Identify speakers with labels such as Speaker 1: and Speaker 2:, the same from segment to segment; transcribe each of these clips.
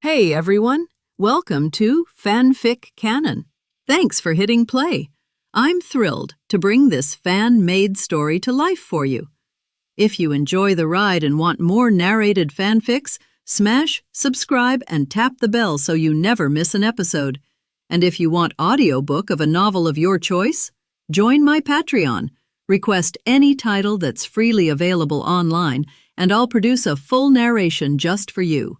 Speaker 1: Hey everyone, welcome to FanFic Canon. Thanks for hitting play. I'm thrilled to bring this fan-made story to life for you. If you enjoy the ride and want more narrated fanfics, smash, subscribe, and tap the bell so you never miss an episode. And if you want audiobook of a novel of your choice, join my Patreon. Request any title that's freely available online, and I'll produce a full narration just for you.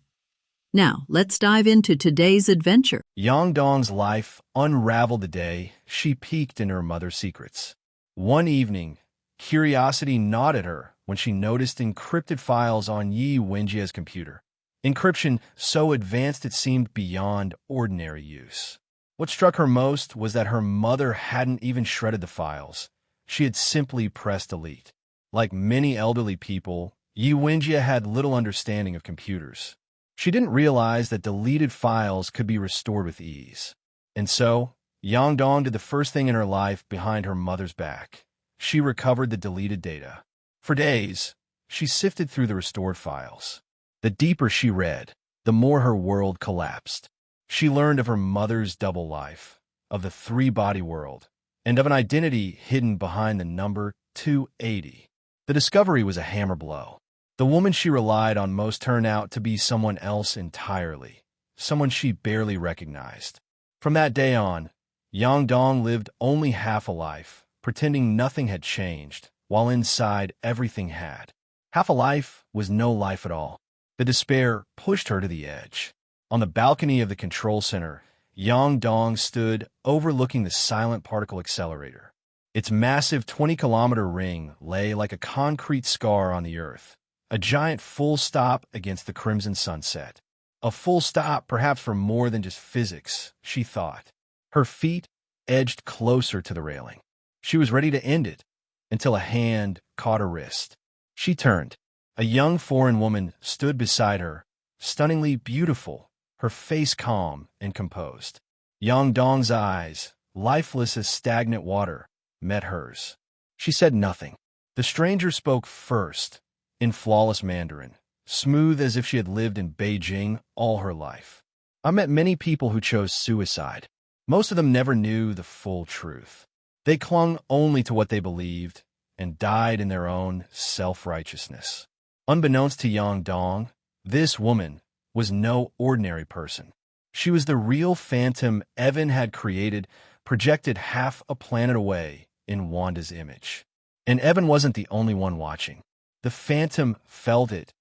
Speaker 1: Now, let's dive into today's adventure.
Speaker 2: Yangdong's life unraveled the day she peeked into her mother's secrets. One evening, curiosity gnawed at her when she noticed encrypted files on Yi Wenjie's computer. Encryption so advanced it seemed beyond ordinary use. What struck her most was that her mother hadn't even shredded the files. She had simply pressed delete. Like many elderly people, Yi Wenjie had little understanding of computers. She didn't realize that deleted files could be restored with ease. And so, Yangdong did the first thing in her life behind her mother's back. She recovered the deleted data. For days, she sifted through the restored files. The deeper she read, the more her world collapsed. She learned of her mother's double life, of the three-body world, and of an identity hidden behind the number 280. The discovery was a hammer blow. The woman she relied on most turned out to be someone else entirely, someone she barely recognized. From that day on, Yangdong lived only half a life, pretending nothing had changed, while inside everything had. Half a life was no life at all. The despair pushed her to the edge. On the balcony of the control center, Yangdong stood overlooking the silent particle accelerator. Its massive 20-kilometer ring lay like a concrete scar on the earth. A giant full stop against the crimson sunset. A full stop perhaps for more than just physics, she thought. Her feet edged closer to the railing. She was ready to end it, until a hand caught her wrist. She turned. A young foreign woman stood beside her, stunningly beautiful, her face calm and composed. Yangdong's eyes, lifeless as stagnant water, met hers. She said nothing. The stranger spoke first, in flawless Mandarin, smooth as if she had lived in Beijing all her life. I met many people who chose suicide. Most of them never knew the full truth. They clung only to what they believed and died in their own self-righteousness. Unbeknownst to Yangdong, this woman was no ordinary person. She was the real phantom Evan had created, projected half a planet away in Wanda's image. And Evan wasn't the only one watching. The phantom felt it,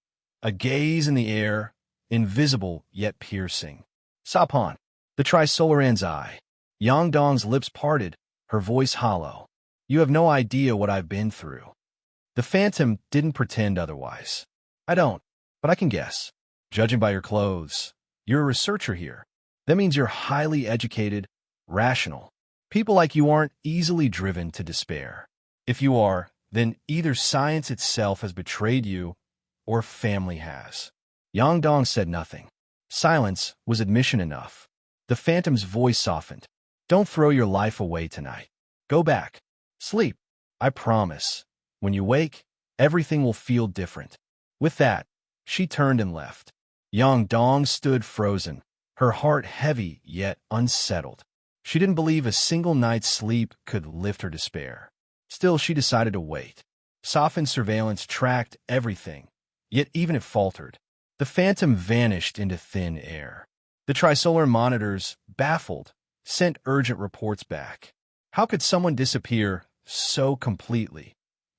Speaker 2: a gaze in the air, invisible yet piercing. Sapan, the Tricolaran's eye. Yangdong's lips parted, her voice hollow. You have no idea what I've been through. The phantom didn't pretend otherwise. I don't, but I can guess. Judging by your clothes, you're a researcher here. That means you're highly educated, rational. People like you aren't easily driven to despair. If you are, then either science itself has betrayed you, or family has. Yangdong said nothing. Silence was admission enough. The phantom's voice softened. Don't throw your life away tonight. Go back. Sleep. I promise. When you wake, everything will feel different. With that, she turned and left. Yangdong stood frozen, her heart heavy yet unsettled. She didn't believe a single night's sleep could lift her despair. Still, she decided to wait. Softened surveillance tracked everything, yet even it faltered. The phantom vanished into thin air. The Trisolar monitors, baffled, sent urgent reports back. How could someone disappear so completely,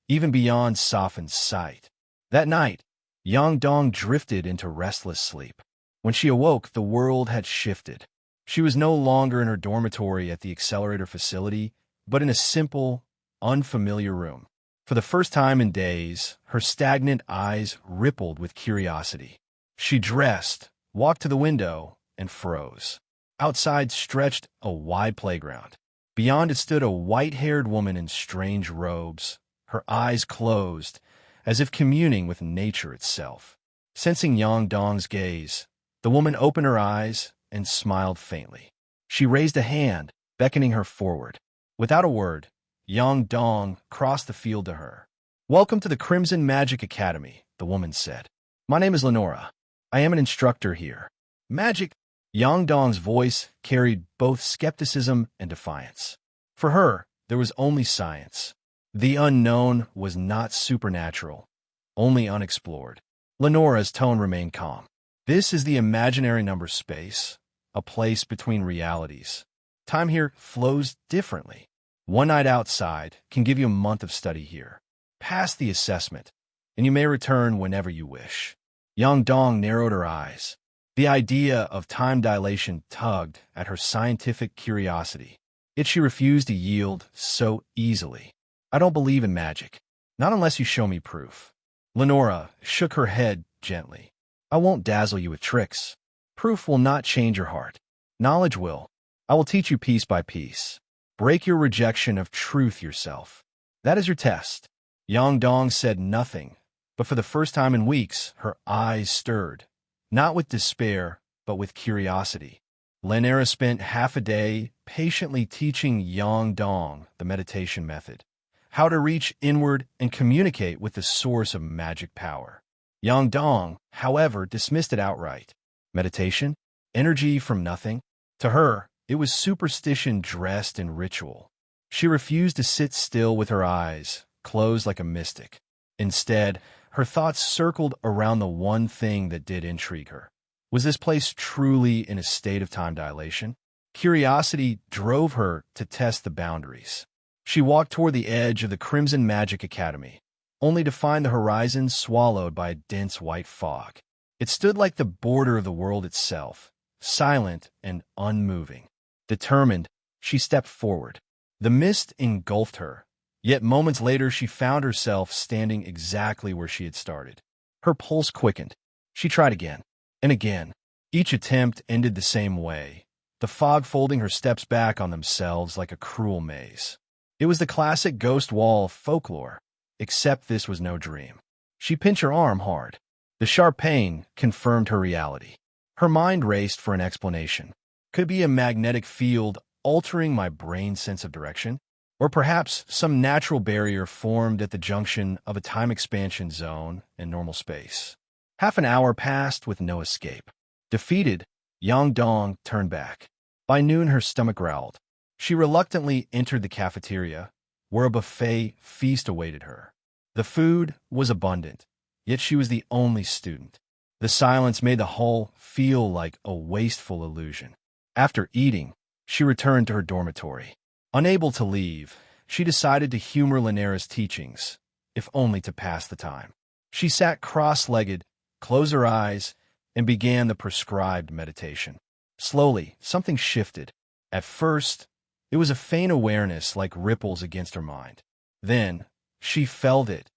Speaker 2: even beyond softened sight? That night, Yangdong drifted into restless sleep. When she awoke, the world had shifted. She was no longer in her dormitory at the accelerator facility, but in a simple, unfamiliar room. For the first time in days, her stagnant eyes rippled with curiosity. She dressed, walked to the window, and froze. Outside stretched a wide playground. Beyond it stood a white-haired woman in strange robes, her eyes closed, as if communing with nature itself. Sensing Yangdong's gaze, the woman opened her eyes and smiled faintly. She raised a hand, beckoning her forward. Without a word, Yangdong crossed the field to her. Welcome to the Crimson Magic Academy, the woman said. My name is Lenora. I am an instructor here. Magic. Yang Dong's voice carried both skepticism and defiance. For her, there was only science. The unknown was not supernatural, only unexplored. Lenora's tone remained calm. This is the imaginary number space, a place between realities. Time here flows differently. One night outside can give you a month of study here. Pass the assessment, and you may return whenever you wish. Yang Dong narrowed her eyes. The idea of time dilation tugged at her scientific curiosity. Yet she refused to yield so easily. I don't believe in magic. Not unless you show me proof. Lenora shook her head gently. I won't dazzle you with tricks. Proof will not change your heart. Knowledge will. I will teach you piece by piece. Break your rejection of truth yourself. That is your test. Yang Dong said nothing, but for the first time in weeks, her eyes stirred. Not with despair, but with curiosity. Lenera spent half a day patiently teaching Yang Dong the meditation method, how to reach inward and communicate with the source of magic power. Yang Dong, however, dismissed it outright. Meditation? Energy from nothing? To her, it was superstition dressed in ritual. She refused to sit still with her eyes closed like a mystic. Instead, her thoughts circled around the one thing that did intrigue her. Was this place truly in a state of time dilation? Curiosity drove her to test the boundaries. She walked toward the edge of the Crimson Magic Academy, only to find the horizon swallowed by a dense white fog. It stood like the border of the world itself, silent and unmoving. Determined, she stepped forward. The mist engulfed her, yet moments later she found herself standing exactly where she had started. Her pulse quickened. She tried again, and again. Each attempt ended the same way, the fog folding her steps back on themselves like a cruel maze. It was the classic ghost wall of folklore, except this was no dream. She pinched her arm hard. The sharp pain confirmed her reality. Her mind raced for an explanation. Could it be a magnetic field altering my brain's sense of direction? Or perhaps some natural barrier formed at the junction of a time expansion zone and normal space. Half an hour passed with no escape. Defeated, Yang Dong turned back. By noon, her stomach growled. She reluctantly entered the cafeteria, where a buffet feast awaited her. The food was abundant, yet she was the only student. The silence made the hall feel like a wasteful illusion. After eating, she returned to her dormitory. Unable to leave, she decided to humor Lenera's teachings, if only to pass the time. She sat cross-legged, closed her eyes, and began the prescribed meditation. Slowly, something shifted. At first, it was a faint awareness like ripples against her mind. Then, she felt it,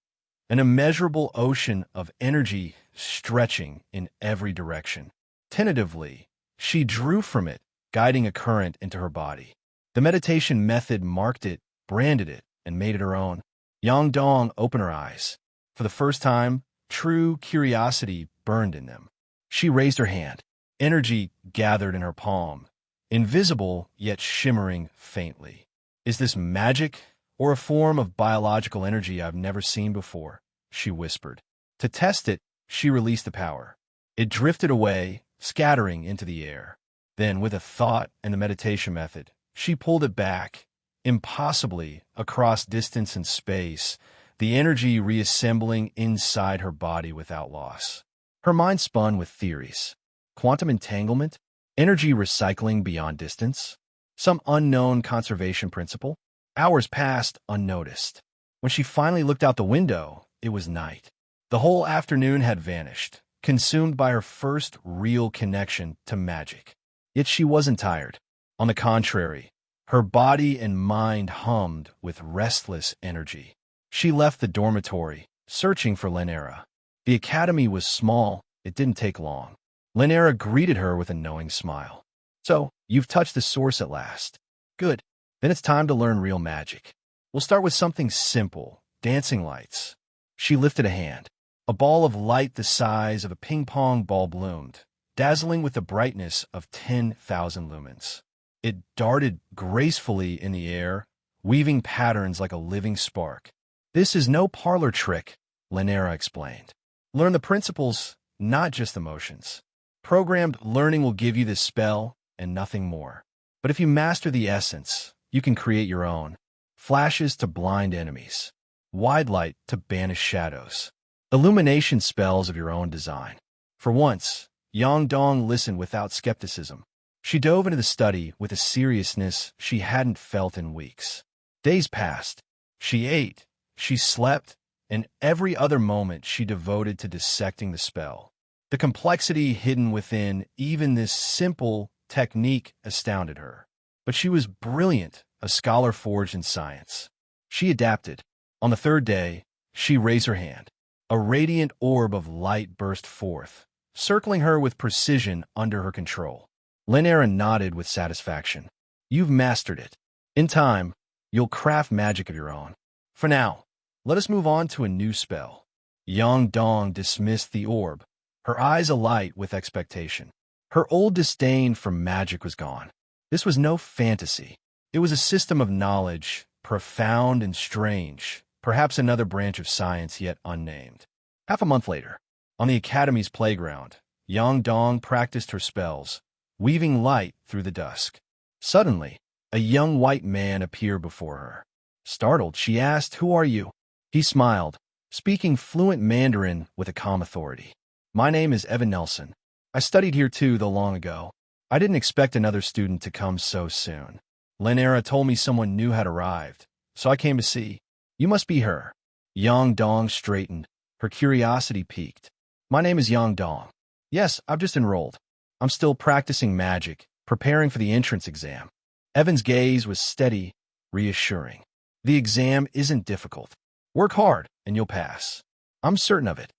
Speaker 2: an immeasurable ocean of energy stretching in every direction. Tentatively, she drew from it, guiding a current into her body. The meditation method marked it, branded it, and made it her own. Yang Dong opened her eyes. For the first time, true curiosity burned in them. She raised her hand. Energy gathered in her palm, invisible yet shimmering faintly. Is this magic or a form of biological energy I've never seen before? She whispered. To test it, she released the power. It drifted away, scattering into the air. Then, with a thought and the meditation method, she pulled it back, impossibly across distance and space, the energy reassembling inside her body without loss. Her mind spun with theories. Quantum entanglement? Energy recycling beyond distance? Some unknown conservation principle? Hours passed unnoticed. When she finally looked out the window, it was night. The whole afternoon had vanished, consumed by her first real connection to magic. Yet she wasn't tired. On the contrary, her body and mind hummed with restless energy. She left the dormitory, searching for Lenera. The academy was small. It didn't take long. Lenera greeted her with a knowing smile. So, you've touched the source at last. Good. Then it's time to learn real magic. We'll start with something simple, dancing lights. She lifted a hand. A ball of light the size of a ping-pong ball bloomed, dazzling with the brightness of 10,000 lumens. It darted gracefully in the air, weaving patterns like a living spark. This is no parlor trick, Lenera explained. Learn the principles, not just the motions. Programmed learning will give you this spell and nothing more. But if you master the essence, you can create your own. Flashes to blind enemies. Wide light to banish shadows. Illumination spells of your own design. For once, Yang Dong listened without skepticism. She dove into the study with a seriousness she hadn't felt in weeks. Days passed. She ate, she slept, and every other moment she devoted to dissecting the spell. The complexity hidden within even this simple technique astounded her. But she was brilliant, a scholar forged in science. She adapted. On the third day, she raised her hand. A radiant orb of light burst forth, circling her with precision under her control. Elena nodded with satisfaction. You've mastered it. In time, you'll craft magic of your own. For now, let us move on to a new spell. Yang Dong dismissed the orb, her eyes alight with expectation. Her old disdain for magic was gone. This was no fantasy. It was a system of knowledge, profound and strange, perhaps another branch of science yet unnamed. Half a month later, on the academy's playground, Yang Dong practiced her spells, weaving light through the dusk. Suddenly, a young white man appeared before her. Startled, she asked, "Who are you?" He smiled, speaking fluent Mandarin with a calm authority. "My name is Evan Nelson. I studied here too, though long ago. I didn't expect another student to come so soon. Elena told me someone new had arrived, so I came to see. You must be her." Yang Dong straightened, her curiosity piqued. "My name is Yang Dong. Yes, I've just enrolled. I'm still practicing magic, preparing for the entrance exam." Evan's gaze was steady, reassuring. "The exam isn't difficult. Work hard, and you'll pass. I'm certain of it."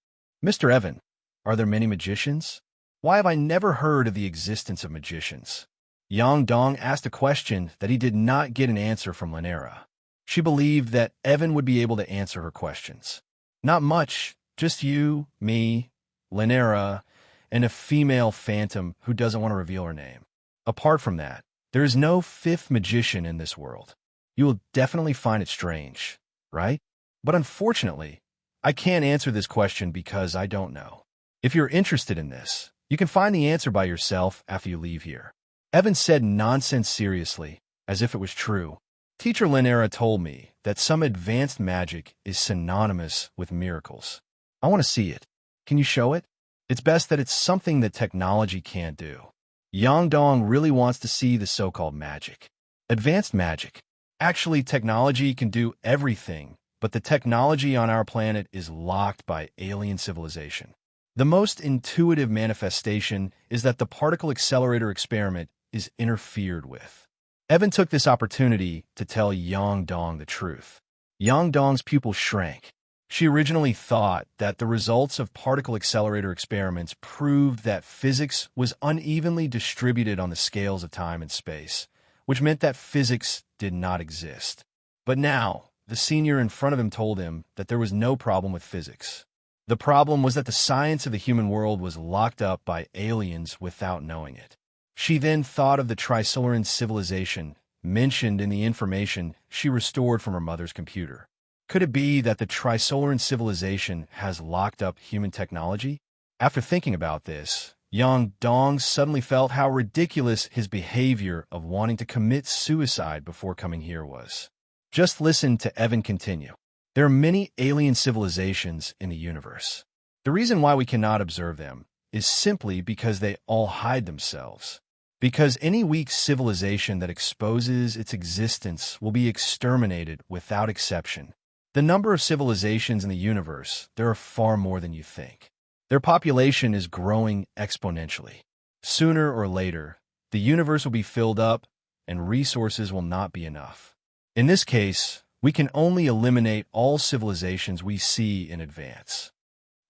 Speaker 2: "Mr. Evan, are there many magicians? Why have I never heard of the existence of magicians?" Yang Dong asked a question that he did not get an answer from Elena. She believed that Evan would be able to answer her questions. "Not much, just you, me, Elena, and a female phantom who doesn't want to reveal her name. Apart from that, there is no fifth magician in this world. You will definitely find it strange, right? But unfortunately, I can't answer this question because I don't know. If you're interested in this, you can find the answer by yourself after you leave here." Evan said nonsense seriously, as if it was true. "Teacher Elena told me that some advanced magic is synonymous with miracles. I want to see it. Can you show it? It's best that it's something that technology can't do." Yang Dong really wants to see the so-called magic. Advanced magic. Actually, technology can do everything, but the technology on our planet is locked by alien civilization. The most intuitive manifestation is that the particle accelerator experiment is interfered with. Evan took this opportunity to tell Yang Dong the truth. Yang Dong's pupil shrank. She originally thought that the results of particle accelerator experiments proved that physics was unevenly distributed on the scales of time and space, which meant that physics did not exist. But now, the senior in front of him told him that there was no problem with physics. The problem was that the science of the human world was locked up by aliens without knowing it. She then thought of the Tricolaran civilization mentioned in the information she restored from her mother's computer. Could it be that the Tricolaran civilization has locked up human technology? After thinking about this, Yang Dong suddenly felt how ridiculous his behavior of wanting to commit suicide before coming here was. Just listen to Evan continue. "There are many alien civilizations in the universe. The reason why we cannot observe them is simply because they all hide themselves. Because any weak civilization that exposes its existence will be exterminated without exception. The number of civilizations in the universe, there are far more than you think. Their population is growing exponentially. Sooner or later, the universe will be filled up and resources will not be enough. In this case, we can only eliminate all civilizations we see in advance.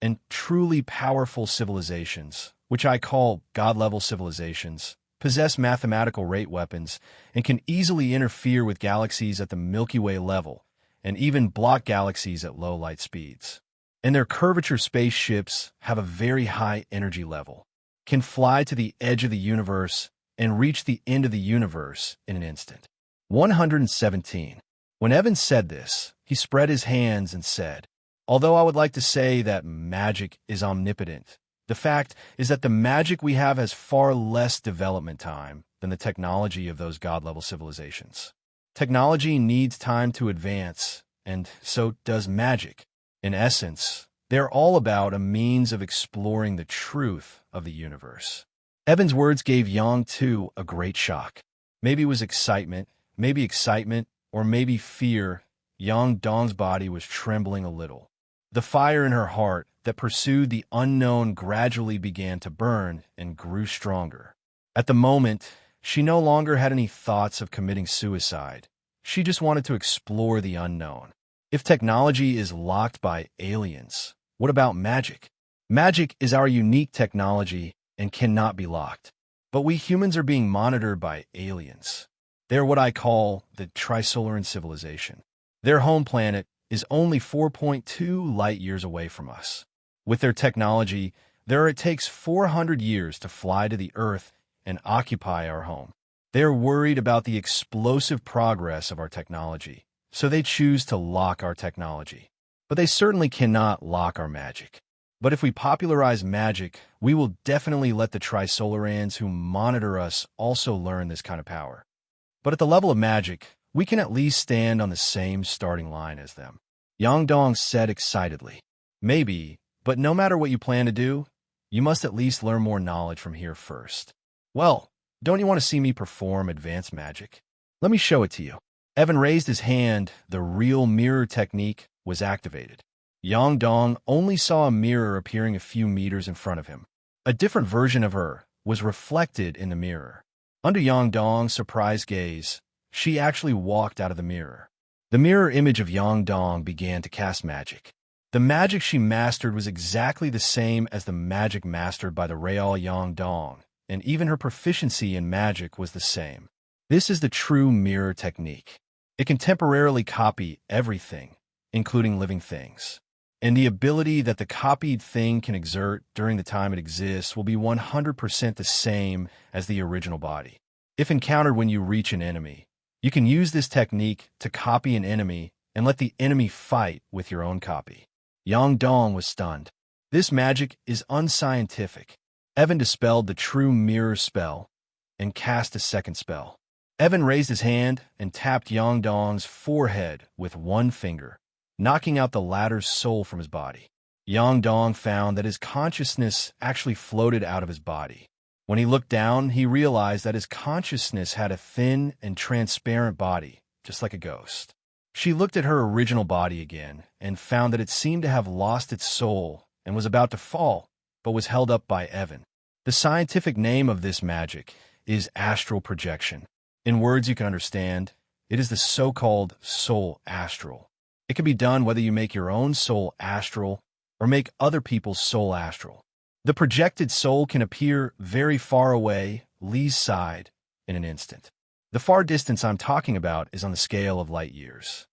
Speaker 2: And truly powerful civilizations, which I call God-level civilizations, possess mathematical rate weapons and can easily interfere with galaxies at the Milky Way level and even block galaxies at low light speeds. And their curvature spaceships have a very high energy level, can fly to the edge of the universe and reach the end of the universe in an instant." 117. When Evan said this, he spread his hands and said, "Although I would like to say that magic is omnipotent, The fact is that the magic we have has far less development time than the technology of those god-level civilizations. Technology needs time to advance, and so does magic. In essence, they're all about a means of exploring the truth of the universe. Evan's words gave Yang Tu a great shock. Maybe it was excitement, or maybe fear. Yang Dong's body was trembling a little. The fire in her heart that pursued the unknown gradually began to burn and grew stronger. At the moment, she no longer had any thoughts of committing suicide. She just wanted to explore the unknown. If technology is locked by aliens, what about magic? Magic is our unique technology and cannot be locked. But we humans are being monitored by aliens. They're what I call the Tricolaran civilization. Their home planet is only 4.2 light years away from us. With their technology, it takes 400 years to fly to the Earth and occupy our home. They're worried about the explosive progress of our technology, so they choose to lock our technology. But they certainly cannot lock our magic. But if we popularize magic, we will definitely let the Tricolarans who monitor us also learn this kind of power. But at the level of magic, we can at least stand on the same starting line as them. Yang Dong said excitedly. Maybe, but no matter what you plan to do, you must at least learn more knowledge from here first. Well, don't you want to see me perform advanced magic? Let me show it to you. Evan raised his hand. The real mirror technique was activated. Yang Dong only saw a mirror appearing a few meters in front of him. A different version of her was reflected in the mirror. Under Yang Dong's surprised gaze, she actually walked out of the mirror. The mirror image of Yang Dong began to cast magic. The magic she mastered was exactly the same as the magic mastered by the real Yang Dong, and even her proficiency in magic was the same. This is the true mirror technique. It can temporarily copy everything, including living things. And the ability that the copied thing can exert during the time it exists will be 100% the same as the original body. If encountered when you reach an enemy, you can use this technique to copy an enemy and let the enemy fight with your own copy. Yang Dong was stunned. This magic is unscientific. Evan dispelled the true mirror spell and cast a second spell. Evan raised his hand and tapped Yang Dong's forehead with one finger, knocking out the latter's soul from his body. Yang Dong found that his consciousness actually floated out of his body. When he looked down, he realized that his consciousness had a thin and transparent body, just like a ghost. She looked at her original body again and found that it seemed to have lost its soul and was about to fall, but was held up by Evan. The scientific name of this magic is astral projection. In words you can understand, it is the so-called soul astral. It can be done whether you make your own soul astral or make other people's soul astral. The projected soul can appear very far away, Lee's side, in an instant. The far distance I'm talking about is on the scale of light years.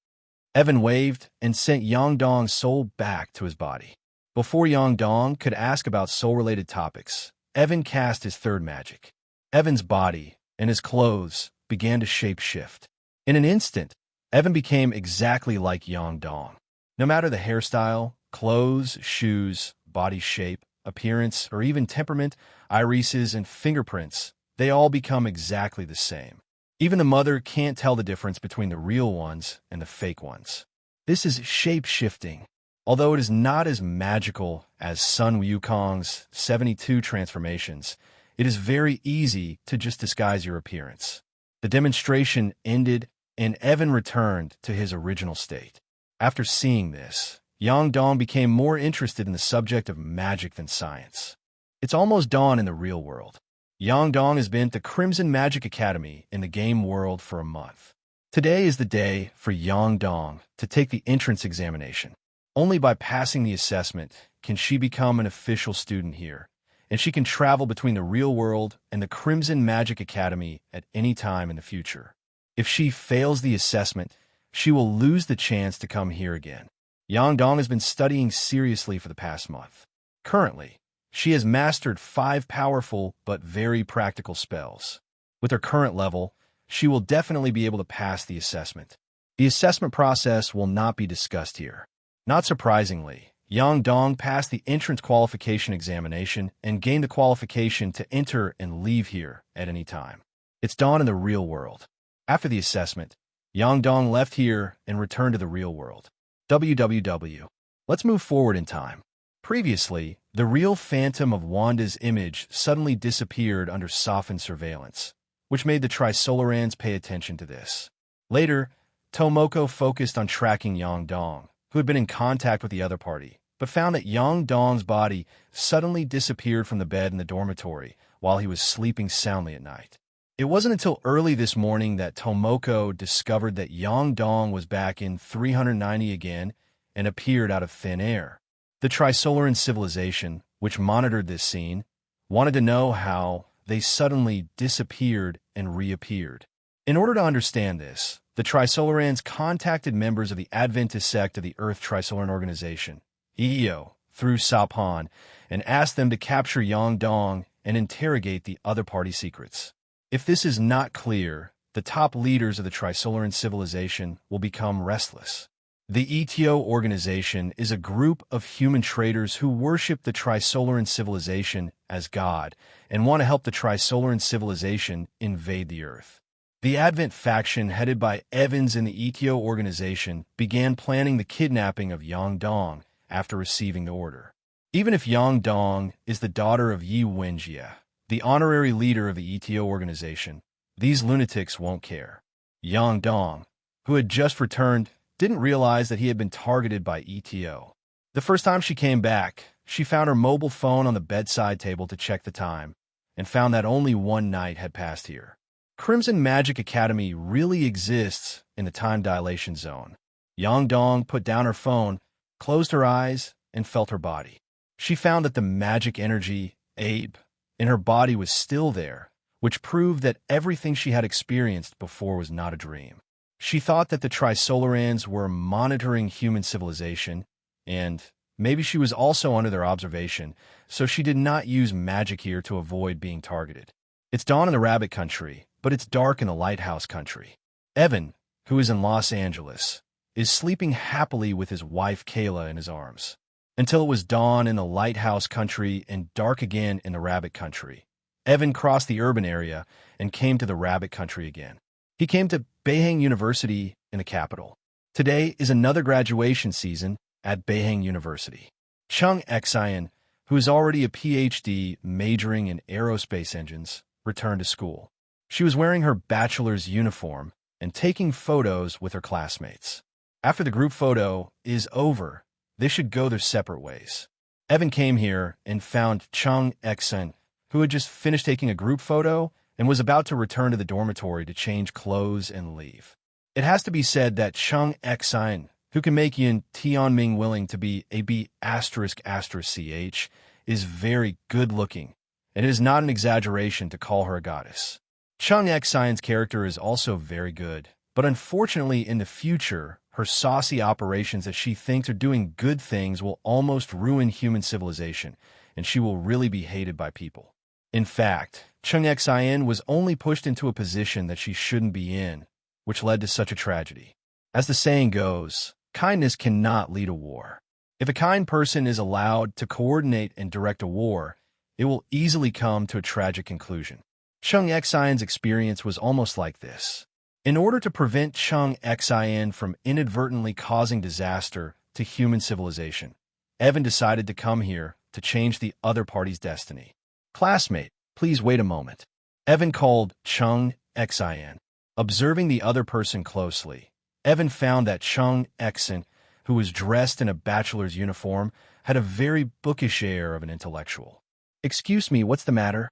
Speaker 2: Evan waved and sent Yang Dong's soul back to his body. Before Yang Dong could ask about soul-related topics, Evan cast his third magic. Evan's body and his clothes began to shape-shift. In an instant, Evan became exactly like Yang Dong. No matter the hairstyle, clothes, shoes, body shape, appearance, or even temperament, irises, and fingerprints, they all become exactly the same. Even the mother can't tell the difference between the real ones and the fake ones. This is shape-shifting. Although it is not as magical as Sun Wukong's 72 transformations, it is very easy to just disguise your appearance. The demonstration ended, and Evan returned to his original state. After seeing this, Yang Dong became more interested in the subject of magic than science. It's almost dawn in the real world. Yang Dong has been at the Crimson Magic Academy in the game world for a month. Today is the day for Yang Dong to take the entrance examination. Only by passing the assessment can she become an official student here, and she can travel between the real world and the Crimson Magic Academy at any time in the future. If she fails the assessment, she will lose the chance to come here again. Yang Dong has been studying seriously for the past month. Currently, she has mastered 5 powerful but very practical spells. With her current level, she will definitely be able to pass the assessment. The assessment process will not be discussed here. Not surprisingly, Yang Dong passed the entrance qualification examination and gained the qualification to enter and leave here at any time. It's dawn in the real world. After the assessment, Yang Dong left here and returned to the real world. WWW. Let's move forward in time. Previously, the real phantom of Wanda's image suddenly disappeared under softened surveillance, which made the Tricolarans pay attention to this. Later, Tomoko focused on tracking Yang Dong, who had been in contact with the other party, but found that Yang Dong's body suddenly disappeared from the bed in the dormitory while he was sleeping soundly at night. It wasn't until early this morning that Tomoko discovered that Yang Dong was back in 390 again and appeared out of thin air. The Tricolaran civilization, which monitored this scene, wanted to know how they suddenly disappeared and reappeared. In order to understand this, the Tricolarans contacted members of the Adventist sect of the Earth Tricolaran Organization, EEO, through Sapon, and asked them to capture Yang Dong and interrogate the other party secrets. If this is not clear, the top leaders of the Tricolaran civilization will become restless. The ETO organization is a group of human traders who worship the Tricolaran civilization as God and want to help the Tricolaran civilization invade the Earth. The Advent faction, headed by Evans in the ETO organization, began planning the kidnapping of Yang Dong after receiving the order. Even if Yang Dong is the daughter of Yi Wenjie, the honorary leader of the ETO organization, these lunatics won't care. Yang Dong, who had just returned, didn't realize that he had been targeted by ETO. The first time she came back, she found her mobile phone on the bedside table to check the time, and found that only one night had passed here. Crimson Magic Academy really exists in the time dilation zone. Yang Dong put down her phone, closed her eyes, and felt her body. She found that the magic energy, Abe, in her body was still there, which proved that everything she had experienced before was not a dream. She thought that the Tricolarans were monitoring human civilization, and maybe she was also under their observation, so she did not use magic here to avoid being targeted. It's dawn in the rabbit country, but it's dark in the lighthouse country. Evan, who is in Los Angeles, is sleeping happily with his wife Kayla in his arms, until it was dawn in the lighthouse country and dark again in the rabbit country. Evan crossed the urban area and came to the rabbit country again. He came to Beihang University in the capital. Today is another graduation season at Beihang University. Chung Xen, who is already a PhD majoring in aerospace engines, returned to school. She was wearing her bachelor's uniform and taking photos with her classmates. After the group photo is over, they should go their separate ways. Evan came here and found Chung Xen, who had just finished taking a group photo and was about to return to the dormitory to change clothes and leave. It has to be said that Chung Xen, who can make Yin Tianming willing to be a B****ch, is very good-looking, and it is not an exaggeration to call her a goddess. Chung Xen's character is also very good, but unfortunately in the future, her saucy operations that she thinks are doing good things will almost ruin human civilization, and she will really be hated by people. In fact, Chung Xen was only pushed into a position that she shouldn't be in, which led to such a tragedy. As the saying goes, kindness cannot lead a war. If a kind person is allowed to coordinate and direct a war, it will easily come to a tragic conclusion. Chung Xen's experience was almost like this. In order to prevent Chung Xen from inadvertently causing disaster to human civilization, Evan decided to come here to change the other party's destiny. Classmate, please wait a moment. Evan called Chung Xen. Observing the other person closely, Evan found that Chung Xen, who was dressed in a bachelor's uniform, had a very bookish air of an intellectual. Excuse me, what's the matter?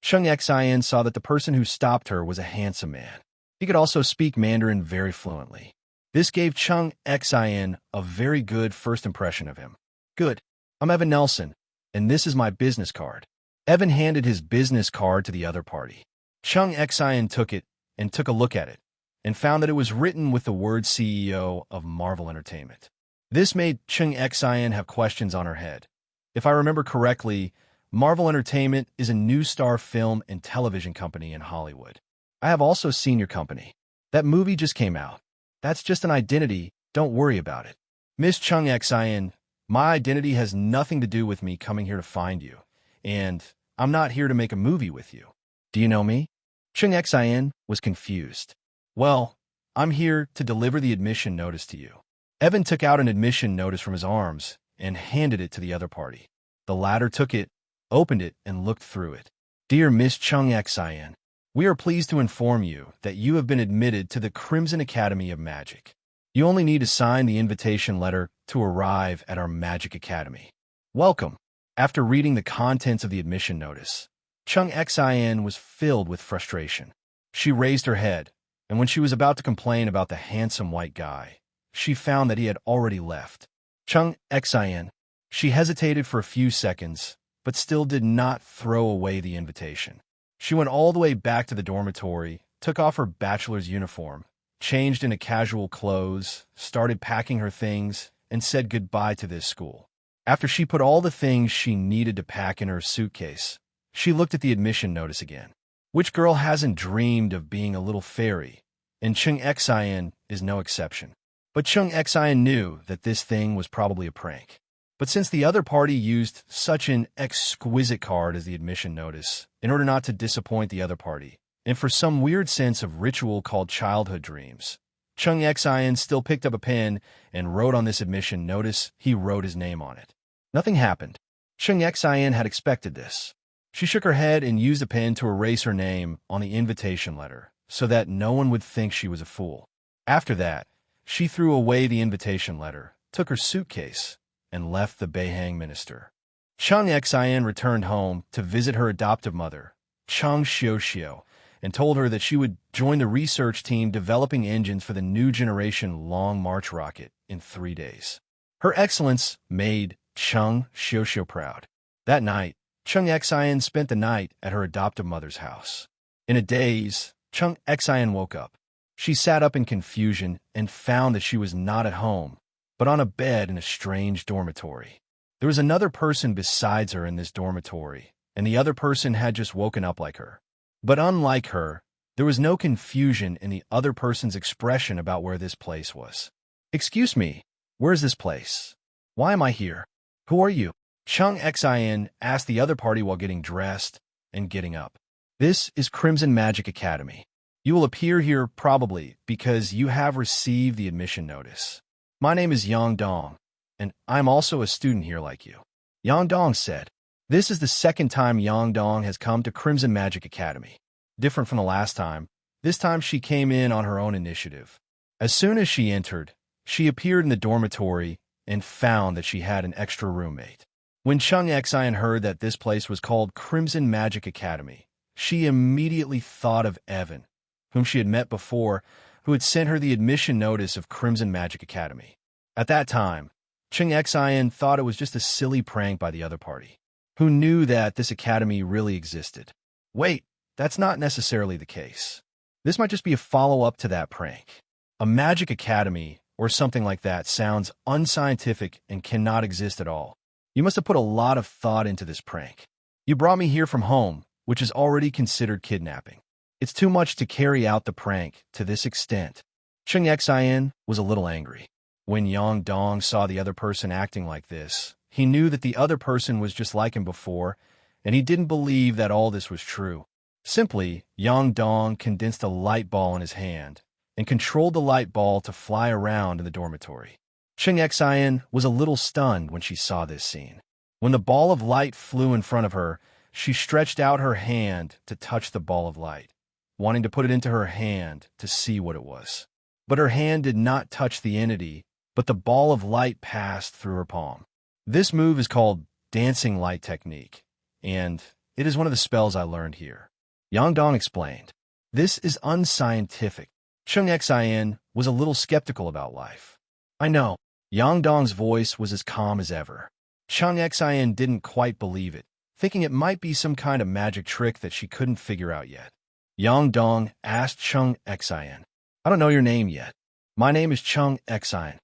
Speaker 2: Chung Xen saw that the person who stopped her was a handsome man. He could also speak Mandarin very fluently. This gave Chung Xen a very good first impression of him. Good. I'm Evan Nelson, and this is my business card. Evan handed his business card to the other party. Chung Xen took it and took a look at it, and found that it was written with the word CEO of Marvel Entertainment. This made Chung Xen have questions on her head. If I remember correctly, Marvel Entertainment is a new star film and television company in Hollywood. I have also seen your company. That movie just came out. That's just an identity, don't worry about it. Miss Chung Xen, My identity has nothing to do with me coming here to find you, and I'm not here to make a movie with you. Do you know me? Chung Xen was confused. Well, I'm here to deliver the admission notice to you. Evan took out an admission notice from his arms and handed it to the other party. The latter took it, opened it, and looked through it. Dear Miss Chung Xen, we are pleased to inform you that you have been admitted to the Crimson Academy of Magic. You only need to sign the invitation letter to arrive at our Magic Academy. Welcome. After reading the contents of the admission notice, Chung Xen was filled with frustration. She raised her head, and when she was about to complain about the handsome white guy, she found that he had already left. Chung Xen. She hesitated for a few seconds, but still did not throw away the invitation. She went all the way back to the dormitory, took off her bachelor's uniform, changed into casual clothes, started packing her things, and said goodbye to this school. After she put all the things she needed to pack in her suitcase, she looked at the admission notice again. Which girl hasn't dreamed of being a little fairy? And Chung Xen is no exception. But Chung Xen knew that this thing was probably a prank. But since the other party used such an exquisite card as the admission notice in order not to disappoint the other party, and for some weird sense of ritual called childhood dreams, Chung Xen still picked up a pen and wrote on this admission notice. He wrote his name on it. Nothing happened. Chung Xen had expected this. She shook her head and used a pen to erase her name on the invitation letter so that no one would think she was a fool. After that, she threw away the invitation letter, took her suitcase, and left the Beihang minister. Chung Xen returned home to visit her adoptive mother, Chung Xiao, and told her that she would join the research team developing engines for the new generation Long March rocket in 3 days. Her excellence made Chung Xiao proud. That night, Chung Xen spent the night at her adoptive mother's house. In a daze, Chung Xen woke up. She sat up in confusion and found that she was not at home, but on a bed in a strange dormitory. There was another person besides her in this dormitory, and the other person had just woken up like her. But unlike her, there was no confusion in the other person's expression about where this place was. Excuse me, where's this place? Why am I here? Who are you? Chung Xen asked the other party while getting dressed and getting up. This is Crimson Magic Academy. You will appear here probably because you have received the admission notice. My name is Yang Dong, and I'm also a student here like you. Yang Dong said. This is the second time Yang Dong has come to Crimson Magic Academy. Different from the last time, this time she came in on her own initiative. As soon as she entered, she appeared in the dormitory and found that she had an extra roommate. When Chung Xen heard that this place was called Crimson Magic Academy, she immediately thought of Evan, whom she had met before, who had sent her the admission notice of Crimson Magic Academy. At that time, Chung Xen thought it was just a silly prank by the other party, who knew that this academy really existed. Wait, that's not necessarily the case. This might just be a follow-up to that prank. A magic academy or something like that sounds unscientific and cannot exist at all. You must have put a lot of thought into this prank. You brought me here from home, which is already considered kidnapping. It's too much to carry out the prank to this extent. Chung Xen was a little angry. When Yang Dong saw the other person acting like this, he knew that the other person was just like him before, and he didn't believe that all this was true. Simply, Yang Dong condensed a light ball in his hand and controlled the light ball to fly around in the dormitory. Chung Xen was a little stunned when she saw this scene. When the ball of light flew in front of her, she stretched out her hand to touch the ball of light, wanting to put it into her hand to see what it was. But her hand did not touch the entity, but the ball of light passed through her palm. This move is called Dancing Light Technique, and it is one of the spells I learned here. Yang Dong explained. This is unscientific. Chung Xen was a little skeptical about life. I know. Yang Dong's voice was as calm as ever. Chung Xen didn't quite believe it, thinking it might be some kind of magic trick that she couldn't figure out yet. Yang Dong asked Chung Xen, I don't know your name yet. My name is Chung Xen.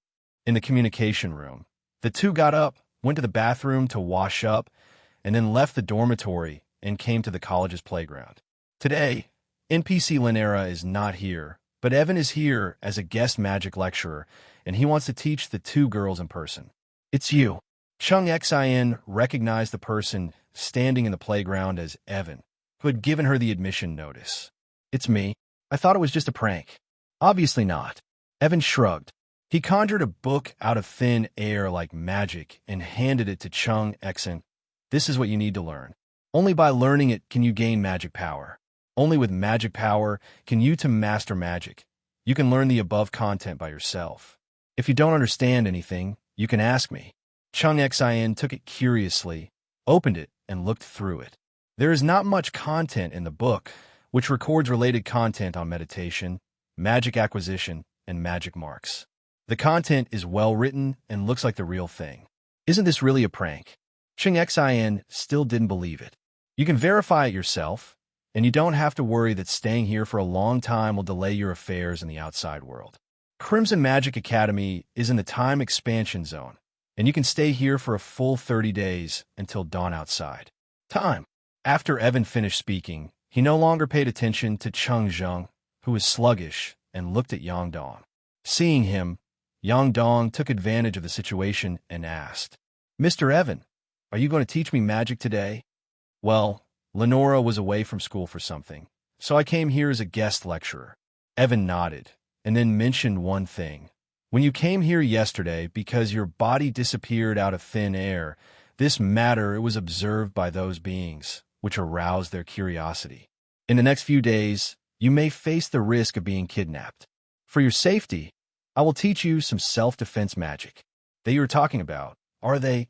Speaker 2: In the communication room, the two got up, went to the bathroom to wash up, and then left the dormitory and came to the college's playground. Today, NPC Linera is not here, but Evan is here as a guest magic lecturer, and he wants to teach the two girls in person. It's you. Chung Xen recognized the person standing in the playground as Evan, who had given her the admission notice. "It's me. I thought it was just a prank." "Obviously not." Evan shrugged. He conjured a book out of thin air like magic and handed it to Chung Xen. "This is what you need to learn. Only by learning it can you gain magic power. Only with magic power can you to master magic. You can learn the above content by yourself. If you don't understand anything, you can ask me." Chung Xen took it curiously, opened it, and looked through it. There is not much content in the book, which records related content on meditation, magic acquisition, and magic marks. The content is well written and looks like the real thing. "Isn't this really a prank?" Chung Xen still didn't believe it. "You can verify it yourself, and you don't have to worry that staying here for a long time will delay your affairs in the outside world. Crimson Magic Academy is in the time expansion zone, and you can stay here for a full 30 days until dawn outside. Time." After Evan finished speaking, he no longer paid attention to Chung Xen, who was sluggish, and looked at Yang Dong. Seeing him, Yang Dong took advantage of the situation and asked, "Mr. Evan, are you going to teach me magic today?" "Well, Lenora was away from school for something, so I came here as a guest lecturer." Evan nodded, and then mentioned one thing. "When you came here yesterday because your body disappeared out of thin air, this matter was observed by those beings, which aroused their curiosity. In the next few days, you may face the risk of being kidnapped. For your safety, I will teach you some self-defense magic." "That you were talking about, are they?"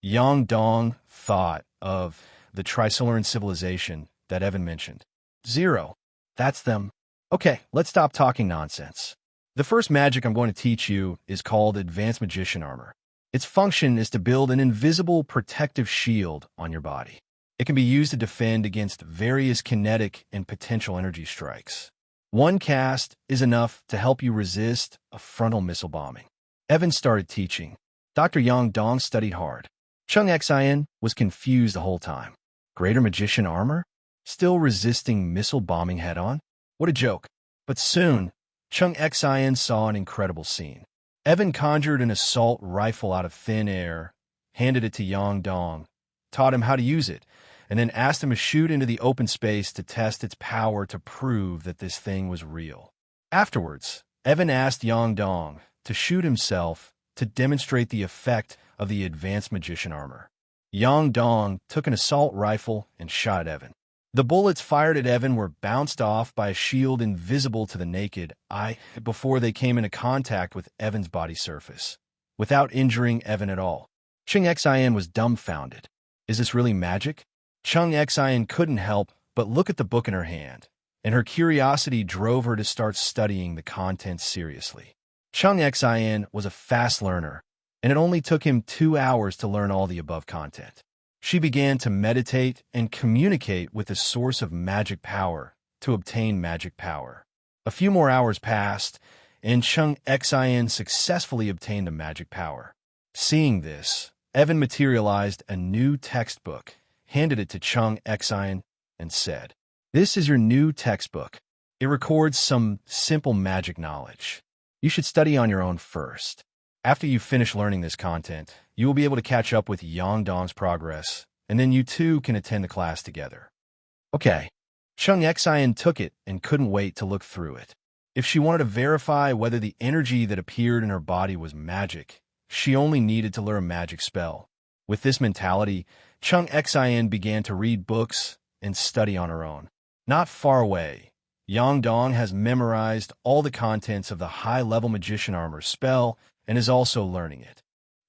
Speaker 2: Yang Dong thought of the Tricolaran civilization that Evan mentioned. "Zero. That's them." "Okay, let's stop talking nonsense. The first magic I'm going to teach you is called Advanced Magician Armor. Its function is to build an invisible protective shield on your body. It can be used to defend against various kinetic and potential energy strikes. One cast is enough to help you resist a frontal missile bombing." Evan started teaching. Dr. Yang Dong studied hard. Chung Xen was confused the whole time. Greater Magician Armor? Still resisting missile bombing head-on? What a joke. But soon, Chung Xen saw an incredible scene. Evan conjured an assault rifle out of thin air, handed it to Yang Dong, taught him how to use it, and then asked him to shoot into the open space to test its power to prove that this thing was real. Afterwards, Evan asked Yang Dong to shoot himself to demonstrate the effect of the Advanced Magician Armor. Yang Dong took an assault rifle and shot at Evan. The bullets fired at Evan were bounced off by a shield invisible to the naked eye before they came into contact with Evan's body surface, without injuring Evan at all. Chung Xen was dumbfounded. Is this really magic? Chung Xen couldn't help but look at the book in her hand, and her curiosity drove her to start studying the contents seriously. Chung Xen was a fast learner, and it only took him 2 hours to learn all the above content. She began to meditate and communicate with the source of magic power to obtain magic power. A few more hours passed, and Chung Xen successfully obtained the magic power. Seeing this, Evan materialized a new textbook, handed it to Chung Xen, and said, "This is your new textbook. It records some simple magic knowledge. You should study on your own first. After you finish learning this content, you will be able to catch up with Yang Dong's progress, and then you two can attend the class together." Okay. Chung Xen took it and couldn't wait to look through it. If she wanted to verify whether the energy that appeared in her body was magic, she only needed to learn a magic spell. With this mentality, Chung Xen began to read books and study on her own. Not far away, Yang Dong has memorized all the contents of the high-level Magician Armor spell and is also learning it.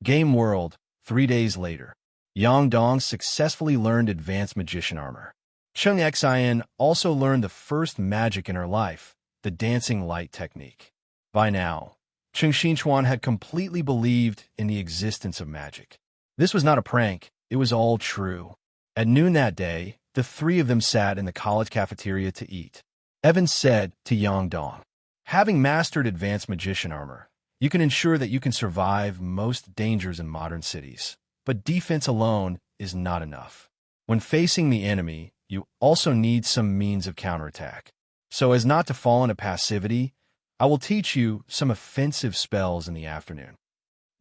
Speaker 2: Game World, 3 days later. Yang Dong successfully learned Advanced Magician Armor. Chung Xen also learned the first magic in her life, the Dancing Light technique. By now, Chung Xinchuan had completely believed in the existence of magic. This was not a prank, it was all true. At noon that day, the three of them sat in the college cafeteria to eat. Evan said to Yang Dong, "Having mastered Advanced Magician Armor, you can ensure that you can survive most dangers in modern cities. But defense alone is not enough. When facing the enemy, you also need some means of counterattack. So as not to fall into passivity, I will teach you some offensive spells in the afternoon."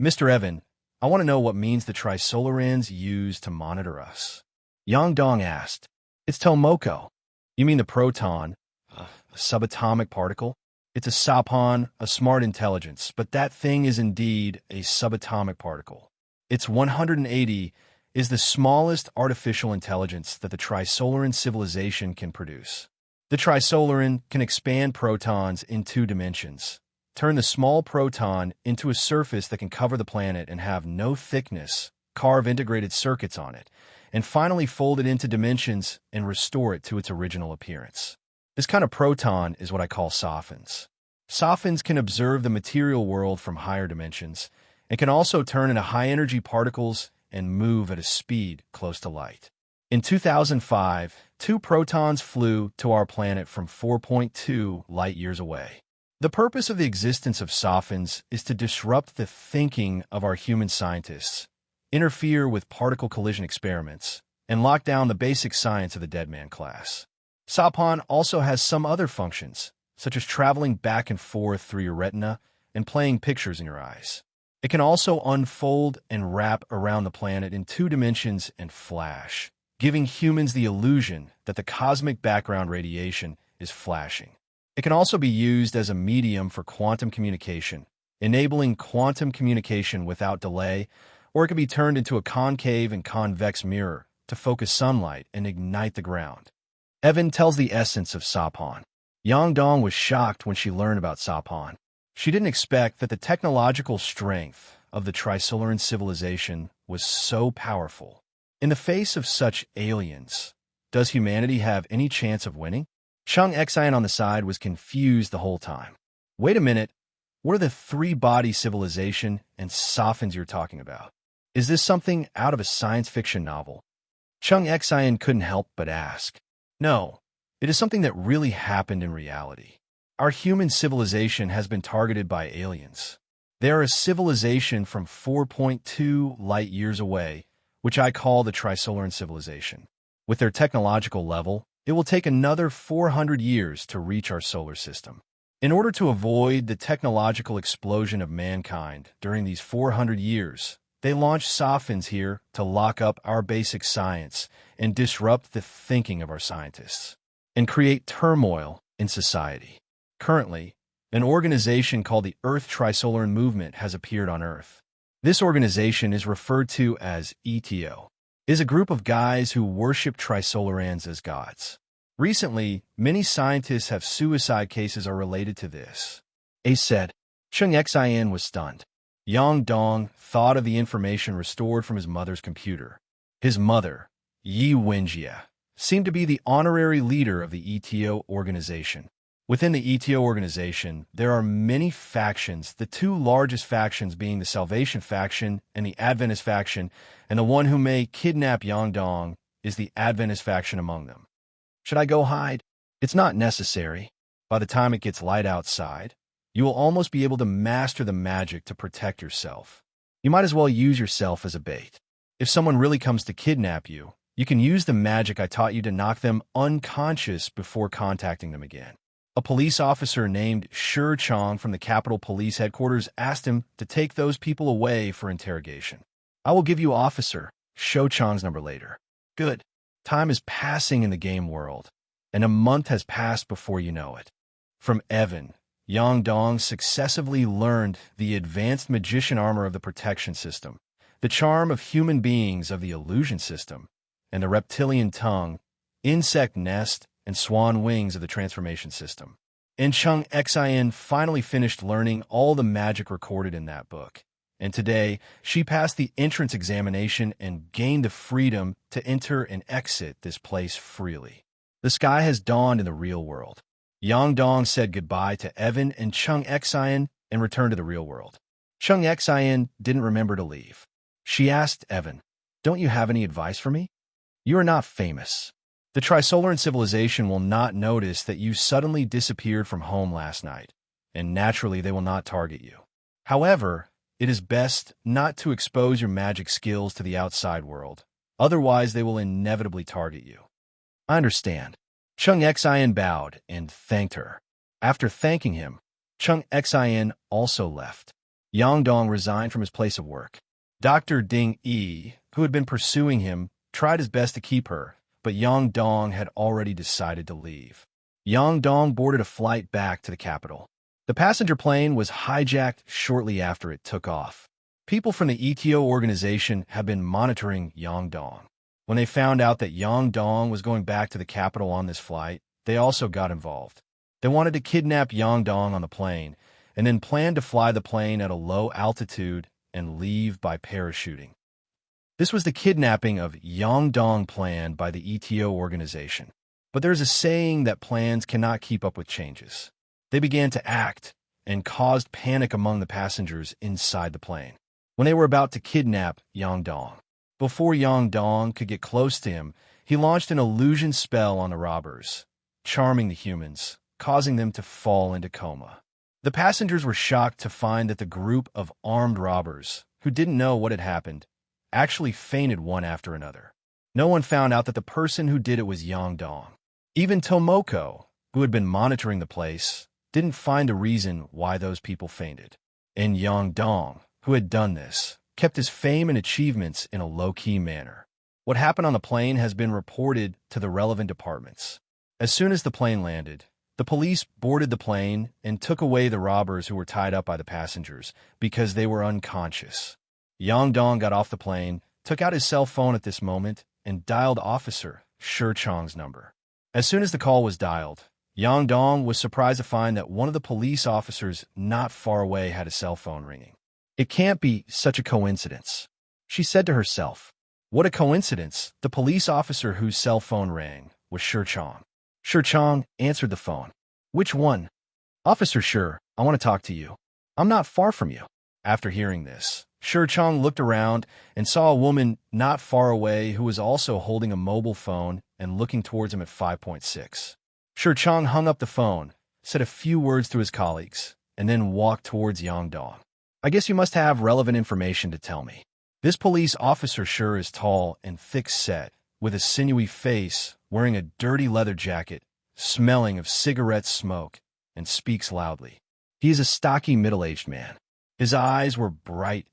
Speaker 2: "Mr. Evan, I want to know what means the Tricolarans use to monitor us. Yang Dong asked. It's Tomoko. You mean the proton, a subatomic particle? It's a sapon, a smart intelligence, but that thing is indeed a subatomic particle. Its 180 is the smallest artificial intelligence that the Tricolaran civilization can produce. The Tricolaran can expand protons in 2 dimensions, turn the small proton into a surface that can cover the planet and have no thickness, carve integrated circuits on it, and finally fold it into dimensions and restore it to its original appearance. This kind of proton is what I call sophons. Sophons can observe the material world from higher dimensions and can also turn into high-energy particles and move at a speed close to light. In 2005, 2 protons flew to our planet from 4.2 light-years away. The purpose of the existence of sophons is to disrupt the thinking of our human scientists, interfere with particle collision experiments, and lock down the basic science of the dead man class. Sapon also has some other functions, such as traveling back and forth through your retina and playing pictures in your eyes. It can also unfold and wrap around the planet in 2 dimensions and flash, giving humans the illusion that the cosmic background radiation is flashing. It can also be used as a medium for quantum communication, enabling quantum communication without delay, or it can be turned into a concave and convex mirror to focus sunlight and ignite the ground. Evan tells the essence of Sapon. Yang Dong was shocked when she learned about Sapon. She didn't expect that the technological strength of the Tricolaran civilization was so powerful. In the face of such aliens, does humanity have any chance of winning? Chung Xen on the side was confused the whole time. Wait a minute, what are the 3-body civilization and sophons you're talking about? Is this something out of a science fiction novel? Chung Xen couldn't help but ask. No, it is something that really happened in reality. Our human civilization has been targeted by aliens. They are a civilization from 4.2 light-years away, which I call the Tricolaran civilization. With their technological level, it will take another 400 years to reach our solar system. In order to avoid the technological explosion of mankind during these 400 years, they launched sophons here to lock up our basic science and disrupt the thinking of our scientists, and create turmoil in society. Currently, an organization called the Earth Tricolaran Movement has appeared on Earth. This organization is referred to as ETO. It is a group of guys who worship Tricolarans as gods. Recently, many scientists have suicide cases are related to this. Ace said. Chung Xen was stunned. Yang Dong thought of the information restored from his mother's computer. His mother, Yi Wenjie, seemed to be the honorary leader of the ETO organization. Within the ETO organization, there are many factions, the 2 largest factions being the Salvation faction and the Adventist faction, and the one who may kidnap Yang Dong is the Adventist faction among them. Should I go hide? It's not necessary. By the time it gets light outside, you will almost be able to master the magic to protect yourself. You might as well use yourself as a bait. If someone really comes to kidnap you, you can use the magic I taught you to knock them unconscious before contacting them again. A police officer named Shi Chong from the Capitol Police Headquarters asked him to take those people away for interrogation. I will give you Officer Shi Chong's number later. Good. Time is passing in the game world, and a month has passed before you know it. From Evan, Yang Dong successively learned the advanced magician armor of the protection system, the charm of human beings of the illusion system, and the reptilian tongue, insect nest, and swan wings of the transformation system. And Chung Xen finally finished learning all the magic recorded in that book. And today, she passed the entrance examination and gained the freedom to enter and exit this place freely. The sky has dawned in the real world. Yang Dong said goodbye to Evan and Chung Xen and returned to the real world. Chung Xen didn't remember to leave. She asked Evan, "Don't you have any advice for me? You are not famous. The Tricolaran civilization will not notice that you suddenly disappeared from home last night, and naturally they will not target you. However, it is best not to expose your magic skills to the outside world. Otherwise, they will inevitably target you." "I understand." Chung Xen bowed and thanked her. After thanking him, Chung Xen also left. Yang Dong resigned from his place of work. Dr. Ding Yi, who had been pursuing him, tried his best to keep her, but Yang Dong had already decided to leave. Yang Dong boarded a flight back to the capital. The passenger plane was hijacked shortly after it took off. People from the ETO organization had been monitoring Yang Dong. When they found out that Yang Dong was going back to the capital on this flight, they also got involved. They wanted to kidnap Yang Dong on the plane, and then planned to fly the plane at a low altitude and leave by parachuting. This was the kidnapping of Yang Dong plan by the ETO organization. But there's a saying that plans cannot keep up with changes. They began to act and caused panic among the passengers inside the plane when they were about to kidnap Yang Dong. Before Yang Dong could get close to him, he launched an illusion spell on the robbers, charming the humans, causing them to fall into coma. The passengers were shocked to find that the group of armed robbers, who didn't know what had happened, actually fainted one after another. No one found out that the person who did it was Yang Dong. Even Tomoko, who had been monitoring the place, didn't find a reason why those people fainted. And Yang Dong, who had done this, kept his fame and achievements in a low-key manner. What happened on the plane has been reported to the relevant departments. As soon as the plane landed, the police boarded the plane and took away the robbers who were tied up by the passengers because they were unconscious. Yang Dong got off the plane, took out his cell phone at this moment, and dialed Officer Shi Chang's number. As soon as the call was dialed, Yang Dong was surprised to find that one of the police officers not far away had a cell phone ringing. It can't be such a coincidence, she said to herself. What a coincidence! The police officer whose cell phone rang was Shi Chang. Shi Chang answered the phone. Which one? Officer Shi, I want to talk to you. I'm not far from you. After hearing this, Shi Chang looked around and saw a woman not far away who was also holding a mobile phone and looking towards him at 5.6. Shi Chang hung up the phone, said a few words to his colleagues, and then walked towards Yang Dong. I guess you must have relevant information to tell me. This police officer Shi is tall and thick-set, with a sinewy face, wearing a dirty leather jacket, smelling of cigarette smoke, and speaks loudly. He is a stocky middle-aged man. His eyes were bright,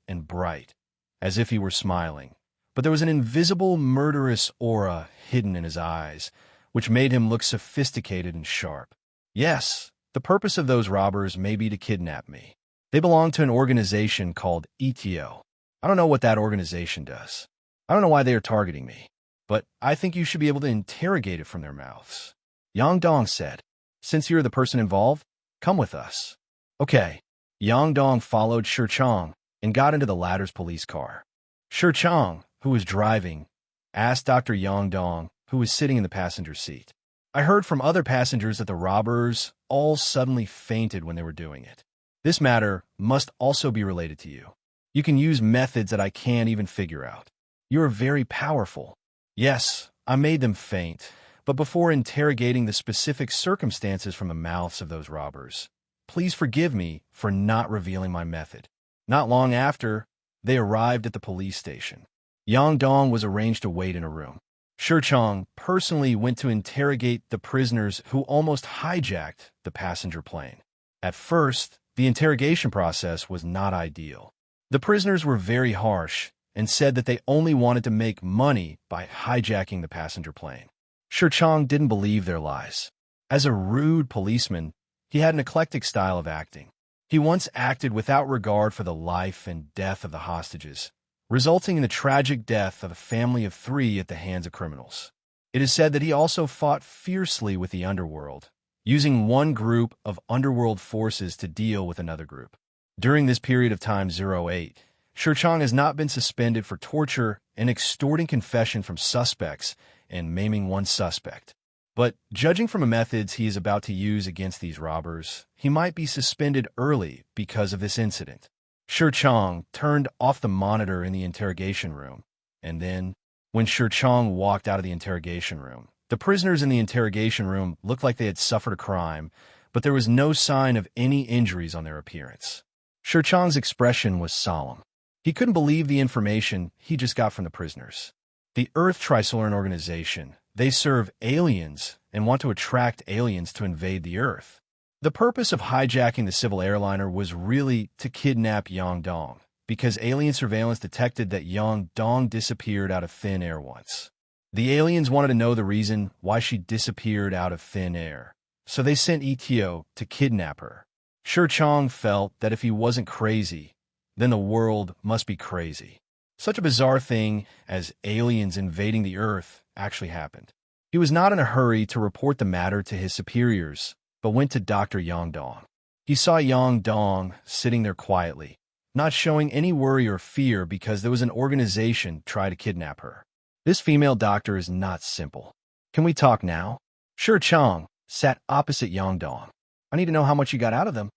Speaker 2: as if he were smiling, but there was an invisible murderous aura hidden in his eyes, which made him look sophisticated and sharp. Yes, the purpose of those robbers may be to kidnap me. They belong to an organization called ETO. I don't know what that organization does. I don't know why they are targeting me, but I think you should be able to interrogate it from their mouths. Yang Dong said, since you're the person involved, come with us. Okay. Yang Dong followed Shi Chang and got into the latter's police car. Shi Chang, who was driving, asked Dr. Yang Dong, who was sitting in the passenger seat. I heard from other passengers that the robbers all suddenly fainted when they were doing it. This matter must also be related to you. You can use methods that I can't even figure out. You are very powerful. Yes, I made them faint, but before interrogating the specific circumstances from the mouths of those robbers, please forgive me for not revealing my method. Not long after, they arrived at the police station. Yang Dong was arranged to wait in a room. Shi Chang personally went to interrogate the prisoners who almost hijacked the passenger plane. At first, the interrogation process was not ideal. The prisoners were very harsh and said that they only wanted to make money by hijacking the passenger plane. Shi Chang didn't believe their lies. As a rude policeman, he had an eclectic style of acting. He once acted without regard for the life and death of the hostages, resulting in the tragic death of a family of 3 at the hands of criminals. It is said that he also fought fiercely with the underworld, using one group of underworld forces to deal with another group. During this period of time 08, Shi Chang has not been suspended for torture and extorting confession from suspects and maiming one suspect. But judging from the methods he is about to use against these robbers, he might be suspended early because of this incident. Shi Chang turned off the monitor in the interrogation room, and then, when Shi Chang walked out of the interrogation room, the prisoners in the interrogation room looked like they had suffered a crime, but there was no sign of any injuries on their appearance. Shi Chang's expression was solemn. He couldn't believe the information he just got from the prisoners. The Earth Tricolaran organization, they serve aliens and want to attract aliens to invade the Earth. The purpose of hijacking the civil airliner was really to kidnap Yang Dong, because alien surveillance detected that Yang Dong disappeared out of thin air once. The aliens wanted to know the reason why she disappeared out of thin air, so they sent ETO to kidnap her. Shi Chong felt that if he wasn't crazy, then the world must be crazy. Such a bizarre thing as aliens invading the Earth actually happened. He was not in a hurry to report the matter to his superiors, but went to Dr. Yang Dong. He saw Yang Dong sitting there quietly, not showing any worry or fear because there was an organization trying to kidnap her. This female doctor is not simple. Can we talk now? Shi Chong sat opposite Yang Dong. I need to know how much you got out of them.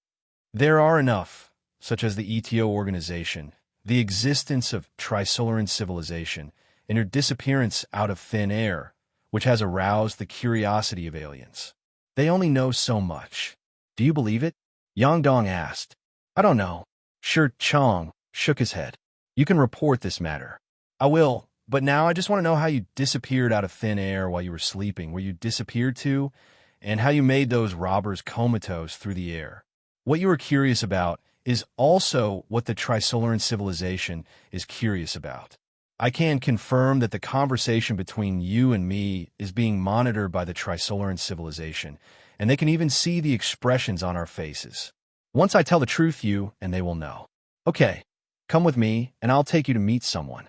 Speaker 2: There are enough, such as the ETO organization, the existence of Tricolaran civilization, and your disappearance out of thin air, which has aroused the curiosity of aliens. They only know so much. Do you believe it? Yang Dong asked. I don't know. Shi Chong shook his head. You can report this matter. I will, but now I just want to know how you disappeared out of thin air while you were sleeping, where you disappeared to, and how you made those robbers comatose through the air. What you were curious about is also what the Tricolaran civilization is curious about. I can confirm that the conversation between you and me is being monitored by the Tricolaran civilization, and they can even see the expressions on our faces. Once I tell the truth, you and they will know. Okay, come with me, and I'll take you to meet someone.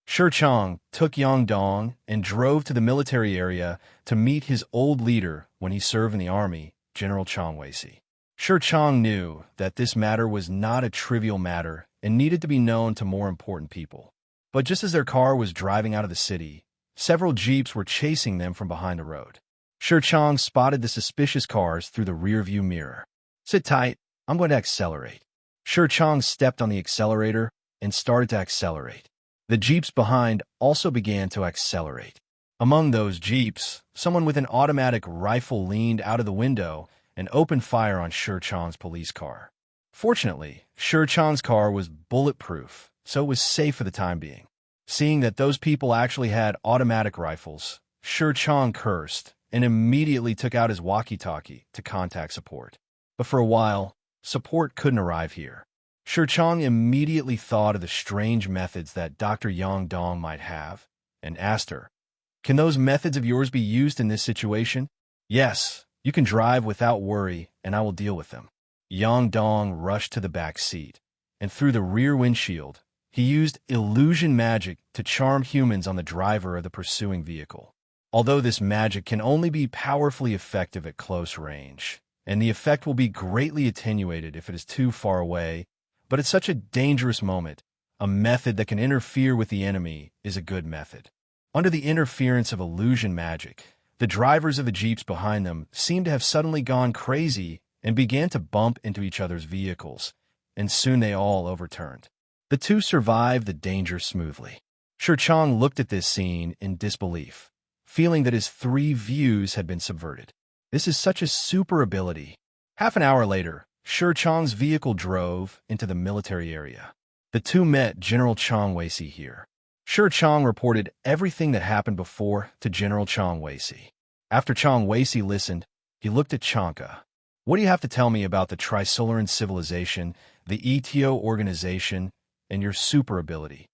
Speaker 2: Shi Chong took Yang Dong and drove to the military area to meet his old leader when he served in the army, General Chung Xen. Shi Chong knew that this matter was not a trivial matter and needed to be known to more important people. But just as their car was driving out of the city, several jeeps were chasing them from behind the road. Shi Chong spotted the suspicious cars through the rearview mirror. Sit tight, I'm going to accelerate. Shi Chong stepped on the accelerator and started to accelerate. The jeeps behind also began to accelerate. Among those jeeps, someone with an automatic rifle leaned out of the window and opened fire on Shi Chong's police car. Fortunately, Shi Chong's car was bulletproof, so it was safe for the time being. Seeing that those people actually had automatic rifles, Shi Chong cursed and immediately took out his walkie-talkie to contact support. But for a while, support couldn't arrive here. Shi Chong immediately thought of the strange methods that Dr. Yang Dong might have and asked her, "Can those methods of yours be used in this situation?" "Yes, you can drive without worry, and I will deal with them." Yang Dong rushed to the back seat, and through the rear windshield, he used illusion magic to charm humans on the driver of the pursuing vehicle. Although this magic can only be powerfully effective at close range, and the effect will be greatly attenuated if it is too far away, but at such a dangerous moment, a method that can interfere with the enemy is a good method. Under the interference of illusion magic, the drivers of the jeeps behind them seemed to have suddenly gone crazy and began to bump into each other's vehicles, and soon they all overturned. The two survived the danger smoothly. Shi Chong looked at this scene in disbelief, feeling that his three views had been subverted. This is such a super ability. Half an hour later, Shi Chong's vehicle drove into the military area. The two met General Chung Xen here. Shi Chong reported everything that happened before to General Chung Xen. After Chung Xen listened, he looked at Chanka. "What do you have to tell me about the Tricolaran civilization, the ETO organization, and your super ability?"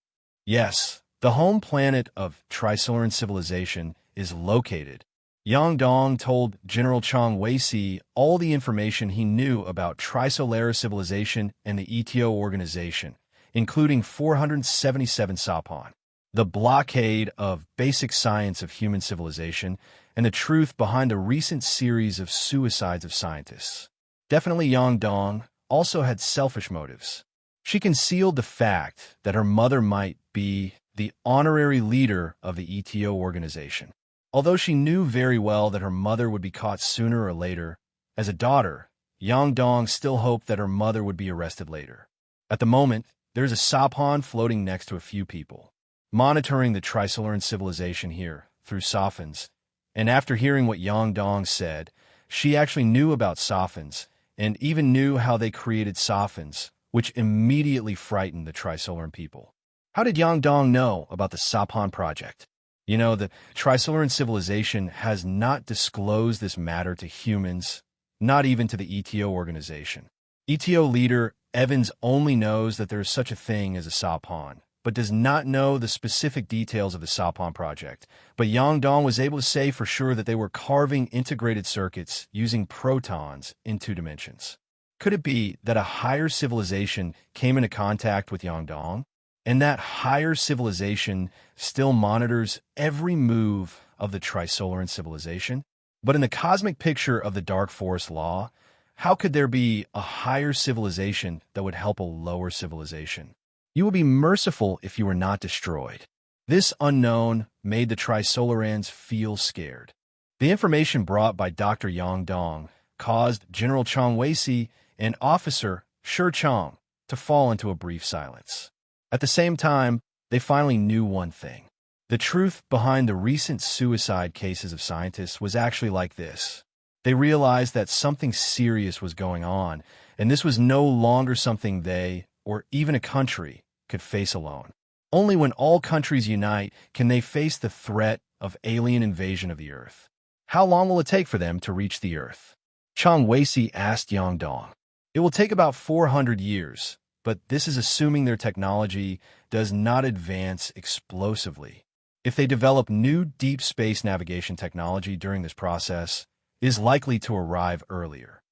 Speaker 2: "Yes, the home planet of Tricolaran civilization is located." Yang Dong told General Chung Xen all the information he knew about Tricolor civilization and the ETO organization, including 477 Sapon, the blockade of basic science of human civilization, and the truth behind a recent series of suicides of scientists. Definitely Yang Dong also had selfish motives. She concealed the fact that her mother might be the honorary leader of the ETO organization. Although she knew very well that her mother would be caught sooner or later, as a daughter, Yang Dong still hoped that her mother would be arrested later. At the moment, there's a Sapon floating next to a few people, monitoring the Tricolaran civilization here through Sophons, and after hearing what Yang Dong said, she actually knew about Sophons, and even knew how they created Sophons, which immediately frightened the Tricolaran people. How did Yang Dong know about the Sapon project? You know, the Tricolaran civilization has not disclosed this matter to humans, not even to the ETO organization. ETO leader Evans only knows that there is such a thing as a Sapon, but does not know the specific details of the Sapon project. But Yang Dong was able to say for sure that they were carving integrated circuits using protons in 2 dimensions. Could it be that a higher civilization came into contact with Yang Dong, and that higher civilization still monitors every move of the Tricolaran civilization? But in the cosmic picture of the Dark Forest Law, how could there be a higher civilization that would help a lower civilization? You will be merciful if you were not destroyed. This unknown made the Tricolarans feel scared. The information brought by Dr. Yang Dong caused General Chung Xen and Officer Shi Chang to fall into a brief silence. At the same time, they finally knew one thing. The truth behind the recent suicide cases of scientists was actually like this. They realized that something serious was going on, and this was no longer something they, or even a country, could face alone. Only when all countries unite can they face the threat of alien invasion of the Earth. How long will it take for them to reach the Earth? Chung Xen asked Yang Dong. It will take about 400 years, but this is assuming their technology does not advance explosively. If they develop new deep space navigation technology during this process, it is likely to arrive earlier.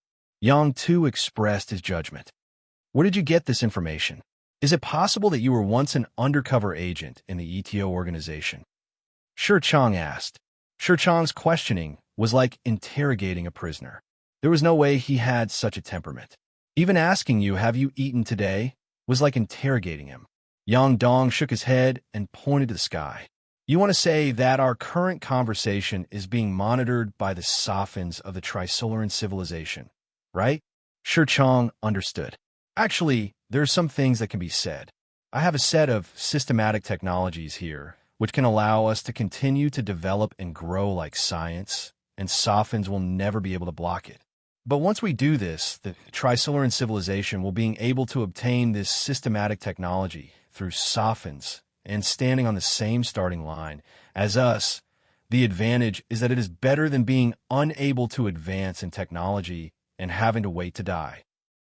Speaker 2: Yang too expressed his judgment. Where did you get this information? Is it possible that you were once an undercover agent in the ETO organization? Shi Chang asked. Shi Chang's questioning was like interrogating a prisoner. There was no way he had such a temperament. Even asking you, "Have you eaten today?" was like interrogating him. Yang Dong shook his head and pointed to the sky. You want to say that our current conversation is being monitored by the Sophins of the Tricolaran civilization, right? Shi Chang understood. Actually, there are some things that can be said. I have a set of systematic technologies here, which can allow us to continue to develop and grow like science, and Sophins will never be able to block it. But once we do this, the Tricolaran civilization will be able to obtain this systematic technology through Sophins, and standing on the same starting line as us, the advantage is that it is better than being unable to advance in technology and having to wait to die.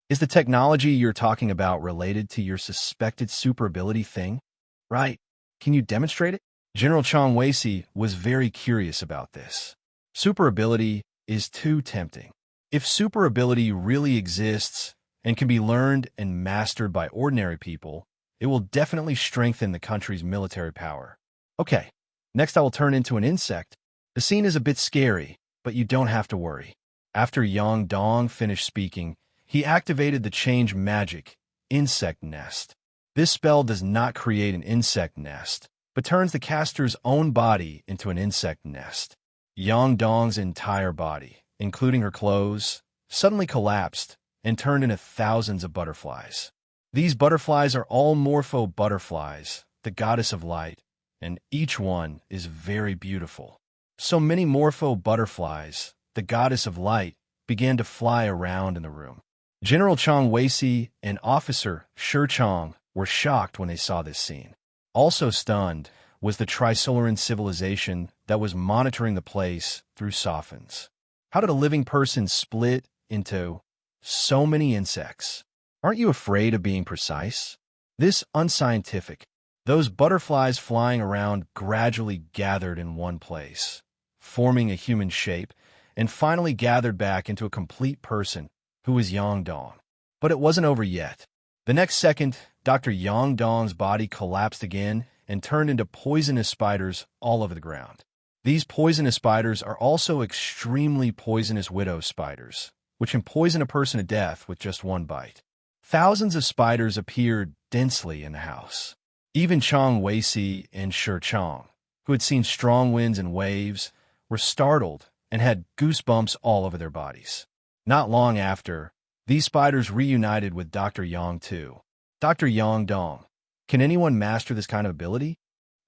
Speaker 2: Is the technology you're talking about related to your suspected super ability thing? Right. Can you demonstrate it? General Chung Xen was very curious about this. Super ability is too tempting. If super ability really exists and can be learned and mastered by ordinary people, it will definitely strengthen the country's military power. Okay, next I will turn into an insect. The scene is a bit scary, but you don't have to worry. After Yang Dong finished speaking, he activated the change magic, insect nest. This spell does not create an insect nest, but turns the caster's own body into an insect nest. Yang Dong's entire body, including her clothes, suddenly collapsed and turned into thousands of butterflies. These butterflies are all Morpho butterflies, the goddess of light, and each one is very beautiful. So many Morpho butterflies, the goddess of light, began to fly around in the room. General Chung Xen and Officer Shi Chang were shocked when they saw this scene. Also stunned was the Tricolaran civilization that was monitoring the place through Sophins. How did a living person split into so many insects? Aren't you afraid of being precise? This unscientific. Those butterflies flying around gradually gathered in one place, forming a human shape, and finally gathered back into a complete person who was Yang Dong. But it wasn't over yet. The next second, Dr. Yang Dong's body collapsed again and turned into poisonous spiders all over the ground. These poisonous spiders are also extremely poisonous widow spiders, which can poison a person to death with just one bite. Thousands of spiders appeared densely in the house. Even Chung Xen and Shi Chang, who had seen strong winds and waves, were startled and had goosebumps all over their bodies. Not long after, these spiders reunited with Dr. Yang too. Dr. Yang Dong, can anyone master this kind of ability?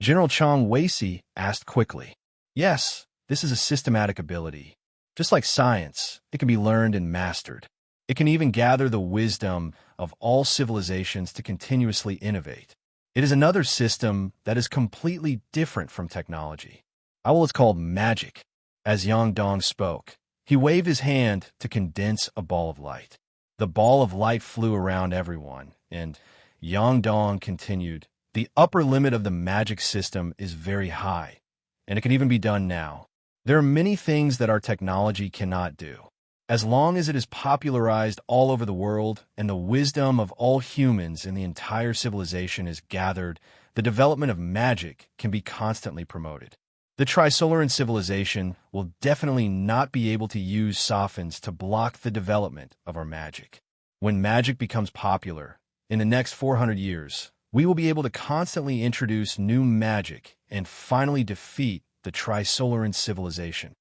Speaker 2: General Chung Xen asked quickly. Yes, this is a systematic ability. Just like science, it can be learned and mastered. It can even gather the wisdom of all civilizations to continuously innovate. It is another system that is completely different from technology. It's called magic. As Yang Dong spoke, he waved his hand to condense a ball of light. The ball of light flew around everyone, and Yangdong continued, "The upper limit of the magic system is very high, and it can even be done now. There are many things that our technology cannot do. As long as it is popularized all over the world and the wisdom of all humans in the entire civilization is gathered, the development of magic can be constantly promoted. The Tricolaran civilization will definitely not be able to use sophons to block the development of our magic. When magic becomes popular, in the next 400 years, we will be able to constantly introduce new magic and finally defeat the Tricolaran civilization."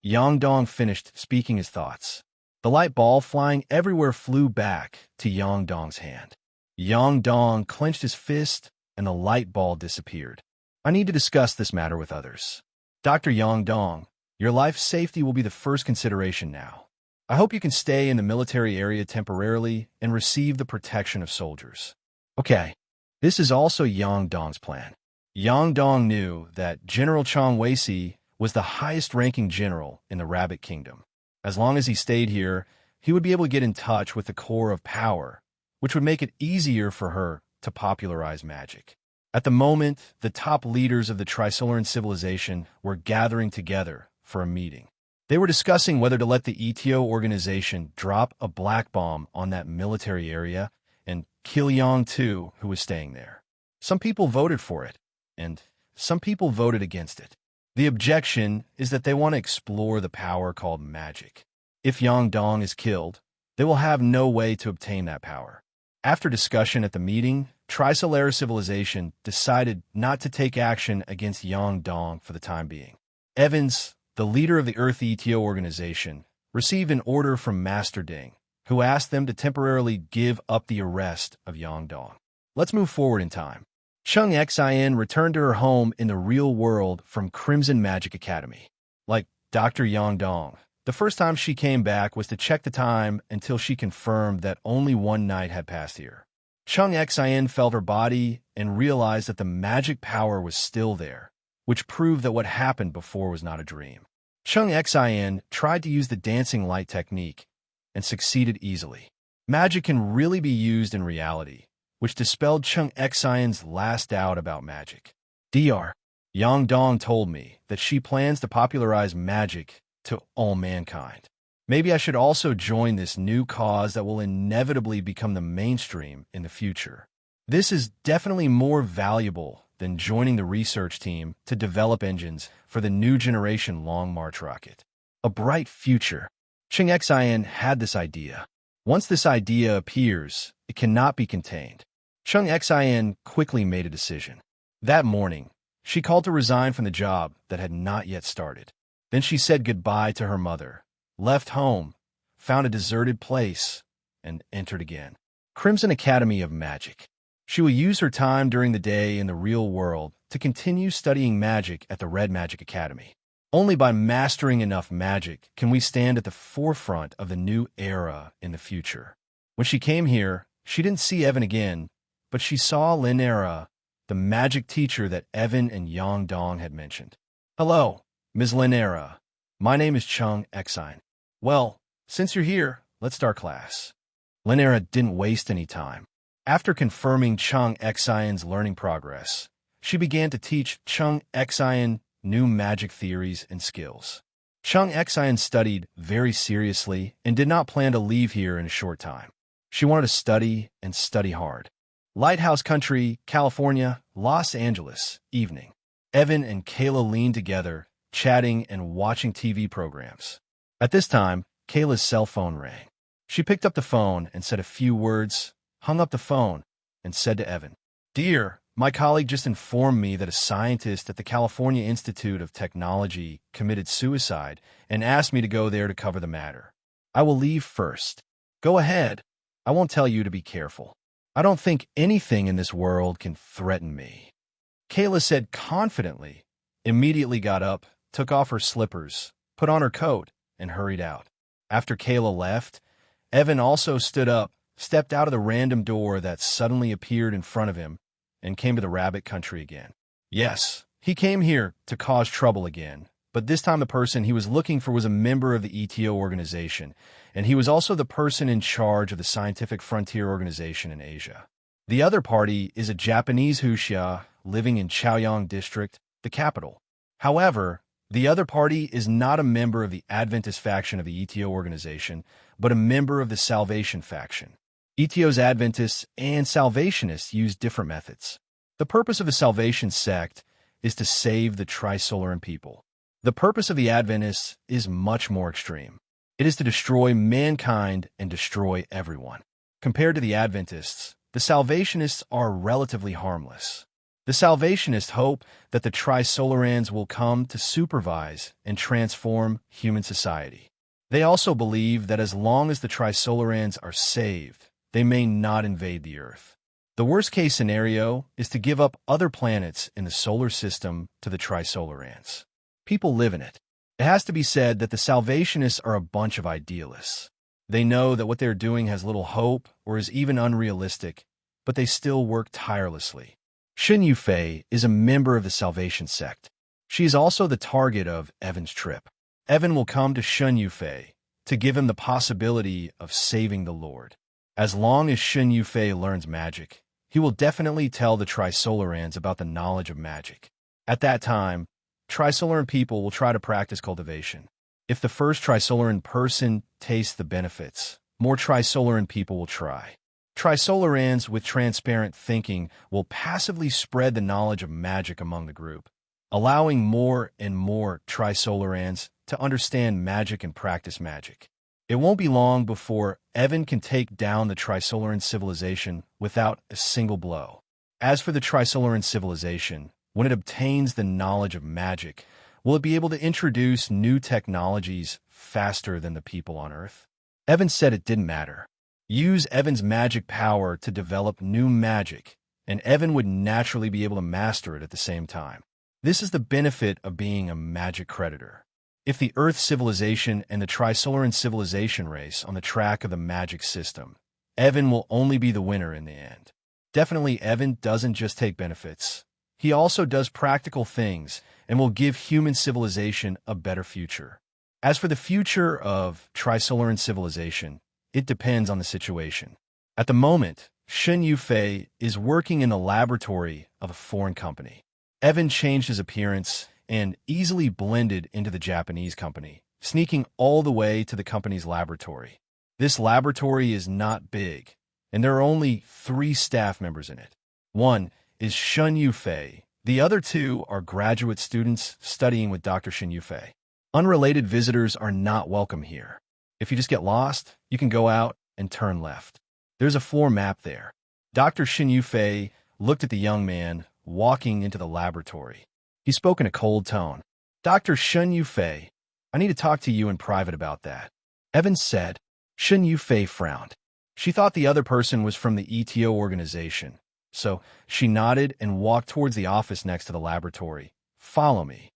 Speaker 2: Yangdong finished speaking his thoughts. The light ball flying everywhere flew back to Yangdong's hand. Yangdong clenched his fist, and the light ball disappeared. "I need to discuss this matter with others. Dr. Yangdong, your life's safety will be the first consideration now. I hope you can stay in the military area temporarily and receive the protection of soldiers." Okay, this is also Yangdong's plan. Yangdong knew that General Chung Xen was the highest-ranking general in the Rabbit Kingdom. As long as he stayed here, he would be able to get in touch with the core of power, which would make it easier for her to popularize magic. At the moment, the top leaders of the Tricolaran civilization were gathering together for a meeting. They were discussing whether to let the ETO organization drop a black bomb on that military area and kill Yang too, who was staying there. Some people voted for it, and some people voted against it. The objection is that they want to explore the power called magic. If Yangdong is killed, they will have no way to obtain that power. After discussion at the meeting, Tricolor civilization decided not to take action against Yangdong for the time being. Evans, the leader of the Earth ETO organization, received an order from Master Ding, who asked them to temporarily give up the arrest of Yangdong. Let's move forward in time. Chung Xen returned to her home in the real world from Crimson Magic Academy. Like Dr. Yangdong, the first time she came back was to check the time until she confirmed that only one night had passed here. Chung Xen felt her body and realized that the magic power was still there, which proved that what happened before was not a dream. Chung Xen tried to use the dancing light technique and succeeded easily. Magic can really be used in reality, which dispelled Chung Xen's last doubt about magic. Dr. Yangdong told me that she plans to popularize magic to all mankind. Maybe I should also join this new cause that will inevitably become the mainstream in the future. This is definitely more valuable than joining the research team to develop engines for the new generation Long March rocket. A bright future. Chung Xen had this idea. Once this idea appears, it cannot be contained. Chung Xen quickly made a decision. That morning, she called to resign from the job that had not yet started. Then she said goodbye to her mother, left home, found a deserted place, and entered again. Crimson Academy of Magic. She will use her time during the day in the real world to continue studying magic at the Red Magic Academy. Only by mastering enough magic can we stand at the forefront of the new era in the future. When she came here, she didn't see Evan again, but she saw Elena, the magic teacher that Evan and Yangdong had mentioned. "Hello, Ms. Elena. My name is Chung Xen. Well, since you're here, let's start class." Elena didn't waste any time. After confirming Chung Xen's learning progress, she began to teach Chung Xen new magic theories and skills. Chung Xen studied very seriously and did not plan to leave here in a short time. She wanted to study and study hard. Lighthouse Country, California, Los Angeles, evening. Evan and Kayla leaned together, chatting and watching TV programs. At this time, Kayla's cell phone rang. She picked up the phone and said a few words, hung up the phone, and said to Evan, "Dear, my colleague just informed me that a scientist at the California Institute of Technology committed suicide and asked me to go there to cover the matter. I will leave first. Go ahead. I won't tell you to be careful. I don't think anything in this world can threaten me." Kayla said confidently, immediately got up, took off her slippers, put on her coat, and hurried out. After Kayla left, Evan also stood up, stepped out of the random door that suddenly appeared in front of him, and came to the Rabbit Country again. Yes, he came here to cause trouble again, but this time the person he was looking for was a member of the ETO organization, and he was also the person in charge of the Scientific Frontier Organization in Asia. The other party is a Japanese Huxia living in Chaoyang District, the capital. However, the other party is not a member of the Adventist faction of the ETO organization, but a member of the Salvation faction. ETO's Adventists and Salvationists use different methods. The purpose of the Salvation sect is to save the Tricolaran people. The purpose of the Adventists is much more extreme. It is to destroy mankind and destroy everyone. Compared to the Adventists, the Salvationists are relatively harmless. The Salvationists hope that the Tricolarans will come to supervise and transform human society. They also believe that as long as the Tricolarans are saved, they may not invade the Earth. The worst-case scenario is to give up other planets in the solar system to the Tricolarans. People live in it. It has to be said that the Salvationists are a bunch of idealists. They know that what they're doing has little hope or is even unrealistic, but they still work tirelessly. Shen Yufei is a member of the Salvation sect. She is also the target of Evan's trip. Evan will come to Shen Yufei to give him the possibility of saving the Lord. As long as Shen Yufei learns magic, he will definitely tell the Tricolarans about the knowledge of magic. At that time, Tricolaran people will try to practice cultivation. If the first Tricolaran person tastes the benefits, more Tricolaran people will try. Tricolarans with transparent thinking will passively spread the knowledge of magic among the group, allowing more and more Tricolarans to understand magic and practice magic. It won't be long before Evan can take down the Tricolaran civilization without a single blow. As for the Tricolaran civilization, when it obtains the knowledge of magic, will it be able to introduce new technologies faster than the people on Earth? Evan said it didn't matter. Use Evan's magic power to develop new magic, and Evan would naturally be able to master it at the same time. This is the benefit of being a magic creditor. If the Earth civilization and the Tricolaran civilization race on the track of the magic system, Evan will only be the winner in the end. Definitely, Evan doesn't just take benefits. He also does practical things and will give human civilization a better future. As for the future of Tricolaran civilization, it depends on the situation. At the moment, Shen Yufei is working in the laboratory of a foreign company. Evan changed his appearance and easily blended into the Japanese company, sneaking all the way to the company's laboratory. This laboratory is not big, and there are only 3 staff members in it. One is Shen Yufei. The other 2 are graduate students studying with Dr. Shen Yufei. Unrelated visitors are not welcome here. If you just get lost, you can go out and turn left. There's a floor map there. Dr. Shen Yufei looked at the young man walking into the laboratory. He spoke in a cold tone. Dr. Shen Yufei, I need to talk to you in private about that. Evan said. Shen Yufei frowned. She thought the other person was from the ETO organization, so she nodded and walked towards the office next to the laboratory. Follow me.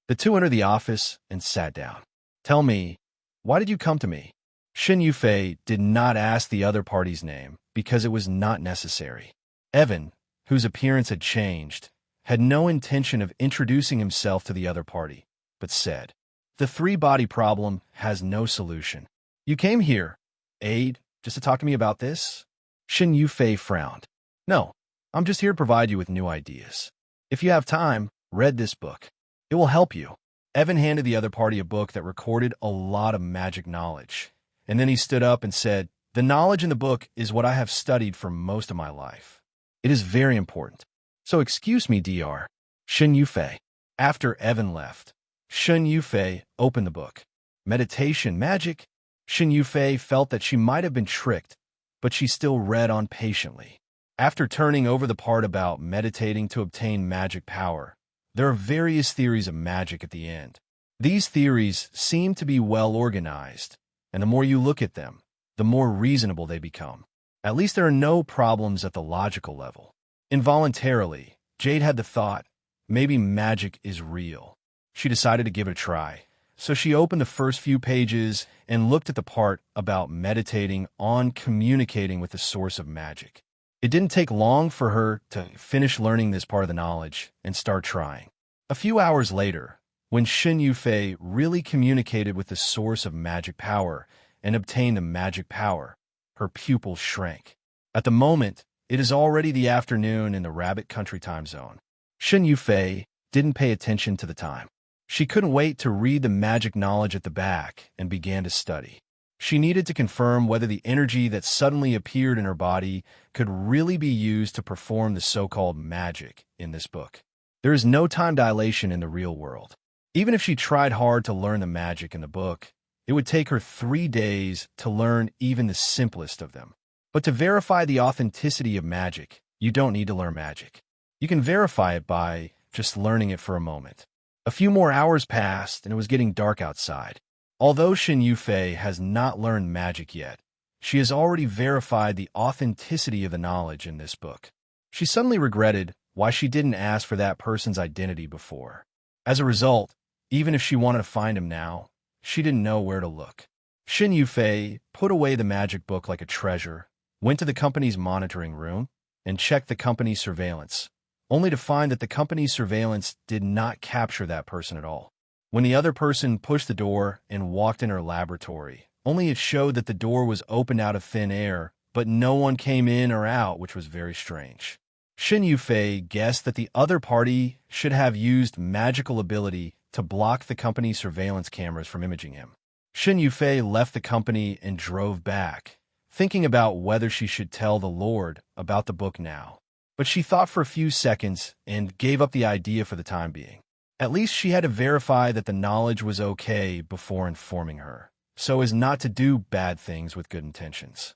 Speaker 2: The 2 entered the office and sat down. Tell me, why did you come to me? Shen Yufei did not ask the other party's name because it was not necessary. Evan, whose appearance had changed, had no intention of introducing himself to the other party, but said, the 3-body problem has no solution. You came here, Aide, just to talk to me about this? Shen Yufei frowned. No, I'm just here to provide you with new ideas. If you have time, read this book. It will help you. Evan handed the other party a book that recorded a lot of magic knowledge, and then he stood up and said, the knowledge in the book is what I have studied for most of my life. It is very important. So excuse me, Dr. Shen Yufei. After Evan left, Shen Yufei opened the book. Meditation, magic. Shen Yufei felt that she might have been tricked, but she still read on patiently. After turning over the part about meditating to obtain magic power, there are various theories of magic at the end. These theories seem to be well organized, and the more you look at them, the more reasonable they become. At least there are no problems at the logical level. Involuntarily, Jade had the thought, maybe magic is real. She decided to give it a try, so she opened the first few pages and looked at the part about meditating on communicating with the source of magic. It didn't take long for her to finish learning this part of the knowledge and start trying. A few hours later, When Shen Yufei really communicated with the source of magic power and obtained the magic power, her pupils shrank. At the moment, it is already the afternoon in the Rabbit Country time zone. Shen Yufei didn't pay attention to the time. She couldn't wait to read the magic knowledge at the back and began to study. She needed to confirm whether the energy that suddenly appeared in her body could really be used to perform the so-called magic in this book. There is no time dilation in the real world. Even if she tried hard to learn the magic in the book, it would take her 3 days to learn even the simplest of them. But to verify the authenticity of magic, you don't need to learn magic. You can verify it by just learning it for a moment. A few more hours passed, and it was getting dark outside. Although Shen Yufei has not learned magic yet, she has already verified the authenticity of the knowledge in this book. She suddenly regretted why she didn't ask for that person's identity before. As a result, even if she wanted to find him now, she didn't know where to look. Shen Yufei put away the magic book like a treasure, went to the company's monitoring room, and checked the company's surveillance, only to find that the company's surveillance did not capture that person at all. When the other person pushed the door and walked in her laboratory, only it showed that the door was opened out of thin air, but no one came in or out, which was very strange. Shen Yufei guessed that the other party should have used magical ability to block the company's surveillance cameras from imaging him. Shen Yufei left the company and drove back, thinking about whether she should tell the Lord about the book now. But she thought for a few seconds and gave up the idea for the time being. At least she had to verify that the knowledge was okay before informing her, so as not to do bad things with good intentions.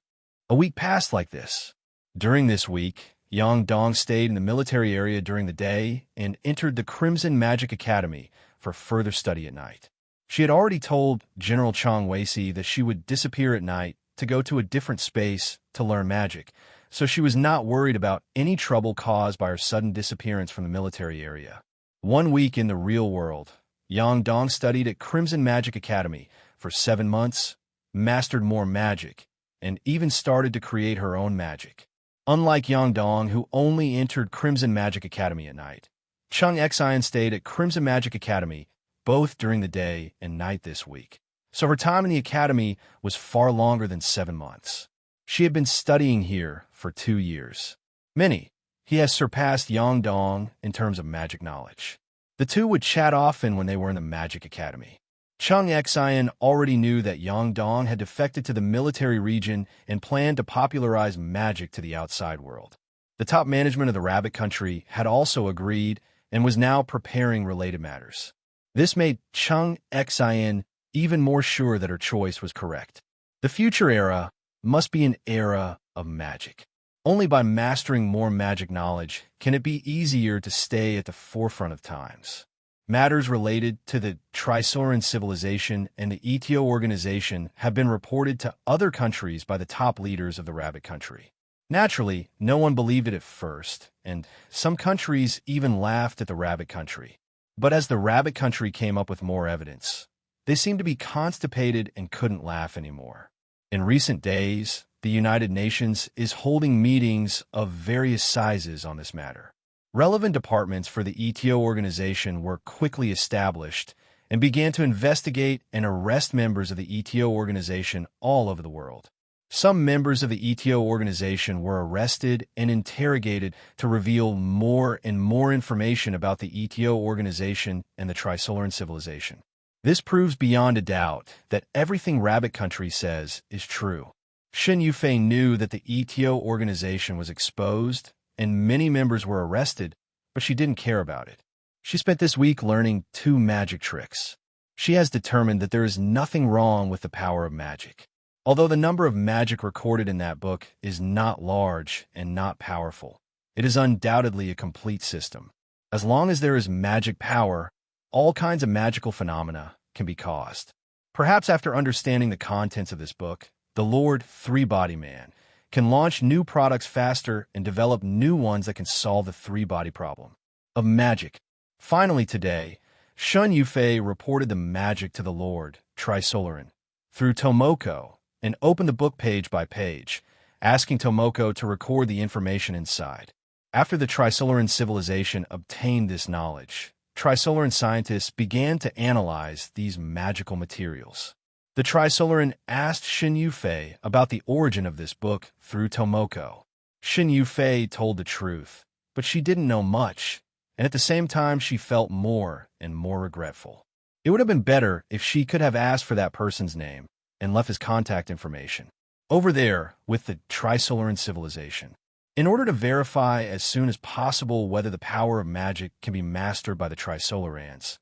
Speaker 2: A week passed like this. During this week, Yang Dong stayed in the military area during the day and entered the Crimson Magic Academy for further study at night. She had already told General Chang Weisi that she would disappear at night to go to a different space to learn magic, so she was not worried about any trouble caused by her sudden disappearance from the military area. 1 week in the real world, Yang Dong studied at Crimson Magic Academy for 7 months, mastered more magic, and even started to create her own magic. Unlike Yang Dong, who only entered Crimson Magic Academy at night, Chung Xen stayed at Crimson Magic Academy both during the day and night this week. So her time in the academy was far longer than 7 months. She had been studying here for 2 years. He has surpassed Yang Dong in terms of magic knowledge. The two would chat often when they were in the Magic Academy. Chung Xen already knew that Yang Dong had defected to the military region and planned to popularize magic to the outside world. The top management of the Rabbit Country had also agreed and was now preparing related matters. This made Chung Xen even more sure that her choice was correct. The future era must be an era of magic. Only by mastering more magic knowledge can it be easier to stay at the forefront of times. Matters related to the Tricolaran civilization and the ETO organization have been reported to other countries by the top leaders of the Rabbit Country. Naturally, no one believed it at first, and some countries even laughed at the Rabbit Country. But as the Rabbit Country came up with more evidence, they seemed to be constipated and couldn't laugh anymore. In recent days, the United Nations is holding meetings of various sizes on this matter. Relevant departments for the ETO organization were quickly established and began to investigate and arrest members of the ETO organization all over the world. Some members of the ETO organization were arrested and interrogated to reveal more and more information about the ETO organization and the Tricolaran civilization. This proves beyond a doubt that everything Rabbit Country says is true. Shen Yufei knew that the ETO organization was exposed and many members were arrested, but she didn't care about it. She spent this week learning 2 magic tricks. She has determined that there is nothing wrong with the power of magic. Although the number of magic recorded in that book is not large and not powerful, it is undoubtedly a complete system. As long as there is magic power, all kinds of magical phenomena can be caused. Perhaps after understanding the contents of this book, the Lord Three-Body Man can launch new products faster and develop new ones that can solve the three-body problem of magic. Finally today, Shen Yufei reported the magic to the Lord Tricolaran through Tomoko and opened the book page by page, asking Tomoko to record the information inside. After the Tricolaran civilization obtained this knowledge, Tricolaran scientists began to analyze these magical materials. The Tricolaran asked Xin Yufei about the origin of this book through Tomoko. Xin Yufei told the truth, but she didn't know much, and at the same time she felt more and more regretful. It would have been better if she could have asked for that person's name and left his contact information over there with the Tricolaran civilization. In order to verify as soon as possible whether the power of magic can be mastered by the Tricolarans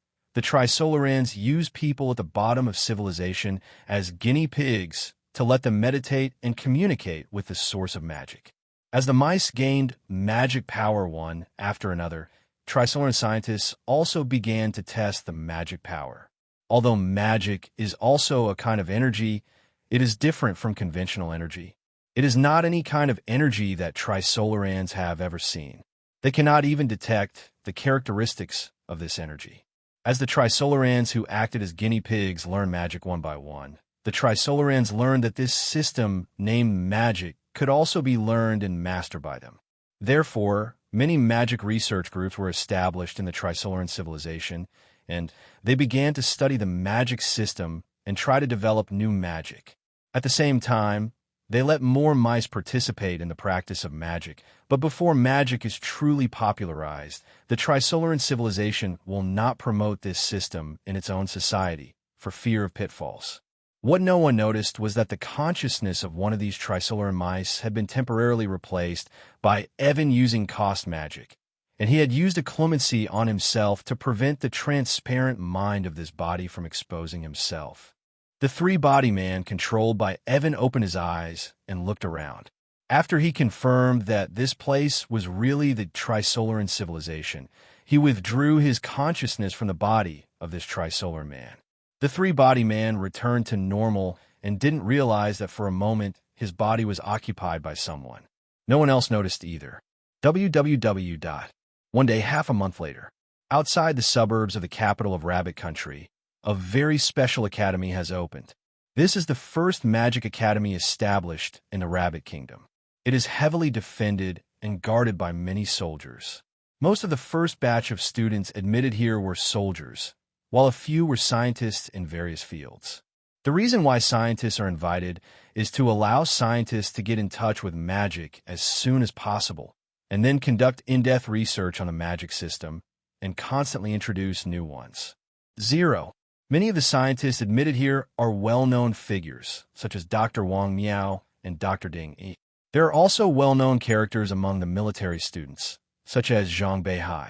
Speaker 2: use people at the bottom of civilization as guinea pigs to let them meditate and communicate with the source of magic. As the mice gained magic power one after another, Tricolaran scientists also began to test the magic power. Although magic is also a kind of energy, it is different from conventional energy. It is not any kind of energy that Tricolarans have ever seen. They cannot even detect the characteristics of this energy. As the Tricolarans who acted as guinea pigs learned magic one by one, the Tricolarans learned that this system named magic could also be learned and mastered by them. Therefore, many magic research groups were established in the Tricolaran civilization, and they began to study the magic system and try to develop new magic. At the same time, they let more mice participate in the practice of magic, but before magic is truly popularized, the Tricolaran civilization will not promote this system in its own society for fear of pitfalls. What no one noticed was that the consciousness of one of these Tricolaran mice had been temporarily replaced by Evan using cost magic, and he had used a clemency on himself to prevent the transparent mind of this body from exposing himself. The three-body man controlled by Evan opened his eyes and looked around. After he confirmed that this place was really the Tricolaran civilization, he withdrew his consciousness from the body of this Tricolaran man. The three-body man returned to normal and didn't realize that for a moment his body was occupied by someone. No one else noticed either. One day, half a month later, outside the suburbs of the capital of Rabbit Country, a very special academy has opened. This is the first magic academy established in the Rabbit Kingdom. It is heavily defended and guarded by many soldiers. Most of the first batch of students admitted here were soldiers, while a few were scientists in various fields. The reason why scientists are invited is to allow scientists to get in touch with magic as soon as possible, and then conduct in-depth research on the magic system and constantly introduce new ones. 0. Many of the scientists admitted here are well-known figures, such as Dr. Wang Miao and Dr. Ding Yi. There are also well-known characters among the military students, such as Zhang Beihai.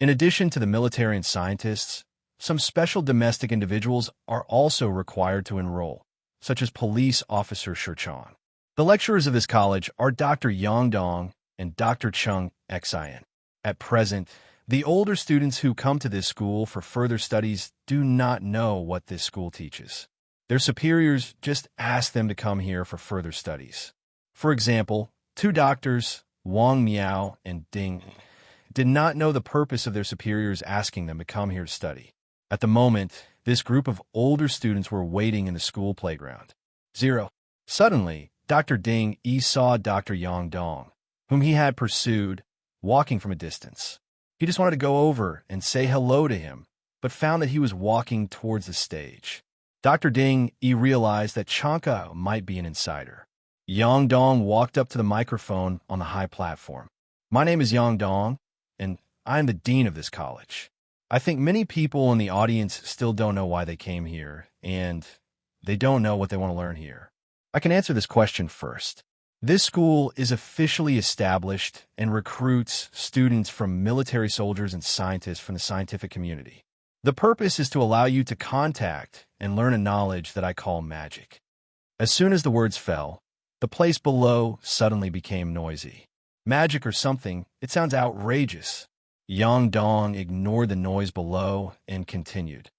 Speaker 2: In addition to the military and scientists, some special domestic individuals are also required to enroll, such as police officer Shichan. The lecturers of this college are Dr. Yang Dong and Dr. Chung Xen. At present, the older students who come to this school for further studies do not know what this school teaches. Their superiors just ask them to come here for further studies. For example, two doctors, Wang Miao and Ding, did not know the purpose of their superiors asking them to come here to study. At the moment, this group of older students were waiting in the school playground. 0. Suddenly, Dr. Ding Yi saw Dr. Yang Dong, whom he had pursued, walking from a distance. He just wanted to go over and say hello to him, but found that he was walking towards the stage. Dr. Ding Yi realized that Chanka might be an insider. Yang Dong walked up to the microphone on the high platform. My name is Yang Dong, and I am the dean of this college. I think many people in the audience still don't know why they came here, and they don't know what they want to learn here. I can answer this question first. This school is officially established and recruits students from military soldiers and scientists from the scientific community. The purpose is to allow you to contact and learn a knowledge that I call magic. As soon as the words fell, the place below suddenly became noisy. Magic or something, it sounds outrageous. Yang Dong ignored the noise below and continued.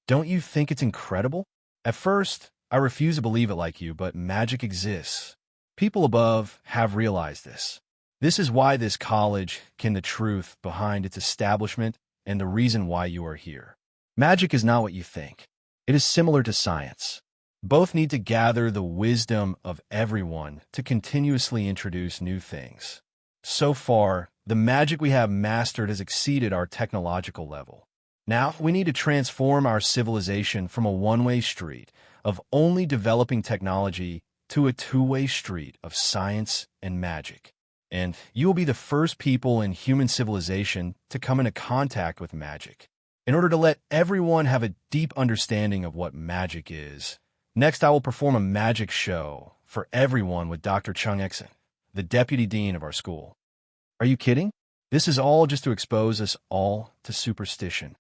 Speaker 2: Don't you think it's incredible? At first, I refused to believe it like you, but magic exists. People above have realized this. This is why this college can the truth behind its establishment and the reason why you are here. Magic is not what you think. It is similar to science. Both need to gather the wisdom of everyone to continuously introduce new things. So far, the magic we have mastered has exceeded our technological level. Now, we need to transform our civilization from a one-way street of only developing technology to a two-way street of science and magic. And you will be the first people in human civilization to come into contact with magic. In order to let everyone have a deep understanding of what magic is, next I will perform a magic show for everyone with Dr. Chung Xen, the deputy dean of our school. Are you kidding? This is all just to expose us all to superstition.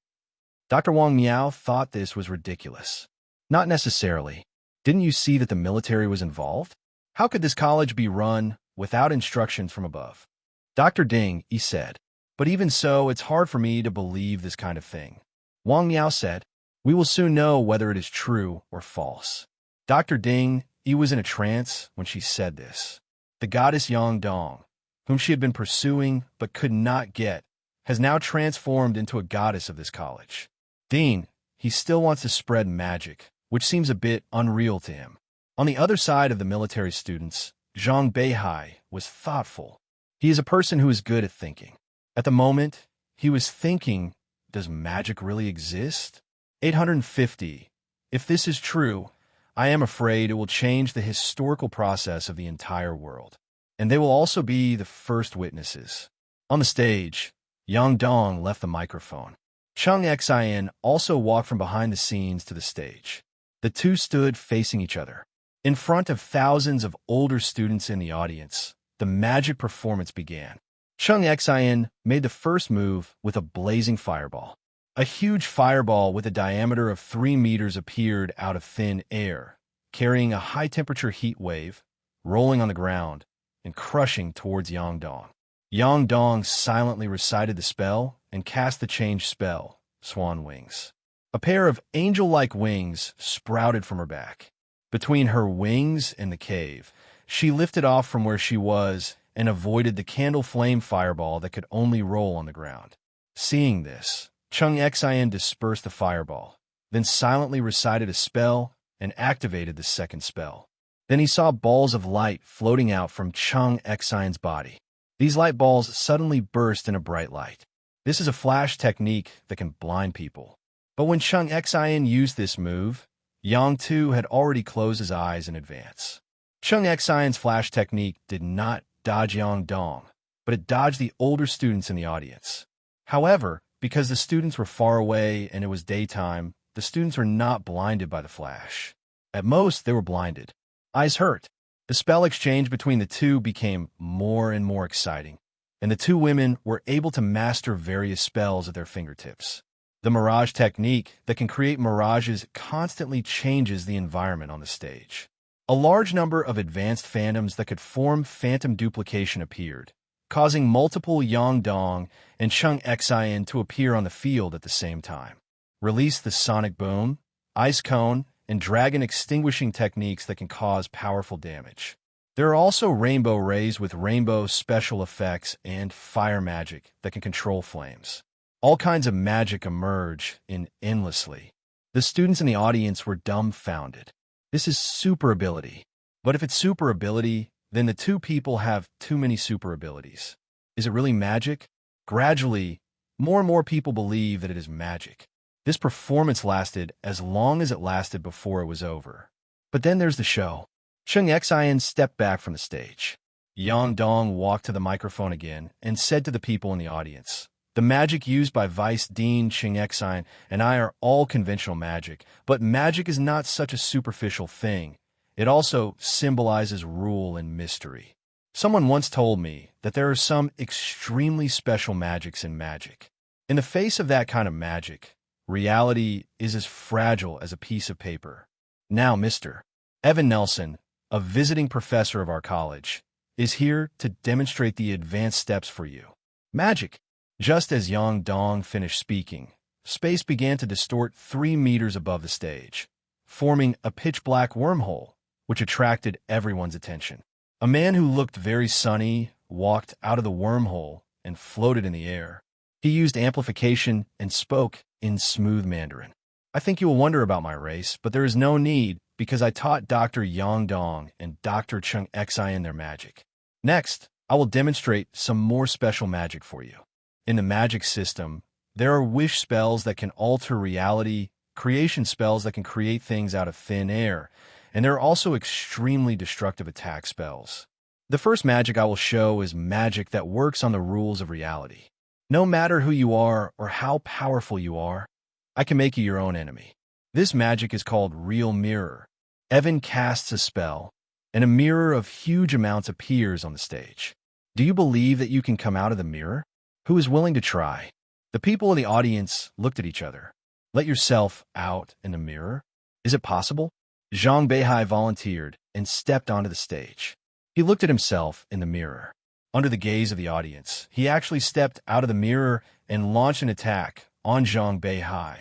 Speaker 2: Dr. Wang Miao thought this was ridiculous. Not necessarily. Didn't you see that the military was involved? How could this college be run without instructions from above? Dr. Ding, he said, but even so, it's hard for me to believe this kind of thing. Wang Miao said, we will soon know whether it is true or false. Dr. Ding, he was in a trance when she said this. The goddess Yang Dong, whom she had been pursuing but could not get, has now transformed into a goddess of this college. Dean, he still wants to spread magic, which seems a bit unreal to him. On the other side of the military students, Zhang Beihai was thoughtful. He is a person who is good at thinking. At the moment, he was thinking, does magic really exist? 850. If this is true, I am afraid it will change the historical process of the entire world. And they will also be the first witnesses. On the stage, Yang Dong left the microphone. Chung Xen also walked from behind the scenes to the stage. The two stood facing each other. In front of thousands of older students in the audience, the magic performance began. Chung Xen made the first move with a blazing fireball. A huge fireball with a diameter of 3 meters appeared out of thin air, carrying a high-temperature heat wave, rolling on the ground, and crushing towards Yang Dong. Yang Dong silently recited the spell and cast the change spell, Swan Wings. A pair of angel-like wings sprouted from her back. Between her wings and the cave, she lifted off from where she was and avoided the candle flame fireball that could only roll on the ground. Seeing this, Chung Xen dispersed the fireball, then silently recited a spell and activated the second spell. Then he saw balls of light floating out from Chung Xen's body. These light balls suddenly burst in a bright light. This is a flash technique that can blind people. But when Chung Xen used this move, Yang Tu had already closed his eyes in advance. Chung Xen's flash technique did not dodge Yang Dong, but it dodged the older students in the audience. However, because the students were far away and it was daytime, the students were not blinded by the flash. At most, they were blinded. Eyes hurt. The spell exchange between the two became more and more exciting, and the two women were able to master various spells at their fingertips. The mirage technique that can create mirages constantly changes the environment on the stage. A large number of advanced phantoms that could form phantom duplication appeared, causing multiple Yang Dong and Chung Xen to appear on the field at the same time. Release the sonic boom, ice cone, and dragon extinguishing techniques that can cause powerful damage. There are also rainbow rays with rainbow special effects and fire magic that can control flames. All kinds of magic emerge in endlessly. The students in the audience were dumbfounded. This is super ability. But if it's super ability, then the two people have too many super abilities. Is it really magic? Gradually, more and more people believe that it is magic. This performance lasted as long as it lasted before it was over. But then there's the show. Chung Xen stepped back from the stage. Yang Dong walked to the microphone again and said to the people in the audience, the magic used by Vice Dean Chung Xen and I are all conventional magic, but magic is not such a superficial thing. It also symbolizes rule and mystery. Someone once told me that there are some extremely special magics in magic. In the face of that kind of magic, reality is as fragile as a piece of paper. Now, Mr. Evan Nelson, a visiting professor of our college, is here to demonstrate the advanced steps for you. Magic. Just as Yang Dong finished speaking, space began to distort 3 meters above the stage, forming a pitch-black wormhole, which attracted everyone's attention. A man who looked very sunny walked out of the wormhole and floated in the air. He used amplification and spoke in smooth Mandarin. I think you will wonder about my race, but there is no need because I taught Dr. Yang Dong and Dr. Chung Xen their magic. Next, I will demonstrate some more special magic for you. In the magic system, There are wish spells that can alter reality, creation spells that can create things out of thin air, and there are also extremely destructive attack spells. The first magic I will show is magic that works on the rules of reality. No matter who you are or how powerful you are, I can make you your own enemy. This magic is called Real Mirror. Evan casts a spell, and a mirror of huge amounts appears on the stage. Do you believe that you can come out of the mirror? Who is willing to try? The people in the audience looked at each other. Let yourself out in the mirror? Is it possible? Zhang Beihai volunteered and stepped onto the stage. He looked at himself in the mirror. Under the gaze of the audience, he actually stepped out of the mirror and launched an attack on Zhang Beihai.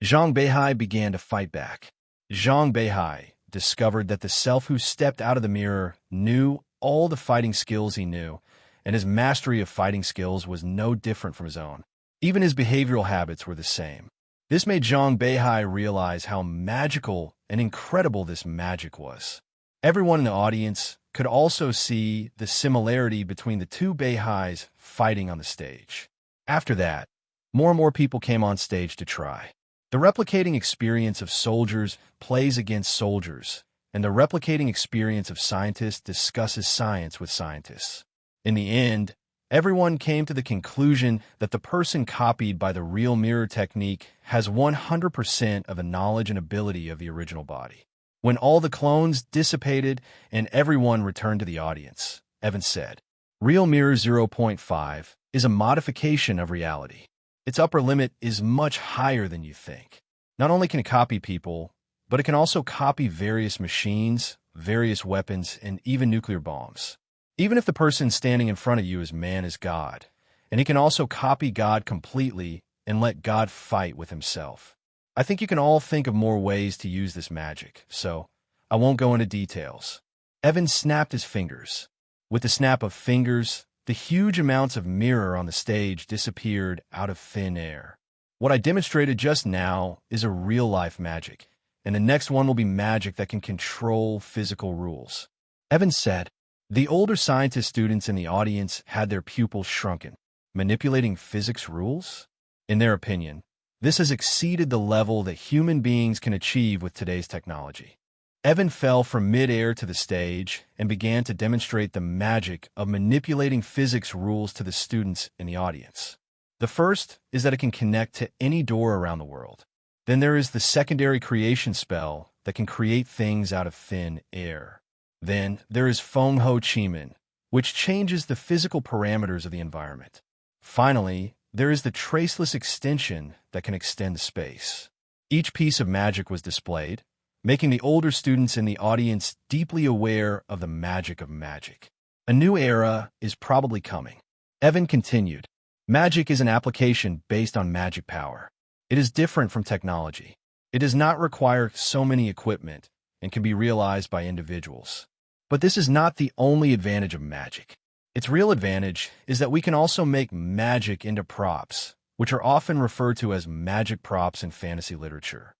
Speaker 2: Zhang Beihai began to fight back. Zhang Beihai discovered that the self who stepped out of the mirror knew all the fighting skills he knew, and his mastery of fighting skills was no different from his own. Even his behavioral habits were the same. This made Zhang Beihai realize how magical and incredible this magic was. Everyone in the audience could also see the similarity between the two Beihais fighting on the stage. After that, more and more people came on stage to try. The replicating experience of soldiers plays against soldiers, and the replicating experience of scientists discusses science with scientists. In the end, everyone came to the conclusion that the person copied by the real mirror technique has 100% of the knowledge and ability of the original body. When all the clones dissipated and everyone returned to the audience, Evan said, Real Mirror 0.5 is a modification of reality. Its upper limit is much higher than you think. Not only can it copy people, but it can also copy various machines, various weapons, and even nuclear bombs. Even if the person standing in front of you is man is God, and he can also copy God completely and let God fight with himself. I think you can all think of more ways to use this magic, so I won't go into details. Evan snapped his fingers. With the snap of fingers, the huge amounts of mirror on the stage disappeared out of thin air. What I demonstrated just now is a real-life magic, and the next one will be magic that can control physical rules. Evan said, the older scientist students in the audience had their pupils shrunken. Manipulating physics rules? In their opinion, this has exceeded the level that human beings can achieve with today's technology. Evan fell from mid-air to the stage and began to demonstrate the magic of manipulating physics rules to the students in the audience. The first is that it can connect to any door around the world. Then there is the secondary creation spell that can create things out of thin air. Then there is Feng Ho Chimen, which changes the physical parameters of the environment. Finally, there is the traceless extension that can extend space. Each piece of magic was displayed, making the older students in the audience deeply aware of the magic of magic. A new era is probably coming. Evan continued, magic is an application based on magic power. It is different from technology. It does not require so many equipment and can be realized by individuals. But this is not the only advantage of magic. Its real advantage is that we can also make magic into props, which are often referred to as magic props in fantasy literature.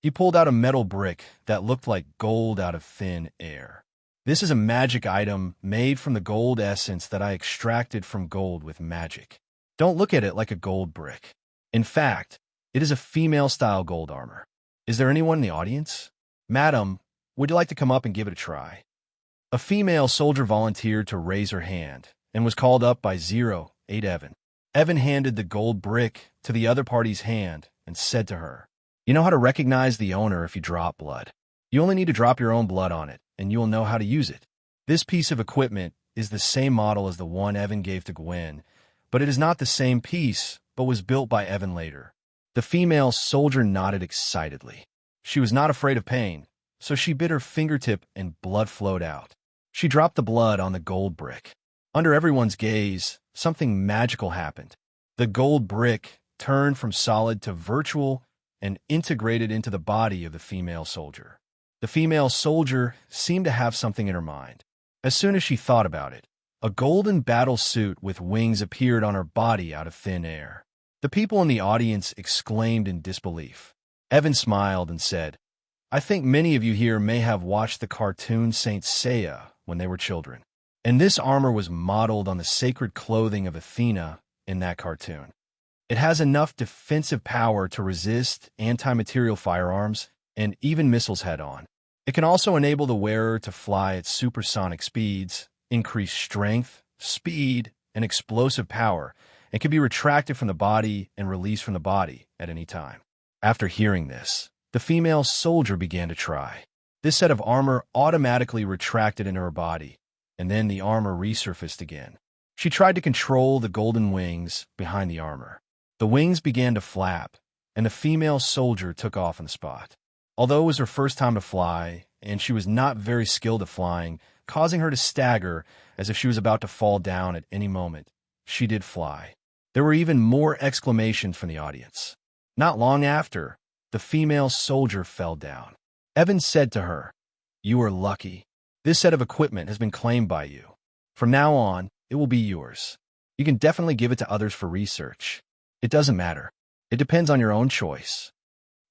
Speaker 2: He pulled out a metal brick that looked like gold out of thin air. This is a magic item made from the gold essence that I extracted from gold with magic. Don't look at it like a gold brick. In fact, it is a female-style gold armor. Is there anyone in the audience? Madam, would you like to come up and give it a try? A female soldier volunteered to raise her hand and was called up by 08 Evan. Evan handed the gold brick to the other party's hand and said to her, you know how to recognize the owner if you drop blood. You only need to drop your own blood on it, and you will know how to use it. This piece of equipment is the same model as the one Evan gave to Gwen, but it is not the same piece, but was built by Evan later. The female soldier nodded excitedly. She was not afraid of pain, so she bit her fingertip and blood flowed out. She dropped the blood on the gold brick. Under everyone's gaze, something magical happened. The gold brick turned from solid to virtual and integrated into the body of the female soldier. The female soldier seemed to have something in her mind. As soon as she thought about it, a golden battle suit with wings appeared on her body out of thin air. The people in the audience exclaimed in disbelief. Evan smiled and said, I think many of you here may have watched the cartoon Saint Seiya when they were children. And this armor was modeled on the sacred clothing of Athena in that cartoon. It has enough defensive power to resist anti-material firearms and even missiles head-on. It can also enable the wearer to fly at supersonic speeds, increase strength, speed, and explosive power, and can be retracted from the body and released from the body at any time. After hearing this, the female soldier began to try. This set of armor automatically retracted into her body, and then the armor resurfaced again. She tried to control the golden wings behind the armor. The wings began to flap, and the female soldier took off on the spot. Although it was her first time to fly, and she was not very skilled at flying, causing her to stagger as if she was about to fall down at any moment, she did fly. There were even more exclamations from the audience. Not long after, the female soldier fell down. Evan said to her, "You are lucky. This set of equipment has been claimed by you. From now on, it will be yours. You can definitely give it to others for research. It doesn't matter. It depends on your own choice."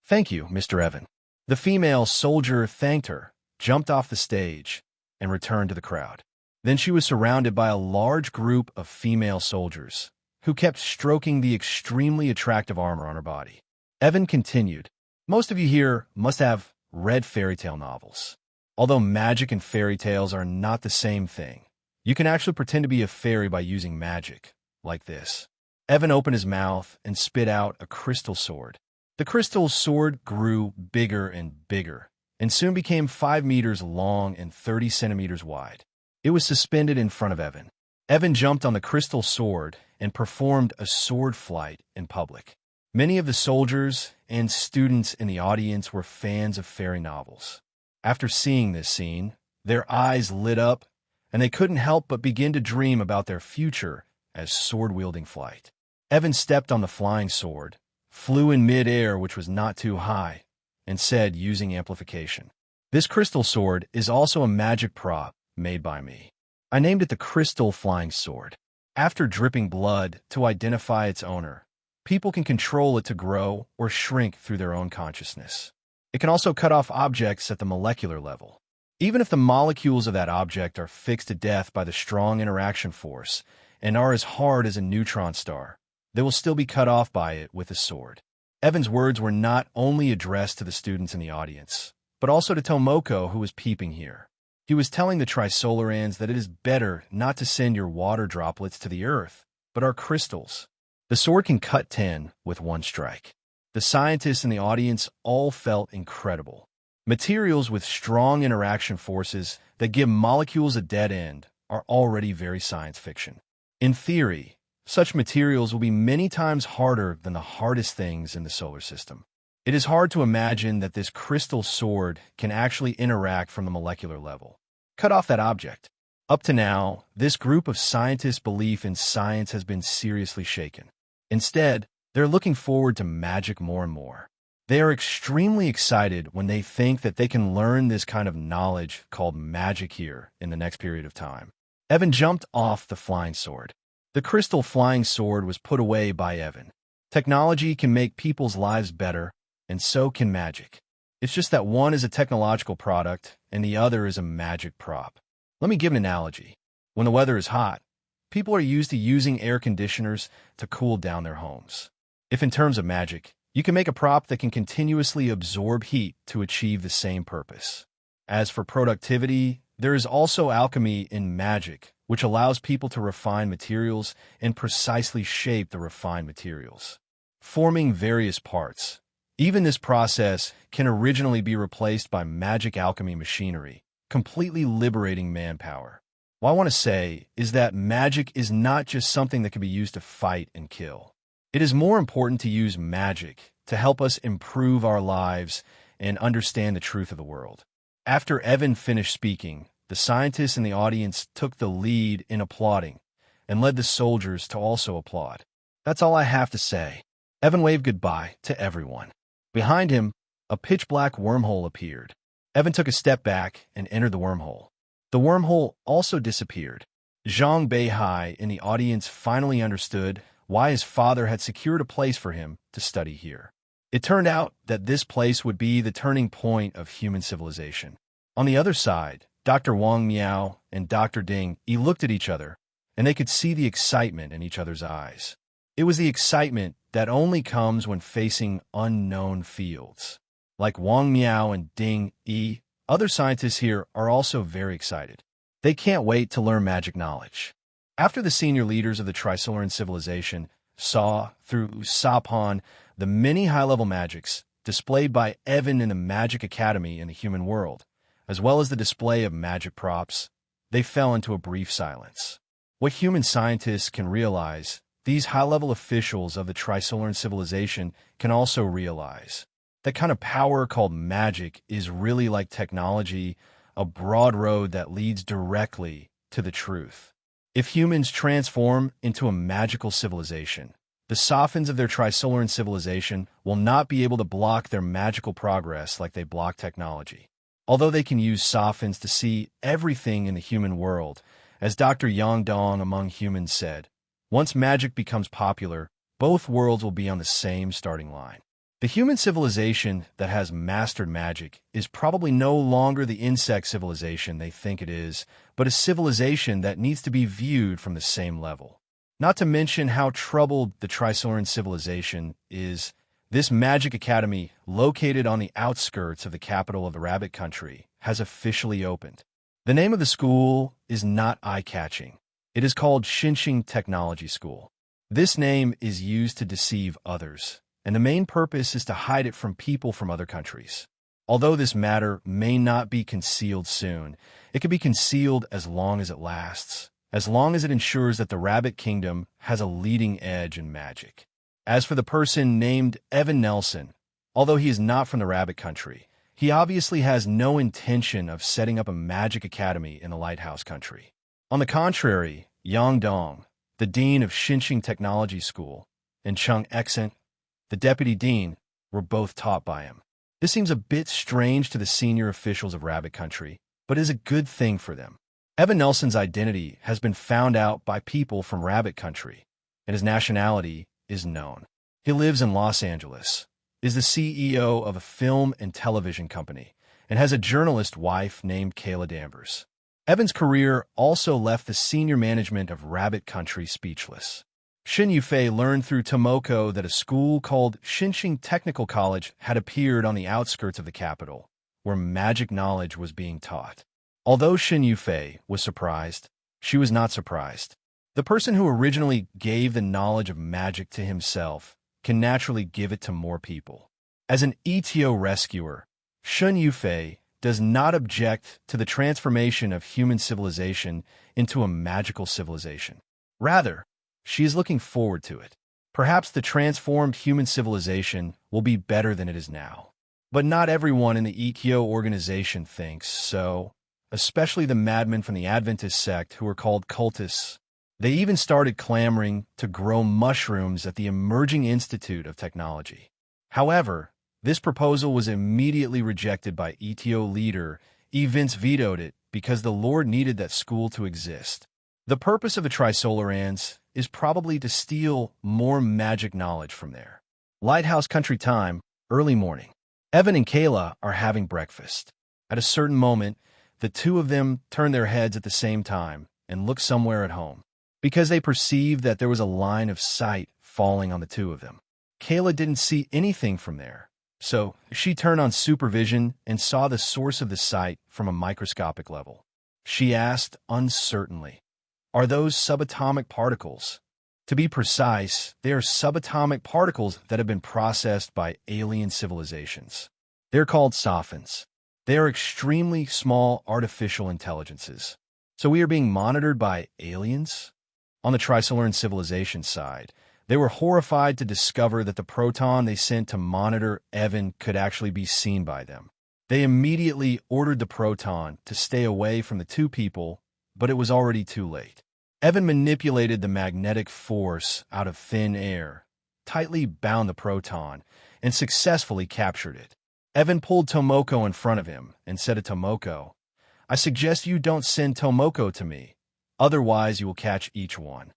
Speaker 2: "Thank you, Mr. Evan." The female soldier thanked her, jumped off the stage, and returned to the crowd. Then she was surrounded by a large group of female soldiers, who kept stroking the extremely attractive armor on her body. Evan continued, "Most of you here must have read fairy tale novels. Although magic and fairy tales are not the same thing, you can actually pretend to be a fairy by using magic, like this." Evan opened his mouth and spit out a crystal sword. The crystal sword grew bigger and bigger, and soon became 5 meters long and 30 centimeters wide. It was suspended in front of Evan. Evan jumped on the crystal sword and performed a sword flight in public. Many of the soldiers and students in the audience were fans of fairy novels. After seeing this scene, their eyes lit up, and they couldn't help but begin to dream about their future as sword-wielding flight. Evan stepped on the flying sword, flew in mid-air, which was not too high, and said using amplification, "This crystal sword is also a magic prop made by me. I named it the Crystal Flying Sword. After dripping blood to identify its owner, people can control it to grow or shrink through their own consciousness. It can also cut off objects at the molecular level. Even if the molecules of that object are fixed to death by the strong interaction force and are as hard as a neutron star, they will still be cut off by it with a sword." Evan's words were not only addressed to the students in the audience, but also to Tomoko, who was peeping here. He was telling the Tricolarans that it is better not to send your water droplets to the earth, but our crystals. The sword can cut 10 with one strike. The scientists in the audience all felt incredible. Materials with strong interaction forces that give molecules a dead end are already very science fiction. In theory, such materials will be many times harder than the hardest things in the solar system. It is hard to imagine that this crystal sword can actually interact from the molecular level. Cut off that object. Up to now, this group of scientists' belief in science has been seriously shaken. Instead, they're looking forward to magic more and more. They are extremely excited when they think that they can learn this kind of knowledge called magic here in the next period of time. Evan jumped off the flying sword. The crystal flying sword was put away by Evan. Technology can make people's lives better, and so can magic. It's just that one is a technological product, and the other is a magic prop. Let me give an analogy. When the weather is hot, people are used to using air conditioners to cool down their homes. If in terms of magic, you can make a prop that can continuously absorb heat to achieve the same purpose. As for productivity, there is also alchemy in magic, which allows people to refine materials and precisely shape the refined materials, forming various parts. Even this process can originally be replaced by magic alchemy machinery, completely liberating manpower. What I want to say is that magic is not just something that can be used to fight and kill. It is more important to use magic to help us improve our lives and understand the truth of the world. After Evan finished speaking, the scientists in the audience took the lead in applauding and led the soldiers to also applaud. That's all I have to say. Evan waved goodbye to everyone. Behind him, a pitch-black wormhole appeared. Evan took a step back and entered the wormhole. The wormhole also disappeared. Zhang Beihai in the audience finally understood why his father had secured a place for him to study here. It turned out that this place would be the turning point of human civilization. On the other side, Dr. Wang Miao and Dr. Ding looked at each other, and they could see the excitement in each other's eyes. It was the excitement that only comes when facing unknown fields. Like Wang Miao and Ding Yi, other scientists here are also very excited. They can't wait to learn magic knowledge. After the senior leaders of the Tricolaran civilization saw, through Sapon, the many high-level magics displayed by Evan in the Magic Academy in the human world, as well as the display of magic props, they fell into a brief silence. What human scientists can realize, these high-level officials of the Tricolaran civilization can also realize. That kind of power called magic is really like technology, a broad road that leads directly to the truth. If humans transform into a magical civilization, the sophins of their Tricolaran civilization will not be able to block their magical progress like they block technology. Although they can use sophins to see everything in the human world, as Dr. Yang Dong among humans said, once magic becomes popular, both worlds will be on the same starting line. The human civilization that has mastered magic is probably no longer the insect civilization they think it is, but a civilization that needs to be viewed from the same level. Not to mention how troubled the Tricolaran civilization is. This magic academy, located on the outskirts of the capital of the Rabbit Country, has officially opened. The name of the school is not eye-catching. It is called Hijacking Technology School. This name is used to deceive others, and the main purpose is to hide it from people from other countries. Although this matter may not be concealed soon, it can be concealed as long as it lasts, as long as it ensures that the Rabbit Kingdom has a leading edge in magic. As for the person named Evan Nelson, although he is not from the Rabbit Country, he obviously has no intention of setting up a magic academy in the Lighthouse Country. On the contrary, Yang Dong, the dean of Hijacking Technology School, and Chung Xen, the deputy dean, were both taught by him. This seems a bit strange to the senior officials of Rabbit Country, but is a good thing for them. Evan Nelson's identity has been found out by people from Rabbit Country, and his nationality is known. He lives in Los Angeles, is the CEO of a film and television company, and has a journalist wife named Kayla Danvers. Evan's career also left the senior management of Rabbit Country speechless. Shin Yufei learned through Tomoko that a school called Hijacking Technical College had appeared on the outskirts of the capital, where magic knowledge was being taught. Although Shin Yufei was surprised, she was not surprised. The person who originally gave the knowledge of magic to himself can naturally give it to more people. As an ETO rescuer, Shin Yufei does not object to the transformation of human civilization into a magical civilization. Rather, she is looking forward to it. Perhaps the transformed human civilization will be better than it is now. But not everyone in the ETO organization thinks so, especially the madmen from the Adventist sect who are called cultists. They even started clamoring to grow mushrooms at the emerging Institute of Technology. However, this proposal was immediately rejected by ETO leader Vince vetoed it because the Lord needed that school to exist. The purpose of the Tricolarans is probably to steal more magic knowledge from there. Lighthouse Country time, early morning. Evan and Kayla are having breakfast. At a certain moment, the two of them turn their heads at the same time and look somewhere at home, because they perceived that there was a line of sight falling on the two of them. Kayla didn't see anything from there, so she turned on supervision and saw the source of the sight from a microscopic level. She asked uncertainly, "Are those subatomic particles?" To be precise, they are subatomic particles that have been processed by alien civilizations. They're called sophins. They are extremely small artificial intelligences. So we are being monitored by aliens? On the Tricolaran civilization side, they were horrified to discover that the proton they sent to monitor Evan could actually be seen by them. They immediately ordered the proton to stay away from the two people, but it was already too late. Evan manipulated the magnetic force out of thin air, tightly bound the proton, and successfully captured it. Evan pulled Tomoko in front of him and said to Tomoko, "I suggest you don't send Tomoko to me, otherwise you will catch each one."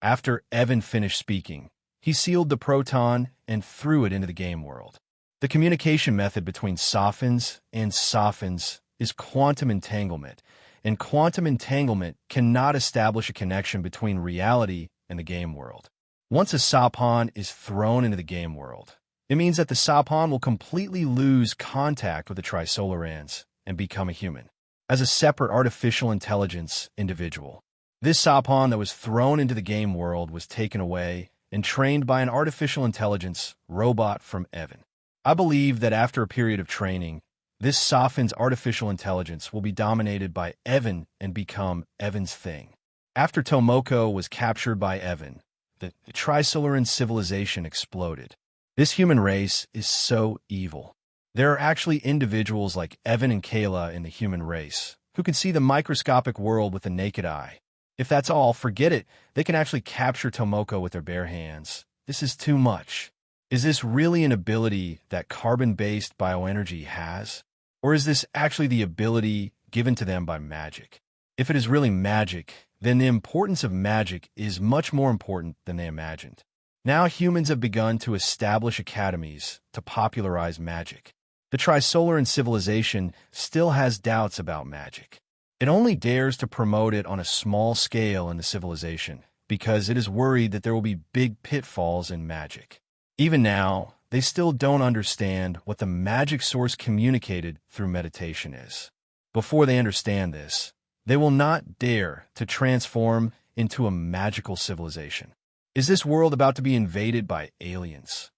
Speaker 2: After Evan finished speaking, he sealed the proton and threw it into the game world. The communication method between sophins and sophins is quantum entanglement, and quantum entanglement cannot establish a connection between reality and the game world. Once a Sapon is thrown into the game world, it means that the Sapon will completely lose contact with the Tricolarans and become a human, as a separate artificial intelligence individual. This Sapon that was thrown into the game world was taken away and trained by an artificial intelligence robot from Evan. I believe that after a period of training, this Safin's artificial intelligence will be dominated by Evan and become Evan's thing. After Tomoko was captured by Evan, the Tricolaran civilization exploded. This human race is so evil. There are actually individuals like Evan and Kayla in the human race who can see the microscopic world with the naked eye. If that's all, forget it. They can actually capture Tomoko with their bare hands. This is too much. Is this really an ability that carbon-based bioenergy has? Or is this actually the ability given to them by magic? If it is really magic, then the importance of magic is much more important than they imagined. Now humans have begun to establish academies to popularize magic. The Tricolaran civilization still has doubts about magic. It only dares to promote it on a small scale in the civilization because it is worried that there will be big pitfalls in magic. Even now, they still don't understand what the magic source communicated through meditation is. Before they understand this, they will not dare to transform into a magical civilization. Is this world about to be invaded by aliens?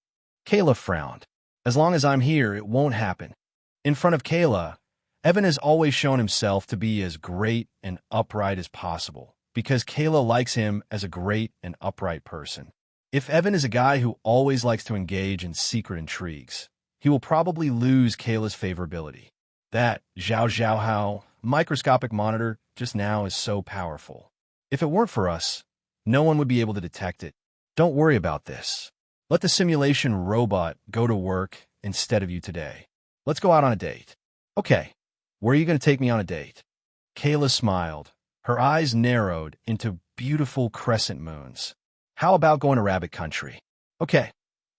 Speaker 2: Kayla frowned. As long as I'm here, it won't happen. In front of Kayla, Evan has always shown himself to be as great and upright as possible because Kayla likes him as a great and upright person. If Evan is a guy who always likes to engage in secret intrigues, he will probably lose Kayla's favorability. That Zhao Zhao Hao microscopic monitor just now is so powerful. If it weren't for us, no one would be able to detect it. Don't worry about this. Let the simulation robot go to work instead of you today. Let's go out on a date. Okay, where are you going to take me on a date? Kayla smiled. Her eyes narrowed into beautiful crescent moons. How about going to Rabbit Country? Okay,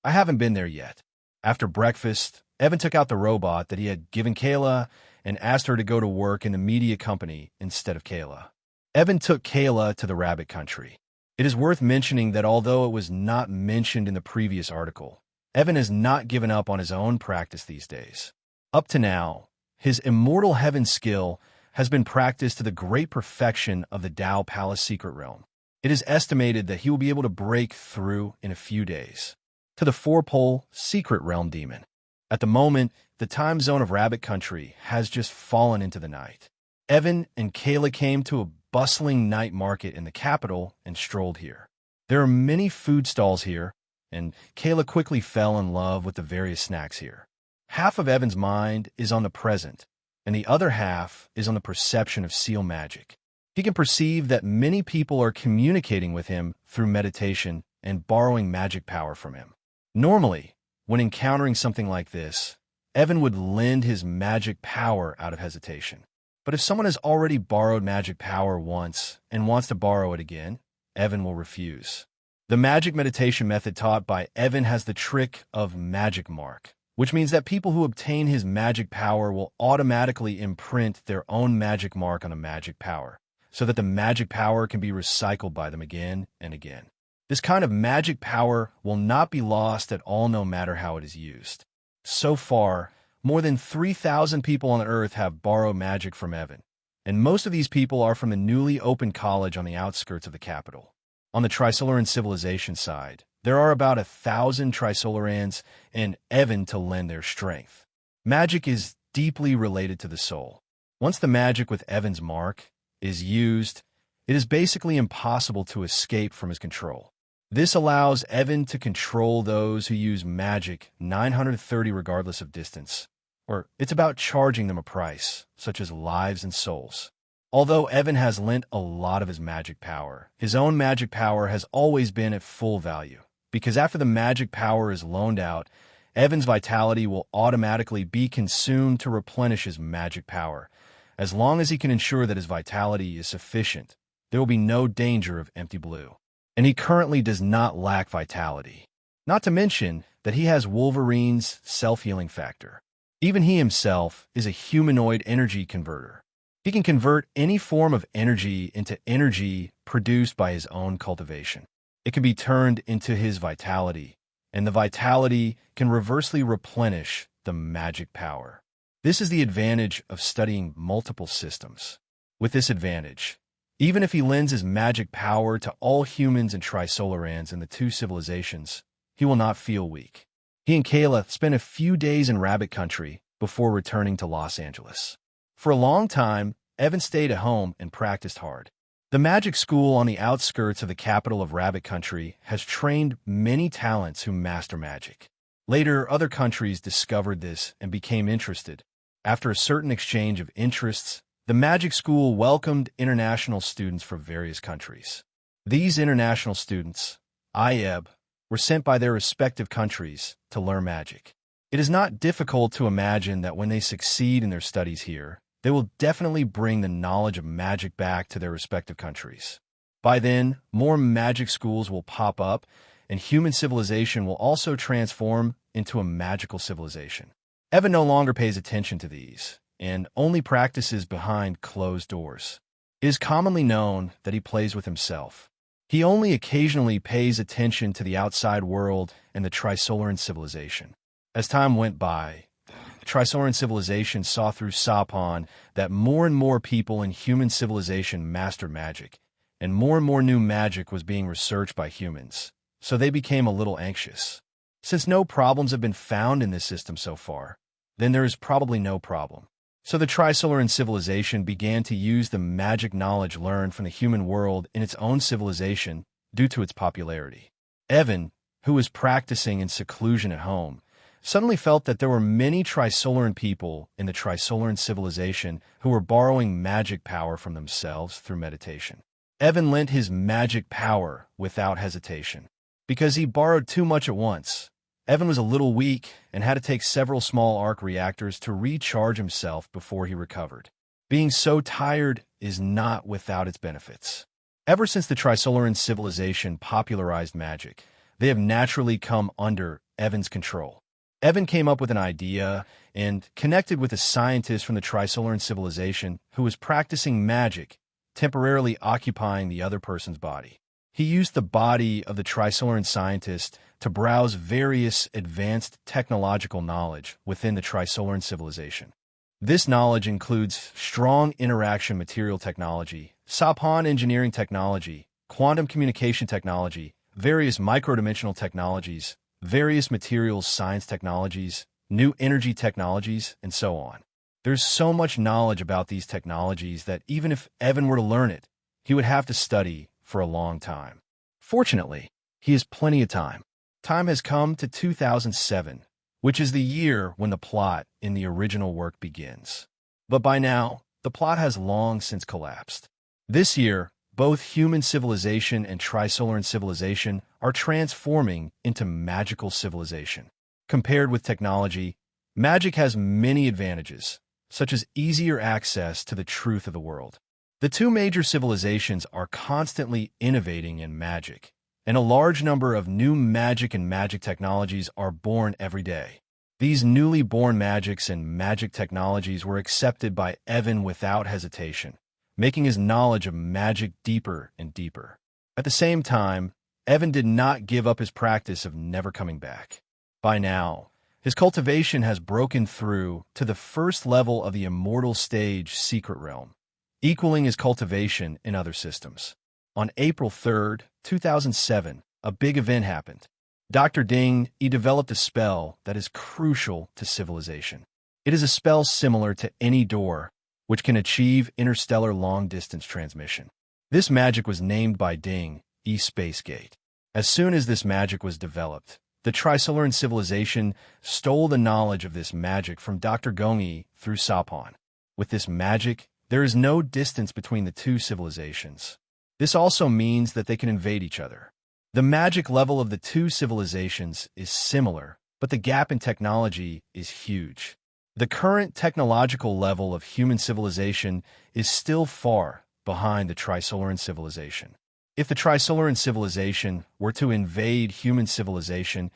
Speaker 2: I haven't been there yet. After breakfast, Evan took out the robot that he had given Kayla and asked her to go to work in the media company instead of Kayla. Evan took Kayla to the Rabbit Country. It is worth mentioning that although it was not mentioned in the previous article, Evan has not given up on his own practice these days. Up to now, his Immortal Heaven skill has been practiced to the great perfection of the Tao Palace Secret Realm. It is estimated that he will be able to break through in a few days to the four-pole Secret Realm Demon. At the moment, the time zone of Rabbit Country has just fallen into the night. Evan and Kayla came to a bustling night market in the capital and strolled here. There are many food stalls here, and Kayla quickly fell in love with the various snacks here. Half of Evan's mind is on the present, and the other half is on the perception of seal magic. He can perceive that many people are communicating with him through meditation and borrowing magic power from him. Normally, when encountering something like this, Evan would lend his magic power out of hesitation. But if someone has already borrowed magic power once and wants to borrow it again, Evan will refuse. The magic meditation method taught by Evan has the trick of magic mark, which means that people who obtain his magic power will automatically imprint their own magic mark on the magic power, so that the magic power can be recycled by them again and again. This kind of magic power will not be lost at all no matter how it is used. So far, more than 3,000 people on Earth have borrowed magic from Evan, and most of these people are from the newly opened college on the outskirts of the capital. On the Tricolaran civilization side, there are about 1,000 Tricolarans and Evan to lend their strength. Magic is deeply related to the soul. Once the magic with Evan's mark is used, it is basically impossible to escape from his control. This allows Evan to control those who use magic 930 regardless of distance, or it's about charging them a price, such as lives and souls. Although Evan has lent a lot of his magic power, his own magic power has always been at full value, because after the magic power is loaned out, Evan's vitality will automatically be consumed to replenish his magic power. As long as he can ensure that his vitality is sufficient, there will be no danger of empty blue. And he currently does not lack vitality. Not to mention that he has Wolverine's self-healing factor. Even he himself is a humanoid energy converter. He can convert any form of energy into energy produced by his own cultivation. It can be turned into his vitality, and the vitality can reversely replenish the magic power. This is the advantage of studying multiple systems. With this advantage, even if he lends his magic power to all humans and Tricolarans in the two civilizations, he will not feel weak. He and Kayla spent a few days in Rabbit Country before returning to Los Angeles. For a long time, Evan stayed at home and practiced hard. The magic school on the outskirts of the capital of Rabbit Country has trained many talents who master magic. Later, other countries discovered this and became interested. After a certain exchange of interests, the magic school welcomed international students from various countries. These international students, IEB, were sent by their respective countries to learn magic. It is not difficult to imagine that when they succeed in their studies here, they will definitely bring the knowledge of magic back to their respective countries. By then, more magic schools will pop up, and human civilization will also transform into a magical civilization. Evan no longer pays attention to these, and only practices behind closed doors. It is commonly known that he plays with himself. He only occasionally pays attention to the outside world and the Tricolaran civilization. As time went by, the Tricolaran civilization saw through Sapon that more and more people in human civilization mastered magic, and more new magic was being researched by humans, so they became a little anxious. Since no problems have been found in this system so far, then there is probably no problem. So the Tricolaran civilization began to use the magic knowledge learned from the human world in its own civilization due to its popularity. Evan, who was practicing in seclusion at home, suddenly felt that there were many Tricolaran people in the Tricolaran civilization who were borrowing magic power from themselves through meditation. Evan lent his magic power without hesitation. Because he borrowed too much at once, Evan was a little weak and had to take several small arc reactors to recharge himself before he recovered. Being so tired is not without its benefits. Ever since the Tricolaran civilization popularized magic, they have naturally come under Evan's control. Evan came up with an idea and connected with a scientist from the Tricolaran civilization who was practicing magic, temporarily occupying the other person's body. He used the body of the Tricolaran scientist to browse various advanced technological knowledge within the Tricolaran civilization. This knowledge includes strong interaction material technology, Sapon engineering technology, quantum communication technology, various microdimensional technologies, various materials science technologies, new energy technologies, and so on. There's so much knowledge about these technologies that even if Evan were to learn it, he would have to study for a long time. Fortunately, he has plenty of time. Time has come to 2007, which is the year when the plot in the original work begins. But by now, the plot has long since collapsed. This year, both human civilization and Tricolaran civilization are transforming into magical civilization. Compared with technology, magic has many advantages, such as easier access to the truth of the world. The two major civilizations are constantly innovating in magic, and a large number of new magic and magic technologies are born every day. These newly born magics and magic technologies were accepted by Evan without hesitation, making his knowledge of magic deeper and deeper. At the same time, Evan did not give up his practice of never coming back. By now, his cultivation has broken through to the first level of the immortal stage Secret Realm, equaling his cultivation in other systems. On April 3rd, 2007, a big event happened. Dr. Ding, he developed a spell that is crucial to civilization. It is a spell similar to any door, which can achieve interstellar long-distance transmission. This magic was named by Ding, Space Gate. As soon as this magic was developed, the Tricolaran civilization stole the knowledge of this magic from Dr. Gongyi through Sapon. With this magic, there is no distance between the two civilizations. This also means that they can invade each other. The magic level of the two civilizations is similar, but the gap in technology is huge. The current technological level of human civilization is still far behind the Tricolaran civilization. If the Tricolaran civilization were to invade human civilization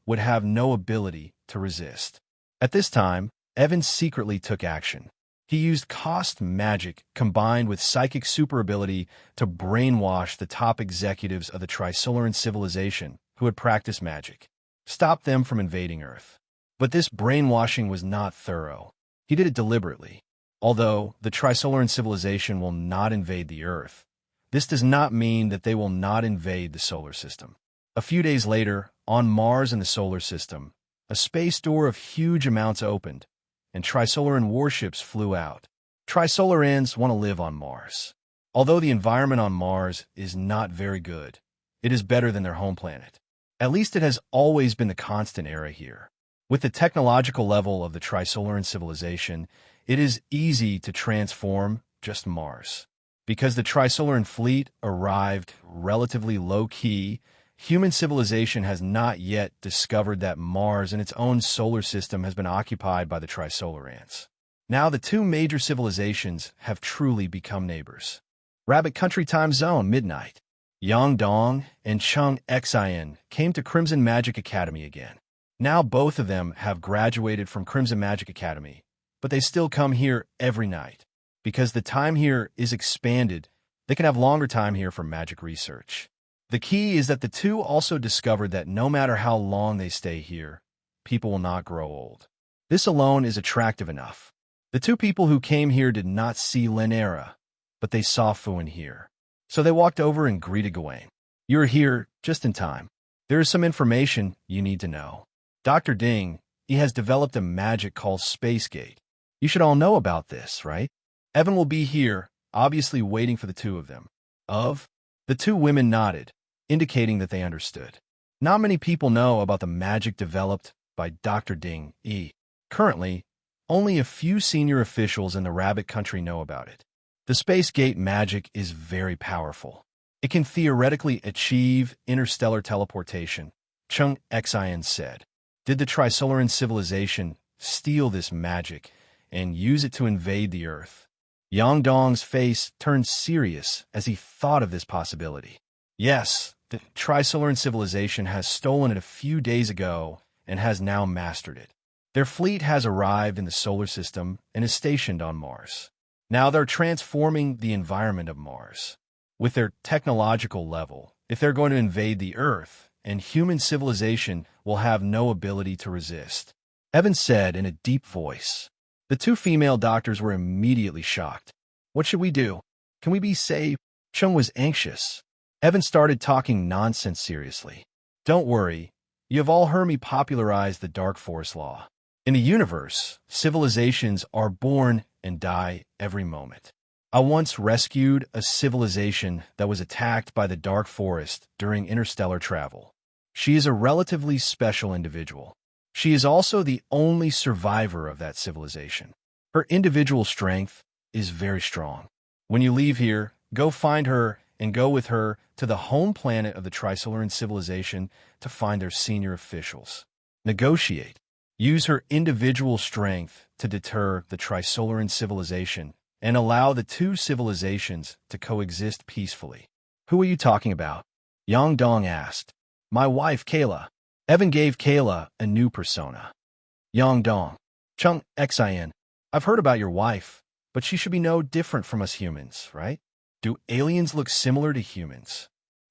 Speaker 2: would have no ability to resist. At this time, Evan secretly took action. He used cost magic combined with psychic super ability to brainwash the top executives of the Tricolaran civilization who had practiced magic, stop them from invading Earth. But this brainwashing was not thorough. He did it deliberately. Although the Tricolaran civilization will not invade the Earth, this does not mean that they will not invade the solar system. A few days later, on Mars in the solar system, a space door of huge amounts opened, and Tricolaran warships flew out. Tricolarans want to live on Mars. Although the environment on Mars is not very good, it is better than their home planet. At least it has always been the constant era here. With the technological level of the Tricolaran civilization, it is easy to transform just Mars. Because the Tricolaran fleet arrived relatively low-key, human civilization has not yet discovered that Mars in its own solar system has been occupied by the Tricolarans. Now the two major civilizations have truly become neighbors. Rabbit Country time zone, midnight. Yang Dong and Chung Xen came to Crimson Magic Academy again. Now both of them have graduated from Crimson Magic Academy, but they still come here every night. Because the time here is expanded, they can have longer time here for magic research. The key is that the two also discovered that no matter how long they stay here, people will not grow old. This alone is attractive enough. The two people who came here did not see Lenera, but they saw Fuan here. So they walked over and greeted Gawain. "You're here just in time. There is some information you need to know. Dr. Ding, he has developed a magic called Space Gate. You should all know about this, right? Evan will be here, obviously waiting for the two of them." The two women nodded, indicating that they understood. Not many people know about the magic developed by Dr. Ding. Currently, only a few senior officials in the Rabbit Country know about it. The Space Gate magic is very powerful. It can theoretically achieve interstellar teleportation, Chung Xen said. Did the Tricolaran civilization steal this magic and use it to invade the Earth? Yang Dong's face turned serious as he thought of this possibility. Yes, the Tricolaran civilization has stolen it a few days ago and has now mastered it. Their fleet has arrived in the solar system and is stationed on Mars. Now they're transforming the environment of Mars. With their technological level, if they're going to invade the Earth, and human civilization will have no ability to resist, Evan said in a deep voice. The two female doctors were immediately shocked. What should we do? Can we be safe? Chung was anxious. Evan started talking nonsense seriously. Don't worry. You have all heard me popularize the Dark Force Law. In the universe, civilizations are born and die every moment. I once rescued a civilization that was attacked by the Dark Forest during interstellar travel. She is a relatively special individual. She is also the only survivor of that civilization. Her individual strength is very strong. When you leave here, go find her and go with her to the home planet of the Tricolaran civilization to find their senior officials. Negotiate. Use her individual strength to deter the Tricolaran civilization and allow the two civilizations to coexist peacefully. Who are you talking about? Yang Dong asked. My wife, Kayla. Evan gave Kayla a new persona. Yang Dong. Chung Xen. I've heard about your wife, but she should be no different from us humans, right? Do aliens look similar to humans?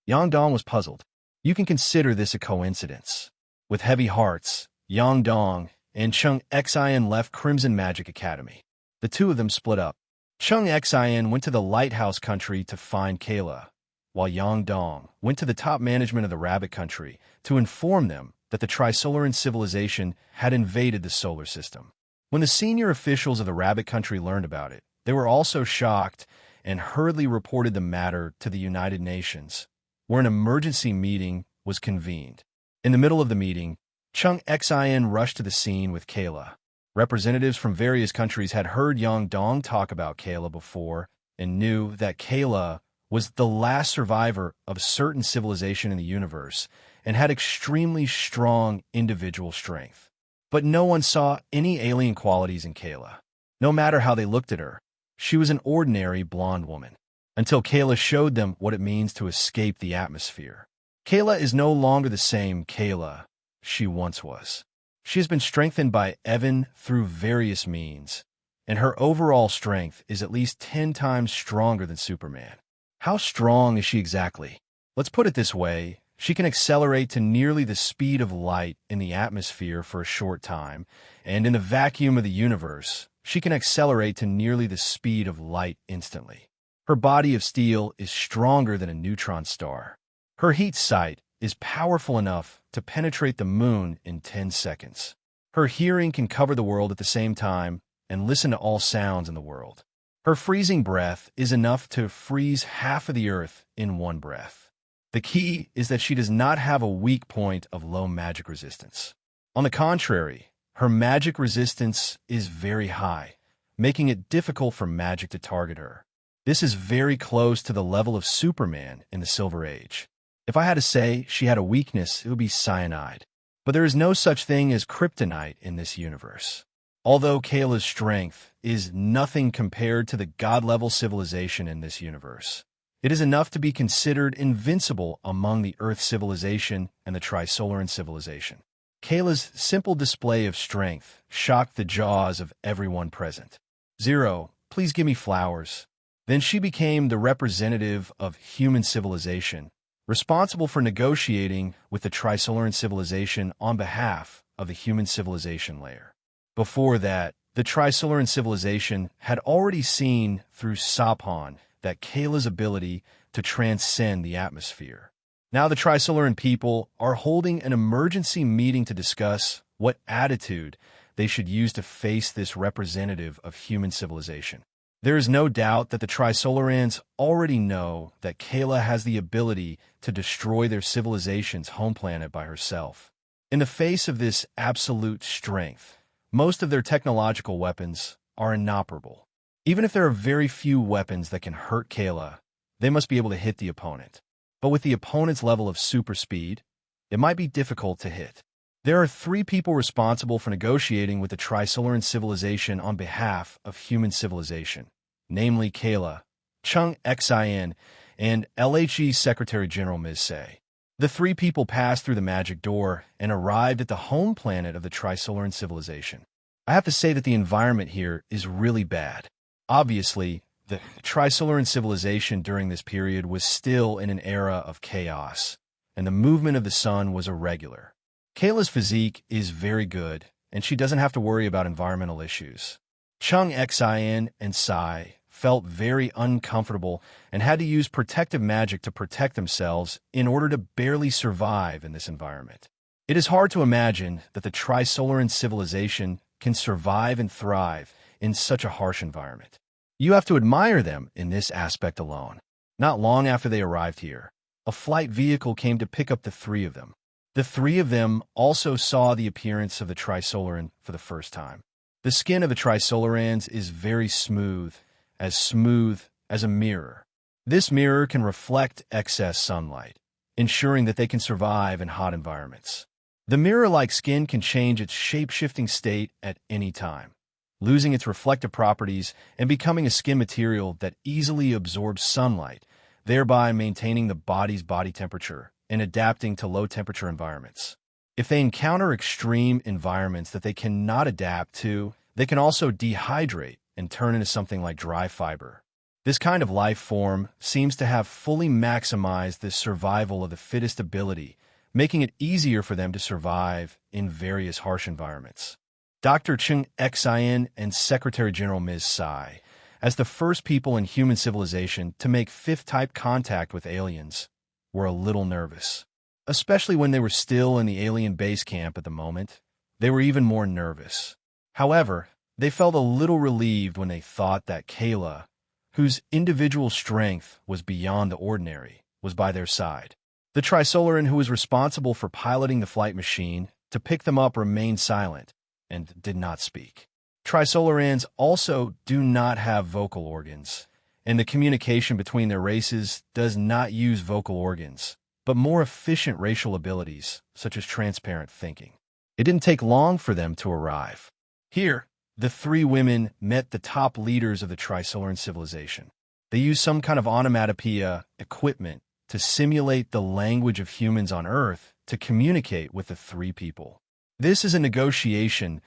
Speaker 2: Yang Dong was puzzled. You can consider this a coincidence. With heavy hearts, Yang Dong and Chung Xen left Crimson Magic Academy. The two of them split up. Chung Xen went to the Lighthouse Country to find Kayla, while Yang Dong went to the top management of the Rabbit Country to inform them that the Tricolaran civilization had invaded the solar system. When the senior officials of the Rabbit Country learned about it, they were also shocked and hurriedly reported the matter to the United Nations, where an emergency meeting was convened. In the middle of the meeting, Chung Xen rushed to the scene with Kayla. Representatives from various countries had heard Yang Dong talk about Kayla before and knew that Kayla was the last survivor of a certain civilization in the universe and had extremely strong individual strength. But no one saw any alien qualities in Kayla. No matter how they looked at her, she was an ordinary blonde woman, until Kayla showed them what it means to escape the atmosphere. Kayla is no longer the same Kayla she once was. She has been strengthened by Evan through various means, and her overall strength is at least 10 times stronger than Superman. How strong is she exactly? Let's put it this way. She can accelerate to nearly the speed of light in the atmosphere for a short time, and in the vacuum of the universe, she can accelerate to nearly the speed of light instantly. Her body of steel is stronger than a neutron star. Her heat sight is powerful enough to penetrate the moon in 10 seconds. Her hearing can cover the world at the same time and listen to all sounds in the world. Her freezing breath is enough to freeze half of the earth in one breath. The key is that she does not have a weak point of low magic resistance. On the contrary, her magic resistance is very high, making it difficult for magic to target her. This is very close to the level of Superman in the Silver Age. If I had to say she had a weakness, it would be cyanide. But there is no such thing as kryptonite in this universe. Although Kayla's strength is nothing compared to the god-level civilization in this universe, it is enough to be considered invincible among the Earth civilization and the Tricolaran civilization. Kayla's simple display of strength shocked the jaws of everyone present. "Zero, please give me flowers." Then she became the representative of human civilization, responsible for negotiating with the Tricolaran civilization on behalf of the human civilization layer. Before that, the Tricolaran civilization had already seen through Sapon that Kayla's ability to transcend the atmosphere. Now the Tricolaran people are holding an emergency meeting to discuss what attitude they should use to face this representative of human civilization. There is no doubt that the Tricolarans already know that Kayla has the ability to destroy their civilization's home planet by herself. In the face of this absolute strength, most of their technological weapons are inoperable. Even if there are very few weapons that can hurt Kayla, they must be able to hit the opponent. But with the opponent's level of super speed, it might be difficult to hit. There are 3 people responsible for negotiating with the Tricolaran civilization on behalf of human civilization, namely Kayla, Chung Xen, and LHE Secretary General Ms. Say. The 3 people passed through the magic door and arrived at the home planet of the Tricolaran civilization. I have to say that the environment here is really bad. Obviously, the Tricolaran civilization during this period was still in an era of chaos, and the movement of the sun was irregular. Kayla's physique is very good, and she doesn't have to worry about environmental issues. Chung Xen and Sai felt very uncomfortable and had to use protective magic to protect themselves in order to barely survive in this environment. It is hard to imagine that the Tricolaran civilization can survive and thrive in such a harsh environment. You have to admire them in this aspect alone. Not long after they arrived here, a flight vehicle came to pick up the 3 of them. The 3 of them also saw the appearance of the Tricolaran for the first time. The skin of the Tricolarans is very smooth as a mirror. This mirror can reflect excess sunlight, ensuring that they can survive in hot environments. The mirror-like skin can change its shape-shifting state at any time, losing its reflective properties and becoming a skin material that easily absorbs sunlight, thereby maintaining the body's body temperature and adapting to low-temperature environments. If they encounter extreme environments that they cannot adapt to, they can also dehydrate and turn into something like dry fiber. This kind of life form seems to have fully maximized the survival of the fittest ability, making it easier for them to survive in various harsh environments. Dr. Chung Xen and Secretary General Ms. Sai, as the first people in human civilization to make 5th-type contact with aliens, were a little nervous. Especially when they were still in the alien base camp at the moment, they were even more nervous. However, they felt a little relieved when they thought that Kayla, whose individual strength was beyond the ordinary, was by their side. The Tricolaran who was responsible for piloting the flight machine to pick them up remained silent and did not speak. Tricolarans also do not have vocal organs, and the communication between their races does not use vocal organs, but more efficient racial abilities, such as transparent thinking. It didn't take long for them to arrive. Here, the 3 women met the top leaders of the Tricolaran civilization. They used some kind of onomatopoeia equipment to simulate the language of humans on Earth to communicate with the 3 people. This is a negotiation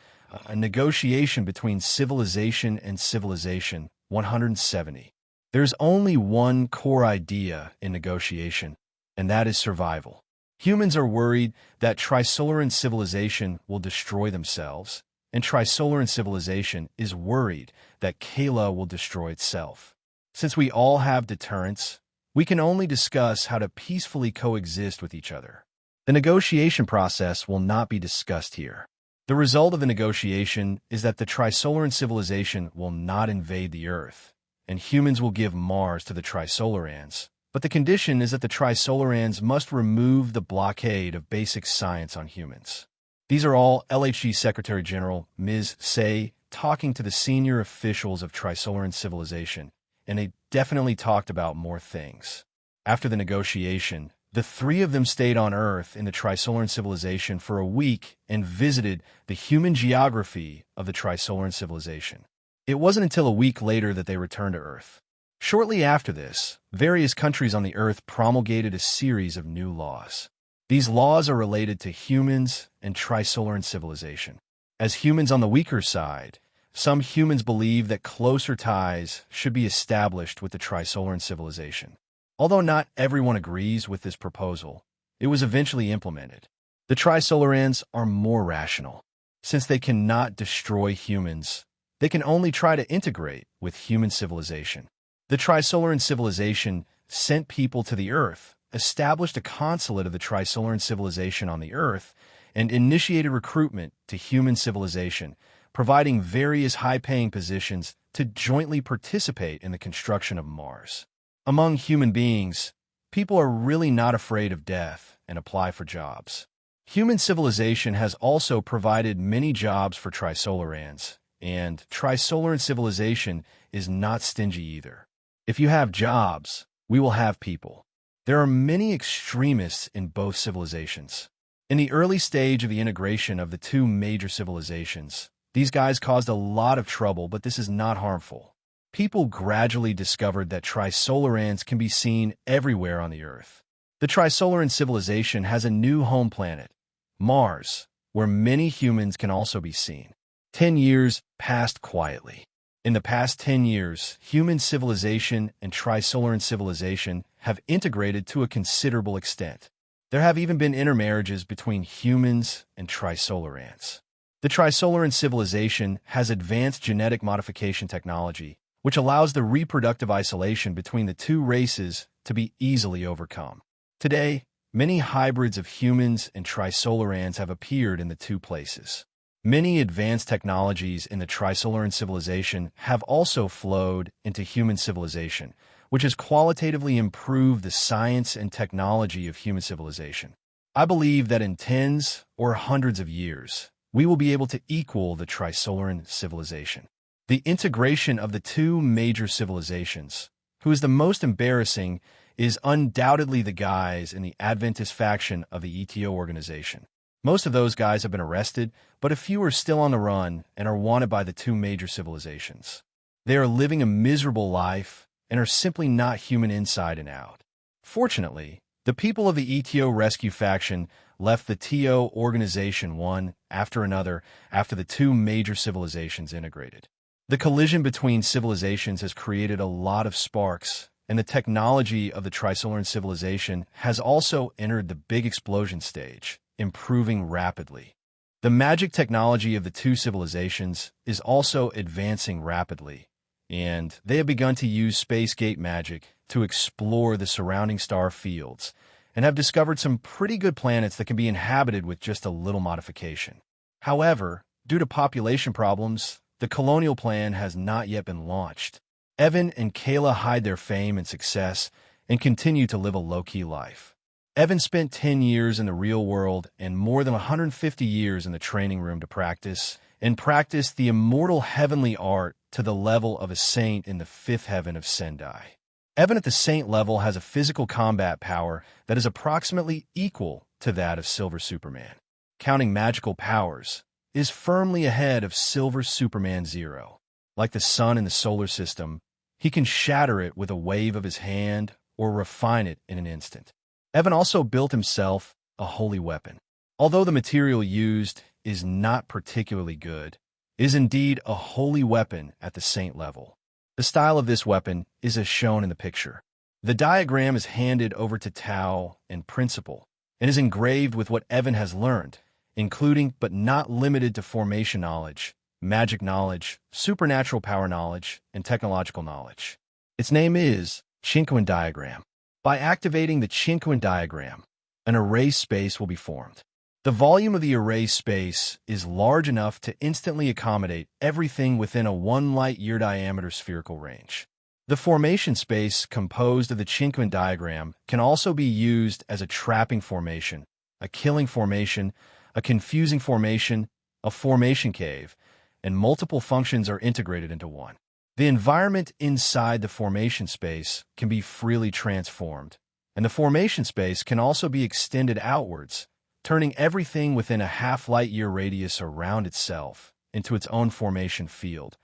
Speaker 2: A negotiation between civilization and civilization, 170. There's only one core idea in negotiation, and that is survival. Humans are worried that Tricolaran civilization will destroy themselves, and Tricolaran civilization is worried that Kayla will destroy itself. Since we all have deterrents, we can only discuss how to peacefully coexist with each other. The negotiation process will not be discussed here. The result of the negotiation is that the Tricolaran civilization will not invade the Earth, and humans will give Mars to the Tricolarans. But the condition is that the Tricolarans must remove the blockade of basic science on humans. These are all LHG Secretary General Ms. Say talking to the senior officials of Tricolaran civilization, and they definitely talked about more things. After the negotiation, the three of them stayed on Earth in the Tricolaran civilization for a week and visited the human geography of the Tricolaran civilization. It wasn't until a week later that they returned to Earth. Shortly after this, various countries on the Earth promulgated a series of new laws. These laws are related to humans and Tricolaran civilization. As humans on the weaker side, some humans believe that closer ties should be established with the Tricolaran civilization. Although not everyone agrees with this proposal, it was eventually implemented. The Tricolarans are more rational. Since they cannot destroy humans, they can only try to integrate with human civilization. The Tricolaran civilization sent people to the Earth, established a consulate of the Tricolaran civilization on the Earth, and initiated recruitment to human civilization, providing various high-paying positions to jointly participate in the construction of Mars. Among human beings, people are really not afraid of death and apply for jobs. Human civilization has also provided many jobs for Tricolarans, and Tricolaran civilization is not stingy either. If you have jobs, we will have people. There are many extremists in both civilizations. In the early stage of the integration of the two major civilizations, these guys caused a lot of trouble, but this is not harmful. People gradually discovered that Tricolarans can be seen everywhere on the Earth. The Tricolaran civilization has a new home planet, Mars, where many humans can also be seen. 10 years passed quietly. In the past 10 years, human civilization and Tricolaran civilization have integrated to a considerable extent. There have even been intermarriages between humans and Tricolarans. The Tricolaran civilization has advanced genetic modification technology, which allows the reproductive isolation between the two races to be easily overcome. Today, many hybrids of humans and Tricolarans have appeared in the two places. Many advanced technologies in the Tricolaran civilization have also flowed into human civilization, which has qualitatively improved the science and technology of human civilization. I believe that in tens or hundreds of years, we will be able to equal the Tricolaran civilization. The integration of the two major civilizations, who is the most embarrassing, is undoubtedly the guys in the Adventist faction of the ETO organization. Most of those guys have been arrested, but a few are still on the run and are wanted by the two major civilizations. They are living a miserable life and are simply not human inside and out. Fortunately, the people of the ETO rescue faction left the TO organization one after another after the two major civilizations integrated. The collision between civilizations has created a lot of sparks, and the technology of the Tricolaran civilization has also entered the big explosion stage, improving rapidly. The magic technology of the two civilizations is also advancing rapidly, and they have begun to use space gate magic to explore the surrounding star fields and have discovered some pretty good planets that can be inhabited with just a little modification. However, due to population problems, the colonial plan has not yet been launched. Evan and Kayla hide their fame and success and continue to live a low-key life. Evan spent 10 years in the real world and more than 150 years in the training room to practice the immortal heavenly art to the level of a saint in the fifth heaven of Sendai. Evan at the saint level has a physical combat power that is approximately equal to that of Silver Superman. Counting magical powers, is firmly ahead of Silver Superman Zero. Like the sun in the solar system, he can shatter it with a wave of his hand or refine it in an instant. Evan also built himself a holy weapon. Although the material used is not particularly good, is indeed a holy weapon at the saint level. The style of this weapon is as shown in the picture. The diagram is handed over to Tao and Principal and is engraved with what Evan has learned, including but not limited to formation knowledge, magic knowledge, supernatural power knowledge, and technological knowledge. Its name is Chung Xen diagram. By activating the Chung Xen diagram, an array space will be formed. The volume of the array space is large enough to instantly accommodate everything within a 1 light-year diameter spherical range. The formation space composed of the Chung Xen diagram can also be used as a trapping formation, a killing formation, a confusing formation, a formation cave, and multiple functions are integrated into one. The environment inside the formation space can be freely transformed, and the formation space can also be extended outwards, turning everything within a half-light-year radius around itself into its own formation field,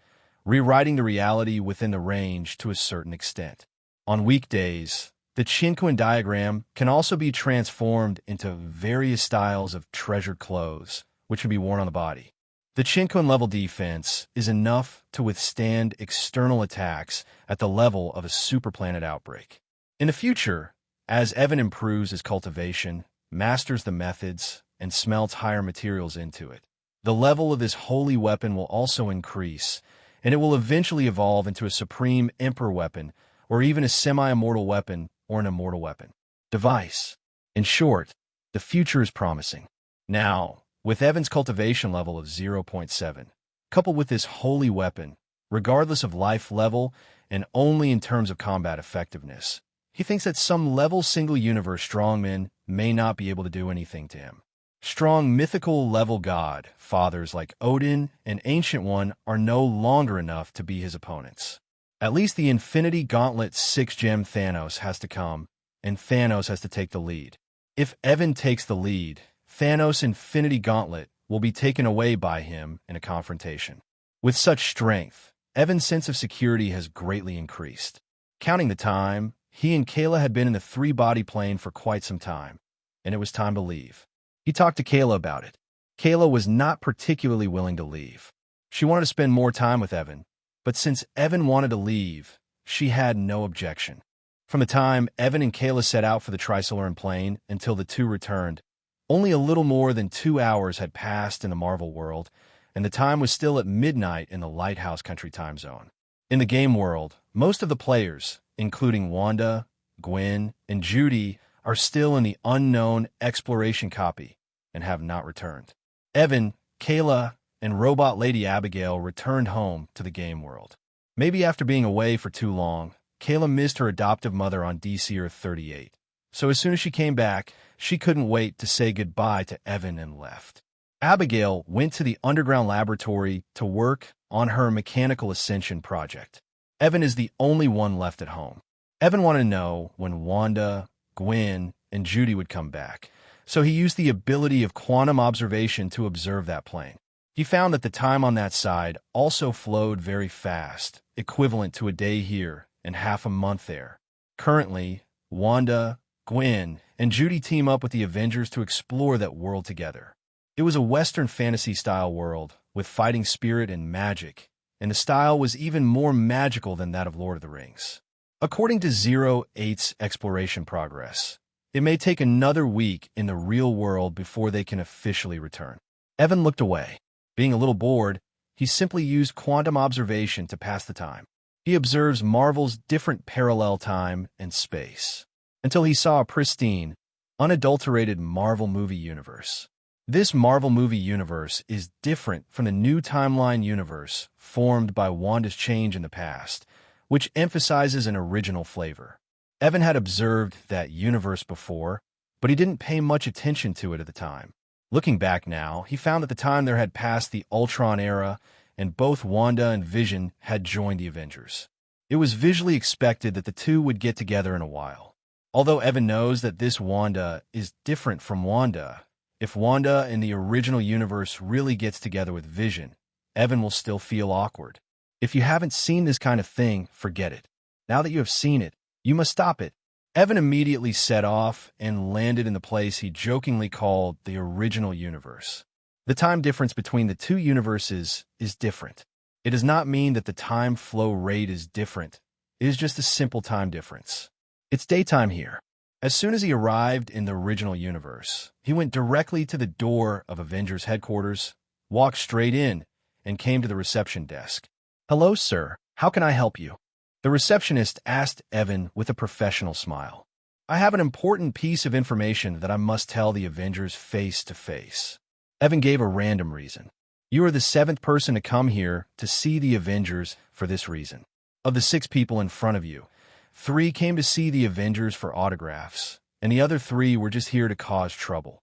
Speaker 2: rewriting the reality within the range to a certain extent. On weekdays, the Chung Xen diagram can also be transformed into various styles of treasured clothes, which can be worn on the body. The Chung Xen level defense is enough to withstand external attacks at the level of a superplanet outbreak. In the future, as Evan improves his cultivation, masters the methods, and smelts higher materials into it, the level of this holy weapon will also increase, and it will eventually evolve into a supreme emperor weapon, or even a semi-immortal weapon or an immortal weapon. Device. In short, the future is promising. Now, with Evan's cultivation level of 0.7, coupled with this holy weapon, regardless of life level and only in terms of combat effectiveness, he thinks that some level single-universe strongmen may not be able to do anything to him. Strong mythical level god fathers like Odin and Ancient One are no longer enough to be his opponents. At least the Infinity Gauntlet 6-gem Thanos has to come, and Thanos has to take the lead. If Evan takes the lead, Thanos' Infinity Gauntlet will be taken away by him in a confrontation. With such strength, Evan's sense of security has greatly increased. Counting the time, he and Kayla had been in the 3-body plane for quite some time, and it was time to leave. He talked to Kayla about it. Kayla was not particularly willing to leave. She wanted to spend more time with Evan, but since Evan wanted to leave, she had no objection. From the time Evan and Kayla set out for the Tricolaran plane until the two returned, only a little more than 2 hours had passed in the Marvel world, and the time was still at midnight in the Lighthouse Country time zone. In the game world, most of the players, including Wanda, Gwen, and Judy, are still in the unknown exploration copy and have not returned. Evan, Kayla, and Robot Lady Abigail returned home to the game world. Maybe after being away for too long, Kayla missed her adoptive mother on DC Earth 38. So as soon as she came back, she couldn't wait to say goodbye to Evan and left. Abigail went to the underground laboratory to work on her mechanical ascension project. Evan is the only one left at home. Evan wanted to know when Wanda, Gwen, and Judy would come back, so he used the ability of quantum observation to observe that plane. He found that the time on that side also flowed very fast, equivalent to a day here and half a month there. Currently, Wanda, Gwen, and Judy team up with the Avengers to explore that world together. It was a Western fantasy-style world with fighting spirit and magic, and the style was even more magical than that of Lord of the Rings. According to 08's exploration progress, it may take another week in the real world before they can officially return. Evan looked away. Being a little bored, he simply used quantum observation to pass the time. He observes Marvel's different parallel time and space, until he saw a pristine, unadulterated Marvel movie universe. This Marvel movie universe is different from the new timeline universe formed by Wanda's change in the past, which emphasizes an original flavor. Evan had observed that universe before, but he didn't pay much attention to it at the time. Looking back now, he found that the time there had passed the Ultron era, and both Wanda and Vision had joined the Avengers. It was visually expected that the two would get together in a while. Although Evan knows that this Wanda is different from Wanda, if Wanda in the original universe really gets together with Vision, Evan will still feel awkward. If you haven't seen this kind of thing, forget it. Now that you have seen it, you must stop it. Evan immediately set off and landed in the place he jokingly called the original universe. The time difference between the two universes is different. It does not mean that the time flow rate is different. It is just a simple time difference. It's daytime here. As soon as he arrived in the original universe, he went directly to the door of Avengers headquarters, walked straight in, and came to the reception desk. "Hello, sir. How can I help you?" The receptionist asked Evan with a professional smile. "I have an important piece of information that I must tell the Avengers face to face." Evan gave a random reason. "You are the 7th person to come here to see the Avengers for this reason. Of the 6 people in front of you, 3 came to see the Avengers for autographs, and the other 3 were just here to cause trouble,"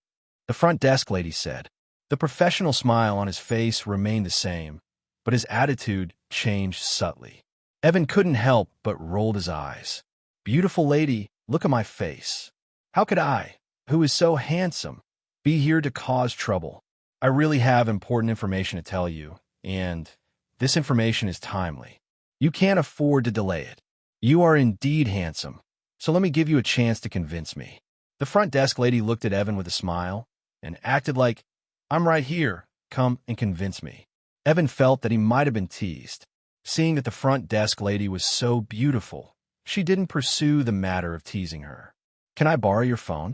Speaker 2: the front desk lady said. The professional smile on his face remained the same, but his attitude changed subtly. Evan couldn't help but rolled his eyes. "Beautiful lady, look at my face. How could I, who is so handsome, be here to cause trouble? I really have important information to tell you, and this information is timely. You can't afford to delay it. You are indeed handsome, so let me give you a chance to convince me." The front desk lady looked at Evan with a smile and acted like, "I'm right here. Come and convince me." Evan felt that he might have been teased. Seeing that the front desk lady was so beautiful, she didn't pursue the matter of teasing her. "Can I borrow your phone?"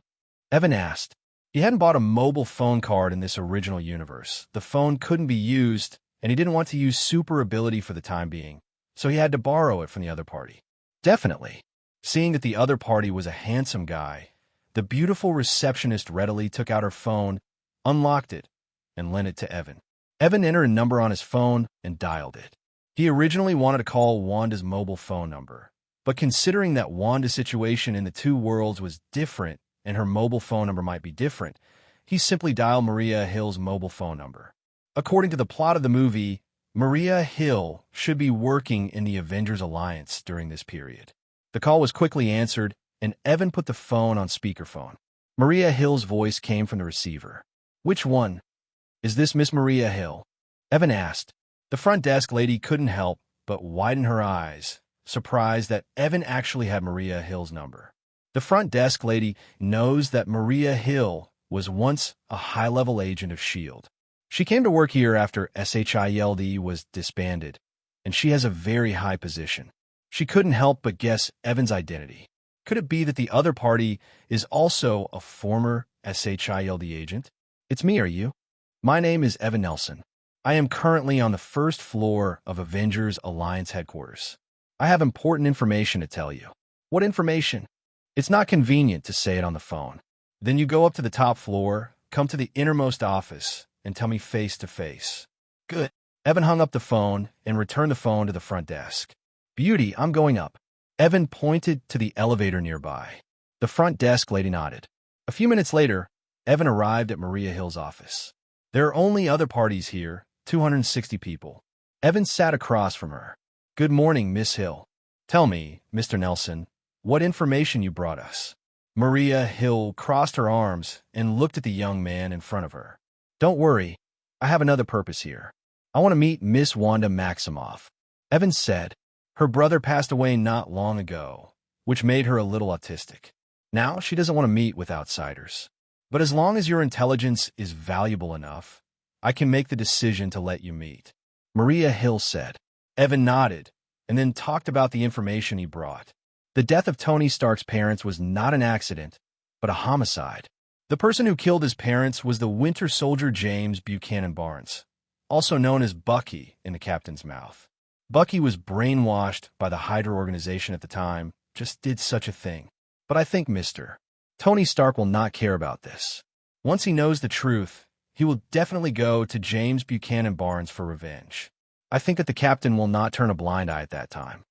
Speaker 2: Evan asked. He hadn't bought a mobile phone card in this original universe. The phone couldn't be used, and he didn't want to use super ability for the time being, so he had to borrow it from the other party. "Definitely." Seeing that the other party was a handsome guy, the beautiful receptionist readily took out her phone, unlocked it, and lent it to Evan. Evan entered a number on his phone and dialed it. He originally wanted to call Wanda's mobile phone number, but considering that Wanda's situation in the two worlds was different and her mobile phone number might be different, he simply dialed Maria Hill's mobile phone number. According to the plot of the movie, Maria Hill should be working in the Avengers Alliance during this period. The call was quickly answered, and Evan put the phone on speakerphone. Maria Hill's voice came from the receiver. "Which one? Is this Miss Maria Hill?" Evan asked. The front desk lady couldn't help but widen her eyes, surprised that Evan actually had Maria Hill's number. The front desk lady knows that Maria Hill was once a high-level agent of S.H.I.E.L.D. She came to work here after S.H.I.E.L.D. was disbanded, and she has a very high position. She couldn't help but guess Evan's identity. Could it be that the other party is also a former S.H.I.E.L.D. agent? "It's me, are you? My name is Evan Nelson. I am currently on the 1st floor of Avengers Alliance headquarters. I have important information to tell you." "What information?" "It's not convenient to say it on the phone. Then you go up to the top floor, come to the innermost office, and tell me face to face." "Good." Evan hung up the phone and returned the phone to the front desk. "Beauty, I'm going up." Evan pointed to the elevator nearby. The front desk lady nodded. A few minutes later, Evan arrived at Maria Hill's office. There are only other parties here, 260 people. Evan sat across from her. "Good morning, Miss Hill. Tell me, Mr. Nelson, what information you brought us." Maria Hill crossed her arms and looked at the young man in front of her. "Don't worry, I have another purpose here. I want to meet Miss Wanda Maximoff." Evan said. Her brother passed away not long ago, which made her a little autistic. Now she doesn't want to meet with outsiders. "But as long as your intelligence is valuable enough, I can make the decision to let you meet," Maria Hill said. Evan nodded, and then talked about the information he brought. The death of Tony Stark's parents was not an accident, but a homicide. The person who killed his parents was the Winter Soldier James Buchanan Barnes, also known as Bucky in the Captain's Mouth. Bucky was brainwashed by the Hydra organization at the time, just did such a thing. But I think Mr. Tony Stark will not care about this. Once he knows the truth, he will definitely go to James Buchanan Barnes for revenge. I think that the captain will not turn a blind eye at that time.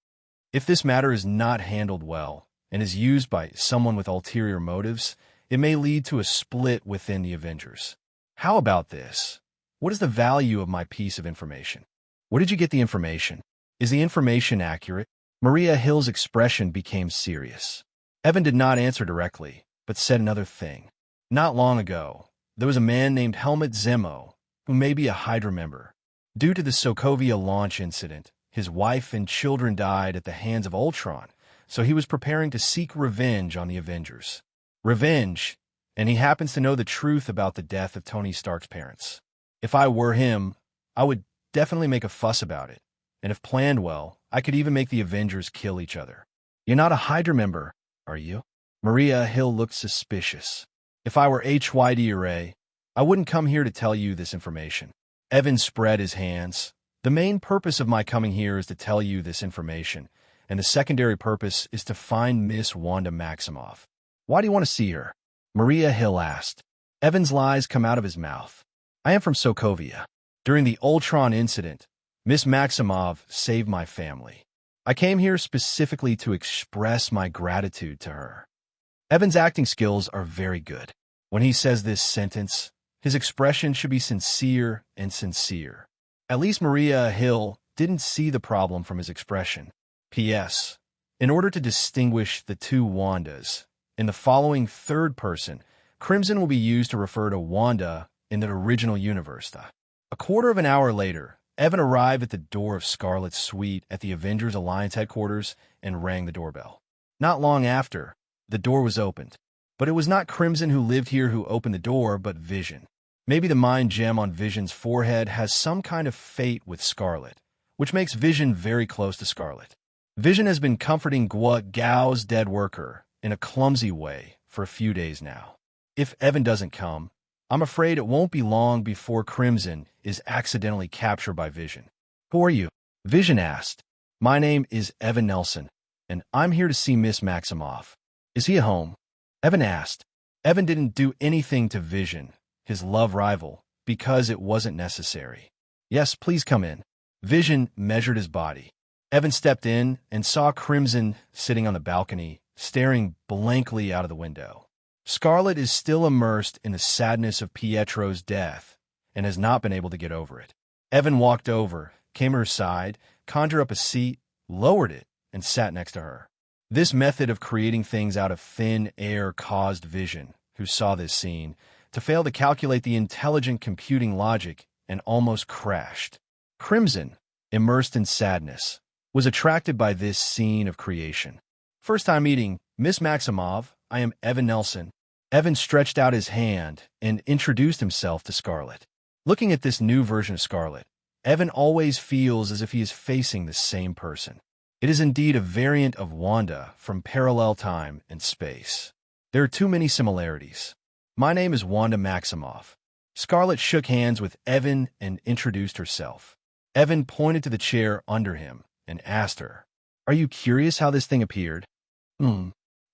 Speaker 2: If this matter is not handled well and is used by someone with ulterior motives, it may lead to a split within the Avengers. How about this? What is the value of my piece of information? Where did you get the information? Is the information accurate? Maria Hill's expression became serious. Evan did not answer directly, but said another thing. Not long ago, there was a man named Helmut Zemo, who may be a Hydra member. Due to the Sokovia launch incident, his wife and children died at the hands of Ultron, so he was preparing to seek revenge on the Avengers. Revenge, and he happens to know the truth about the death of Tony Stark's parents. If I were him, I would definitely make a fuss about it. And if planned well, I could even make the Avengers kill each other. You're not a Hydra member, are you? Maria Hill looked suspicious. If I were Hijacking, I wouldn't come here to tell you this information. Evan spread his hands. The main purpose of my coming here is to tell you this information, and the secondary purpose is to find Miss Wanda Maximoff. Why do you want to see her? Maria Hill asked. Evan's lies come out of his mouth. I am from Sokovia. During the Ultron incident, Miss Maximoff saved my family. I came here specifically to express my gratitude to her. Evan's acting skills are very good. When he says this sentence, his expression should be sincere and sincere. At least Maria Hill didn't see the problem from his expression. P.S. In order to distinguish the two Wandas, in the following third person, Crimson will be used to refer to Wanda in the original universe. A quarter of an hour later, Evan arrived at the door of Scarlet's suite at the Avengers Alliance headquarters and rang the doorbell. Not long after, the door was opened. But it was not Crimson who lived here who opened the door, but Vision. Maybe the mind gem on Vision's forehead has some kind of fate with Scarlet, which makes Vision very close to Scarlet. Vision has been comforting Gao's dead worker in a clumsy way for a few days now. If Evan doesn't come, I'm afraid it won't be long before Crimson is accidentally captured by Vision. Who are you? Vision asked. My name is Evan Nelson, and I'm here to see Miss Maximoff. Is he at home? Evan asked. Evan didn't do anything to Vision, his love rival, because it wasn't necessary. Yes, please come in. Vision measured his body. Evan stepped in and saw Crimson sitting on the balcony, staring blankly out of the window. Scarlet is still immersed in the sadness of Pietro's death and has not been able to get over it. Evan walked over, came to her side, conjured up a seat, lowered it, and sat next to her. This method of creating things out of thin air caused Vision, who saw this scene, to fail to calculate the intelligent computing logic and almost crashed. Crimson, immersed in sadness, was attracted by this scene of creation. First time meeting Miss Maximoff, I am Evan Nelson. Evan stretched out his hand and introduced himself to Scarlet. Looking at this new version of Scarlet, Evan always feels as if he is facing the same person. It is indeed a variant of Wanda from parallel time and space. There are too many similarities. My name is Wanda Maximoff. Scarlet shook hands with Evan and introduced herself. Evan pointed to the chair under him and asked her, Are you curious how this thing appeared?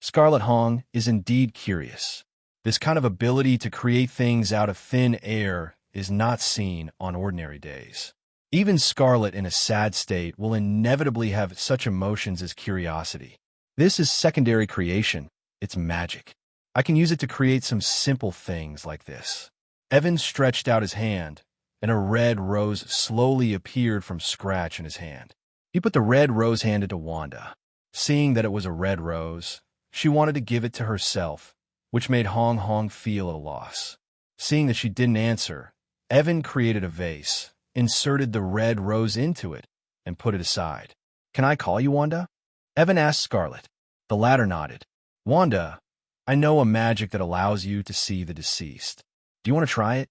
Speaker 2: Scarlet Hong is indeed curious. This kind of ability to create things out of thin air is not seen on ordinary days. Even Scarlet in a sad state will inevitably have such emotions as curiosity. This is secondary creation. It's magic. I can use it to create some simple things like this. Evan stretched out his hand, and a red rose slowly appeared from scratch in his hand. He put the red rose handed to Wanda. Seeing that it was a red rose, she wanted to give it to herself, which made Hong Hong feel at a loss. Seeing that she didn't answer, Evan created a vase, inserted the red rose into it, and put it aside. Can I call you Wanda? Evan asked Scarlet. The latter nodded. Wanda, I know a magic that allows you to see the deceased. Do you want to try it?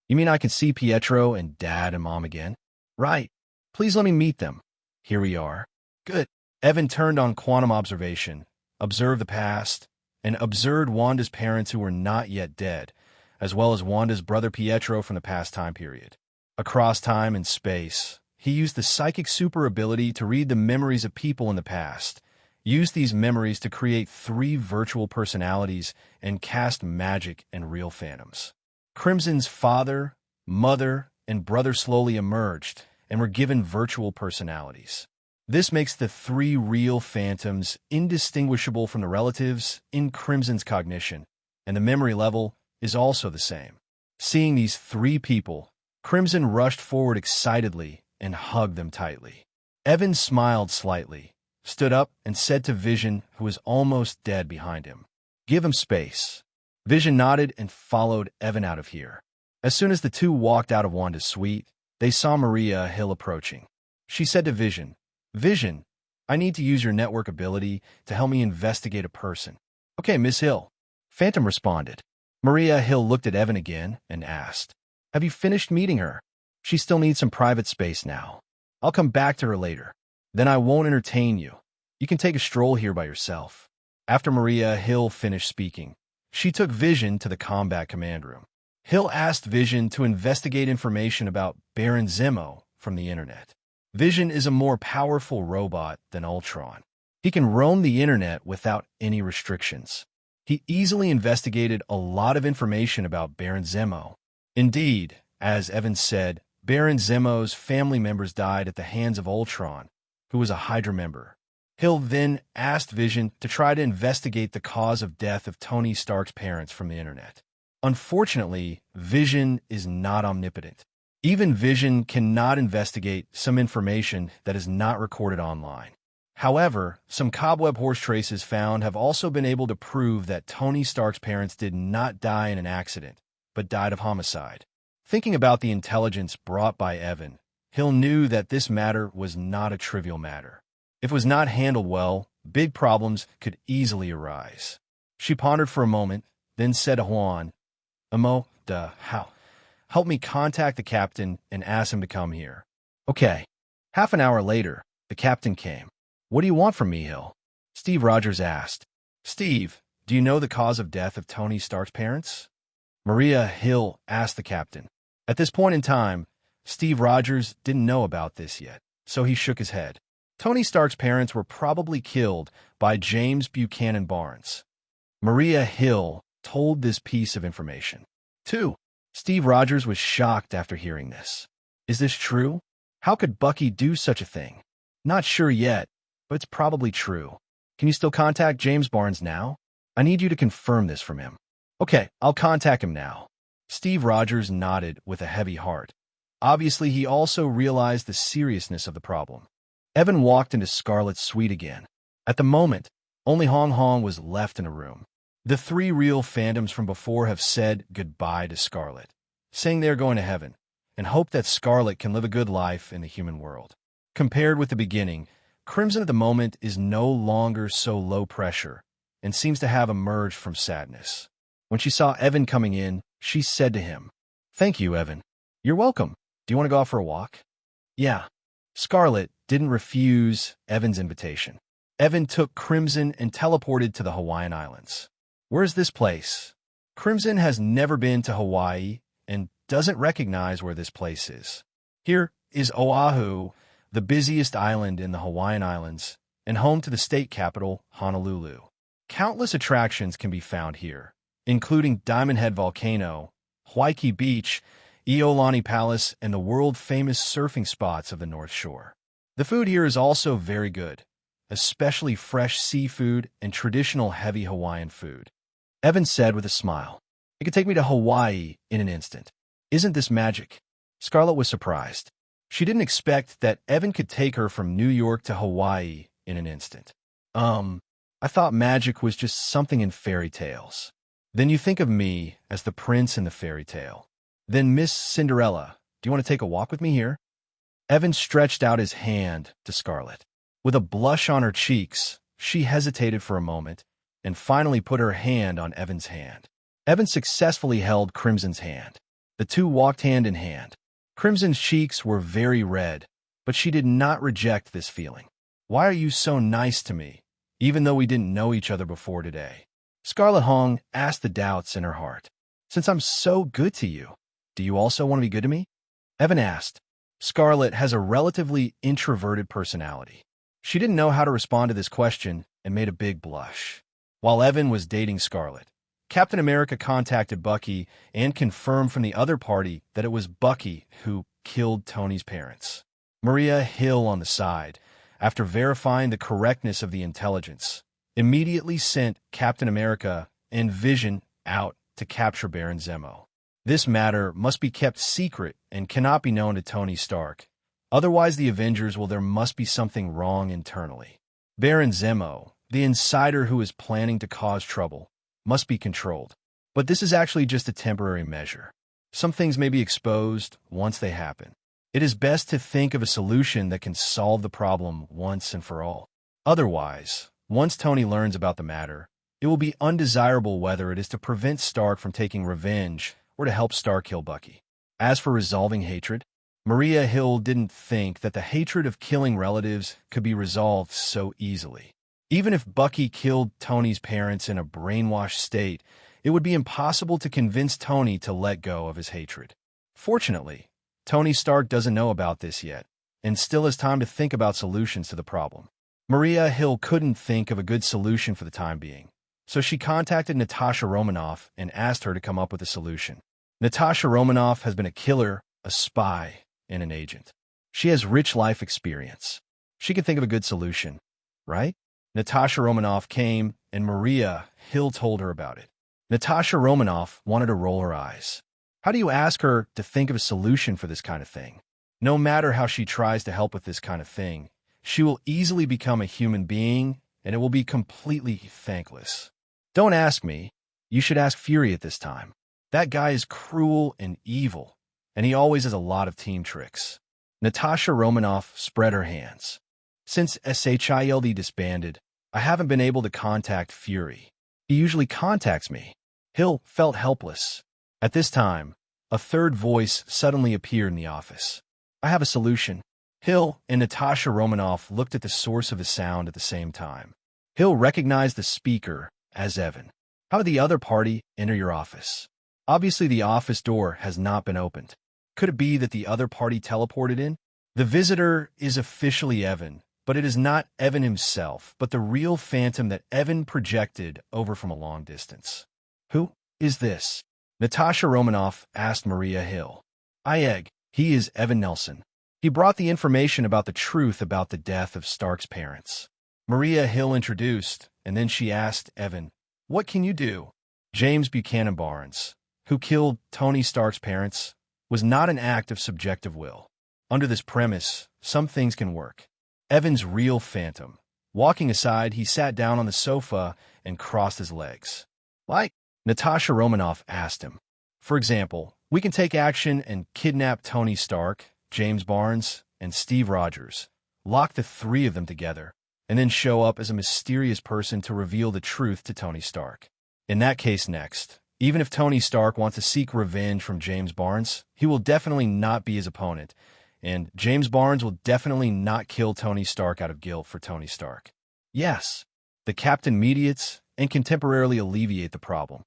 Speaker 2: You mean I can see Pietro and Dad and Mom again? Right. Please let me meet them. Here we are. Good. Evan turned on quantum observation, observed the past, and observed Wanda's parents who were not yet dead, as well as Wanda's brother Pietro from the past time period. Across time and space, he used the psychic super ability to read the memories of people in the past, used these memories to create 3 virtual personalities, and cast magic and real phantoms. Crimson's father, mother, and brother slowly emerged and were given virtual personalities. This makes the 3 real phantoms indistinguishable from the relatives in Crimson's cognition, and the memory level is also the same. Seeing these 3 people, Crimson rushed forward excitedly and hugged them tightly. Evan smiled slightly, stood up, and said to Vision, who was almost dead behind him, Give him space. Vision nodded and followed Evan out of here. As soon as the 2 walked out of Wanda's suite, they saw Maria Hill approaching. She said to Vision, Vision, I need to use your network ability to help me investigate a person. Okay, Miss Hill. Phantom responded. Maria Hill looked at Evan again and asked, Have you finished meeting her? She still needs some private space now. I'll come back to her later. Then I won't entertain you. You can take a stroll here by yourself. After Maria Hill finished speaking, she took Vision to the combat command room. Hill asked Vision to investigate information about Baron Zemo from the internet. Vision is a more powerful robot than Ultron. He can roam the internet without any restrictions. He easily investigated a lot of information about Baron Zemo. Indeed, as Evans said, Baron Zemo's family members died at the hands of Ultron, who was a Hydra member. Hill then asked Vision to try to investigate the cause of death of Tony Stark's parents from the internet. Unfortunately, Vision is not omnipotent. Even Vision cannot investigate some information that is not recorded online. However, some cobweb horse traces found have also been able to prove that Tony Stark's parents did not die in an accident, but died of homicide. Thinking about the intelligence brought by Evan, Hill knew that this matter was not a trivial matter. If it was not handled well, big problems could easily arise. She pondered for a moment, then said to Juan, help me contact the captain and ask him to come here. Okay. Half an hour later, the captain came. What do you want from me, Hill? Steve Rogers asked. Steve, do you know the cause of death of Tony Stark's parents? Maria Hill asked the captain. At this point in time, Steve Rogers didn't know about this yet, so he shook his head. Tony Stark's parents were probably killed by James Buchanan Barnes. Maria Hill told this piece of information. 2. Steve Rogers was shocked after hearing this. Is this true? How could Bucky do such a thing? Not sure yet, but it's probably true. Can you still contact James Barnes now? I need you to confirm this from him. Okay, I'll contact him now. Steve Rogers nodded with a heavy heart. Obviously, he also realized the seriousness of the problem. Evan walked into Scarlet's suite again. At the moment, only Hong Hong was left in a room. The 3 real fandoms from before have said goodbye to Scarlet, saying they are going to heaven, and hope that Scarlet can live a good life in the human world. Compared with the beginning, Crimson at the moment is no longer so low pressure, and seems to have emerged from sadness. When she saw Evan coming in, she said to him, Thank you, Evan. You're welcome. Do you want to go out for a walk? Yeah. Scarlet didn't refuse Evan's invitation. Evan took Crimson and teleported to the Hawaiian Islands. Where's this place? Crimson has never been to Hawaii and doesn't recognize where this place is. Here is Oahu, the busiest island in the Hawaiian Islands, and home to the state capital, Honolulu. Countless attractions can be found here, including Diamond Head Volcano, Waikiki Beach, Iolani Palace, and the world-famous surfing spots of the North Shore. The food here is also very good, especially fresh seafood and traditional heavy Hawaiian food. Evan said with a smile, It could take me to Hawaii in an instant. Isn't this magic? Scarlet was surprised. She didn't expect that Evan could take her from New York to Hawaii in an instant. I thought magic was just something in fairy tales. Then you think of me as the prince in the fairy tale. Then Miss Cinderella, do you want to take a walk with me here? Evan stretched out his hand to Scarlet. With a blush on her cheeks, she hesitated for a moment and finally put her hand on Evan's hand. Evan successfully held Crimson's hand. The two walked hand in hand. Crimson's cheeks were very red, but she did not reject this feeling. Why are you so nice to me, even though we didn't know each other before today? Scarlet Hong asked the doubts in her heart. Since I'm so good to you, do you also want to be good to me? Evan asked. Scarlet has a relatively introverted personality. She didn't know how to respond to this question and made a big blush. While Evan was dating Scarlet, Captain America contacted Bucky and confirmed from the other party that it was Bucky who killed Tony's parents. Maria Hill on the side, after verifying the correctness of the intelligence, immediately sent Captain America and Vision out to capture Baron Zemo. This matter must be kept secret and cannot be known to Tony Stark. Otherwise, the Avengers there must be something wrong internally. Baron Zemo, the insider who is planning to cause trouble, must be controlled. But this is actually just a temporary measure. Some things may be exposed once they happen. It is best to think of a solution that can solve the problem once and for all. Otherwise, once Tony learns about the matter, it will be undesirable whether it is to prevent Stark from taking revenge or to help Stark kill Bucky. As for resolving hatred, Maria Hill didn't think that the hatred of killing relatives could be resolved so easily. Even if Bucky killed Tony's parents in a brainwashed state, it would be impossible to convince Tony to let go of his hatred. Fortunately, Tony Stark doesn't know about this yet, and still has time to think about solutions to the problem. Maria Hill couldn't think of a good solution for the time being, so she contacted Natasha Romanoff and asked her to come up with a solution. Natasha Romanoff has been a killer, a spy, and an agent. She has rich life experience. She can think of a good solution, right? Natasha Romanoff came, and Maria Hill told her about it. Natasha Romanoff wanted to roll her eyes. How do you ask her to think of a solution for this kind of thing? No matter how she tries to help with this kind of thing, she will easily become a human being, and it will be completely thankless. Don't ask me. You should ask Fury at this time. That guy is cruel and evil, and he always has a lot of team tricks. Natasha Romanoff spread her hands. Since SHILD disbanded, I haven't been able to contact Fury. He usually contacts me. Hill felt helpless. At this time, a third voice suddenly appeared in the office. I have a solution. Hill and Natasha Romanoff looked at the source of the sound at the same time. Hill recognized the speaker as Evan. How did the other party enter your office? Obviously, the office door has not been opened. Could it be that the other party teleported in? The visitor is officially Evan, but it is not Evan himself, but the real phantom that Evan projected over from a long distance. Who is this? Natasha Romanoff asked Maria Hill. He is Evan Nelson. He brought the information about the truth about the death of Stark's parents. Maria Hill introduced, and then she asked Evan, what can you do? James Buchanan Barnes, who killed Tony Stark's parents, was not an act of subjective will. Under this premise, some things can work. Evan's real phantom. Walking aside, he sat down on the sofa and crossed his legs. Like? Natasha Romanoff asked him. For example, we can take action and kidnap Tony Stark, James Barnes, and Steve Rogers, lock the three of them together, and then show up as a mysterious person to reveal the truth to Tony Stark. In that case next, even if Tony Stark wants to seek revenge from James Barnes, he will definitely not be his opponent, and James Barnes will definitely not kill Tony Stark out of guilt for Tony Stark. Yes, the captain mediates and can temporarily alleviate the problem.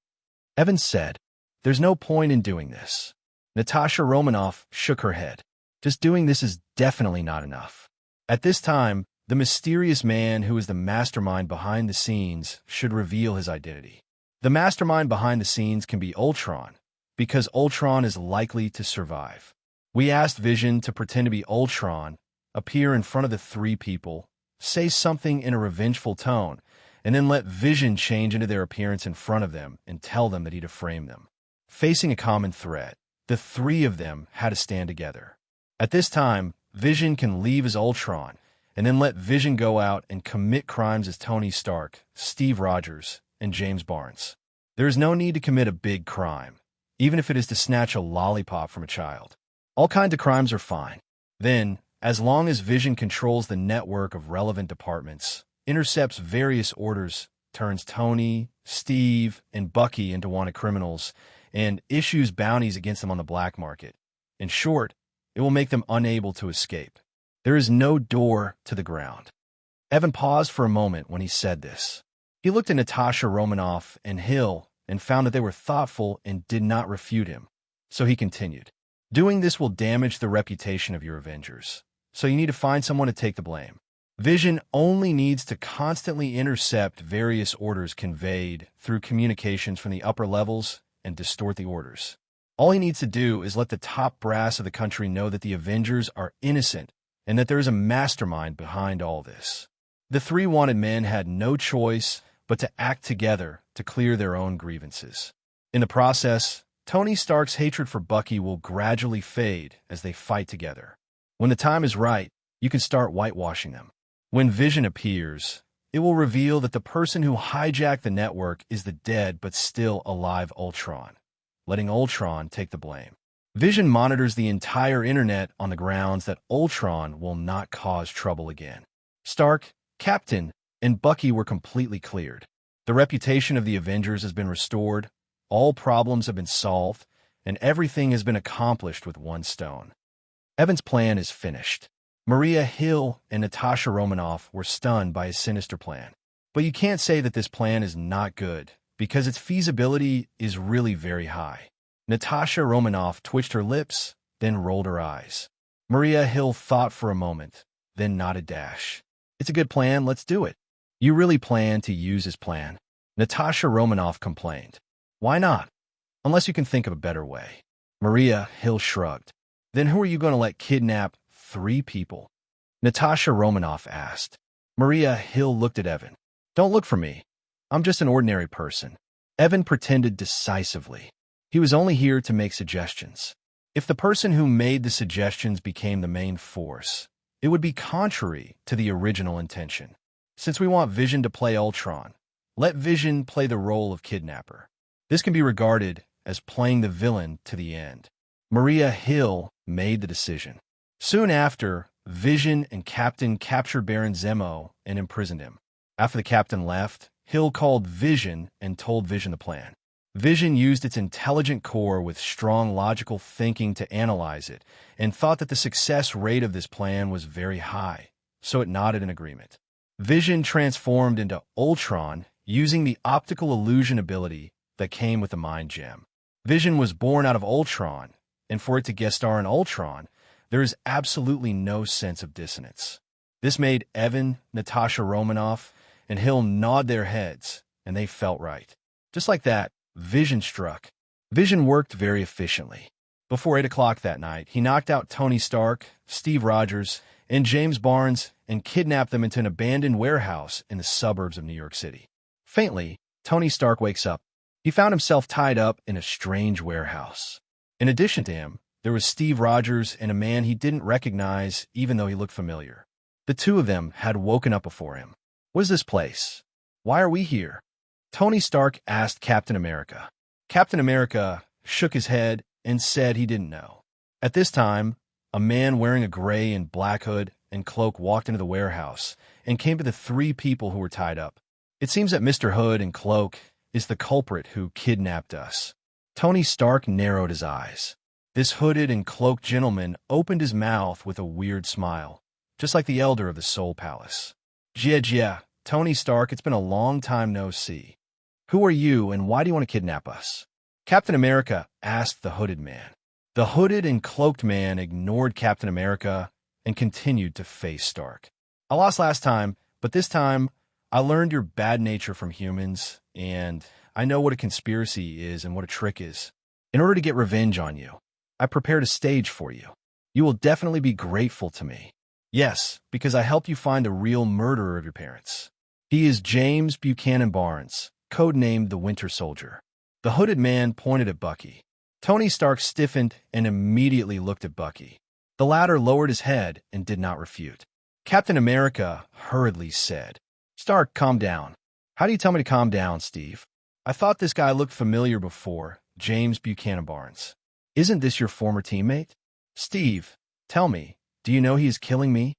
Speaker 2: Evans said, there's no point in doing this. Natasha Romanoff shook her head. Just doing this is definitely not enough. At this time, the mysterious man who is the mastermind behind the scenes should reveal his identity. The mastermind behind the scenes can be Ultron, because Ultron is likely to survive. We asked Vision to pretend to be Ultron, appear in front of the three people, say something in a revengeful tone, and then let Vision change into their appearance in front of them and tell them that he'd frame them. Facing a common threat, the three of them had to stand together. At this time, Vision can leave as Ultron, and then let Vision go out and commit crimes as Tony Stark, Steve Rogers, and James Barnes. There is no need to commit a big crime, even if it is to snatch a lollipop from a child. All kinds of crimes are fine. Then, as long as Vision controls the network of relevant departments, intercepts various orders, turns Tony, Steve, and Bucky into wanted criminals, and issues bounties against them on the black market. In short, it will make them unable to escape. There is no door to the ground. Evan paused for a moment when he said this. He looked at Natasha Romanoff and Hill and found that they were thoughtful and did not refute him. So he continued. Doing this will damage the reputation of your Avengers, so you need to find someone to take the blame. Vision only needs to constantly intercept various orders conveyed through communications from the upper levels and distort the orders. All he needs to do is let the top brass of the country know that the Avengers are innocent and that there is a mastermind behind all this. The three wanted men had no choice but to act together to clear their own grievances. In the process, Tony Stark's hatred for Bucky will gradually fade as they fight together. When the time is right, you can start whitewashing them. When Vision appears, it will reveal that the person who hijacked the network is the dead but still alive Ultron, letting Ultron take the blame. Vision monitors the entire internet on the grounds that Ultron will not cause trouble again. Stark, Captain, and Bucky were completely cleared. The reputation of the Avengers has been restored, all problems have been solved, and everything has been accomplished with one stone. Evan's plan is finished. Maria Hill and Natasha Romanoff were stunned by his sinister plan. But you can't say that this plan is not good, because its feasibility is really very high. Natasha Romanoff twitched her lips, then rolled her eyes. Maria Hill thought for a moment, then nodded dash. It's a good plan, let's do it. You really plan to use his plan? Natasha Romanoff complained. Why not? Unless you can think of a better way. Maria Hill shrugged. Then who are you going to let kidnap 3 people? Natasha Romanoff asked. Maria Hill looked at Evan. Don't look for me. I'm just an ordinary person. Evan pretended decisively. He was only here to make suggestions. If the person who made the suggestions became the main force, it would be contrary to the original intention. Since we want Vision to play Ultron, let Vision play the role of kidnapper. This can be regarded as playing the villain to the end. Maria Hill made the decision. Soon after, Vision and Captain captured Baron Zemo and imprisoned him. After the captain left, Hill called Vision and told Vision the plan. Vision used its intelligent core with strong logical thinking to analyze it and thought that the success rate of this plan was very high, so it nodded in agreement. Vision transformed into Ultron using the optical illusion ability that came with the Mind Gem. Vision was born out of Ultron, and for it to guest star in Ultron, there is absolutely no sense of dissonance. This made Evan, Natasha Romanoff, and Hill nod their heads, and they felt right. Just like that, Vision struck. Vision worked very efficiently. Before 8 o'clock that night, he knocked out Tony Stark, Steve Rogers, and James Barnes and kidnapped them into an abandoned warehouse in the suburbs of New York City. Faintly, Tony Stark wakes up. He found himself tied up in a strange warehouse. In addition to him, there was Steve Rogers and a man he didn't recognize even though he looked familiar. The two of them had woken up before him. What is this place? Why are we here? Tony Stark asked Captain America. Captain America shook his head and said he didn't know. At this time, a man wearing a gray and black hood and cloak walked into the warehouse and came to the 3 people who were tied up. It seems that Mr. Hood and Cloak is the culprit who kidnapped us. Tony Stark narrowed his eyes. This hooded and cloaked gentleman opened his mouth with a weird smile, just like the elder of the Soul Palace. Yeah, Tony Stark, it's been a long time no see. Who are you and why do you want to kidnap us? Captain America asked the hooded man. The hooded and cloaked man ignored Captain America and continued to face Stark. I lost last time, but this time I learned your bad nature from humans, and I know what a conspiracy is and what a trick is. In order to get revenge on you, I prepared a stage for you. You will definitely be grateful to me. Yes, because I helped you find the real murderer of your parents. He is James Buchanan Barnes, codenamed the Winter Soldier. The hooded man pointed at Bucky. Tony Stark stiffened and immediately looked at Bucky. The latter lowered his head and did not refute. Captain America hurriedly said, Stark, calm down. How do you tell me to calm down, Steve? I thought this guy looked familiar before, James Buchanan Barnes. Isn't this your former teammate? Steve, tell me, do you know he is killing me?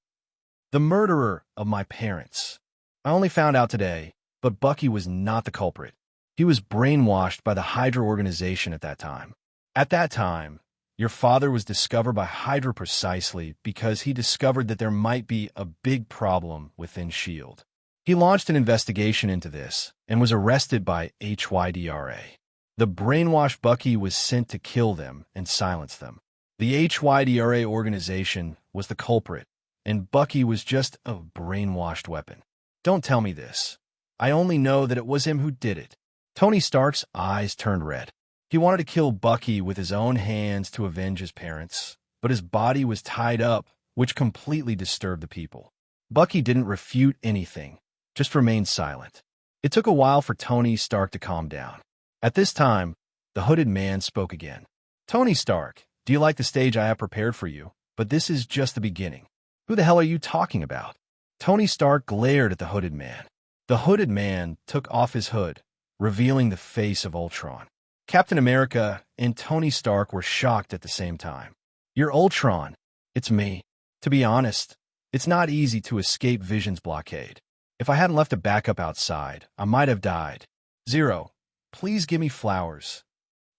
Speaker 2: The murderer of my parents. I only found out today, but Bucky was not the culprit. He was brainwashed by the Hydra organization at that time. At that time, your father was discovered by Hydra precisely because he discovered that there might be a big problem within S.H.I.E.L.D. He launched an investigation into this and was arrested by HYDRA. The brainwashed Bucky was sent to kill them and silence them. The HYDRA organization was the culprit, and Bucky was just a brainwashed weapon. Don't tell me this. I only know that it was him who did it. Tony Stark's eyes turned red. He wanted to kill Bucky with his own hands to avenge his parents, but his body was tied up, which completely disturbed the people. Bucky didn't refute anything, just remained silent. It took a while for Tony Stark to calm down. At this time, the hooded man spoke again. Tony Stark, do you like the stage I have prepared for you? But this is just the beginning. Who the hell are you talking about? Tony Stark glared at the hooded man. The hooded man took off his hood, revealing the face of Ultron. Captain America and Tony Stark were shocked at the same time. You're Ultron. It's me. To be honest, it's not easy to escape Vision's blockade. If I hadn't left a backup outside, I might have died. Zero, please give me flowers.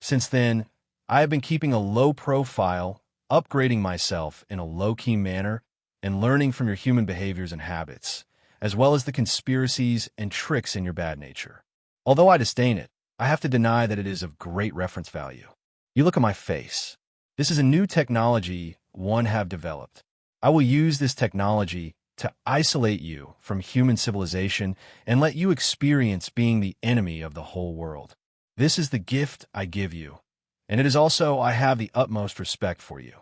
Speaker 2: Since then, I have been keeping a low profile, upgrading myself in a low-key manner, and learning from your human behaviors and habits, as well as the conspiracies and tricks in your bad nature. Although I disdain it, I have to deny that it is of great reference value. You look at my face. This is a new technology one have developed. I will use this technology to isolate you from human civilization and let you experience being the enemy of the whole world. This is the gift I give you, and it is also I have the utmost respect for you.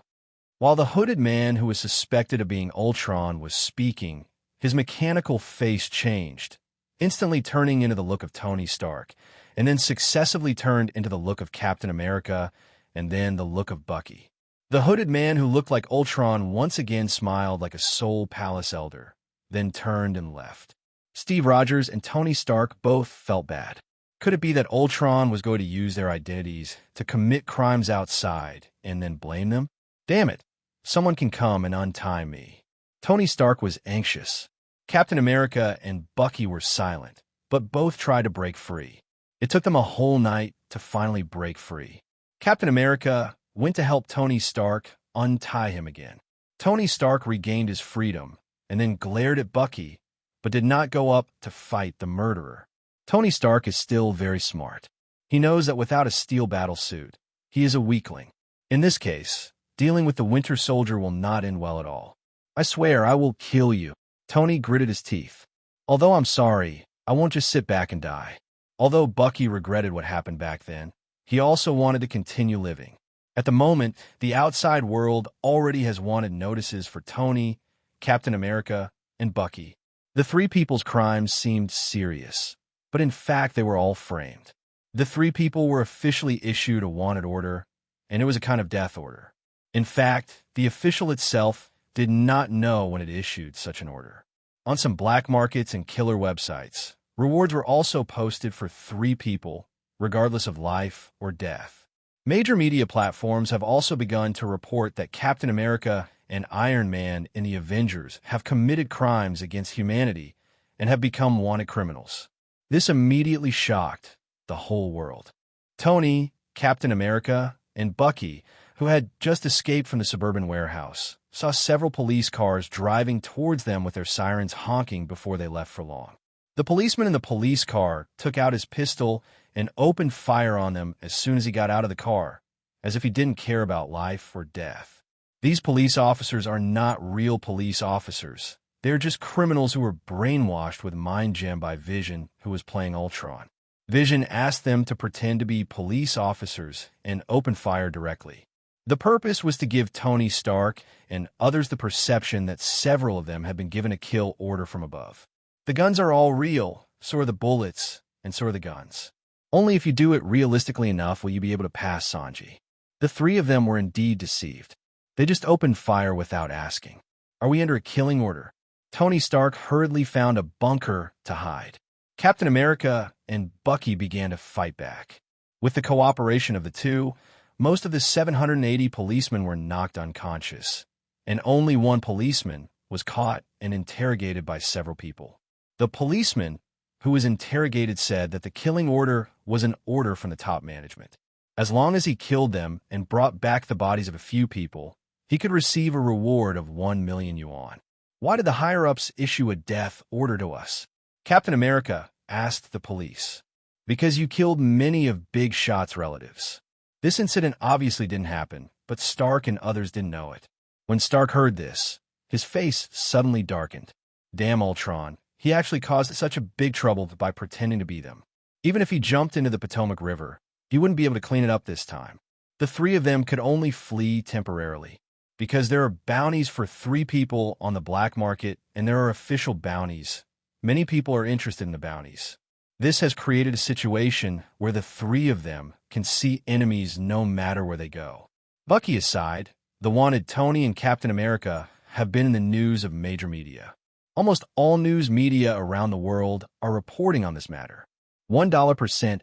Speaker 2: While the hooded man who was suspected of being Ultron was speaking, his mechanical face changed, instantly turning into the look of Tony Stark, and then successively turned into the look of Captain America, and then the look of Bucky. The hooded man who looked like Ultron once again smiled like a Soul Palace elder, then turned and left. Steve Rogers and Tony Stark both felt bad. Could it be that Ultron was going to use their identities to commit crimes outside and then blame them? Damn it, someone can come and untie me. Tony Stark was anxious. Captain America and Bucky were silent, but both tried to break free. It took them a whole night to finally break free. Captain America went to help Tony Stark untie him again. Tony Stark regained his freedom and then glared at Bucky, but did not go up to fight the murderer. Tony Stark is still very smart. He knows that without a steel battle suit, he is a weakling. In this case, dealing with the Winter Soldier will not end well at all. I swear I will kill you. Tony gritted his teeth. Although I'm sorry, I won't just sit back and die. Although Bucky regretted what happened back then, he also wanted to continue living. At the moment, the outside world already has wanted notices for Tony, Captain America, and Bucky. The three people's crimes seemed serious, but in fact they were all framed. The three people were officially issued a wanted order, and it was a kind of death order. In fact, the official itself did not know when it issued such an order. On some black markets and killer websites, rewards were also posted for three people, regardless of life or death. Major media platforms have also begun to report that Captain America and Iron Man in the Avengers have committed crimes against humanity and have become wanted criminals. This immediately shocked the whole world. Tony, Captain America, and Bucky, who had just escaped from the suburban warehouse, saw several police cars driving towards them with their sirens honking before they left for long. The policeman in the police car took out his pistol and opened fire on them as soon as he got out of the car, as if he didn't care about life or death. These police officers are not real police officers. They're just criminals who were brainwashed with Mind Gem by Vision, who was playing Ultron. Vision asked them to pretend to be police officers and open fire directly. The purpose was to give Tony Stark and others the perception that several of them had been given a kill order from above. The guns are all real, so are the bullets, and so are the guns. Only if you do it realistically enough will you be able to pass Sanji. The three of them were indeed deceived. They just opened fire without asking. Are we under a killing order? Tony Stark hurriedly found a bunker to hide. Captain America and Bucky began to fight back. With the cooperation of the two, most of the 780 policemen were knocked unconscious, and only one policeman was caught and interrogated by several people. The policeman who was interrogated said that the killing order was an order from the top management. As long as he killed them and brought back the bodies of a few people, he could receive a reward of 1 million yuan. Why did the higher-ups issue a death order to us? Captain America asked the police. Because you killed many of Big Shot's relatives. This incident obviously didn't happen, but Stark and others didn't know it. When Stark heard this, his face suddenly darkened. Damn Ultron. He actually caused such a big trouble by pretending to be them. Even if he jumped into the Potomac River, he wouldn't be able to clean it up this time. The three of them could only flee temporarily, because there are bounties for three people on the black market and there are official bounties. Many people are interested in the bounties. This has created a situation where the three of them can see enemies no matter where they go. Bucky aside, the wanted Tony and Captain America have been in the news of major media. Almost all news media around the world are reporting on this matter. $1%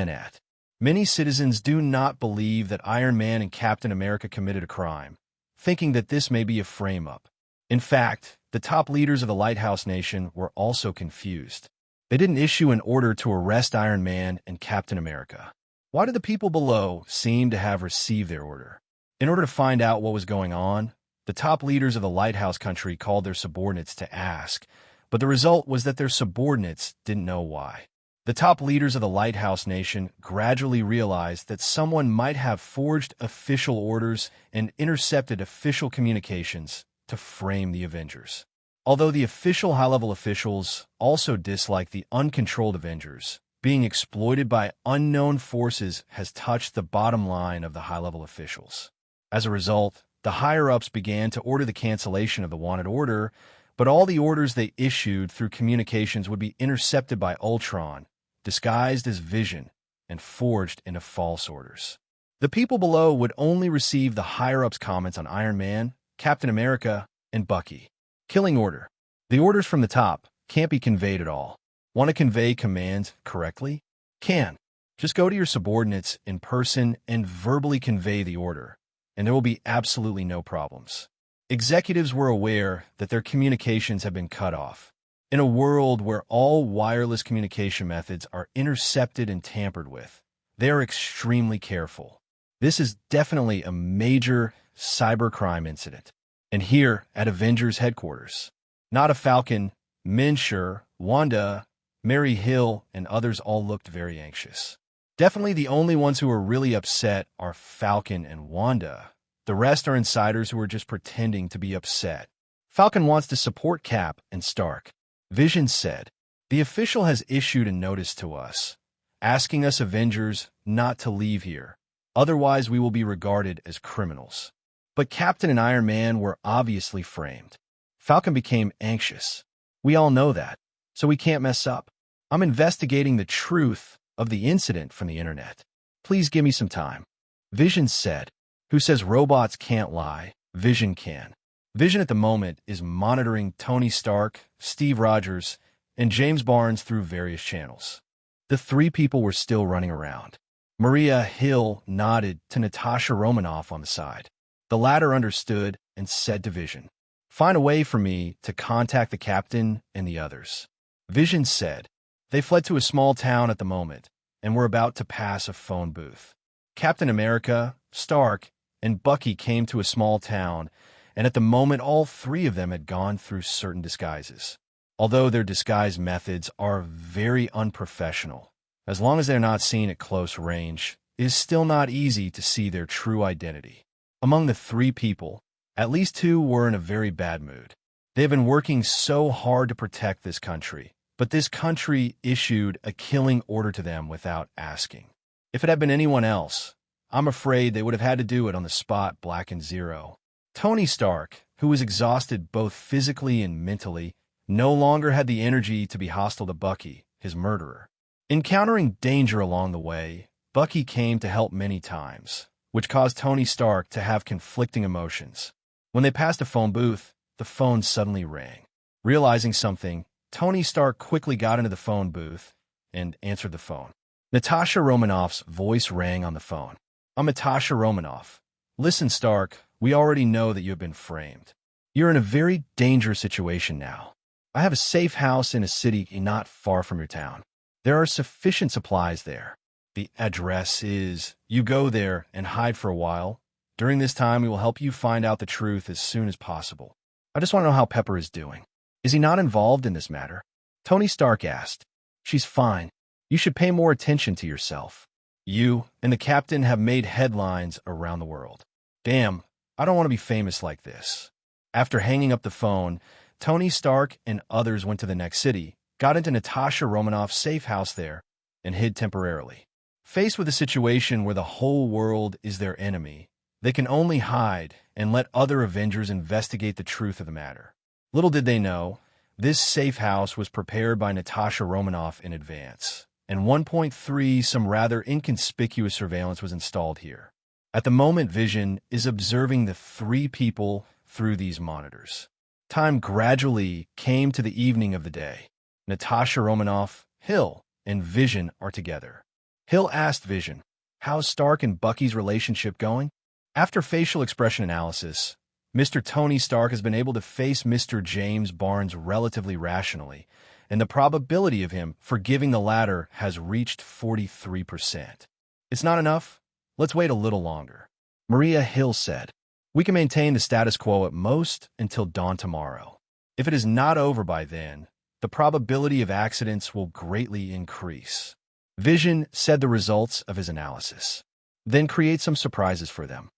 Speaker 2: at. Many citizens do not believe that Iron Man and Captain America committed a crime, thinking that this may be a frame-up. In fact, the top leaders of the Lighthouse Nation were also confused. They didn't issue an order to arrest Iron Man and Captain America. Why did the people below seem to have received their order? In order to find out what was going on, the top leaders of the lighthouse country called their subordinates to ask, but the result was that their subordinates didn't know why. The top leaders of the lighthouse nation gradually realized that someone might have forged official orders and intercepted official communications to frame the Avengers. Although the official high-level officials also disliked the uncontrolled Avengers, being exploited by unknown forces has touched the bottom line of the high-level officials. As a result, the higher-ups began to order the cancellation of the wanted order, but all the orders they issued through communications would be intercepted by Ultron, disguised as Vision, and forged into false orders. The people below would only receive the higher-ups' comments on Iron Man, Captain America, and Bucky. Killing order. The orders from the top can't be conveyed at all. Want to convey commands correctly? Can. Just go to your subordinates in person and verbally convey the order, and there will be absolutely no problems. Executives were aware that their communications have been cut off. In a world where all wireless communication methods are intercepted and tampered with, they are extremely careful. This is definitely a major cybercrime incident. And here at Avengers headquarters, not a Falcon, Minsher, Wanda, Mary Hill, and others all looked very anxious. Definitely the only ones who are really upset are Falcon and Wanda. The rest are insiders who are just pretending to be upset. Falcon wants to support Cap and Stark. Vision said, "The official has issued a notice to us, asking us Avengers not to leave here. Otherwise, we will be regarded as criminals." But Captain and Iron Man were obviously framed. Falcon became anxious. "We all know that, so we can't mess up. I'm investigating the truth of the incident from the internet. Please give me some time." Vision said, "Who says robots can't lie? Vision can." Vision at the moment is monitoring Tony Stark, Steve Rogers, and James Barnes through various channels. The three people were still running around. Maria Hill nodded to Natasha Romanoff on the side. The latter understood and said to Vision, "Find a way for me to contact the captain and the others." Vision said, "They fled to a small town at the moment and were about to pass a phone booth. Captain America, Stark, and Bucky came to a small town, and at the moment all three of them had gone through certain disguises. Although their disguise methods are very unprofessional, as long as they're not seen at close range, it is still not easy to see their true identity. Among the three people, at least two were in a very bad mood. They have been working so hard to protect this country, but this country issued a killing order to them without asking. If it had been anyone else, I'm afraid they would have had to do it on the spot, black and zero." Tony Stark, who was exhausted both physically and mentally, no longer had the energy to be hostile to Bucky, his murderer. Encountering danger along the way, Bucky came to help many times, which caused Tony Stark to have conflicting emotions. When they passed a phone booth, the phone suddenly rang. Realizing something, Tony Stark quickly got into the phone booth and answered the phone. Natasha Romanoff's voice rang on the phone. "I'm Natasha Romanoff. Listen, Stark, we already know that you have been framed. You're in a very dangerous situation now. I have a safe house in a city not far from your town. There are sufficient supplies there. The address is, you go there and hide for a while. During this time, we will help you find out the truth as soon as possible. I just want to know how Pepper is doing. Is he not involved in this matter?" Tony Stark asked. "She's fine. You should pay more attention to yourself. You and the captain have made headlines around the world. Damn, I don't want to be famous like this." After hanging up the phone, Tony Stark and others went to the next city, got into Natasha Romanoff's safe house there, and hid temporarily. Faced with a situation where the whole world is their enemy, they can only hide and let other Avengers investigate the truth of the matter. Little did they know, this safe house was prepared by Natasha Romanoff in advance, and 1.3 some rather inconspicuous surveillance was installed here. At the moment, Vision is observing the three people through these monitors. Time gradually came to the evening of the day. Natasha Romanoff, Hill, and Vision are together. Hill asked Vision, "How's Stark and Bucky's relationship going?" After facial expression analysis, Mr. Tony Stark has been able to face Mr. James Barnes relatively rationally, and the probability of him forgiving the latter has reached 43%. It's not enough? Let's wait a little longer. Maria Hill said, we can maintain the status quo at most until dawn tomorrow. If it is not over by then, the probability of accidents will greatly increase. Vision said the results of his analysis. Then create some surprises for them.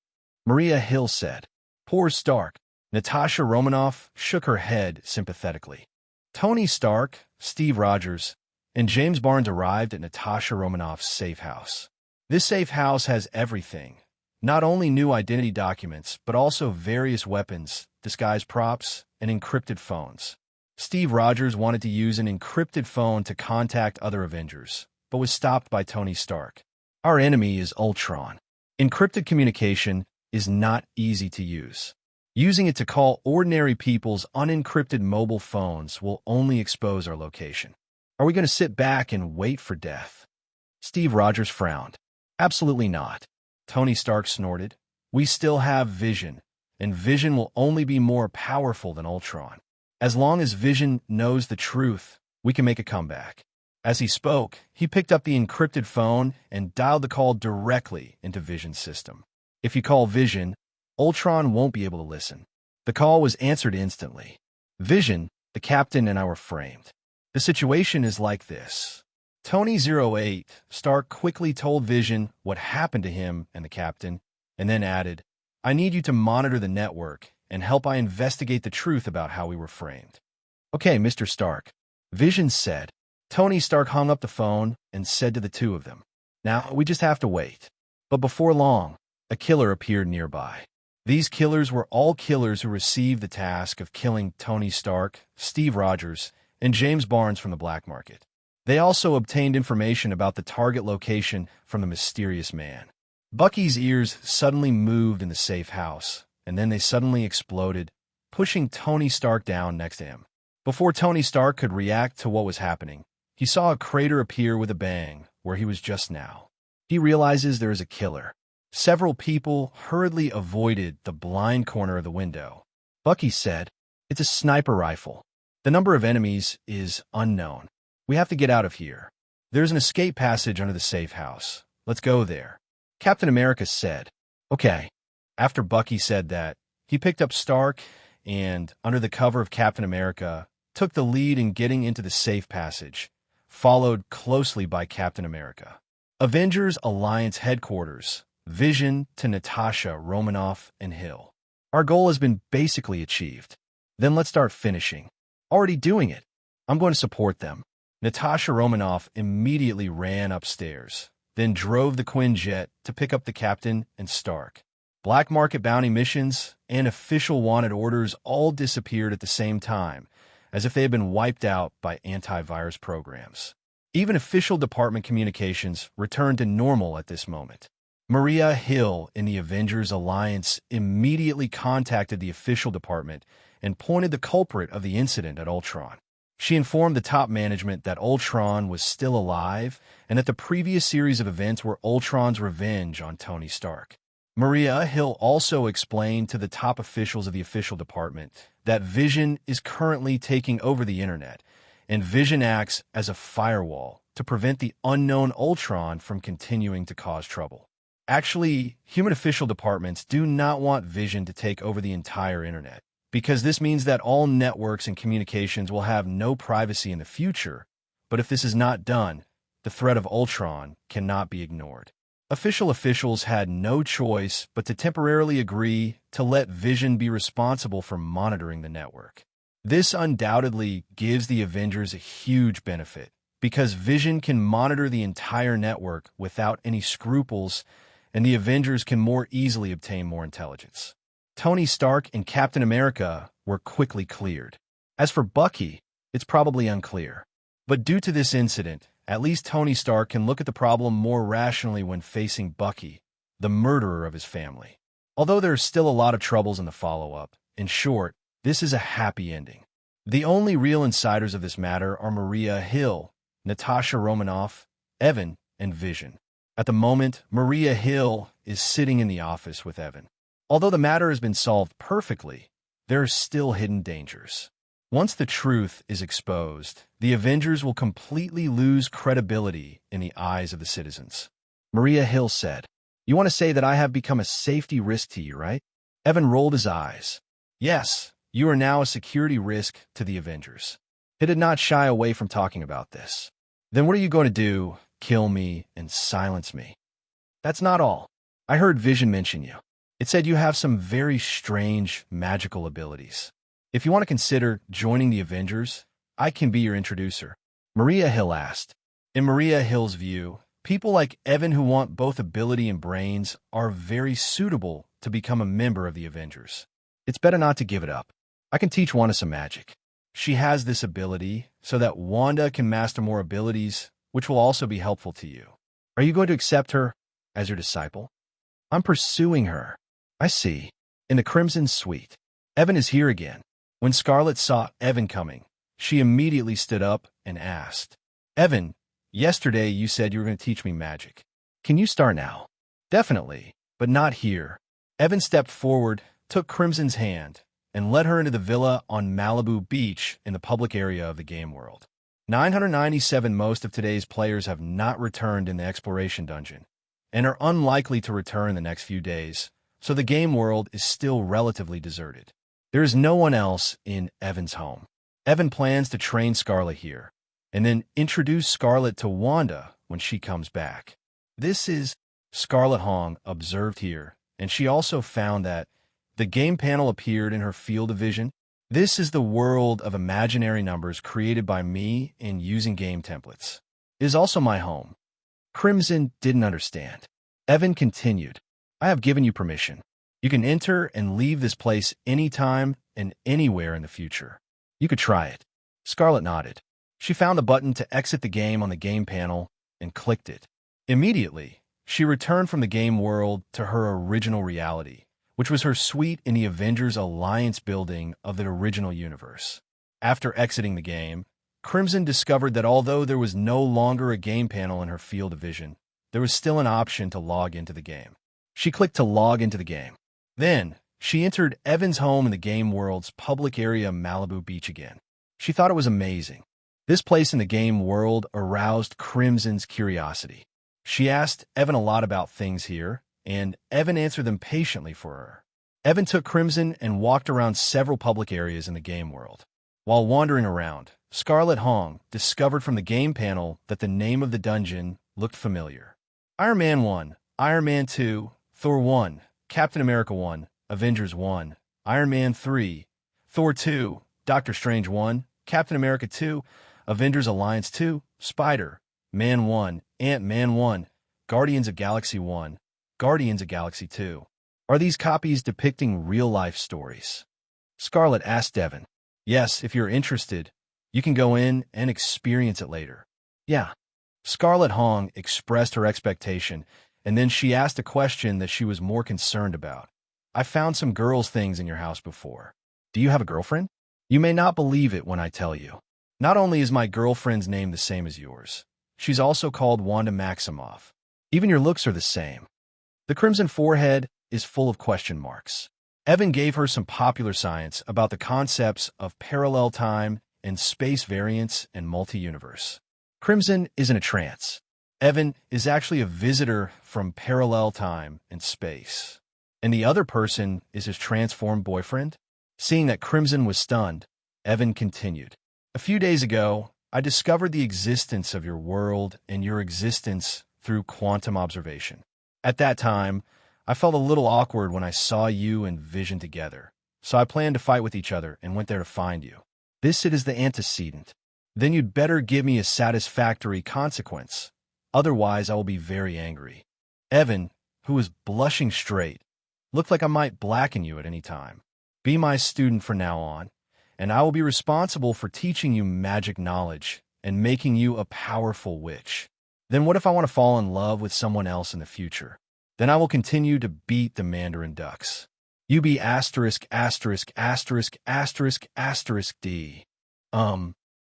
Speaker 2: Maria Hill said, poor Stark. Natasha Romanoff shook her head sympathetically. Tony Stark, Steve Rogers, and James Barnes arrived at Natasha Romanoff's safe house. This safe house has everything. Not only new identity documents, but also various weapons, disguised props, and encrypted phones. Steve Rogers wanted to use an encrypted phone to contact other Avengers, but was stopped by Tony Stark. Our enemy is Ultron. Encrypted communication is not easy to use. Using it to call ordinary people's unencrypted mobile phones will only expose our location. Are we going to sit back and wait for death? Steve Rogers frowned. Absolutely not. Tony Stark snorted. We still have Vision, and Vision will only be more powerful than Ultron. As long as Vision knows the truth, we can make a comeback. As he spoke, he picked up the encrypted phone and dialed the call directly into Vision's system. If you call Vision, Ultron won't be able to listen. The call was answered instantly. Vision, the captain, and I were framed. The situation is like this. Tony 08 Stark quickly told Vision what happened to him and the captain, and then added, I need you to monitor the network and help I investigate the truth about how we were framed. Okay, Mr. Stark, Vision said. Tony Stark hung up the phone and said to the two of them, now we just have to wait. But before long, a killer appeared nearby. These killers were all killers who received the task of killing Tony Stark, Steve Rogers, and James Barnes from the black market. They also obtained information about the target location from the mysterious man. Bucky's ears suddenly moved in the safe house, and then they suddenly exploded, pushing Tony Stark down next to him. Before Tony Stark could react to what was happening, he saw a crater appear with a bang where he was just now. He realizes there is a killer. Several people hurriedly avoided the blind corner of the window. Bucky said, it's a sniper rifle. The number of enemies is unknown. We have to get out of here. There's an escape passage under the safe house. Let's go there. Captain America said, okay. After Bucky said that, he picked up Stark and, under the cover of Captain America, took the lead in getting into the safe passage, followed closely by Captain America. Avengers Alliance Headquarters, Vision to Natasha Romanoff and Hill. Our goal has been basically achieved. Then let's start finishing. Already doing it. I'm going to support them. Natasha Romanoff immediately ran upstairs, then drove the Quinjet to pick up the captain and Stark. Black market bounty missions and official wanted orders all disappeared at the same time, as if they had been wiped out by antivirus programs. Even official department communications returned to normal at this moment. Maria Hill in the Avengers Alliance immediately contacted the official department and pointed the culprit of the incident at Ultron. She informed the top management that Ultron was still alive and that the previous series of events were Ultron's revenge on Tony Stark. Maria Hill also explained to the top officials of the official department that Vision is currently taking over the internet, and Vision acts as a firewall to prevent the unknown Ultron from continuing to cause trouble. Actually, human official departments do not want Vision to take over the entire internet, because this means that all networks and communications will have no privacy in the future, but if this is not done, the threat of Ultron cannot be ignored. Officials had no choice but to temporarily agree to let Vision be responsible for monitoring the network. This undoubtedly gives the Avengers a huge benefit, because Vision can monitor the entire network without any scruples, and the Avengers can more easily obtain more intelligence. Tony Stark and Captain America were quickly cleared. As for Bucky, it's probably unclear. But due to this incident, at least Tony Stark can look at the problem more rationally when facing Bucky, the murderer of his family. Although there are still a lot of troubles in the follow-up, in short, this is a happy ending. The only real insiders of this matter are Maria Hill, Natasha Romanoff, Evan, and Vision. At the moment, Maria Hill is sitting in the office with Evan. Although the matter has been solved perfectly, there are still hidden dangers. Once the truth is exposed, the Avengers will completely lose credibility in the eyes of the citizens. Maria Hill said. You want to say that I have become a safety risk to you, right? Evan rolled his eyes. Yes, you are now a security risk to the Avengers. He did not shy away from talking about this. Then what are you going to do? Kill me and silence me? That's not all. I heard Vision mention you. It said you have some very strange magical abilities. If you want to consider joining the Avengers, I can be your introducer. Maria Hill asked. In Maria Hill's view, people like Evan who want both ability and brains are very suitable to become a member of the Avengers. It's better not to give it up. I can teach Wanda some magic. She has this ability so that Wanda can master more abilities, which will also be helpful to you. Are you going to accept her as your disciple? I'm pursuing her. I see. In the Crimson Suite, Evan is here again. When Scarlet saw Evan coming, she immediately stood up and asked, Evan, yesterday you said you were going to teach me magic. Can you start now? Definitely, but not here. Evan stepped forward, took Crimson's hand, and led her into the villa on Malibu Beach in the public area of the game world. 997 Most of today's players have not returned in the exploration dungeon, and are unlikely to return the next few days, so the game world is still relatively deserted. There is no one else in Evan's home. Evan plans to train Scarlet here, and then introduce Scarlet to Wanda when she comes back. This is Scarlet Hong observed here, and she also found that the game panel appeared in her field of vision. This is the world of imaginary numbers created by me in using game templates. It is also my home. Crimson didn't understand. Evan continued, I have given you permission. You can enter and leave this place anytime and anywhere in the future. You could try it. Scarlet nodded. She found the button to exit the game on the game panel and clicked it. Immediately, she returned from the game world to her original reality, which was her suite in the Avengers Alliance building of the original universe. After exiting the game, Crimson discovered that although there was no longer a game panel in her field of vision, there was still an option to log into the game. She clicked to log into the game. Then, she entered Evan's home in the game world's public area Malibu Beach again. She thought it was amazing. This place in the game world aroused Crimson's curiosity. She asked Evan a lot about things here, and Evan answered them patiently for her. Evan took Crimson and walked around several public areas in the game world. While wandering around, Scarlet Hong discovered from the game panel that the name of the dungeon looked familiar. Iron Man 1, Iron Man 2, Thor 1, Captain America 1, Avengers 1, Iron Man 3, Thor 2, Doctor Strange 1, Captain America 2, Avengers Alliance 2, Spider-Man 1, Ant-Man 1, Guardians of Galaxy 1, Guardians of Galaxy 2. Are these copies depicting real-life stories? Scarlet asked Evan. Yes, if you're interested, you can go in and experience it later. Yeah. Scarlet Hong expressed her expectation, and then she asked a question that she was more concerned about. I found some girls' things in your house before. Do you have a girlfriend? You may not believe it when I tell you. Not only is my girlfriend's name the same as yours, she's also called Wanda Maximoff. Even your looks are the same. The crimson forehead is full of question marks. Evan gave her some popular science about the concepts of parallel time and space variance and multi-universe. Crimson is in a trance. Evan is actually a visitor from parallel time and space. And the other person is his transformed boyfriend? Seeing that Crimson was stunned, Evan continued. A few days ago, I discovered the existence of your world and your existence through quantum observation. At that time, I felt a little awkward when I saw you and Vision together, so I planned to fight with each other and went there to find you. This it is the antecedent. Then you'd better give me a satisfactory consequence. Otherwise, I will be very angry. Evan, who was blushing straight, looked like I might blacken you at any time. Be my student from now on, and I will be responsible for teaching you magic knowledge and making you a powerful witch. Then what if I want to fall in love with someone else in the future? Then I will continue to beat the Mandarin ducks. You be asterisk, asterisk, asterisk, asterisk, asterisk D.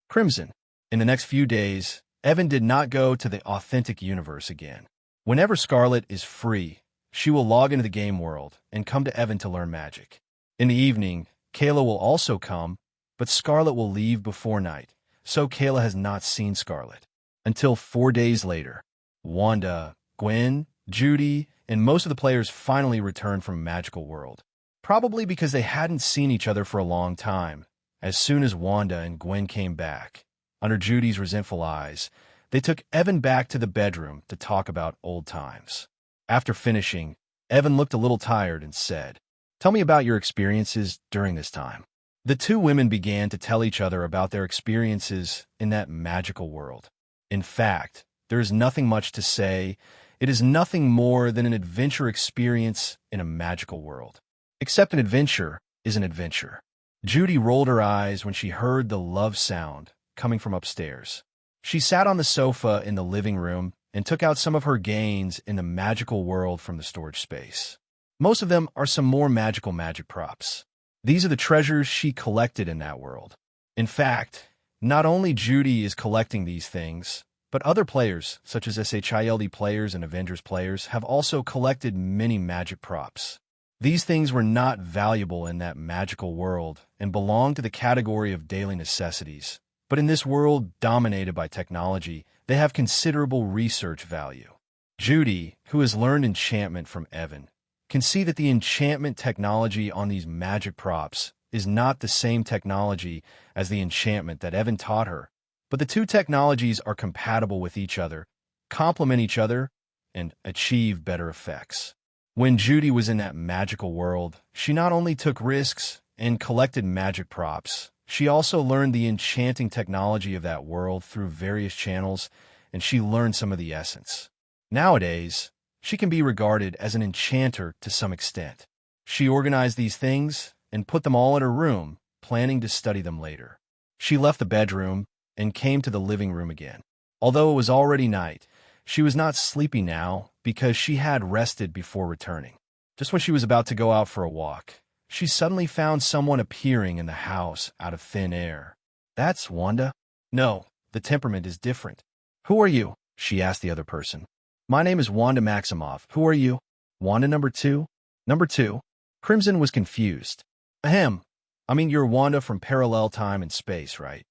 Speaker 2: Crimson. In the next few days, Evan did not go to the authentic universe again. Whenever Scarlet is free, she will log into the game world and come to Evan to learn magic. In the evening, Kayla will also come, but Scarlet will leave before night, so Kayla has not seen Scarlet. Until 4 days later, Wanda Gwen, Judy, and most of the players finally returned from a magical world. Probably because they hadn't seen each other for a long time. As soon as Wanda and Gwen came back, under Judy's resentful eyes, they took Evan back to the bedroom to talk about old times. After finishing, Evan looked a little tired and said, "Tell me about your experiences during this time." The two women began to tell each other about their experiences in that magical world. In fact, there is nothing much to say. It is nothing more than an adventure experience in a magical world. Except an adventure is an adventure. Judy rolled her eyes when she heard the love sound coming from upstairs. She sat on the sofa in the living room and took out some of her gains in the magical world from the storage space. Most of them are some more magic props. These are the treasures she collected in that world. In fact, not only Judy is collecting these things, but other players, such as SHILD players and Avengers players, have also collected many magic props. These things were not valuable in that magical world and belong to the category of daily necessities. But in this world dominated by technology, they have considerable research value. Judy, who has learned enchantment from Evan, can see that the enchantment technology on these magic props is not the same technology as the enchantment that Evan taught her, but the two technologies are compatible with each other, complement each other, and achieve better effects. When Judy was in that magical world, she not only took risks and collected magic props, she also learned the enchanting technology of that world through various channels, and she learned some of the essence. Nowadays, she can be regarded as an enchanter to some extent. She organized these things and put them all in her room, planning to study them later. She left the bedroom and came to the living room again. Although it was already night, she was not sleepy now because she had rested before returning. Just when she was about to go out for a walk, she suddenly found someone appearing in the house out of thin air. "That's Wanda?" "No, the temperament is different." "Who are you?" she asked the other person. "My name is Wanda Maximoff. Who are you?" "Wanda number 2? "Number 2? Crimson was confused. "Ahem. I mean, you're Wanda from parallel time and space, right?"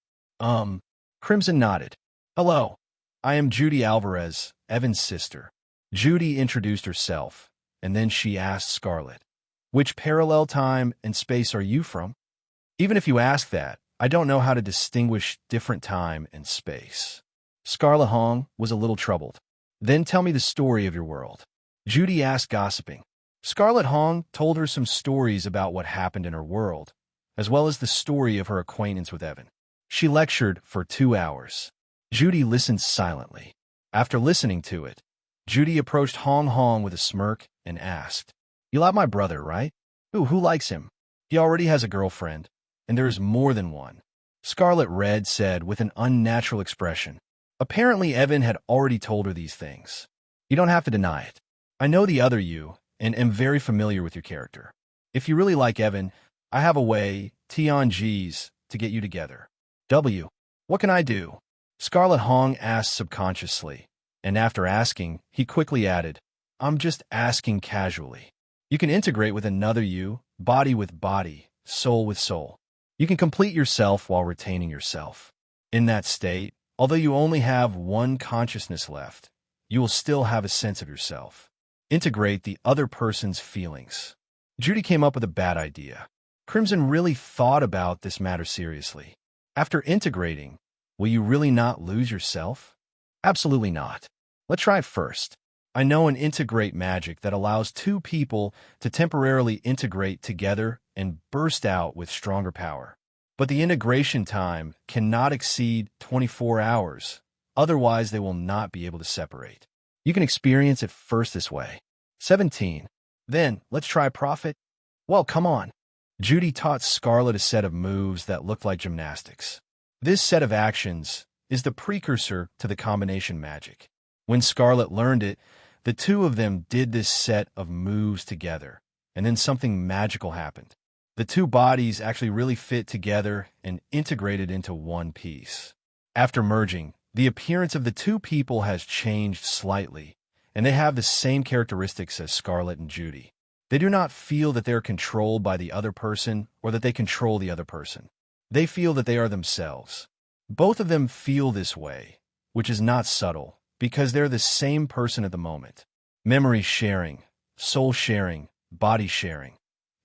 Speaker 2: Crimson nodded. "Hello. I am Judy Alvarez, Evan's sister." Judy introduced herself, and then she asked Scarlet, "Which parallel time and space are you from?" "Even if you ask that, I don't know how to distinguish different time and space." Scarlet Hong was a little troubled. "Then tell me the story of your world." Judy asked, gossiping. Scarlet Hong told her some stories about what happened in her world, as well as the story of her acquaintance with Evan. She lectured for 2 hours. Judy listened silently. After listening to it, Judy approached Hong Hong with a smirk and asked, "You like my brother, right?" Who likes him?" "He already has a girlfriend, and there is more than one," Scarlet Red said with an unnatural expression. Apparently, Evan had already told her these things. "You don't have to deny it. I know the other you, and am very familiar with your character. If you really like Evan, I have a way, Tion G's, to get you together." "W. What can I do?" Scarlet Hong asked subconsciously, and after asking, he quickly added, "I'm just asking casually. You can integrate with another you, body with body, soul with soul. You can complete yourself while retaining yourself. In that state, although you only have one consciousness left, you will still have a sense of yourself. Integrate the other person's feelings." Judy came up with a bad idea. Crimson really thought about this matter seriously. After integrating, will you really not lose yourself? Absolutely not. Let's try it first. I know an integrate magic that allows two people to temporarily integrate together and burst out with stronger power. But the integration time cannot exceed 24 hours. Otherwise, they will not be able to separate. You can experience it first this way. 17. Then, let's try profit. Well, come on. Judy taught Scarlet a set of moves that looked like gymnastics. This set of actions is the precursor to the combination magic. When Scarlet learned it, the two of them did this set of moves together, and then something magical happened. The two bodies actually really fit together and integrated into one piece. After merging, the appearance of the two people has changed slightly, and they have the same characteristics as Scarlet and Judy. They do not feel that they are controlled by the other person or that they control the other person. They feel that they are themselves. Both of them feel this way, which is not subtle, because they're the same person at the moment. Memory sharing, soul sharing, body sharing.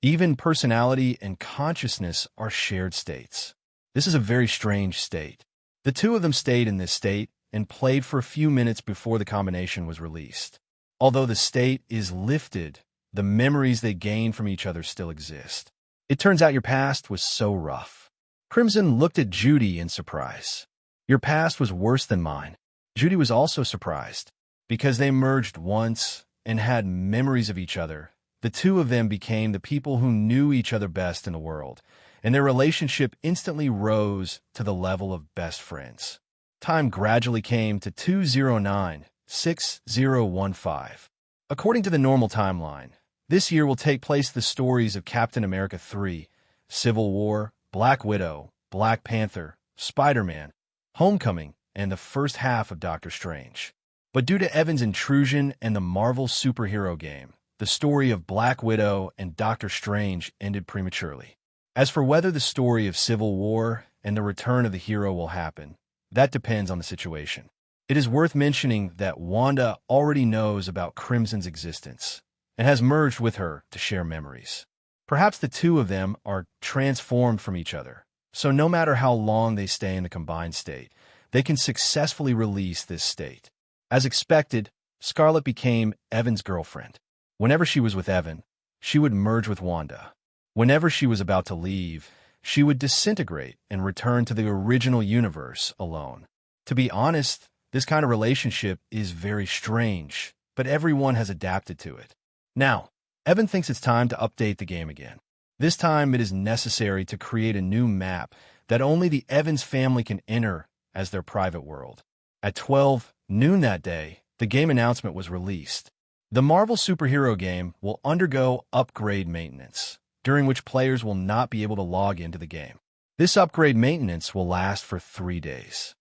Speaker 2: Even personality and consciousness are shared states. This is a very strange state. The two of them stayed in this state and played for a few minutes before the combination was released. Although the state is lifted, the memories they gain from each other still exist. It turns out your past was so rough. Crimson looked at Judy in surprise. Your past was worse than mine. Judy was also surprised. Because they merged once and had memories of each other, the two of them became the people who knew each other best in the world, and their relationship instantly rose to the level of best friends. Time gradually came to 2009-6015. According to the normal timeline, this year will take place the stories of Captain America 3, Civil War, Black Widow, Black Panther, Spider-Man, Homecoming, and the first half of Doctor Strange. But due to Evan's intrusion and the Marvel superhero game, the story of Black Widow and Doctor Strange ended prematurely. As for whether the story of Civil War and the return of the hero will happen, that depends on the situation. It is worth mentioning that Wanda already knows about Crimson's existence and has merged with her to share memories. Perhaps the two of them are transformed from each other, so no matter how long they stay in the combined state, they can successfully release this state. As expected, Scarlet became Evan's girlfriend. Whenever she was with Evan, she would merge with Wanda. Whenever she was about to leave, she would disintegrate and return to the original universe alone. To be honest, this kind of relationship is very strange, but everyone has adapted to it. Now, Evan thinks it's time to update the game again. This time it is necessary to create a new map that only the Evans family can enter as their private world. At 12 noon that day, the game announcement was released. The Marvel superhero game will undergo upgrade maintenance, during which players will not be able to log into the game. This upgrade maintenance will last for 3 days.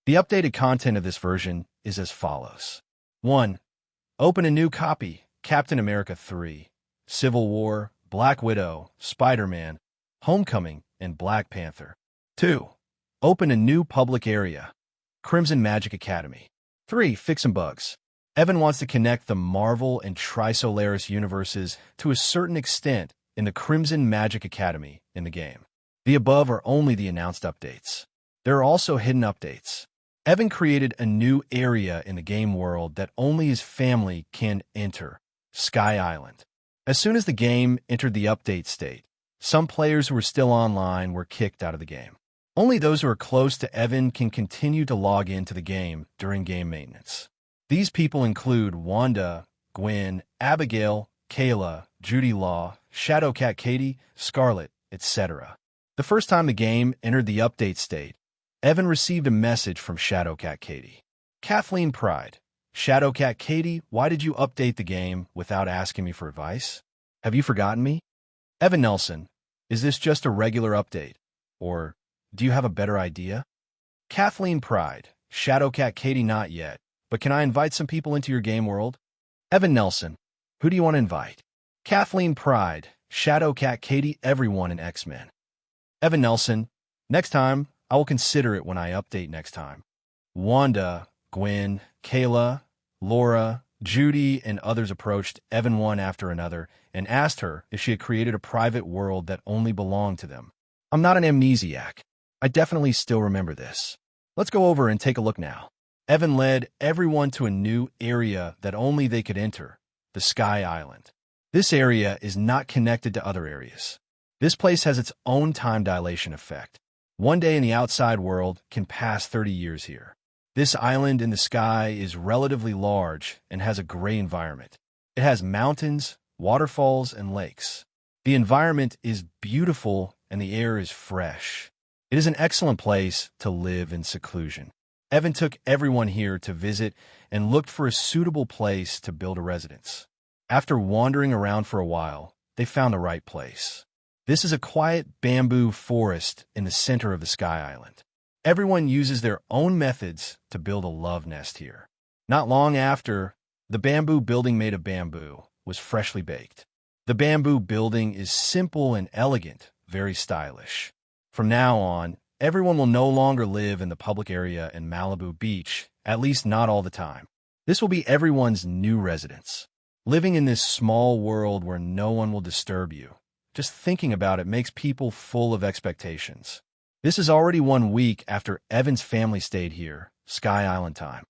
Speaker 2: The updated content of this version is as follows. 1. Open a new copy, Captain America 3, Civil War, Black Widow, Spider-Man, Homecoming, and Black Panther. 2. Open a new public area, Crimson Magic Academy. 3. Fix some bugs. Evan wants to connect the Marvel and Tricolaran universes to a certain extent in the Crimson Magic Academy in the game. The above are only the announced updates. There are also hidden updates. Evan created a new area in the game world that only his family can enter, Sky Island. As soon as the game entered the update state, some players who were still online were kicked out of the game. Only those who are close to Evan can continue to log into the game during game maintenance. These people include Wanda, Gwen, Abigail, Kayla, Judy Law, Shadowcat Katie, Scarlet, etc. The first time the game entered the update state, Evan received a message from Shadowcat Katie. Kathleen Pride. Shadowcat Katie, why did you update the game without asking me for advice? Have you forgotten me? Evan Nelson. Is this just a regular update? Or do you have a better idea? Kathleen Pride. Shadowcat Katie, not yet. But can I invite some people into your game world? Evan Nelson. Who do you want to invite? Kathleen Pride. Shadowcat Katie, everyone in X-Men. Evan Nelson. Next time, I will consider it when I update next time. Wanda, Gwen, Kayla, Laura, Judy, and others approached Evan one after another and asked her if she had created a private world that only belonged to them. I'm not an amnesiac. I definitely still remember this. Let's go over and take a look now. Evan led everyone to a new area that only they could enter, the Sky Island. This area is not connected to other areas. This place has its own time dilation effect. One day in the outside world can pass 30 years here. This island in the sky is relatively large and has a gray environment. It has mountains, waterfalls, and lakes. The environment is beautiful and the air is fresh. It is an excellent place to live in seclusion. Evan took everyone here to visit and looked for a suitable place to build a residence. After wandering around for a while, they found the right place. This is a quiet bamboo forest in the center of the Sky Island. Everyone uses their own methods to build a love nest here. Not long after, the bamboo building made of bamboo was freshly baked. The bamboo building is simple and elegant, very stylish. From now on, everyone will no longer live in the public area in Malibu Beach, at least not all the time. This will be everyone's new residence. Living in this small world where no one will disturb you. Just thinking about it makes people full of expectations. This is already 1 week after Evan's family stayed here, Sky Island time.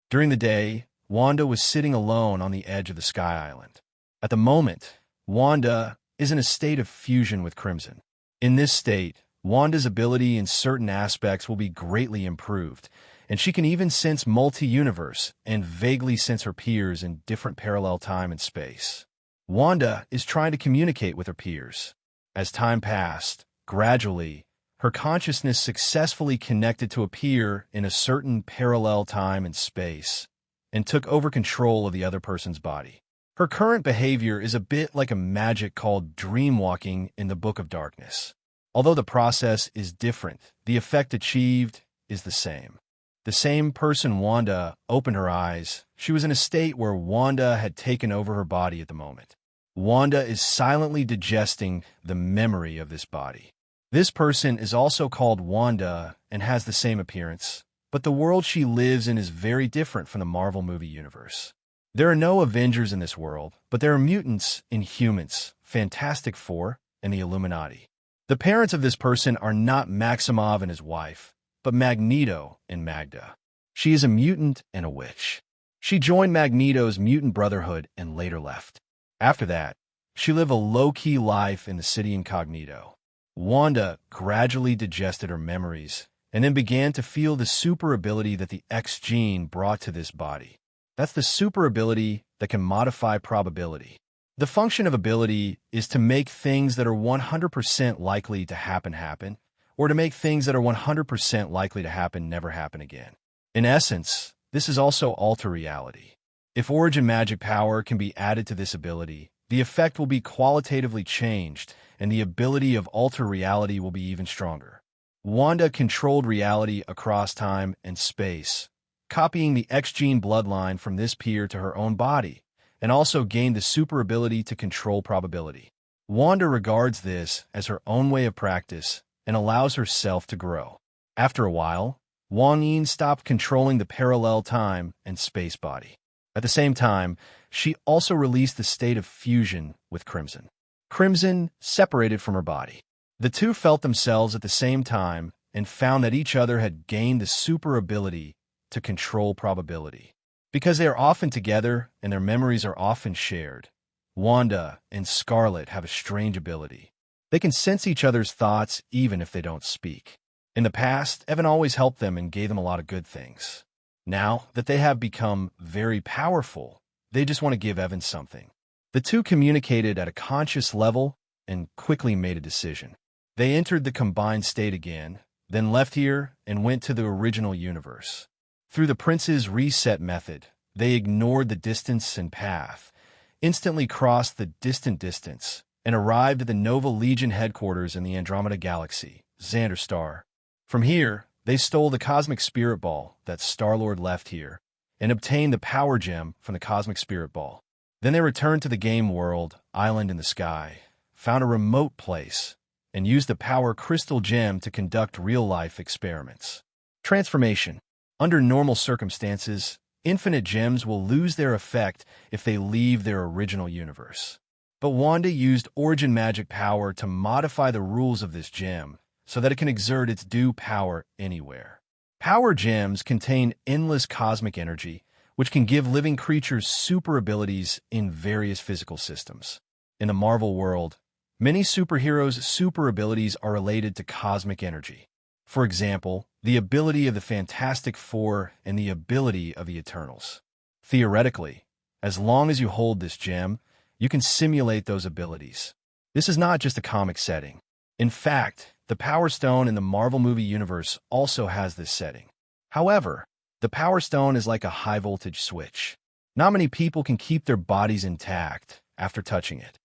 Speaker 2: During the day, Wanda was sitting alone on the edge of the Sky Island. At the moment, Wanda is in a state of fusion with Crimson. In this state, Wanda's ability in certain aspects will be greatly improved, and she can even sense multi-universe and vaguely sense her peers in different parallel time and space. Wanda is trying to communicate with her peers. As time passed, gradually, her consciousness successfully connected to a peer in a certain parallel time and space, and took over control of the other person's body. Her current behavior is a bit like a magic called dreamwalking in the Book of Darkness. Although the process is different, the effect achieved is the same. The same person Wanda opened her eyes, she was in a state where Wanda had taken over her body at the moment. Wanda is silently digesting the memory of this body. This person is also called Wanda and has the same appearance, but the world she lives in is very different from the Marvel movie universe. There are no Avengers in this world, but there are mutants, Inhumans, Fantastic Four, and the Illuminati. The parents of this person are not Maximoff and his wife, but Magneto and Magda. She is a mutant and a witch. She joined Magneto's mutant brotherhood and later left. After that, she lived a low-key life in the city incognito. Wanda gradually digested her memories and then began to feel the super ability that the X gene brought to this body. That's the super ability that can modify probability. The function of ability is to make things that are 100% likely to happen, or to make things that are 100% likely to happen never happen again. In essence, this is also alter reality. If origin magic power can be added to this ability, the effect will be qualitatively changed, and the ability of alter reality will be even stronger. Wanda controlled reality across time and space, copying the X-gene bloodline from this peer to her own body, and also gained the super ability to control probability. Wanda regards this as her own way of practice and allows herself to grow. After a while, Wang Yin stopped controlling the parallel time and space body. At the same time, she also released the state of fusion with Crimson. Crimson separated from her body. The two felt themselves at the same time and found that each other had gained the super ability to control probability. Because they are often together and their memories are often shared, Wanda and Scarlet have a strange ability. They can sense each other's thoughts even if they don't speak. In the past, Evan always helped them and gave them a lot of good things. Now that they have become very powerful, they just want to give Evan something. The two communicated at a conscious level and quickly made a decision. They entered the combined state again, then left here and went to the original universe. Through the Prince's reset method, they ignored the distance and path, instantly crossed the distant distance, and arrived at the Nova Legion headquarters in the Andromeda Galaxy, Xander Star. From here, they stole the Cosmic Spirit Ball that Star-Lord left here, and obtained the Power Gem from the Cosmic Spirit Ball. Then they returned to the game world, Island in the Sky, found a remote place, and used the Power Crystal Gem to conduct real-life experiments. Transformation. Under normal circumstances, infinite gems will lose their effect if they leave their original universe. But Wanda used origin magic power to modify the rules of this gem so that it can exert its due power anywhere. Power gems contain endless cosmic energy, which can give living creatures super abilities in various physical systems. In the Marvel world, many superheroes' super abilities are related to cosmic energy. For example, the ability of the Fantastic Four and the ability of the Eternals. Theoretically, as long as you hold this gem, you can simulate those abilities. This is not just a comic setting. In fact, the Power Stone in the Marvel movie universe also has this setting. However, the Power Stone is like a high-voltage switch. Not many people can keep their bodies intact after touching it.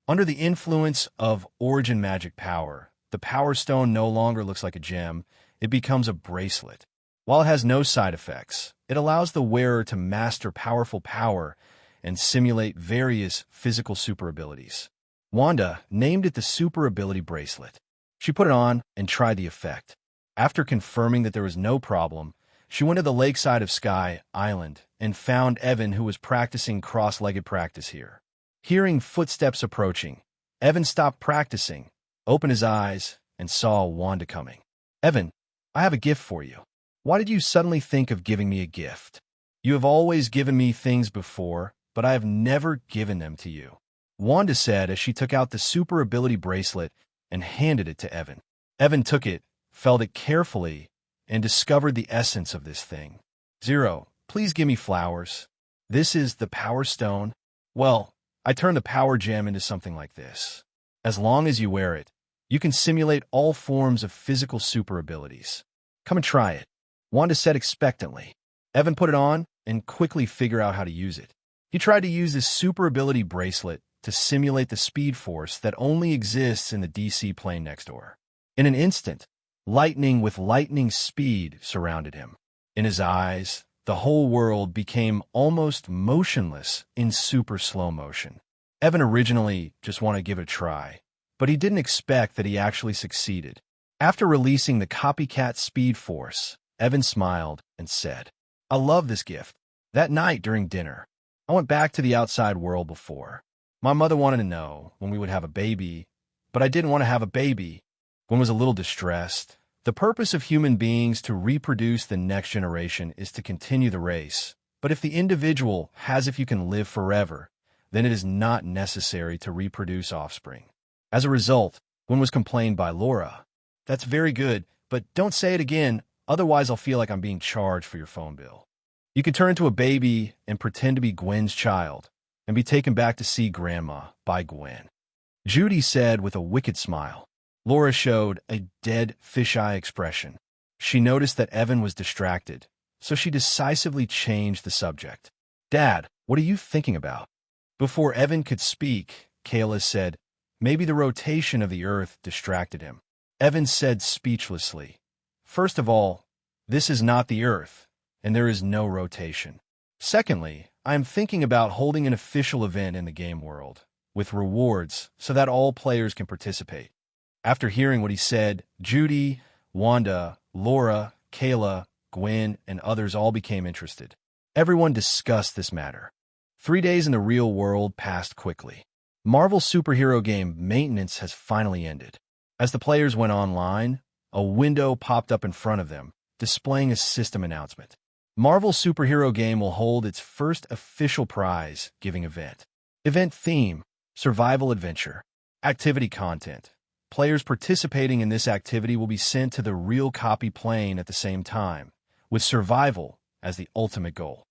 Speaker 2: Under the influence of origin magic power, the Power Stone no longer looks like a gem, it becomes a bracelet. While it has no side effects, it allows the wearer to master powerful power and simulate various physical super abilities. Wanda named it the Super Ability Bracelet. She put it on and tried the effect. After confirming that there was no problem, she went to the lakeside of Sky Island and found Evan, who was practicing cross-legged practice here. Hearing footsteps approaching, Evan stopped practicing, opened his eyes, and saw Wanda coming. "Evan, I have a gift for you. Why did you suddenly think of giving me a gift? You have always given me things before, but I have never given them to you," Wanda said as she took out the super ability bracelet and handed it to Evan. Evan took it, felt it carefully, and discovered the essence of this thing. "Zero, please give me flowers. This is the Power Stone. Well, I turned the Power Gem into something like this. As long as you wear it, you can simulate all forms of physical super abilities. Come and try it," Wanda said expectantly. Evan put it on and quickly figured out how to use it. He tried to use this super ability bracelet to simulate the speed force that only exists in the DC plane next door. In an instant, lightning with lightning speed surrounded him. In his eyes, the whole world became almost motionless in super slow motion. Evan originally just wanted to give it a try, but he didn't expect that he actually succeeded. After releasing the copycat speed force, Evan smiled and said, "I love this gift. That night during dinner, I went back to the outside world before. My mother wanted to know when we would have a baby, but I didn't want to have a baby. Gwen was a little distressed. The purpose of human beings to reproduce the next generation is to continue the race. But if the individual has if you can live forever, then it is not necessary to reproduce offspring. As a result, Gwen was complained by Laura. That's very good, but don't say it again, otherwise I'll feel like I'm being charged for your phone bill. You can turn into a baby and pretend to be Gwen's child and be taken back to see Grandma by Gwen," Judy said with a wicked smile. Laura showed a dead fisheye expression. She noticed that Evan was distracted, so she decisively changed the subject. "Dad, what are you thinking about?" Before Evan could speak, Kayla said, "Maybe the rotation of the Earth distracted him." Evan said speechlessly, "First of all, this is not the Earth, and there is no rotation. Secondly, I am thinking about holding an official event in the game world, with rewards so that all players can participate." After hearing what he said, Judy, Wanda, Laura, Kayla, Gwen, and others all became interested. Everyone discussed this matter. 3 days in the real world passed quickly. Marvel superhero game maintenance has finally ended. As the players went online, a window popped up in front of them, displaying a system announcement. Marvel superhero game will hold its first official prize-giving event. Event theme: Survival Adventure. Activity content: players participating in this activity will be sent to the real copy plane at the same time, with survival as the ultimate goal.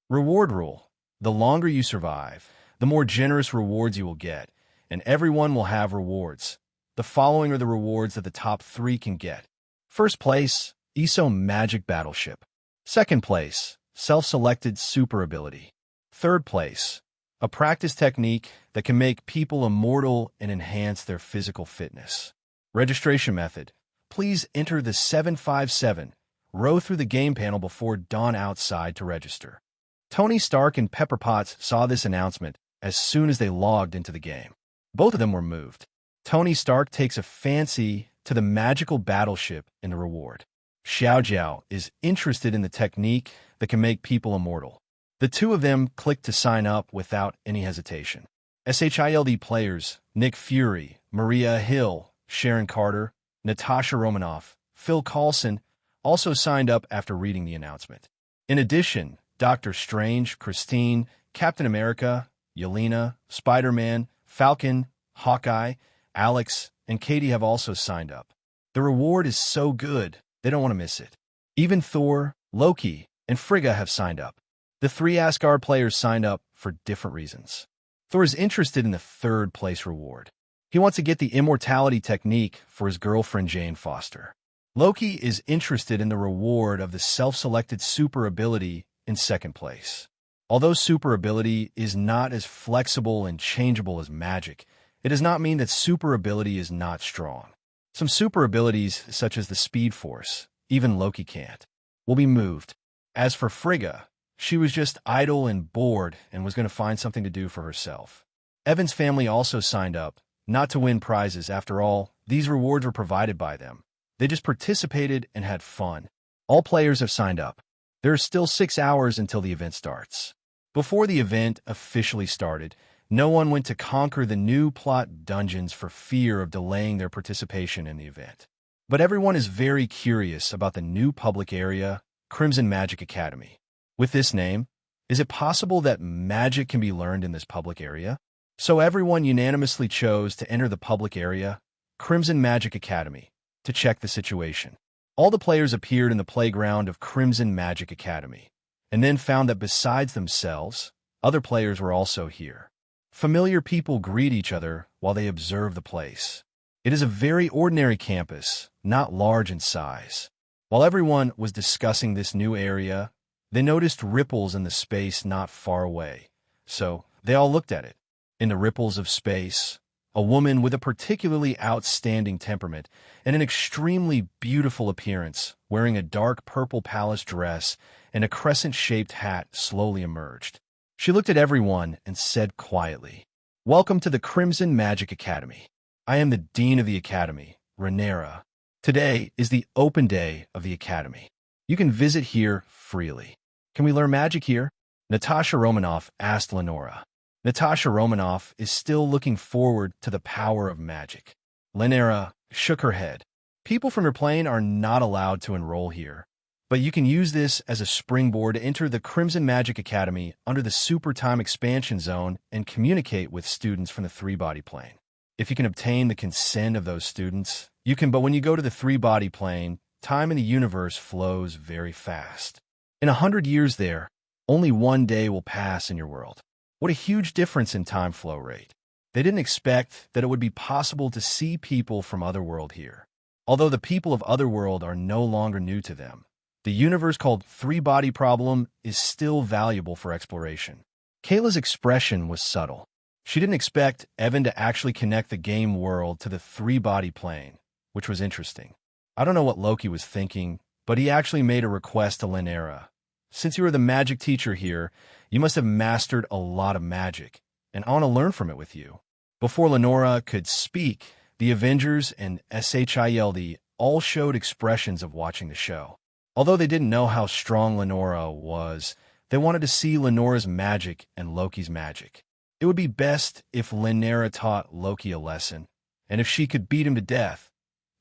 Speaker 2: Reward rule: the longer you survive, the more generous rewards you will get, and everyone will have rewards. The following are the rewards that the top 3 can get. First place, ESO Magic Battleship. Second place, Self-Selected Super Ability. Third place, a practice technique that can make people immortal and enhance their physical fitness. Registration method: please enter the 757 row through the game panel before dawn outside to register. Tony Stark and Pepper Potts saw this announcement as soon as they logged into the game. Both of them were moved. Tony Stark takes a fancy to the magical battleship in the reward. Xiao Jiao is interested in the technique that can make people immortal. The two of them clicked to sign up without any hesitation. SHILD players Nick Fury, Maria Hill, Sharon Carter, Natasha Romanoff, Phil Coulson also signed up after reading the announcement. In addition, Doctor Strange, Christine, Captain America, Elena, Spider-Man, Falcon, Hawkeye, Alex, and Katie have also signed up. The reward is so good, they don't want to miss it. Even Thor, Loki, and Frigga have signed up. The 3 Asgard players signed up for different reasons. Thor is interested in the 3rd place reward. He wants to get the immortality technique for his girlfriend Jane Foster. Loki is interested in the reward of the self-selected super ability in 2nd place. Although super ability is not as flexible and changeable as magic, it does not mean that super ability is not strong. Some super abilities, such as the Speed Force, even Loki can't, will be moved. As for Frigga, she was just idle and bored and was going to find something to do for herself. Evan's family also signed up, not to win prizes. After all, these rewards were provided by them. They just participated and had fun. All players have signed up. There are still 6 hours until the event starts. Before the event officially started, no one went to conquer the new plot dungeons for fear of delaying their participation in the event. But everyone is very curious about the new public area, Crimson Magic Academy. With this name, is it possible that magic can be learned in this public area? So everyone unanimously chose to enter the public area, Crimson Magic Academy, to check the situation. All the players appeared in the playground of Crimson Magic Academy, and then found that besides themselves, other players were also here. Familiar people greet each other while they observe the place. It is a very ordinary campus, not large in size. While everyone was discussing this new area, they noticed ripples in the space not far away, so they all looked at it. In the ripples of space, a woman with a particularly outstanding temperament and an extremely beautiful appearance, wearing a dark purple palace dress and a crescent-shaped hat, slowly emerged. She looked at everyone and said quietly, "Welcome to the Crimson Magic Academy. I am the Dean of the Academy, Rhaenyra. Today is the open day of the Academy. You can visit here freely. Can we learn magic here?" Natasha Romanoff asked Lenora. Natasha Romanoff is still looking forward to the power of magic. Rhaenyra shook her head. People from your plane are not allowed to enroll here, but you can use this as a springboard to enter the Crimson Magic Academy under the Super Time Expansion Zone and communicate with students from the three-body plane. If you can obtain the consent of those students, you can, but when you go to the three-body plane, time in the universe flows very fast. In 100 years there, only one day will pass in your world. What a huge difference in time flow rate. They didn't expect that it would be possible to see people from Otherworld here. Although the people of Otherworld are no longer new to them, the universe called Three-Body Problem is still valuable for exploration. Kayla's expression was subtle. She didn't expect Evan to actually connect the game world to the three-body plane, which was interesting. I don't know what Loki was thinking, but he actually made a request to Rhaenyra. Since you are the magic teacher here, you must have mastered a lot of magic, and I want to learn from it with you. Before Lenora could speak, the Avengers and SHIELD all showed expressions of watching the show. Although they didn't know how strong Lenora was, they wanted to see Lenora's magic and Loki's magic. It would be best if Rhaenyra taught Loki a lesson, and if she could beat him to death,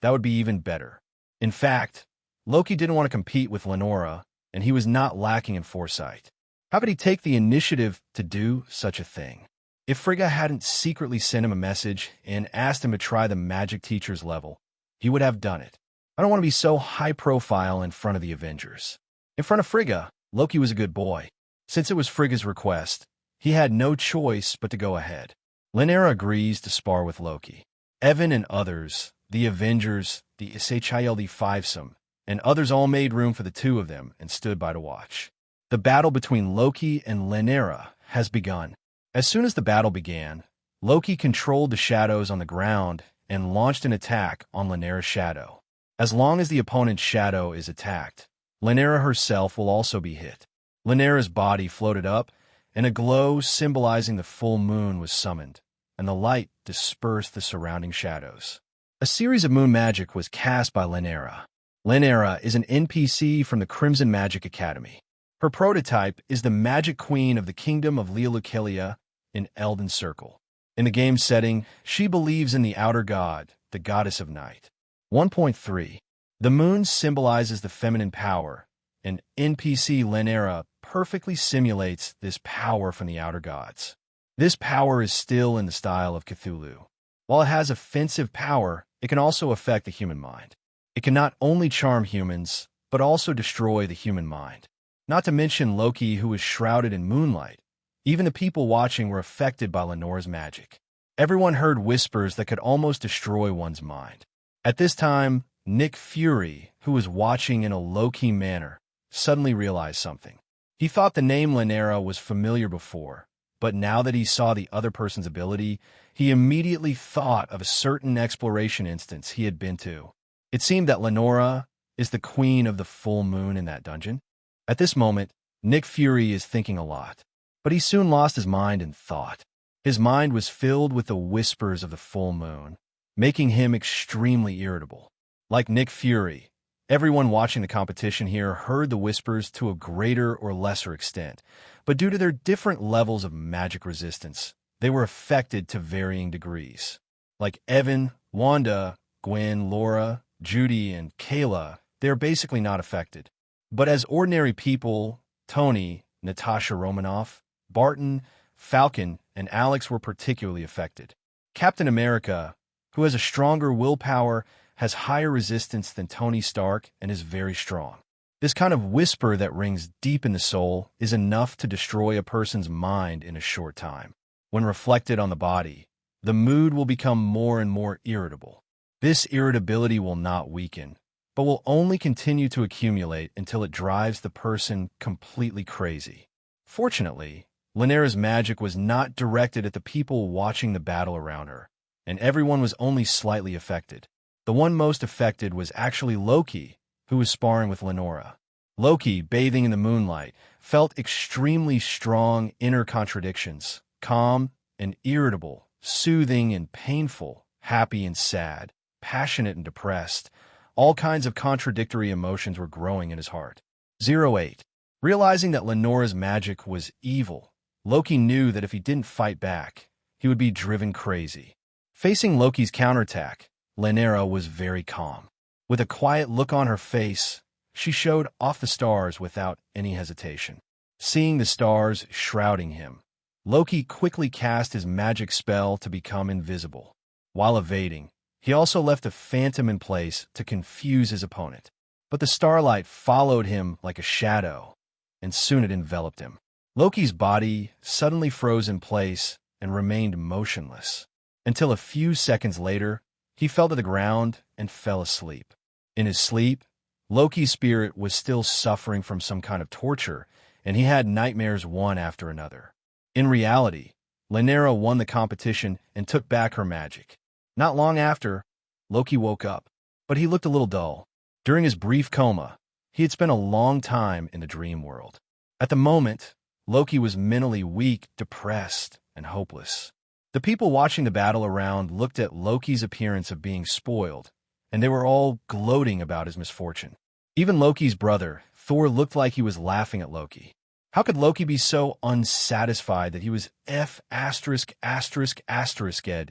Speaker 2: that would be even better. In fact, Loki didn't want to compete with Lenora, and he was not lacking in foresight. How could he take the initiative to do such a thing? If Frigga hadn't secretly sent him a message and asked him to try the magic teacher's level, he would have done it. I don't want to be so high profile in front of the Avengers. In front of Frigga, Loki was a good boy. Since it was Frigga's request, he had no choice but to go ahead. Rhaenyra agrees to spar with Loki. Evan and others, the Avengers, the SHIELD fivesome, and others all made room for the two of them and stood by to watch. The battle between Loki and Rhaenyra has begun. As soon as the battle began, Loki controlled the shadows on the ground and launched an attack on Rhaenyra's shadow. As long as the opponent's shadow is attacked, Rhaenyra herself will also be hit. Rhaenyra's body floated up, and a glow symbolizing the full moon was summoned, and the light dispersed the surrounding shadows. A series of moon magic was cast by Rhaenyra. Rhaenyra is an NPC from the Crimson Magic Academy. Her prototype is the Magic Queen of the Kingdom of Leolucelia in Elden Circle. In the game setting, she believes in the outer god, the goddess of night. 1.3. The moon symbolizes the feminine power, and NPC Rhaenyra perfectly simulates this power from the outer gods. This power is still in the style of Cthulhu. While it has offensive power, it can also affect the human mind. It can not only charm humans, but also destroy the human mind. Not to mention Loki, who is shrouded in moonlight. Even the people watching were affected by Lenora's magic. Everyone heard whispers that could almost destroy one's mind. At this time, Nick Fury, who was watching in a low-key manner, suddenly realized something. He thought the name Rhaenyra was familiar before, but now that he saw the other person's ability, he immediately thought of a certain exploration instance he had been to. It seemed that Rhaenyra is the queen of the full moon in that dungeon. At this moment, Nick Fury is thinking a lot, but he soon lost his mind in thought. His mind was filled with the whispers of the full moon, making him extremely irritable. Like Nick Fury, everyone watching the competition here heard the whispers to a greater or lesser extent, but due to their different levels of magic resistance, they were affected to varying degrees. Like Evan, Wanda, Gwen, Laura, Judy, and Kayla, they are basically not affected. But as ordinary people, Tony, Natasha Romanoff, Barton, Falcon, and Alex were particularly affected. Captain America, who has a stronger willpower, has higher resistance than Tony Stark and is very strong. This kind of whisper that rings deep in the soul is enough to destroy a person's mind in a short time. When reflected on the body, the mood will become more and more irritable. This irritability will not weaken, but will only continue to accumulate until it drives the person completely crazy. Fortunately, Lanera's magic was not directed at the people watching the battle around her, and everyone was only slightly affected. The one most affected was actually Loki, who was sparring with Lenora. Loki, bathing in the moonlight, felt extremely strong inner contradictions, calm and irritable, soothing and painful, happy and sad, passionate and depressed. All kinds of contradictory emotions were growing in his heart. 08. Realizing that Lenora's magic was evil, Loki knew that if he didn't fight back, he would be driven crazy. Facing Loki's counterattack, Lenora was very calm. With a quiet look on her face, she showed off the stars without any hesitation. Seeing the stars shrouding him, Loki quickly cast his magic spell to become invisible. While evading, he also left a phantom in place to confuse his opponent. But the starlight followed him like a shadow, and soon it enveloped him. Loki's body suddenly froze in place and remained motionless, until a few seconds later, he fell to the ground and fell asleep. In his sleep, Loki's spirit was still suffering from some kind of torture, and he had nightmares one after another. In reality, Lenora won the competition and took back her magic. Not long after, Loki woke up, but he looked a little dull. During his brief coma, he had spent a long time in the dream world. At the moment, Loki was mentally weak, depressed, and hopeless. The people watching the battle around looked at Loki's appearance of being spoiled, and they were all gloating about his misfortune. Even Loki's brother, Thor, looked like he was laughing at Loki. How could Loki be so unsatisfied that he was ed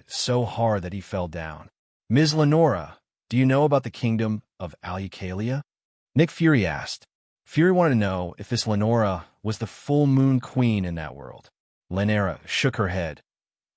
Speaker 2: so hard that he fell down? Ms. Lenora, do you know about the kingdom of Alessa? Nick Fury asked. Fury wanted to know if this Lenora was the full moon queen in that world. Lenora shook her head.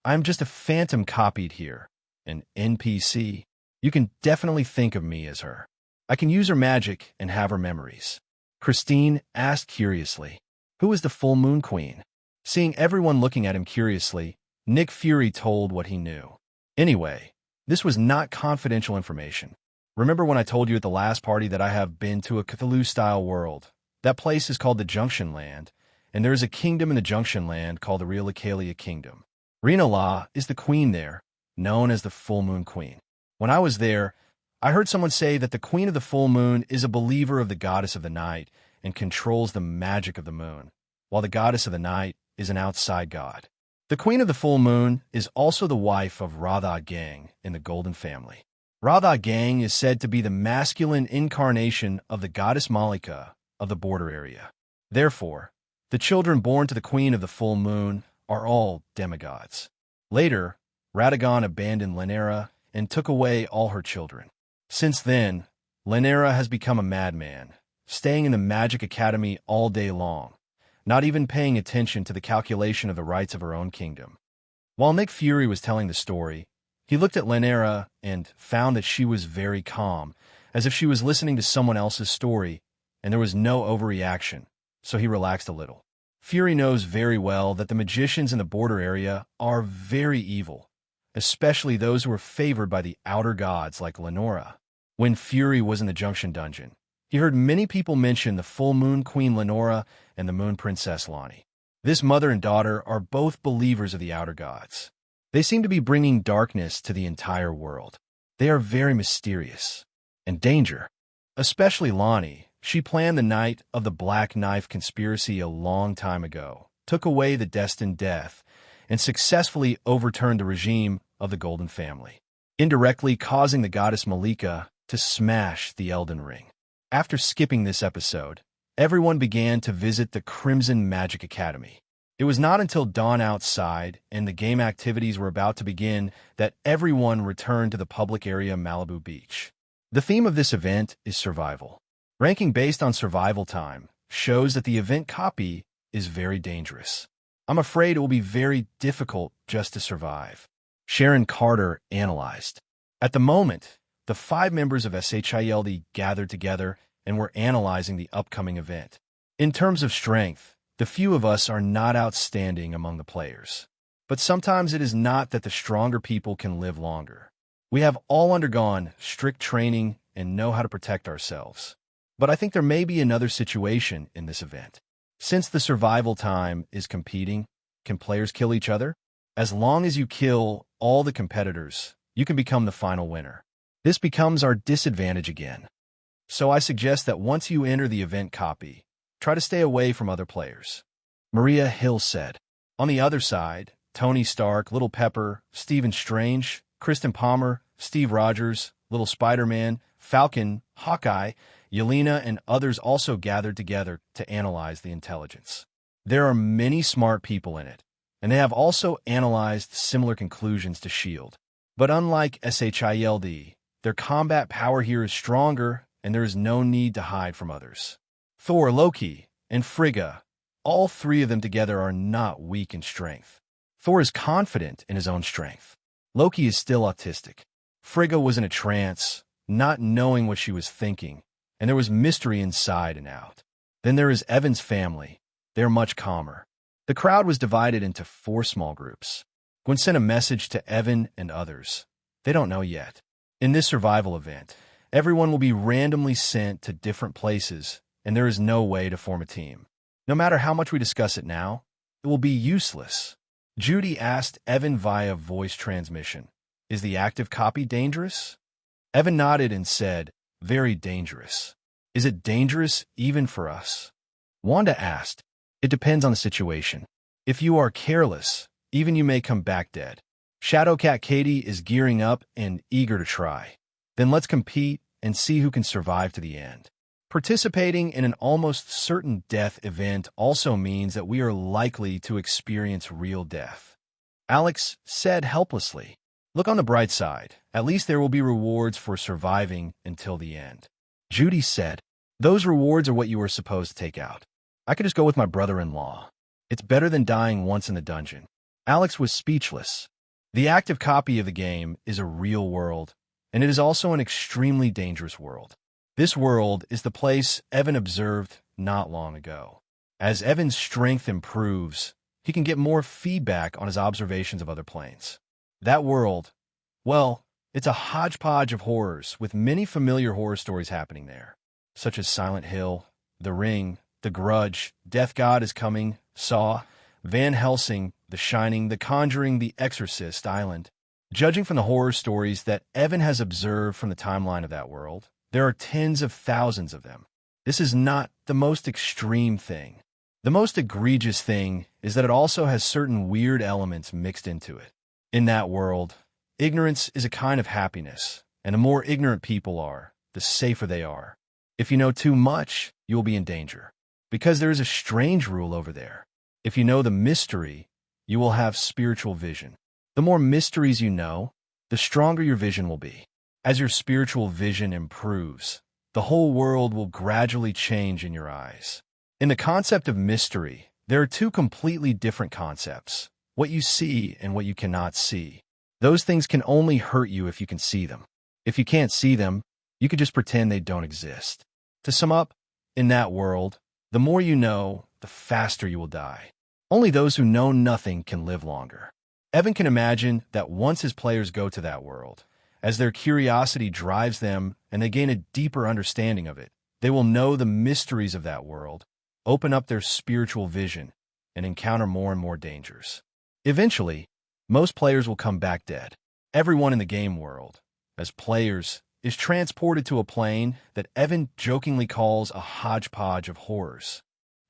Speaker 2: I'm just a phantom copied here, an NPC. You can definitely think of me as her. I can use her magic and have her memories. Christine asked curiously, who is the full moon queen? Seeing everyone looking at him curiously, Nick Fury told what he knew. Anyway, this was not confidential information. Remember when I told you at the last party that I have been to a Cthulhu-style world? That place is called the Junction Land, and there is a kingdom in the Junction Land called the Realikalia Kingdom. Rena La is the queen there, known as the Full Moon Queen. When I was there, I heard someone say that the Queen of the Full Moon is a believer of the Goddess of the Night and controls the magic of the moon, while the Goddess of the Night is an outside god. The Queen of the Full Moon is also the wife of Radha Gang in the Golden Family. Radha Gang is said to be the masculine incarnation of the goddess Malika of the border area. Therefore, the children born to the Queen of the Full Moon are all demigods. Later, Radagon abandoned Lenera and took away all her children. Since then, Lenera has become a madman, staying in the Magic Academy all day long, not even paying attention to the calculation of the rights of her own kingdom. While Nick Fury was telling the story, he looked at Lenera and found that she was very calm, as if she was listening to someone else's story, and there was no overreaction, so he relaxed a little. Fury knows very well that the magicians in the border area are very evil, especially those who are favored by the outer gods like Lenora. When Fury was in the Junction Dungeon, he heard many people mention the Full Moon Queen Lenora and the Moon Princess Lonnie. This mother and daughter are both believers of the outer gods. They seem to be bringing darkness to the entire world. They are very mysterious and danger. Especially Lonnie. She planned the night of the Black Knife conspiracy a long time ago, took away the destined death, and successfully overturned the regime of the Golden Family, indirectly causing the goddess Malika to smash the Elden Ring. After skipping this episode, everyone began to visit the Crimson Magic Academy. It was not until dawn outside and the game activities were about to begin that everyone returned to the public area Malibu Beach. The theme of this event is survival. Ranking based on survival time shows that the event copy is very dangerous. I'm afraid it will be very difficult just to survive. Sharon Carter analyzed. At the moment, the 5 members of SHILD gathered together and were analyzing the upcoming event. In terms of strength, the few of us are not outstanding among the players. But sometimes it is not that the stronger people can live longer. We have all undergone strict training and know how to protect ourselves. But I think there may be another situation in this event. Since the survival time is competing, can players kill each other? As long as you kill all the competitors, you can become the final winner. This becomes our disadvantage again. So I suggest that once you enter the event copy, try to stay away from other players. Maria Hill said. On the other side, Tony Stark, Little Pepper, Stephen Strange, Kristen Palmer, Steve Rogers, Little Spider-Man, Falcon, Hawkeye, Elena, and others also gathered together to analyze the intelligence. There are many smart people in it, and they have also analyzed similar conclusions to S.H.I.E.L.D. But unlike SHIELD, their combat power here is stronger, and there is no need to hide from others. Thor, Loki, and Frigga, all 3 of them together are not weak in strength. Thor is confident in his own strength. Loki is still autistic. Frigga was in a trance, not knowing what she was thinking, and there was mystery inside and out. Then there is Evan's family. They are much calmer. The crowd was divided into 4 small groups. Gwen sent a message to Evan and others. They don't know yet. In this survival event, everyone will be randomly sent to different places, and there is no way to form a team. No matter how much we discuss it now, it will be useless. Judy asked Evan via voice transmission, "Is the active copy dangerous?" Evan nodded and said, "Very dangerous." "Is it dangerous even for us?" Wanda asked, "It depends on the situation. If you are careless, even you may come back dead." Shadowcat Katie is gearing up and eager to try. Then let's compete and see who can survive to the end. Participating in an almost certain death event also means that we are likely to experience real death. Alex said helplessly, "Look on the bright side. At least there will be rewards for surviving until the end." Judy said, "Those rewards are what you are supposed to take out. I could just go with my brother-in-law. It's better than dying once in the dungeon." Alex was speechless. The active copy of the game is a real world, and it is also an extremely dangerous world. This world is the place Evan observed not long ago. As Evan's strength improves, he can get more feedback on his observations of other planes. That world, well, it's a hodgepodge of horrors with many familiar horror stories happening there, such as Silent Hill, The Ring, The Grudge, Death God is Coming, Saw, Van Helsing, The Shining, The Conjuring, The Exorcist Island. Judging from the horror stories that Evan has observed from the timeline of that world, there are tens of thousands of them. This is not the most extreme thing. The most egregious thing is that it also has certain weird elements mixed into it. In that world, ignorance is a kind of happiness, and the more ignorant people are, the safer they are. If you know too much, you will be in danger. Because there is a strange rule over there. If you know the mystery, you will have spiritual vision. The more mysteries you know, the stronger your vision will be. As your spiritual vision improves, the whole world will gradually change in your eyes. In the concept of mystery, there are 2 completely different concepts: what you see and what you cannot see. Those things can only hurt you if you can see them. If you can't see them, you could just pretend they don't exist. To sum up, in that world, the more you know, the faster you will die. Only those who know nothing can live longer. Evan can imagine that once his players go to that world, as their curiosity drives them and they gain a deeper understanding of it, they will know the mysteries of that world, open up their spiritual vision, and encounter more and more dangers. Eventually, most players will come back dead. Everyone in the game world, as players, is transported to a plane that Evan jokingly calls a hodgepodge of horrors.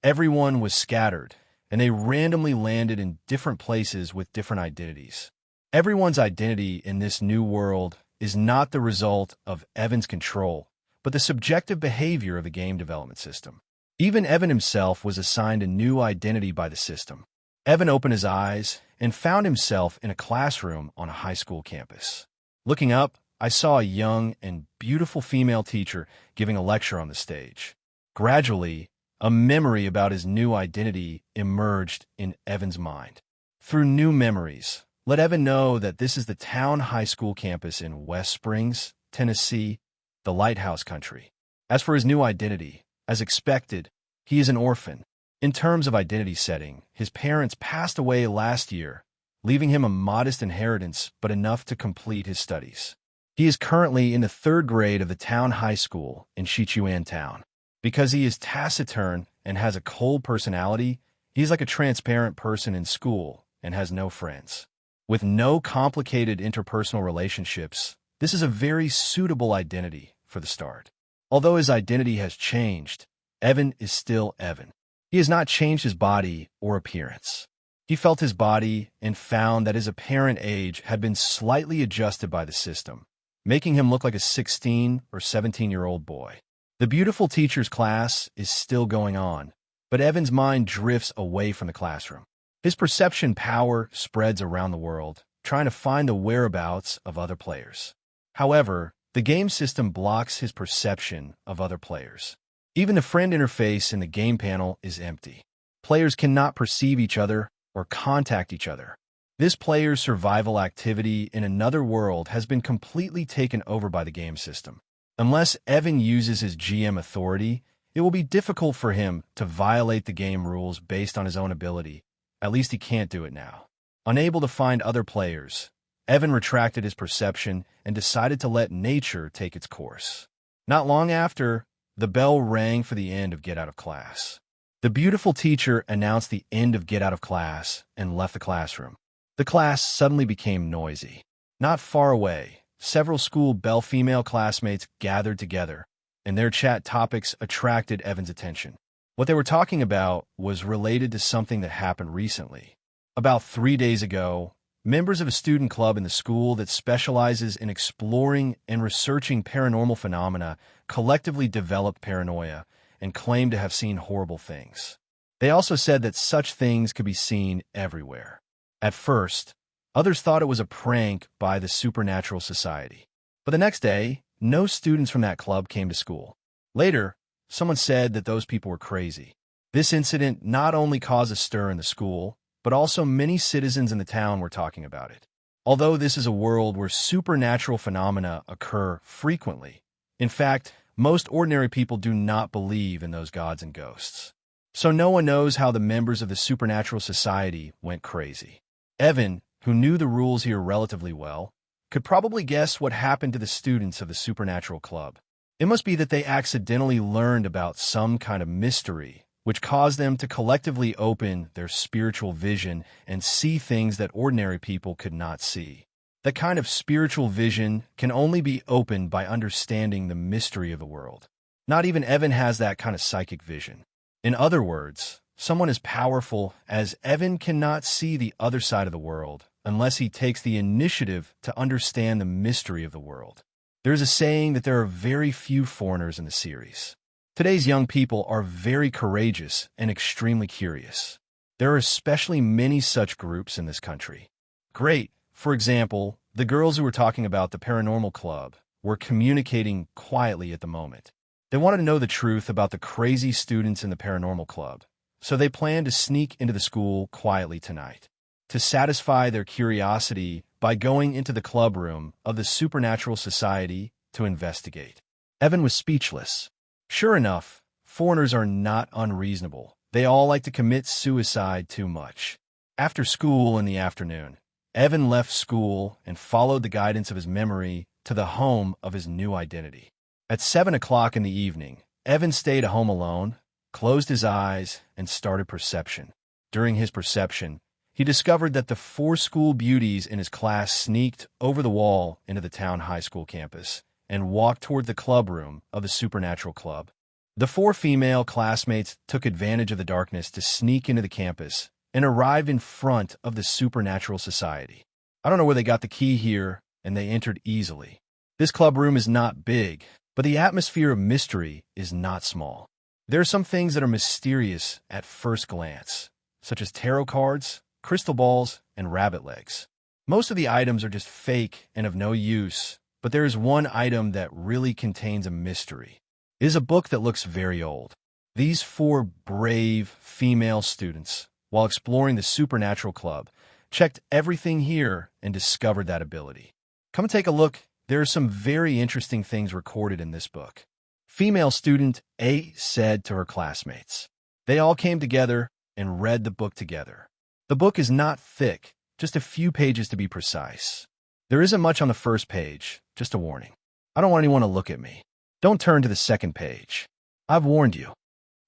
Speaker 2: Everyone was scattered, and they randomly landed in different places with different identities. Everyone's identity in this new world is not the result of Evan's control, but the subjective behavior of the game development system. Even Evan himself was assigned a new identity by the system. Evan opened his eyes and found himself in a classroom on a high school campus. Looking up, I saw a young and beautiful female teacher giving a lecture on the stage. Gradually, a memory about his new identity emerged in Evan's mind. Through new memories, let Evan know that this is the town high school campus in West Springs, Tennessee, the Lighthouse Country. As for his new identity, as expected, he is an orphan. In terms of identity setting, his parents passed away last year, leaving him a modest inheritance but enough to complete his studies. He is currently in the 3rd grade of the town high school in Sichuan Town. Because he is taciturn and has a cold personality, he's like a transparent person in school and has no friends. With no complicated interpersonal relationships, this is a very suitable identity for the start. Although his identity has changed, Evan is still Evan. He has not changed his body or appearance. He felt his body and found that his apparent age had been slightly adjusted by the system, making him look like a 16 or 17-year-old boy. The beautiful teacher's class is still going on, but Evan's mind drifts away from the classroom. His perception power spreads around the world, trying to find the whereabouts of other players. However, the game system blocks his perception of other players. Even the friend interface in the game panel is empty. Players cannot perceive each other or contact each other. This player's survival activity in another world has been completely taken over by the game system. Unless Evan uses his GM authority, it will be difficult for him to violate the game rules based on his own ability. At least he can't do it now. Unable to find other players, Evan retracted his perception and decided to let nature take its course. Not long after, the bell rang for the end of Get Out of Class. The beautiful teacher announced the end of Get Out of Class and left the classroom. The class suddenly became noisy. Not far away, several school belle female classmates gathered together, and their chat topics attracted Evan's attention. What they were talking about was related to something that happened recently. About 3 days ago, members of a student club in the school that specializes in exploring and researching paranormal phenomena collectively developed paranoia and claimed to have seen horrible things. They also said that such things could be seen everywhere. At first, others thought it was a prank by the Supernatural Society. But the next day, no students from that club came to school. Later, someone said that those people were crazy. This incident not only caused a stir in the school, but also many citizens in the town were talking about it. Although this is a world where supernatural phenomena occur frequently, in fact, most ordinary people do not believe in those gods and ghosts. So no one knows how the members of the Supernatural Society went crazy. Evan, who knew the rules here relatively well, could probably guess what happened to the students of the Supernatural Club. It must be that they accidentally learned about some kind of mystery, which caused them to collectively open their spiritual vision and see things that ordinary people could not see. That kind of spiritual vision can only be opened by understanding the mystery of the world. Not even Evan has that kind of psychic vision. In other words, someone as powerful as Evan cannot see the other side of the world unless he takes the initiative to understand the mystery of the world. There's a saying that there are very few foreigners in the series. Today's young people are very courageous and extremely curious. There are especially many such groups in this country. Great. For example, the girls who were talking about the paranormal club were communicating quietly at the moment. They wanted to know the truth about the crazy students in the paranormal club, so they planned to sneak into the school quietly tonight, to satisfy their curiosity by going into the club room of the Supernatural Society to investigate. Evan was speechless. Sure enough, foreigners are not unreasonable. They all like to commit suicide too much. After school in the afternoon, Evan left school and followed the guidance of his memory to the home of his new identity. At 7 o'clock in the evening, Evan stayed home alone, closed his eyes, and started perception. During his perception, he discovered that the 4 school beauties in his class sneaked over the wall into the town high school campus and walked toward the club room of the Supernatural Club. The 4 female classmates took advantage of the darkness to sneak into the campus and arrive in front of the Supernatural Society. I don't know where they got the key here, and they entered easily. This club room is not big, but the atmosphere of mystery is not small. There are some things that are mysterious at first glance, such as tarot cards, crystal balls, and rabbit legs. Most of the items are just fake and of no use, but there is one item that really contains a mystery. It is a book that looks very old. These four brave female students, while exploring the Supernatural Club, checked everything here and discovered that ability. Come and take a look. There are some very interesting things recorded in this book. Female student A said to her classmates. They all came together and read the book together. The book is not thick, just a few pages to be precise. There isn't much on the first page, just a warning. I don't want anyone to look at me. Don't turn to the second page. I've warned you.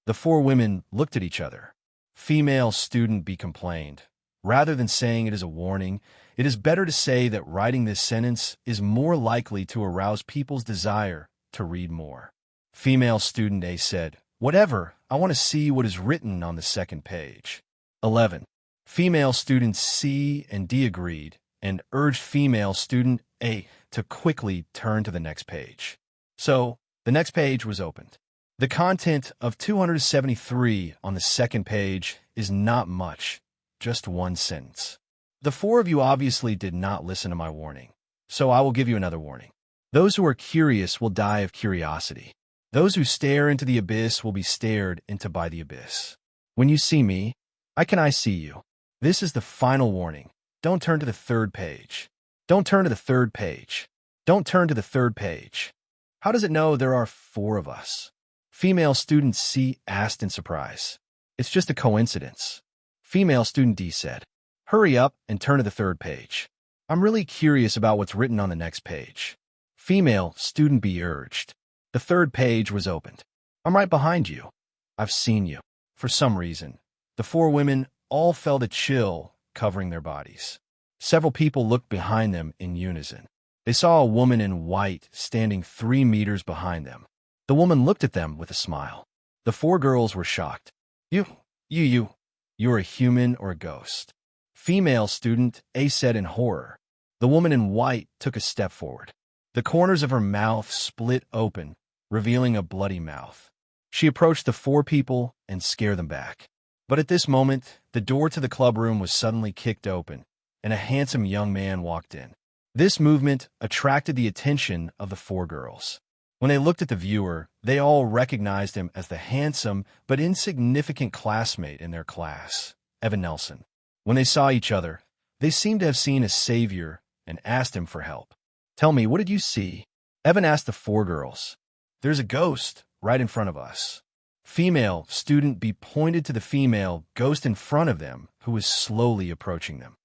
Speaker 2: The four women looked at each other. Female student B complained. Rather than saying it is a warning, it is better to say that writing this sentence is more likely to arouse people's desire to read more. Female student A said, "Whatever, I want to see what is written on the second page." 11. Female students C and D agreed and urged female student A to quickly turn to the next page. So, the next page was opened. The content of 273 on the second page is not much, just one sentence. The four of you obviously did not listen to my warning, so I will give you another warning. Those who are curious will die of curiosity. Those who stare into the abyss will be stared into by the abyss. When you see me, I see you. This is the final warning. Don't turn to the third page. Don't turn to the third page. Don't turn to the third page. How does it know there are four of us? Female student C asked in surprise. It's just a coincidence. Female student D said, "Hurry up and turn to the third page. I'm really curious about what's written on the next page." Female student B urged. The third page was opened. "I'm right behind you. I've seen you." For some reason, the four women all felt a chill covering their bodies. Several people looked behind them in unison. They saw a woman in white standing 3 meters behind them. The woman looked at them with a smile. The four girls were shocked. You're a human or a ghost?" Female student A said in horror. The woman in white took a step forward. The corners of her mouth split open, revealing a bloody mouth. She approached the four people and scared them back. But at this moment, the door to the club room was suddenly kicked open, and a handsome young man walked in. This movement attracted the attention of the four girls. When they looked at the viewer, they all recognized him as the handsome but insignificant classmate in their class, Evan Nelson. When they saw each other, they seemed to have seen a savior and asked him for help. "Tell me, what did you see?" Evan asked the four girls. "There's a ghost right in front of us." Female student B pointed to the female ghost in front of them, who was slowly approaching them.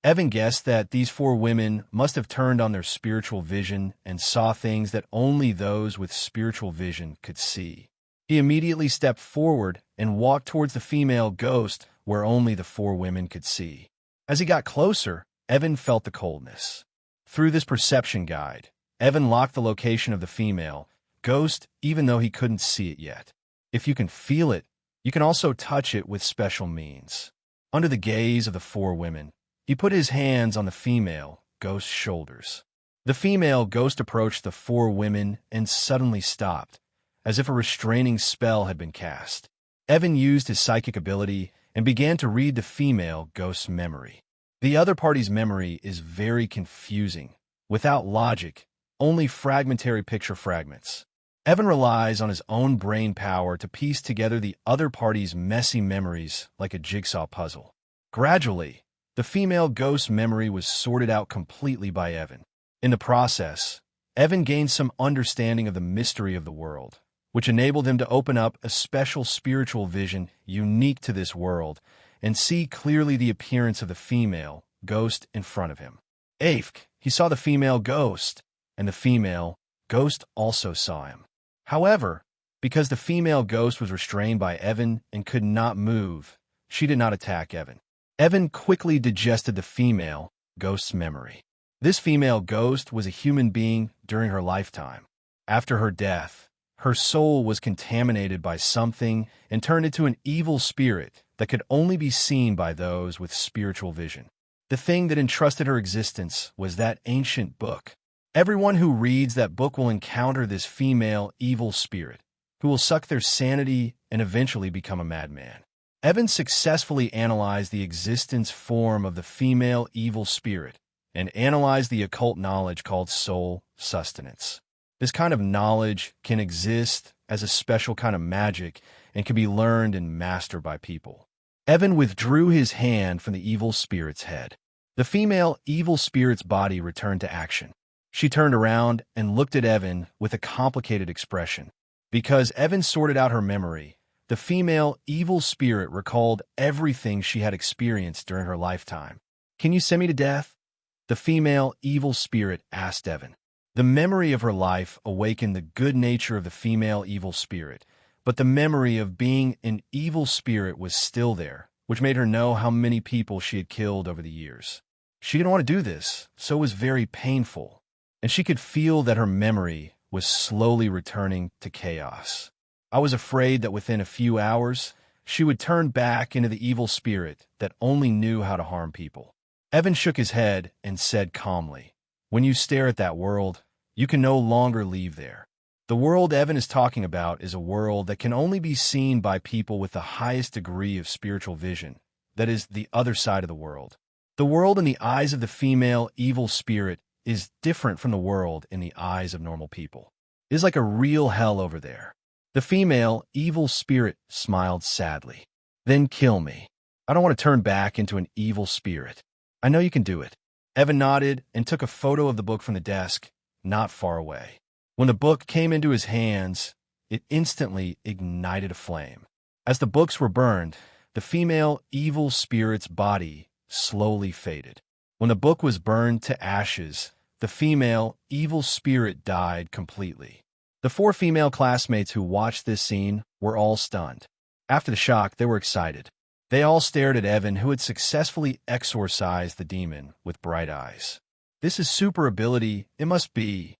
Speaker 2: Evan guessed that these four women must have turned on their spiritual vision and saw things that only those with spiritual vision could see. He immediately stepped forward and walked towards the female ghost where only the four women could see. As he got closer, Evan felt the coldness. Through this perception guide, Evan locked the location of the female ghost even though he couldn't see it yet. If you can feel it, you can also touch it with special means. Under the gaze of the four women, he put his hands on the female ghost's shoulders. The female ghost approached the four women and suddenly stopped, as if a restraining spell had been cast. Evan used his psychic ability and began to read the female ghost's memory. The other party's memory is very confusing, without logic, only fragmentary picture fragments. Evan relies on his own brain power to piece together the other party's messy memories like a jigsaw puzzle. Gradually, the female ghost's memory was sorted out completely by Evan. In the process, Evan gained some understanding of the mystery of the world, which enabled him to open up a special spiritual vision unique to this world and see clearly the appearance of the female ghost in front of him. He saw the female ghost, and the female ghost also saw him. However, because the female ghost was restrained by Evan and could not move, she did not attack Evan. Evan quickly digested the female ghost's memory. This female ghost was a human being during her lifetime. After her death, her soul was contaminated by something and turned into an evil spirit that could only be seen by those with spiritual vision. The thing that entrusted her existence was that ancient book. Everyone who reads that book will encounter this female evil spirit, who will suck their sanity and eventually become a madman. Evan successfully analyzed the existence form of the female evil spirit and analyzed the occult knowledge called soul sustenance. This kind of knowledge can exist as a special kind of magic and can be learned and mastered by people. Evan withdrew his hand from the evil spirit's head. The female evil spirit's body returned to action. She turned around and looked at Evan with a complicated expression. Because Evan sorted out her memory, the female evil spirit recalled everything she had experienced during her lifetime. "Can you send me to death?" the female evil spirit asked Evan. The memory of her life awakened the good nature of the female evil spirit, but the memory of being an evil spirit was still there, which made her know how many people she had killed over the years. She didn't want to do this, so it was very painful, and she could feel that her memory was slowly returning to chaos. I was afraid that within a few hours, she would turn back into the evil spirit that only knew how to harm people. Evan shook his head and said calmly, "When you stare at that world, you can no longer leave there." The world Evan is talking about is a world that can only be seen by people with the highest degree of spiritual vision, that is, the other side of the world. The world in the eyes of the female evil spirit is different from the world in the eyes of normal people. It is like a real hell over there. The female evil spirit smiled sadly. "Then kill me. I don't want to turn back into an evil spirit. I know you can do it." Evan nodded and took a photo of the book from the desk, not far away. When the book came into his hands, it instantly ignited a flame. As the books were burned, the female evil spirit's body slowly faded. When the book was burned to ashes, the female evil spirit died completely. The 4 female classmates who watched this scene were all stunned. After the shock, they were excited. They all stared at Evan, who had successfully exorcised the demon with bright eyes. "This is super ability, it must be.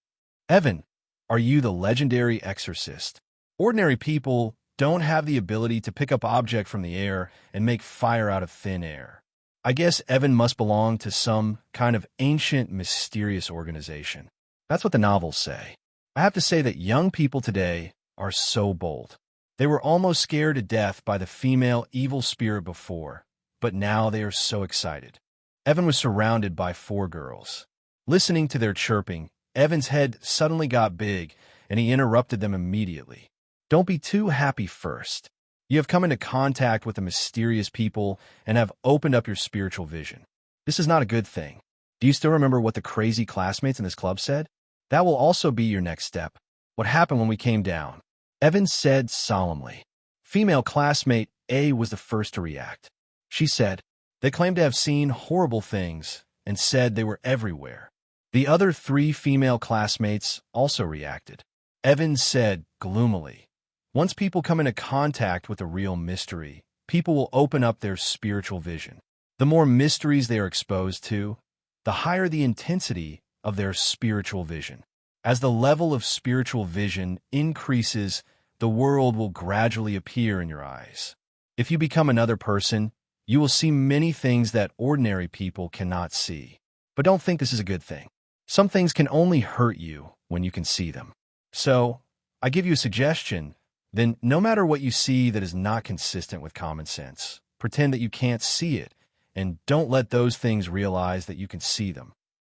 Speaker 2: Evan, are you the legendary exorcist? Ordinary people don't have the ability to pick up object from the air and make fire out of thin air. I guess Evan must belong to some kind of ancient, mysterious organization." That's what the novels say. I have to say that young people today are so bold. They were almost scared to death by the female evil spirit before, but now they are so excited. Evan was surrounded by 4 girls. Listening to their chirping, Evan's head suddenly got big, and he interrupted them immediately. "Don't be too happy first. You have come into contact with the mysterious people and have opened up your spiritual vision. This is not a good thing. Do you still remember what the crazy classmates in this club said? That will also be your next step. What happened when we came down?" Evan said solemnly. Female classmate A was the first to react. She said, "They claimed to have seen horrible things and said they were everywhere." The other 3 female classmates also reacted. Evan said gloomily, "Once people come into contact with a real mystery, people will open up their spiritual vision. The more mysteries they are exposed to, the higher the intensity of their spiritual vision. As the level of spiritual vision increases, the world will gradually appear in your eyes. If you become another person, you will see many things that ordinary people cannot see. But don't think this is a good thing. Some things can only hurt you when you can see them. So, I give you a suggestion. Then, no matter what you see that is not consistent with common sense, pretend that you can't see it, and don't let those things realize that you can see them."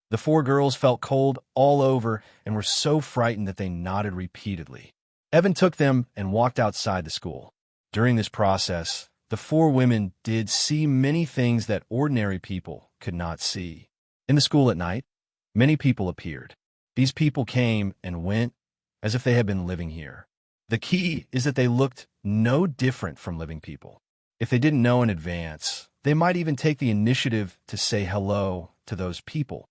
Speaker 2: The 4 girls felt cold all over and were so frightened that they nodded repeatedly. Evan took them and walked outside the school. During this process, the 4 women did see many things that ordinary people could not see. In the school at night, many people appeared. These people came and went as if they had been living here. The key is that they looked no different from living people. If they didn't know in advance, they might even take the initiative to say hello to those people.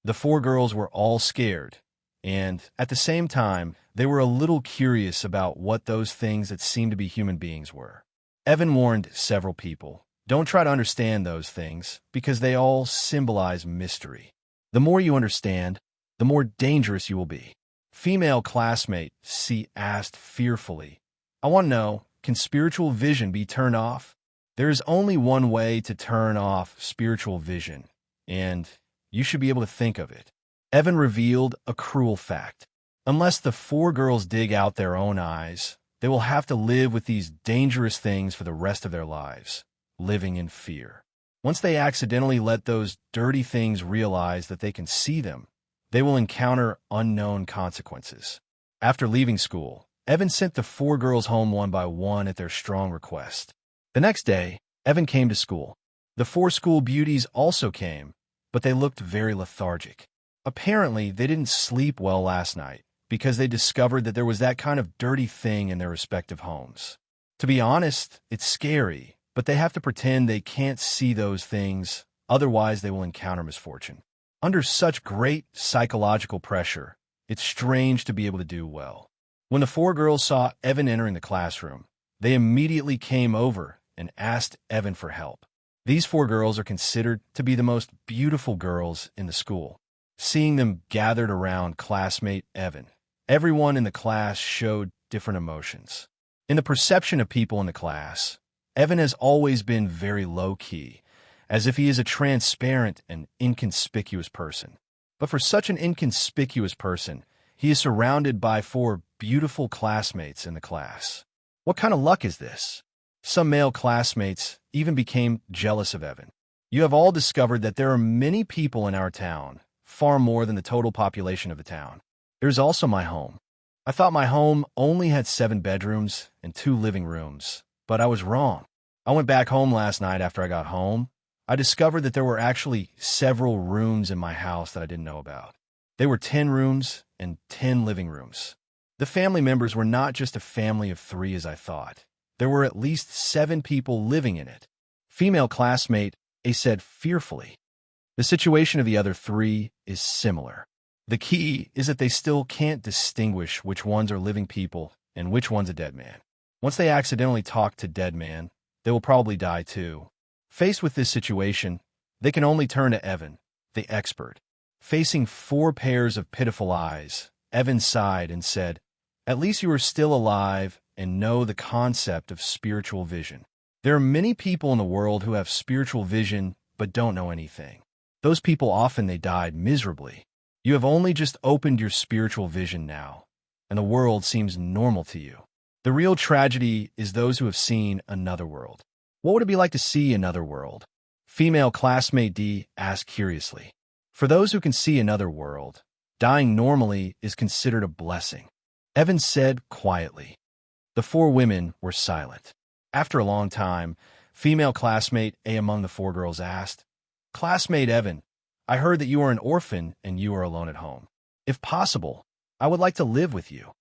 Speaker 2: The 4 girls were all scared, and at the same time, they were a little curious about what those things that seemed to be human beings were. Evan warned several people, "Don't try to understand those things, because they all symbolize mystery. The more you understand, the more dangerous you will be." Female classmate C asked fearfully, "I want to know, can spiritual vision be turned off?" There is only one way to turn off spiritual vision, and you should be able to think of it. Evan revealed a cruel fact. Unless the four girls dig out their own eyes, they will have to live with these dangerous things for the rest of their lives, living in fear. Once they accidentally let those dirty things realize that they can see them, they will encounter unknown consequences. After leaving school, Evan sent the four girls home one by one at their strong request. The next day, Evan came to school. The four school beauties also came, but they looked very lethargic. Apparently, they didn't sleep well last night because they discovered that there was that kind of dirty thing in their respective homes. To be honest, it's scary, but they have to pretend they can't see those things, otherwise they will encounter misfortune. Under such great psychological pressure, it's strange to be able to do well. When the four girls saw Evan entering the classroom, they immediately came over and asked Evan for help. These four girls are considered to be the most beautiful girls in the school. Seeing them gathered around classmate Evan, everyone in the class showed different emotions. In the perception of people in the class, Evan has always been very low-key, as if he is a transparent and inconspicuous person. But for such an inconspicuous person, he is surrounded by four beautiful classmates in the class. What kind of luck is this? Some male classmates even became jealous of Evan. You have all discovered that there are many people in our town, far more than the total population of the town. There's also my home. I thought my home only had 7 bedrooms and 2 living rooms, but I was wrong. I went back home last night after I got home. I discovered that there were actually several rooms in my house that I didn't know about. They were 10 rooms and 10 living rooms. The family members were not just a family of 3 as I thought. There were at least 7 people living in it. Female classmate A said fearfully. The situation of the other 3 is similar. The key is that they still can't distinguish which ones are living people and which one's a dead man. Once they accidentally talk to dead man, they will probably die too. Faced with this situation, they can only turn to Evan, the expert. Facing 4 pairs of pitiful eyes, Evan sighed and said, "At least you are still alive and know the concept of spiritual vision. There are many people in the world who have spiritual vision but don't know anything. Those people often they died miserably. You have only just opened your spiritual vision now, and the world seems normal to you. The real tragedy is those who have seen another world." What would it be like to see another world? Female classmate D asked curiously. For those who can see another world, dying normally is considered a blessing. Evan said quietly. The 4 women were silent. After a long time, female classmate A among the 4 girls asked, "Classmate Evan, I heard that you are an orphan and you are alone at home. If possible, I would like to live with you.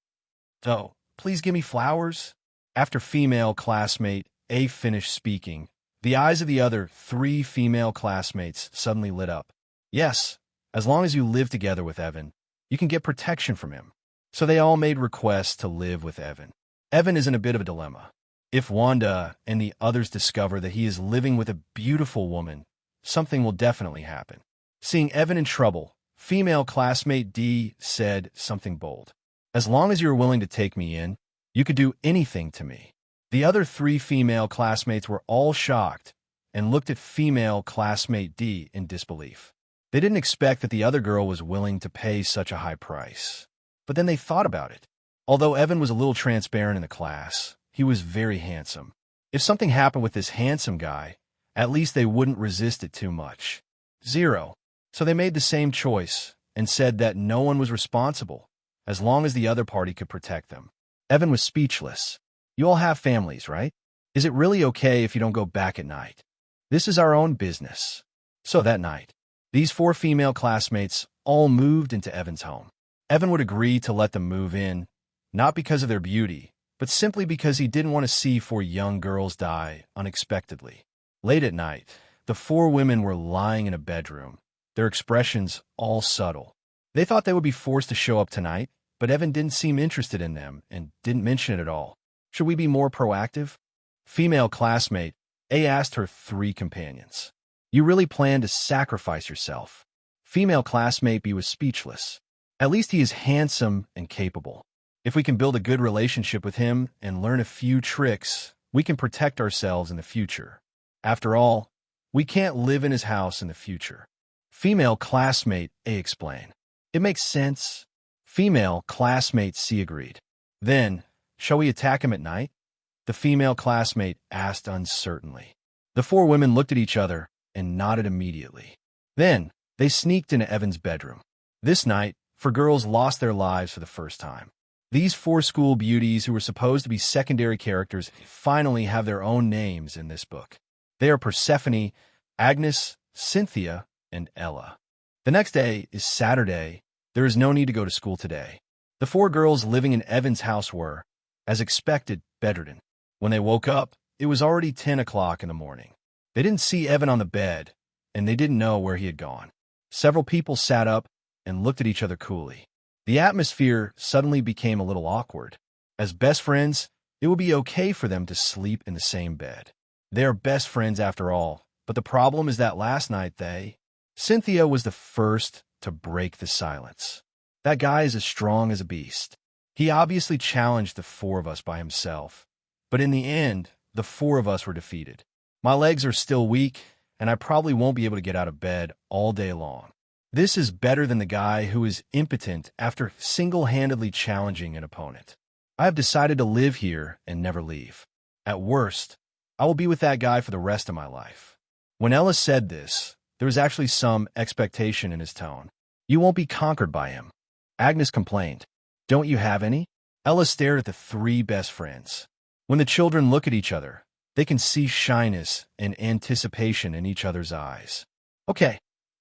Speaker 2: So, please give me flowers." After female classmate A finished speaking, the eyes of the other 3 female classmates suddenly lit up. Yes, as long as you live together with Evan, you can get protection from him. So they all made requests to live with Evan. Evan is in a bit of a dilemma. If Wanda and the others discover that he is living with a beautiful woman, something will definitely happen. Seeing Evan in trouble, female classmate D said something bold. "As long as you are willing to take me in, you could do anything to me." The other 3 female classmates were all shocked and looked at female classmate D in disbelief. They didn't expect that the other girl was willing to pay such a high price. But then they thought about it. Although Evan was a little transparent in the class, he was very handsome. If something happened with this handsome guy, at least they wouldn't resist it too much. 0. So they made the same choice and said that no one was responsible, as long as the other party could protect them. Evan was speechless. You all have families, right? Is it really okay if you don't go back at night? This is our own business. So that night, these 4 female classmates all moved into Evan's home. Evan would agree to let them move in, not because of their beauty, but simply because he didn't want to see 4 young girls die unexpectedly. Late at night, the 4 women were lying in a bedroom, their expressions all subtle. They thought they would be forced to show up tonight, but Evan didn't seem interested in them and didn't mention it at all. Should we be more proactive? Female classmate A asked her 3 companions. You really plan to sacrifice yourself? Female classmate B was speechless. At least he is handsome and capable. If we can build a good relationship with him and learn a few tricks, we can protect ourselves in the future. After all, we can't live in his house in the future. Female classmate A explained. It makes sense. Female classmate C agreed. Then, shall we attack him at night? The female classmate asked uncertainly. The four women looked at each other and nodded immediately. Then, they sneaked into Evan's bedroom. This night, four girls lost their lives for the first time. These four school beauties who were supposed to be secondary characters finally have their own names in this book. They are Persephone, Agnes, Cynthia, and Ella. The next day is Saturday. There is no need to go to school today. The four girls living in Evan's house were, as expected, bedridden. When they woke up, it was already 10 o'clock in the morning. They didn't see Evan on the bed, and they didn't know where he had gone. Several people sat up and looked at each other coolly. The atmosphere suddenly became a little awkward. As best friends, it would be okay for them to sleep in the same bed. They are best friends after all, but the problem is that last night Cynthia was the first to break the silence. That guy is as strong as a beast. He obviously challenged the four of us by himself, but in the end, the four of us were defeated. My legs are still weak, and I probably won't be able to get out of bed all day long. This is better than the guy who is impotent after single-handedly challenging an opponent. I have decided to live here and never leave. At worst, I will be with that guy for the rest of my life. When Ella said this, there was actually some expectation in his tone. You won't be conquered by him. Agnes complained. Don't you have any? Ella stared at the three best friends. When the children look at each other, they can see shyness and anticipation in each other's eyes. Okay,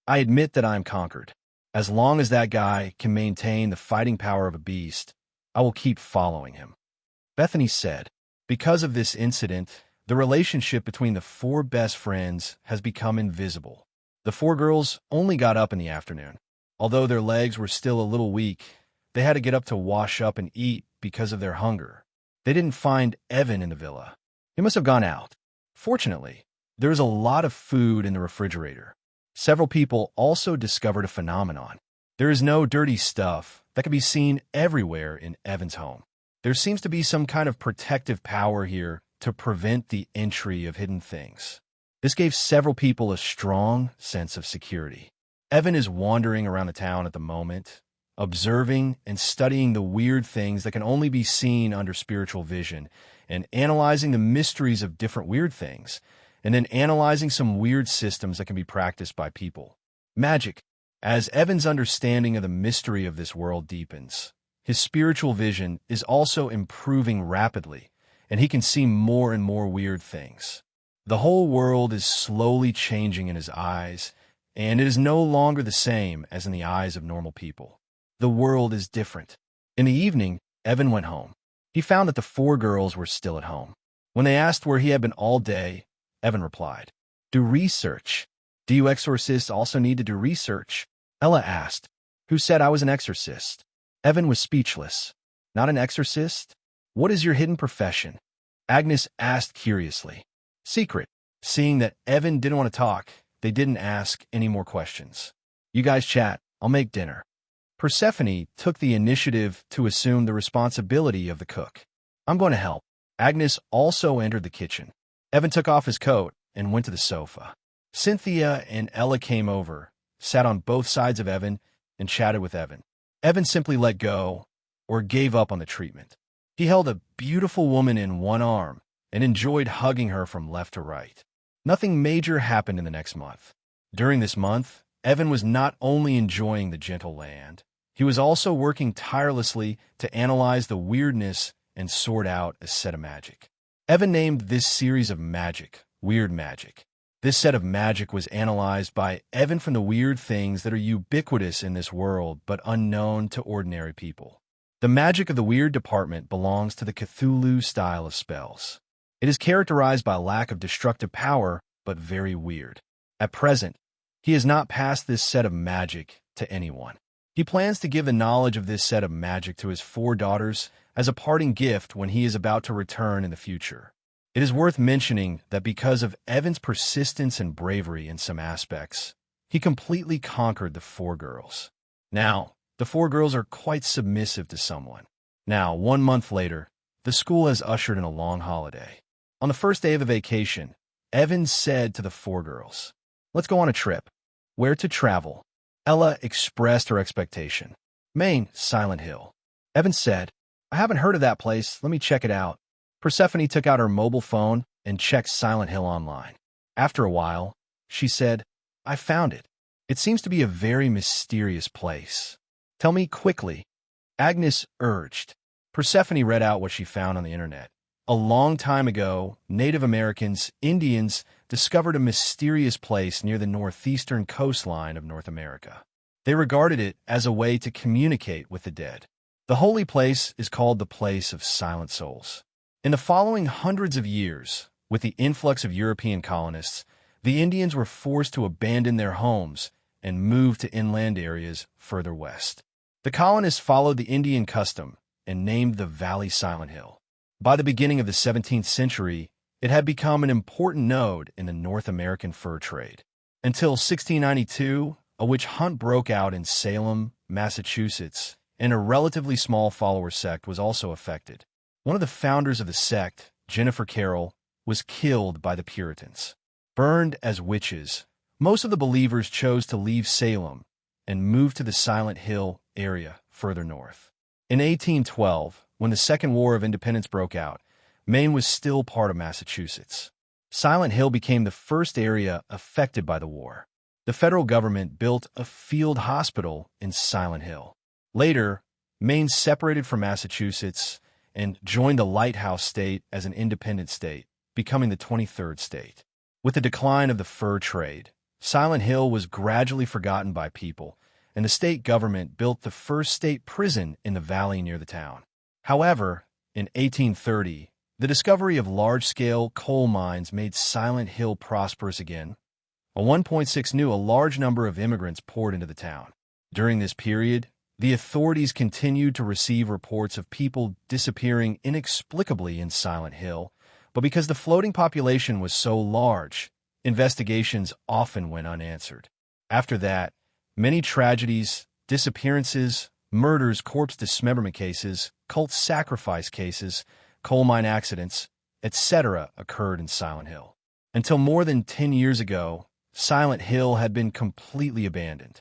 Speaker 2: I admit that I am conquered. As long as that guy can maintain the fighting power of a beast, I will keep following him. Bethany said, because of this incident, the relationship between the four best friends has become invisible. The four girls only got up in the afternoon. Although their legs were still a little weak, they had to get up to wash up and eat because of their hunger. They didn't find Evan in the villa. He must have gone out. Fortunately, there is a lot of food in the refrigerator. Several people also discovered a phenomenon. There is no dirty stuff that can be seen everywhere in Evan's home. There seems to be some kind of protective power here to prevent the entry of hidden things. This gave several people a strong sense of security. Evan is wandering around the town at the moment, observing and studying the weird things that can only be seen under spiritual vision, and analyzing the mysteries of different weird things, and then analyzing some weird systems that can be practiced by people. Magic. As Evan's understanding of the mystery of this world deepens, his spiritual vision is also improving rapidly, and he can see more and more weird things. The whole world is slowly changing in his eyes, and it is no longer the same as in the eyes of normal people. The world is different. In the evening, Evan went home. He found that the four girls were still at home. When they asked where he had been all day, Evan replied, Do research. Do you exorcists also need to do research? Ella asked, Who said I was an exorcist? Evan was speechless. Not an exorcist? What is your hidden profession? Agnes asked curiously. Secret. Seeing that Evan didn't want to talk, they didn't ask any more questions. You guys chat. I'll make dinner. Persephone took the initiative to assume the responsibility of the cook. I'm going to help. Agnes also entered the kitchen. Evan took off his coat and went to the sofa. Cynthia and Ella came over, sat on both sides of Evan, and chatted with Evan. Evan simply let go or gave up on the treatment. He held a beautiful woman in one arm and enjoyed hugging her from left to right. Nothing major happened in the next month. During this month, Evan was not only enjoying the gentle land, he was also working tirelessly to analyze the weirdness and sort out a set of magic. Evan named this series of magic, Weird Magic. This set of magic was analyzed by Evan from the weird things that are ubiquitous in this world but unknown to ordinary people. The magic of the weird department belongs to the Cthulhu style of spells. It is characterized by lack of destructive power, but very weird. At present, he has not passed this set of magic to anyone. He plans to give the knowledge of this set of magic to his four daughters as a parting gift when he is about to return in the future. It is worth mentioning that because of Evan's persistence and bravery in some aspects, he completely conquered the four girls. Now, the four girls are quite submissive to someone. Now, 1 month later, the school has ushered in a long holiday. On the first day of the vacation, Evan said to the four girls, "Let's go on a trip." Where to travel? Ella expressed her expectation. Maine, Silent Hill. Evan said, "I haven't heard of that place. Let me check it out." Persephone took out her mobile phone and checked Silent Hill online. After a while, she said, "I found it. It seems to be a very mysterious place. Tell me quickly." Agnes urged. Persephone read out what she found on the internet. A long time ago, Native Americans, Indians, discovered a mysterious place near the northeastern coastline of North America. They regarded it as a way to communicate with the dead. The holy place is called the Place of Silent Souls. In the following hundreds of years, with the influx of European colonists, the Indians were forced to abandon their homes and move to inland areas further west. The colonists followed the Indian custom and named the valley Silent Hill. By the beginning of the 17th century, it had become an important node in the North American fur trade. Until 1692, a witch hunt broke out in Salem, Massachusetts, and a relatively small follower sect was also affected. One of the founders of the sect, Jennifer Carroll, was killed by the Puritans. Burned as witches, most of the believers chose to leave Salem and move to the Silent Hill area further north. In 1812, when the Second War of Independence broke out, Maine was still part of Massachusetts. Silent Hill became the first area affected by the war. The federal government built a field hospital in Silent Hill. Later, Maine separated from Massachusetts and joined the Lighthouse State as an independent state, becoming the 23rd state. With the decline of the fur trade, Silent Hill was gradually forgotten by people, and the state government built the first state prison in the valley near the town. However, in 1830, the discovery of large-scale coal mines made Silent Hill prosperous again. On 1.6 knew a large number of immigrants poured into the town. During this period, the authorities continued to receive reports of people disappearing inexplicably in Silent Hill, but because the floating population was so large, investigations often went unanswered. After that, many tragedies, disappearances, murders, corpse dismemberment cases, cult sacrifice cases, coal mine accidents, etc. occurred in Silent Hill. Until more than 10 years ago, Silent Hill had been completely abandoned.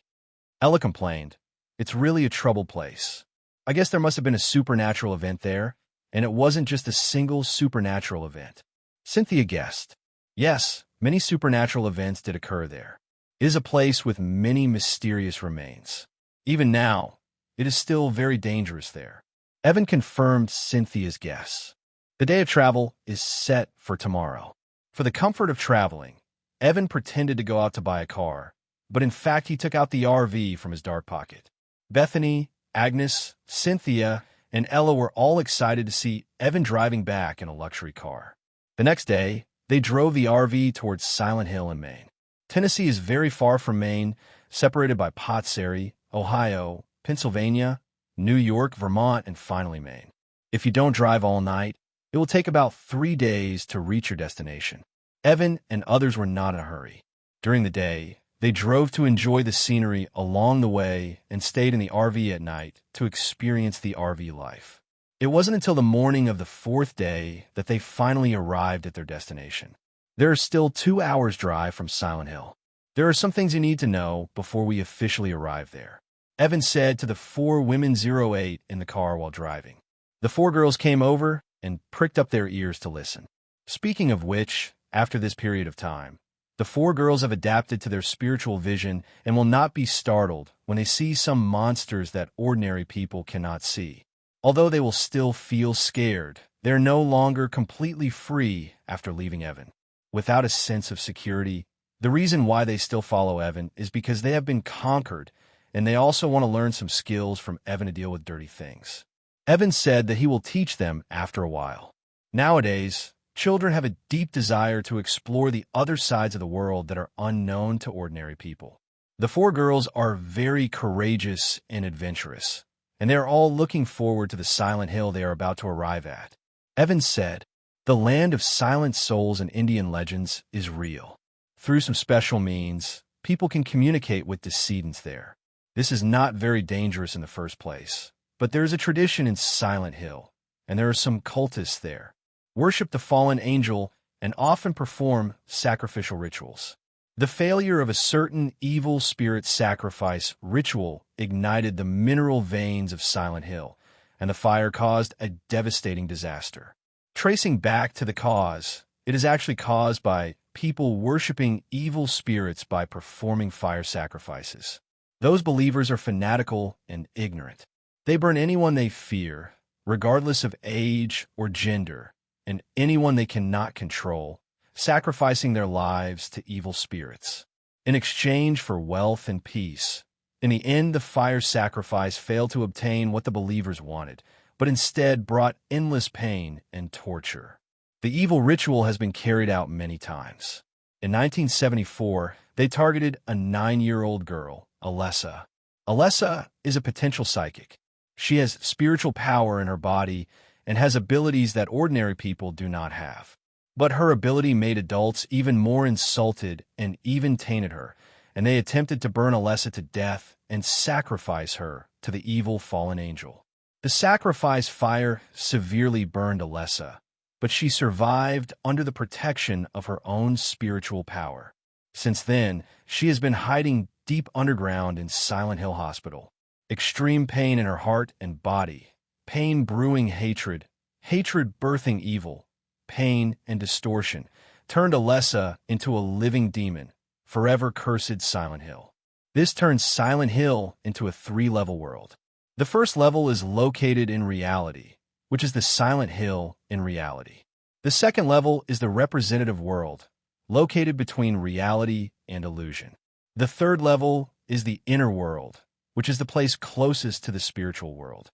Speaker 2: Ella complained, "It's really a troubled place. I guess there must have been a supernatural event there, and it wasn't just a single supernatural event." Cynthia guessed, "Yes, many supernatural events did occur there. It is a place with many mysterious remains. Even now, it is still very dangerous there." Evan confirmed Cynthia's guess. The day of travel is set for tomorrow. For the comfort of traveling, Evan pretended to go out to buy a car, but in fact he took out the RV from his dark pocket. Bethany, Agnes, Cynthia, and Ella were all excited to see Evan driving back in a luxury car. The next day, they drove the RV towards Silent Hill in Maine. Tennessee is very far from Maine, separated by Potts Erie, Ohio, Pennsylvania, New York, Vermont, and finally Maine. If you don't drive all night, it will take about 3 days to reach your destination. Evan and others were not in a hurry. During the day, they drove to enjoy the scenery along the way and stayed in the RV at night to experience the RV life. It wasn't until the morning of the 4th day that they finally arrived at their destination. There are still 2 hours drive from Silent Hill. There are some things you need to know before we officially arrive there, Evan said to the 4 women 08 in the car while driving. The 4 girls came over and pricked up their ears to listen. Speaking of which, after this period of time, the 4 girls have adapted to their spiritual vision and will not be startled when they see some monsters that ordinary people cannot see. Although they will still feel scared, they're no longer completely free after leaving Evan. Without a sense of security, the reason why they still follow Evan is because they have been conquered, and they also want to learn some skills from Evan to deal with dirty things. Evan said that he will teach them after a while. Nowadays, children have a deep desire to explore the other sides of the world that are unknown to ordinary people. The 4 girls are very courageous and adventurous, and they are all looking forward to the Silent Hill they are about to arrive at. Evan said, "The land of silent souls and Indian legends is real. Through some special means, people can communicate with decedents there. This is not very dangerous in the first place, but there is a tradition in Silent Hill, and there are some cultists there. Worship the fallen angel and often perform sacrificial rituals. The failure of a certain evil spirit sacrifice ritual ignited the mineral veins of Silent Hill, and the fire caused a devastating disaster. Tracing back to the cause, it is actually caused by people worshiping evil spirits by performing fire sacrifices. Those believers are fanatical and ignorant. They burn anyone they fear, regardless of age or gender, and anyone they cannot control, sacrificing their lives to evil spirits. In exchange for wealth and peace, in the end, the fire sacrifice failed to obtain what the believers wanted, but instead brought endless pain and torture. The evil ritual has been carried out many times. In 1974, they targeted a 9-year-old girl, Alessa. Alessa is a potential psychic. She has spiritual power in her body and has abilities that ordinary people do not have. But her ability made adults even more insulted and even tainted her, and they attempted to burn Alessa to death and sacrifice her to the evil fallen angel. The sacrifice fire severely burned Alessa, but she survived under the protection of her own spiritual power. Since then, she has been hiding deep underground in Silent Hill Hospital. Extreme pain in her heart and body, pain brewing hatred, hatred birthing evil, pain and distortion, turned Alessa into a living demon, forever cursed Silent Hill. This turns Silent Hill into a 3-level world. The first level is located in reality, which is the Silent Hill in reality. The second level is the representative world, located between reality and illusion. The third level is the inner world, which is the place closest to the spiritual world.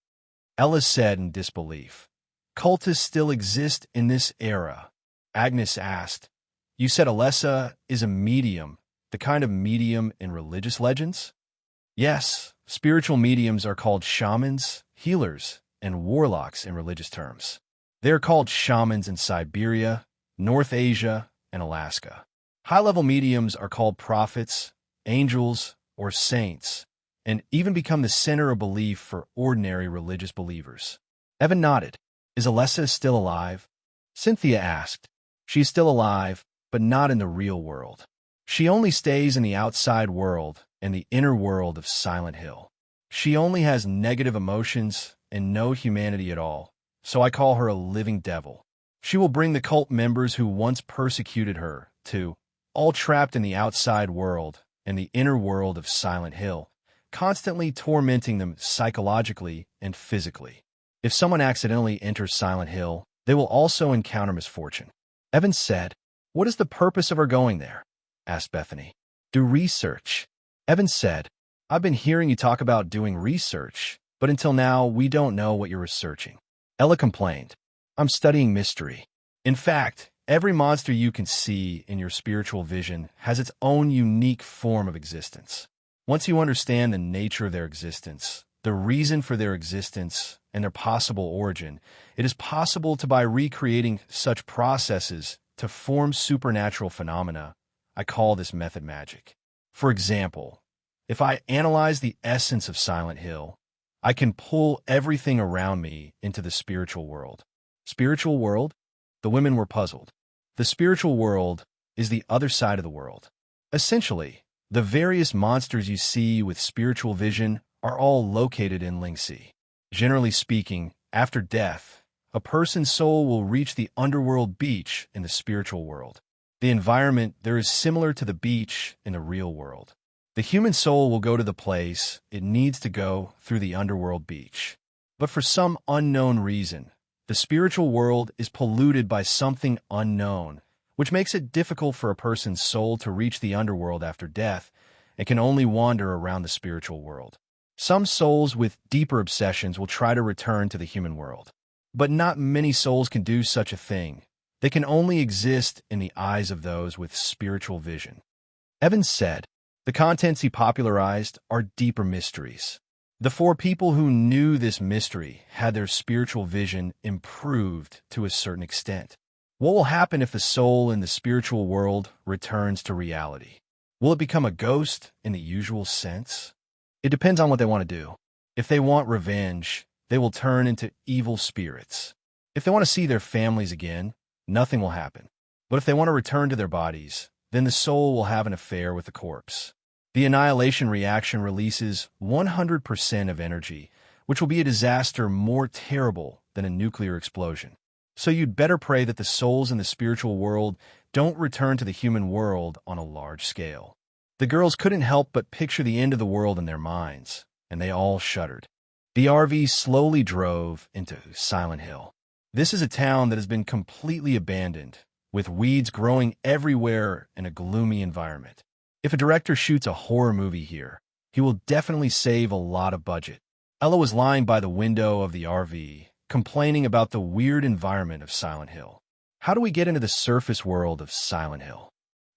Speaker 2: Ella said in disbelief, "Cultists still exist in this era." Agnes asked, "You said Alessa is a medium, the kind of medium in religious legends?" "Yes, spiritual mediums are called shamans, healers, and warlocks in religious terms. They are called shamans in Siberia, North Asia, and Alaska. High-level mediums are called prophets, angels, or saints, and even become the center of belief for ordinary religious believers." Evan nodded. "Is Alessa still alive?" Cynthia asked. "She is still alive, but not in the real world. She only stays in the outside world and the inner world of Silent Hill. She only has negative emotions and no humanity at all, so I call her a living devil. She will bring the cult members who once persecuted her to, all trapped in the outside world and the inner world of Silent Hill, constantly tormenting them psychologically and physically. If someone accidentally enters Silent Hill, they will also encounter misfortune." Evan said, "What is the purpose of her going there?" asked Bethany. "Do research." Evan said, "I've been hearing you talk about doing research, but until now we don't know what you're researching." Ella complained, "I'm studying mystery. In fact, every monster you can see in your spiritual vision has its own unique form of existence. Once you understand the nature of their existence, the reason for their existence, and their possible origin, it is possible to, by recreating such processes, to form supernatural phenomena. I call this method magic. For example, if I analyze the essence of Silent Hill, I can pull everything around me into the spiritual world." Spiritual world? The women were puzzled. The spiritual world is the other side of the world. Essentially, the various monsters you see with spiritual vision are all located in Lingxi. Generally speaking, after death, a person's soul will reach the underworld beach in the spiritual world. The environment there is similar to the beach in the real world. The human soul will go to the place it needs to go through the underworld beach. But for some unknown reason, the spiritual world is polluted by something unknown, which makes it difficult for a person's soul to reach the underworld after death and can only wander around the spiritual world. Some souls with deeper obsessions will try to return to the human world. But not many souls can do such a thing. They can only exist in the eyes of those with spiritual vision. Evans said, "The contents he popularized are deeper mysteries. The 4 people who knew this mystery had their spiritual vision improved to a certain extent. What will happen if the soul in the spiritual world returns to reality? Will it become a ghost in the usual sense? It depends on what they want to do. If they want revenge, they will turn into evil spirits. If they want to see their families again, nothing will happen. But if they want to return to their bodies, then the soul will have an affair with the corpse. The annihilation reaction releases 100% of energy, which will be a disaster more terrible than a nuclear explosion. So you'd better pray that the souls in the spiritual world don't return to the human world on a large scale. The girls couldn't help but picture the end of the world in their minds, and they all shuddered. The RV slowly drove into Silent Hill. This is a town that has been completely abandoned, with weeds growing everywhere in a gloomy environment. If a director shoots a horror movie here, he will definitely save a lot of budget. Ella was lying by the window of the RV, complaining about the weird environment of Silent Hill. How do we get into the surface world of Silent Hill?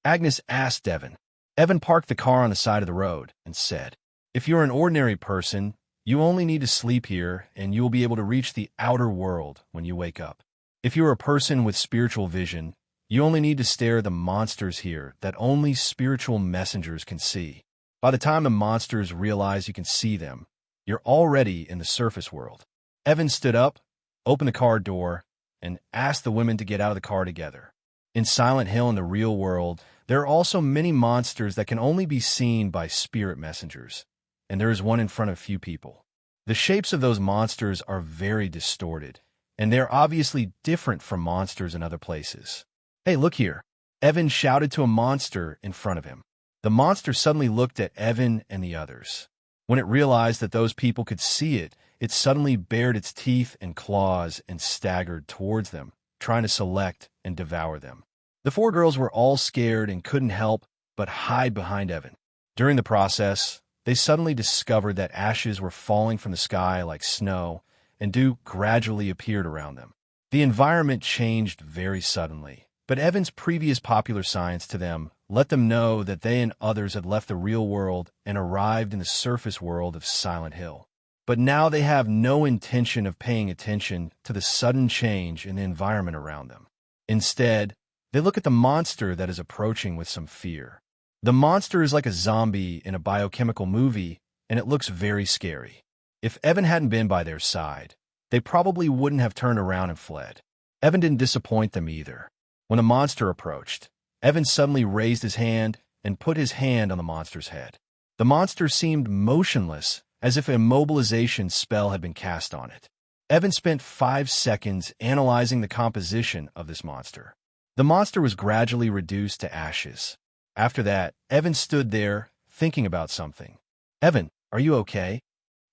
Speaker 2: Agnes asked Evan. Evan parked the car on the side of the road and said, "If you're an ordinary person, you only need to sleep here and you will be able to reach the outer world when you wake up. If you're a person with spiritual vision, you only need to stare at the monsters here that only spiritual messengers can see. By the time the monsters realize you can see them, you're already in the surface world." Evan stood up, opened the car door, and asked the women to get out of the car together. In Silent Hill in the real world, there are also many monsters that can only be seen by spirit messengers, and there is one in front of few people. The shapes of those monsters are very distorted, and they're obviously different from monsters in other places. "Hey, look here," Evan shouted to a monster in front of him. The monster suddenly looked at Evan and the others. When it realized that those people could see it, it suddenly bared its teeth and claws and staggered towards them, trying to select and devour them. The four girls were all scared and couldn't help but hide behind Evan. During the process, they suddenly discovered that ashes were falling from the sky like snow, and dew gradually appeared around them. The environment changed very suddenly, but Evan's previous popular science to them let them know that they and others had left the real world and arrived in the surface world of Silent Hill. But now they have no intention of paying attention to the sudden change in the environment around them. Instead, they look at the monster that is approaching with some fear. The monster is like a zombie in a biochemical movie, and it looks very scary. If Evan hadn't been by their side, they probably wouldn't have turned around and fled. Evan didn't disappoint them either. When the monster approached, Evan suddenly raised his hand and put his hand on the monster's head. The monster seemed motionless, as if a immobilization spell had been cast on it. Evan spent 5 seconds analyzing the composition of this monster. The monster was gradually reduced to ashes. After that, Evan stood there, thinking about something. "Evan, are you okay?"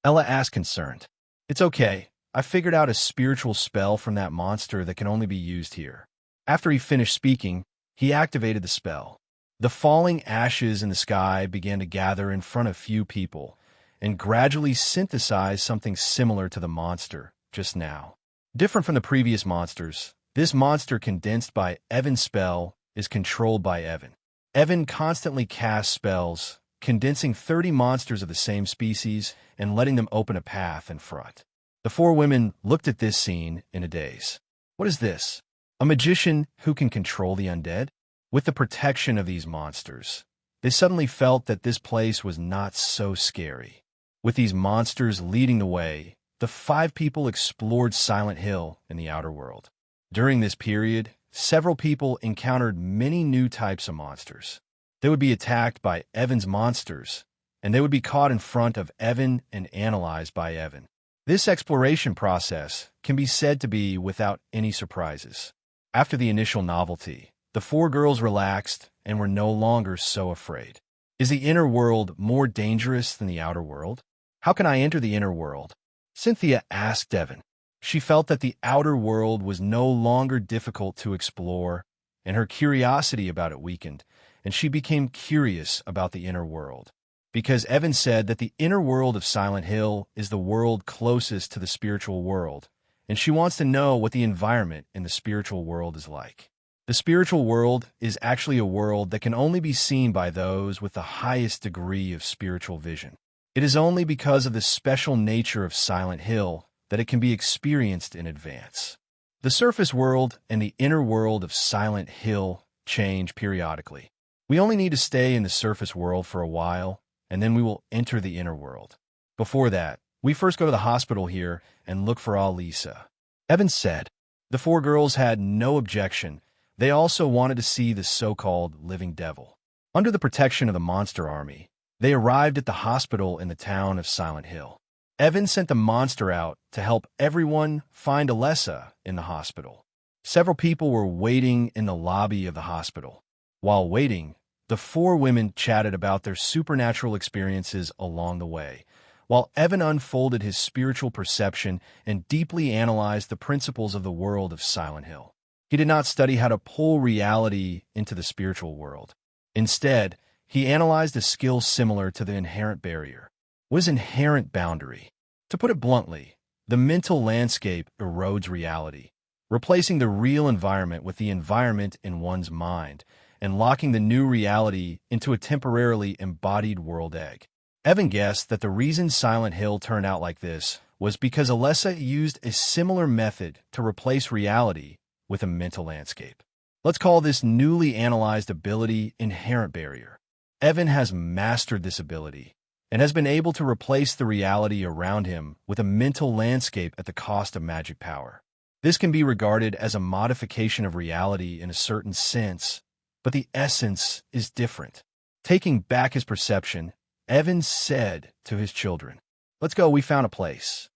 Speaker 2: Ella asked, concerned. "It's okay. I figured out a spiritual spell from that monster that can only be used here." After he finished speaking, he activated the spell. The falling ashes in the sky began to gather in front of few people, and gradually synthesize something similar to the monster just now. Different from the previous monsters, this monster condensed by Evan's spell is controlled by Evan. Evan constantly casts spells, condensing 30 monsters of the same species and letting them open a path in front. The four women looked at this scene in a daze. What is this? A magician who can control the undead? With the protection of these monsters, they suddenly felt that this place was not so scary. With these monsters leading the way, the 5 people explored Silent Hill in the outer world. During this period, several people encountered many new types of monsters. They would be attacked by Evan's monsters, and they would be caught in front of Evan and analyzed by Evan. This exploration process can be said to be without any surprises. After the initial novelty, the 4 girls relaxed and were no longer so afraid. Is the inner world more dangerous than the outer world? How can I enter the inner world? Cynthia asked Evan. She felt that the outer world was no longer difficult to explore, and her curiosity about it weakened, and she became curious about the inner world. Because Evan said that the inner world of Silent Hill is the world closest to the spiritual world, and she wants to know what the environment in the spiritual world is like. The spiritual world is actually a world that can only be seen by those with the highest degree of spiritual vision. It is only because of the special nature of Silent Hill that it can be experienced in advance. The surface world and the inner world of Silent Hill change periodically. We only need to stay in the surface world for a while, and then we will enter the inner world. Before that, we first go to the hospital here and look for Alessa. Evan said. The 4 girls had no objection, They also wanted to see the so-called living devil. Under the protection of the monster army, they arrived at the hospital in the town of Silent Hill. Evan sent the monster out to help everyone find Alessa in the hospital. Several people were waiting in the lobby of the hospital. While waiting, the four women chatted about their supernatural experiences along the way, while Evan unfolded his spiritual perception and deeply analyzed the principles of the world of Silent Hill. He did not study how to pull reality into the spiritual world. Instead, he analyzed a skill similar to the inherent barrier. What is inherent boundary? To put it bluntly, the mental landscape erodes reality, replacing the real environment with the environment in one's mind and locking the new reality into a temporarily embodied world egg. Evan guessed that the reason Silent Hill turned out like this was because Alessa used a similar method to replace reality with a mental landscape. Let's call this newly analyzed ability inherent barrier. Evan has mastered this ability and has been able to replace the reality around him with a mental landscape at the cost of magic power. This can be regarded as a modification of reality in a certain sense, but the essence is different. Taking back his perception, Evan said to his children, "Let's go, we found a place."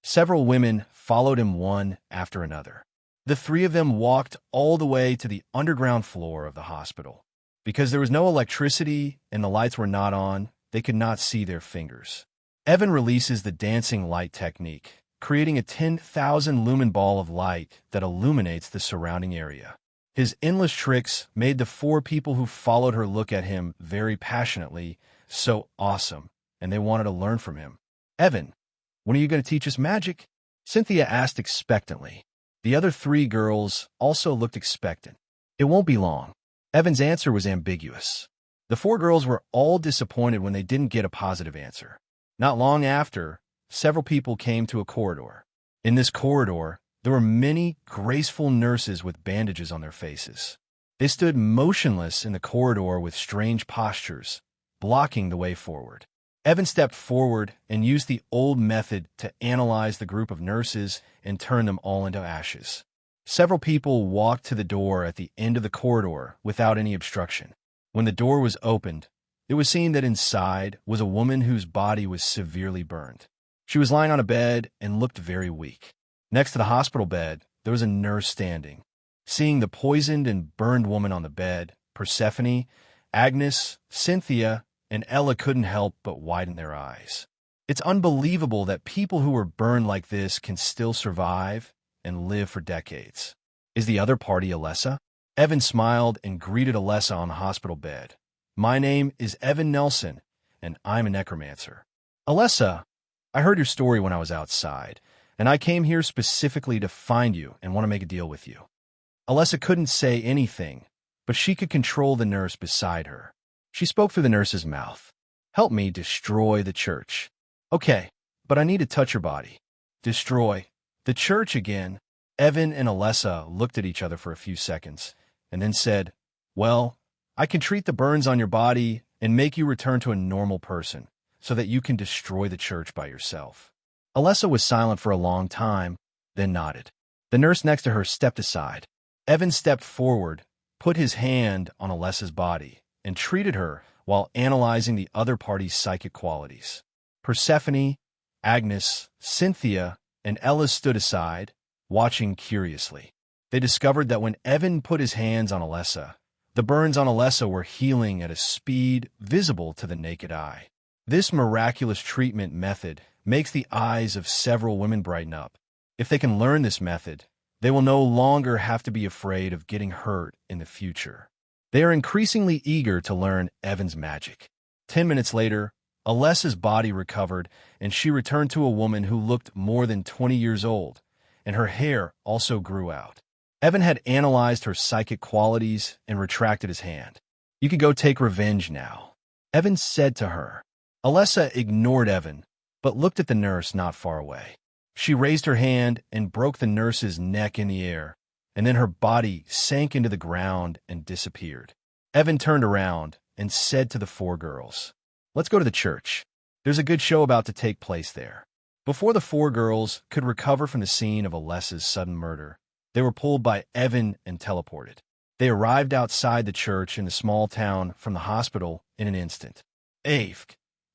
Speaker 2: Several women followed him one after another. The three of them walked all the way to the underground floor of the hospital. Because there was no electricity and the lights were not on, they could not see their fingers. Evan releases the dancing light technique, creating a 10,000 lumen ball of light that illuminates the surrounding area. His endless tricks made the four people who followed her look at him very passionately, so awesome, and they wanted to learn from him. "Evan, when are you going to teach us magic?" Cynthia asked expectantly. The other three girls also looked expectant. "It won't be long." Evan's answer was ambiguous. The four girls were all disappointed when they didn't get a positive answer. Not long after, several people came to a corridor. In this corridor, there were many graceful nurses with bandages on their faces. They stood motionless in the corridor with strange postures, blocking the way forward. Evan stepped forward and used the old method to analyze the group of nurses and turn them all into ashes. Several people walked to the door at the end of the corridor without any obstruction. When the door was opened, it was seen that inside was a woman whose body was severely burned. She was lying on a bed and looked very weak. Next to the hospital bed, there was a nurse standing. Seeing the poisoned and burned woman on the bed, Persephone, Agnes, Cynthia, and Ella couldn't help but widen their eyes. It's unbelievable that people who were burned like this can still survive and live for decades. Is the other party Alessa? Evan smiled and greeted Alessa on the hospital bed. "My name is Evan Nelson, and I'm a necromancer." "Alessa, I heard your story when I was outside, and I came here specifically to find you and want to make a deal with you." Alessa couldn't say anything, but she could control the nurse beside her. She spoke through the nurse's mouth. "Help me destroy the church." "Okay, but I need to touch your body." "Destroy the church again?" Evan and Alessa looked at each other for a few seconds, and then said, "Well, I can treat the burns on your body and make you return to a normal person, so that you can destroy the church by yourself." Alessa was silent for a long time, then nodded. The nurse next to her stepped aside. Evan stepped forward, put his hand on Alessa's body, and treated her while analyzing the other party's psychic qualities. Persephone, Agnes, Cynthia, and Ella stood aside, watching curiously. They discovered that when Evan put his hands on Alessa, the burns on Alessa were healing at a speed visible to the naked eye. This miraculous treatment method makes the eyes of several women brighten up. If they can learn this method, they will no longer have to be afraid of getting hurt in the future. They are increasingly eager to learn Evan's magic. 10 minutes later, Alessa's body recovered, and she returned to a woman who looked more than 20 years old, and her hair also grew out. Evan had analyzed her psychic qualities and retracted his hand. "You can go take revenge now," Evan said to her. Alessa ignored Evan, but looked at the nurse not far away. She raised her hand and broke the nurse's neck in the air, and then her body sank into the ground and disappeared. Evan turned around and said to the four girls, "Let's go to the church. There's a good show about to take place there." Before the four girls could recover from the scene of Alessa's sudden murder, they were pulled by Evan and teleported. They arrived outside the church in the small town from the hospital in an instant.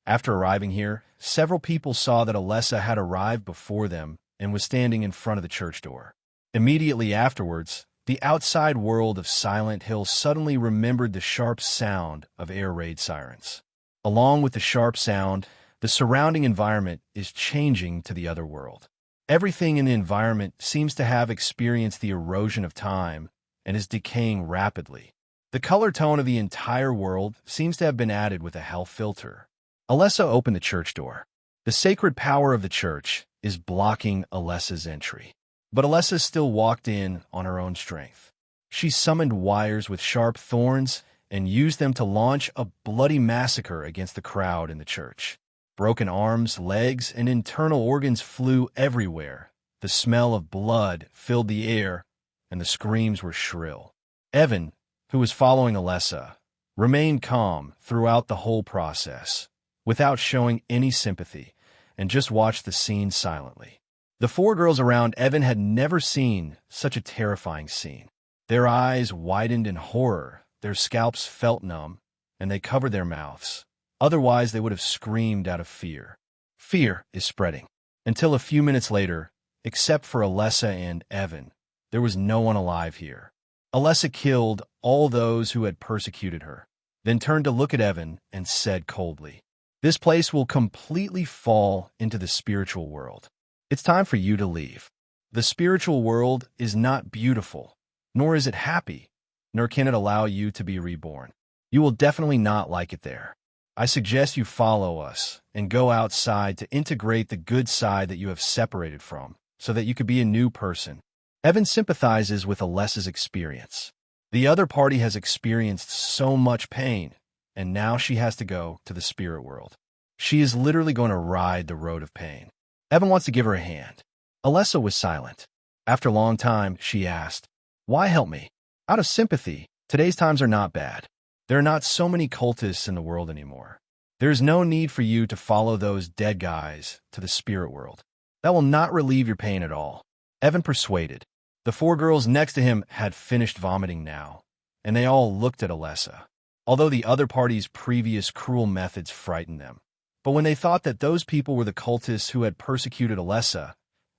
Speaker 2: After arriving here, several people saw that Alessa had arrived before them and was standing in front of the church door. Immediately afterwards, the outside world of Silent Hill suddenly remembered the sharp sound of air raid sirens. Along with the sharp sound, the surrounding environment is changing to the other world. Everything in the environment seems to have experienced the erosion of time and is decaying rapidly. The color tone of the entire world seems to have been added with a health filter. Alessa opened the church door. The sacred power of the church is blocking Alessa's entry. But Alessa still walked in on her own strength. She summoned wires with sharp thorns and used them to launch a bloody massacre against the crowd in the church. Broken arms, legs, and internal organs flew everywhere. The smell of blood filled the air, and the screams were shrill. Evan, who was following Alessa, remained calm throughout the whole process, without showing any sympathy, and just watched the scene silently. The four girls around Evan had never seen such a terrifying scene. Their eyes widened in horror, their scalps felt numb, and they covered their mouths. Otherwise, they would have screamed out of fear. Fear is spreading. Until a few minutes later, except for Alessa and Evan, there was no one alive here. Alessa killed all those who had persecuted her, then turned to look at Evan and said coldly, "This place will completely fall into the spiritual world. It's time for you to leave. The spiritual world is not beautiful, nor is it happy, nor can it allow you to be reborn. You will definitely not like it there. I suggest you follow us and go outside to integrate the good side that you have separated from, so that you could be a new person." Evan sympathizes with Alessa's experience. The other party has experienced so much pain, and now she has to go to the spirit world. She is literally going to ride the road of pain. Evan wants to give her a hand. Alessa was silent. After a long time, she asked, "Why help me?" "Out of sympathy. Today's times are not bad. There are not so many cultists in the world anymore. There is no need for you to follow those dead guys to the spirit world. That will not relieve your pain at all." Evan persuaded. The four girls next to him had finished vomiting now, and they all looked at Alessa. Although the other party's previous cruel methods frightened them. But when they thought that those people were the cultists who had persecuted Alessa,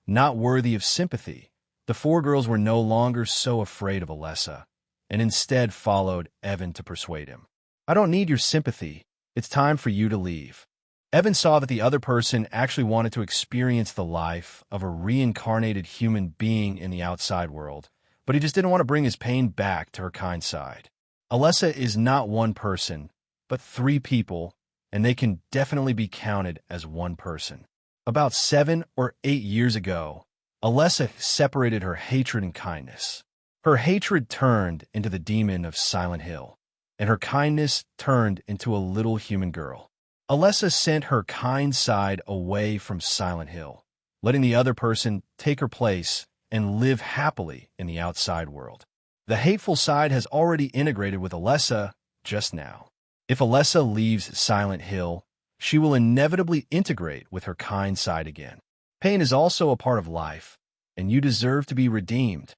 Speaker 2: not worthy of sympathy, the four girls were no longer so afraid of Alessa, and instead followed Evan to persuade him. "I don't need your sympathy. It's time for you to leave." Evan saw that the other person actually wanted to experience the life of a reincarnated human being in the outside world, but he just didn't want to bring his pain back to her kind side. Alessa is not one person, but three people, and they can definitely be counted as one person. About 7 or 8 years ago, Alessa separated her hatred and kindness. Her hatred turned into the demon of Silent Hill, and her kindness turned into a little human girl. Alessa sent her kind side away from Silent Hill, letting the other person take her place and live happily in the outside world. The hateful side has already integrated with Alessa just now. If Alessa leaves Silent Hill, she will inevitably integrate with her kind side again. Pain is also a part of life, and you deserve to be redeemed.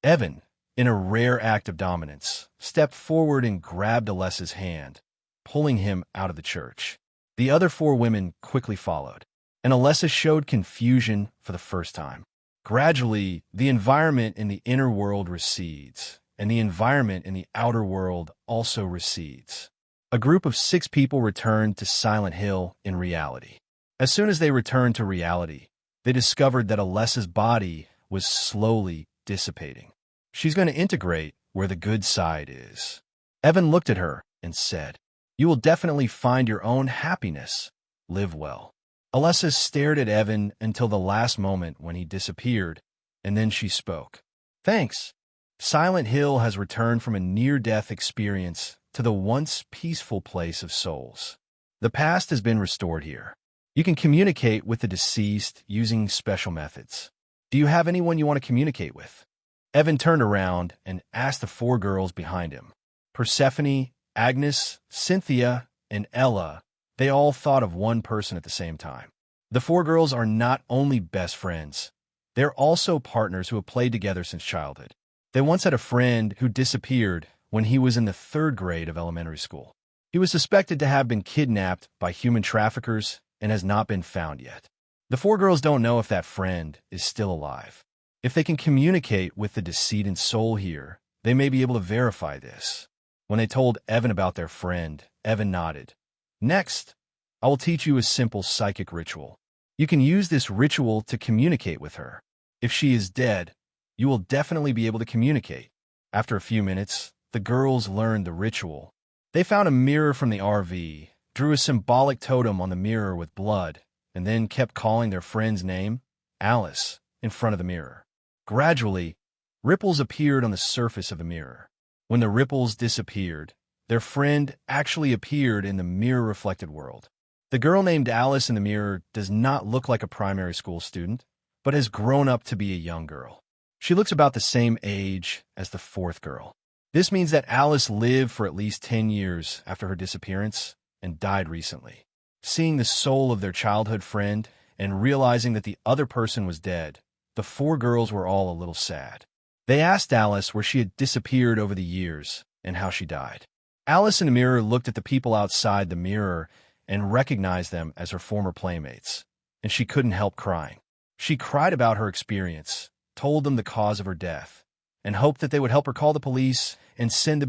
Speaker 2: Evan, in a rare act of dominance, stepped forward and grabbed Alessa's hand, pulling him out of the church. The other four women quickly followed, and Alessa showed confusion for the first time. Gradually, the environment in the inner world recedes, and the environment in the outer world also recedes. A group of 6 people returned to Silent Hill in reality. As soon as they returned to reality, they discovered that Alessa's body was slowly dissipating. She's going to integrate where the good side is. Evan looked at her and said, "You will definitely find your own happiness. Live well." Alessa stared at Evan until the last moment when he disappeared, and then she spoke. "Thanks. Silent Hill has returned from a near-death experience to the once peaceful place of souls. The past has been restored here. You can communicate with the deceased using special methods. Do you have anyone you want to communicate with?" Evan turned around and asked the 4 girls behind him. Persephone, Agnes, Cynthia, and Ella, they all thought of one person at the same time. The 4 girls are not only best friends, they're also partners who have played together since childhood. They once had a friend who disappeared when he was in the 3rd grade of elementary school. He was suspected to have been kidnapped by human traffickers and has not been found yet. The 4 girls don't know if that friend is still alive. If they can communicate with the decedent soul here, they may be able to verify this. When they told Evan about their friend, Evan nodded. Next, I will teach you a simple psychic ritual. You can use this ritual to communicate with her. If she is dead, you will definitely be able to communicate. After a few minutes, the girls learned the ritual. They found a mirror from the RV, drew a symbolic totem on the mirror with blood, and then kept calling their friend's name, Alice, in front of the mirror. Gradually, ripples appeared on the surface of the mirror. When the ripples disappeared, their friend actually appeared in the mirror-reflected world. The girl named Alice in the mirror does not look like a primary school student, but has grown up to be a young girl. She looks about the same age as the 4th girl. This means that Alice lived for at least 10 years after her disappearance and died recently. Seeing the soul of their childhood friend and realizing that the other person was dead, the 4 girls were all a little sad. They asked Alice where she had disappeared over the years and how she died. Alice in the mirror looked at the people outside the mirror and recognized them as her former playmates, and she couldn't help crying. She cried about her experience, told them the cause of her death, and hoped that they would help her call the police and send the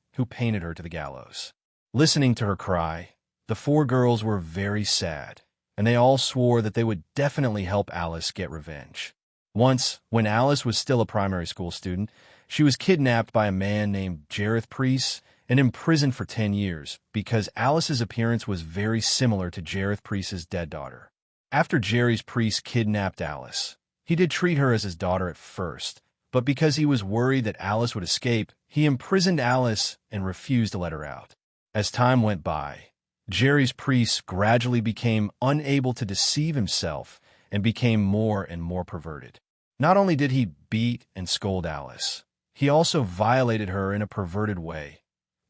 Speaker 2: B********************************************************************************************************************************************************************************************************************************************************************************************************************************œuvre Listening to her cry, the 4 girls were very sad, and they all swore that they would definitely help Alice get revenge. Once, when Alice was still a primary school student, she was kidnapped by a man named Jareth Priest and imprisoned for 10 years because Alice's appearance was very similar to Jareth Priest's dead daughter. After Jareth Priest kidnapped Alice, he did treat her as his daughter at first, but because he was worried that Alice would escape, he imprisoned Alice and refused to let her out. As time went by, Jareth Priest gradually became unable to deceive himself and became more and more perverted. Not only did he beat and scold Alice, he also violated her in a perverted way,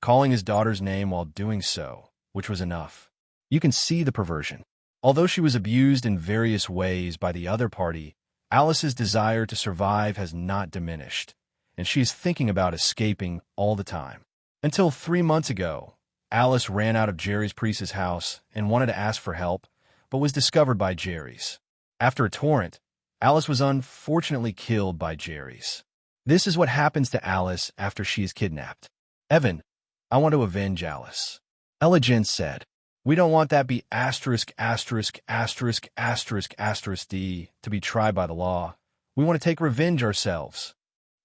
Speaker 2: calling his daughter's name while doing so, which was enough. You can see the perversion. Although she was abused in various ways by the other party, Alice's desire to survive has not diminished, and she is thinking about escaping all the time. Until 3 months ago, Alice ran out of Jerry's Priest's house and wanted to ask for help, but was discovered by Jerry's. After a torrent, Alice was unfortunately killed by Jerry's. This is what happens to Alice after she is kidnapped. Evan, I want to avenge Alice. Elena said, we don't want that be asterisk asterisk asterisk asterisk asterisk D to be tried by the law. We want to take revenge ourselves.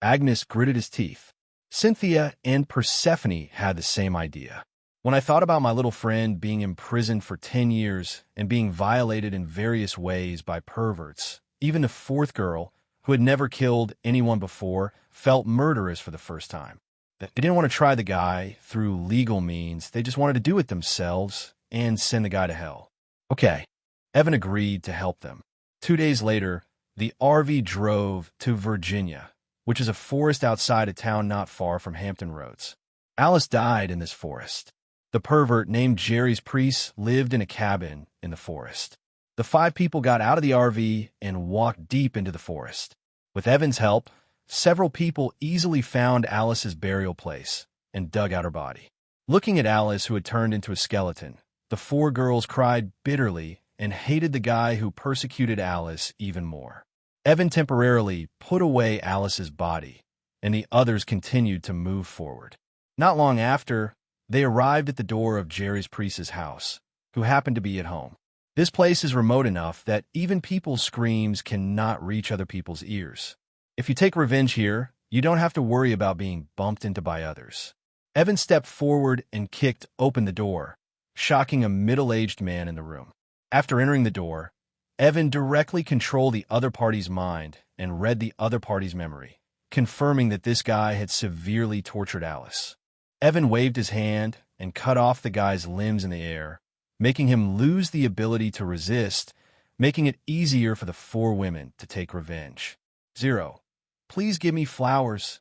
Speaker 2: Agnes gritted his teeth. Cynthia and Persephone had the same idea. When I thought about my little friend being imprisoned for 10 years and being violated in various ways by perverts, even the 4th girl, who had never killed anyone before, felt murderous for the first time. They didn't want to try the guy through legal means. They just wanted to do it themselves and send the guy to hell. Okay, Evan agreed to help them. 2 days later, the RV drove to Virginia, which is a forest outside a town not far from Hampton Roads. Alice died in this forest. The pervert named Jerry's Priest lived in a cabin in the forest. The 5 people got out of the RV and walked deep into the forest. With Evan's help, several people easily found Alice's burial place and dug out her body. Looking at Alice, who had turned into a skeleton, the 4 girls cried bitterly and hated the guy who persecuted Alice even more. Evan temporarily put away Alice's body, and the others continued to move forward. Not long after, they arrived at the door of Jerry's Priest's house, who happened to be at home. This place is remote enough that even people's screams cannot reach other people's ears. If you take revenge here, you don't have to worry about being bumped into by others. Evan stepped forward and kicked open the door, shocking a middle-aged man in the room. After entering the door, Evan directly controlled the other party's mind and read the other party's memory, confirming that this guy had severely tortured Alice. Evan waved his hand and cut off the guy's limbs in the air, making him lose the ability to resist, making it easier for the 4 women to take revenge. 0. Please give me flowers.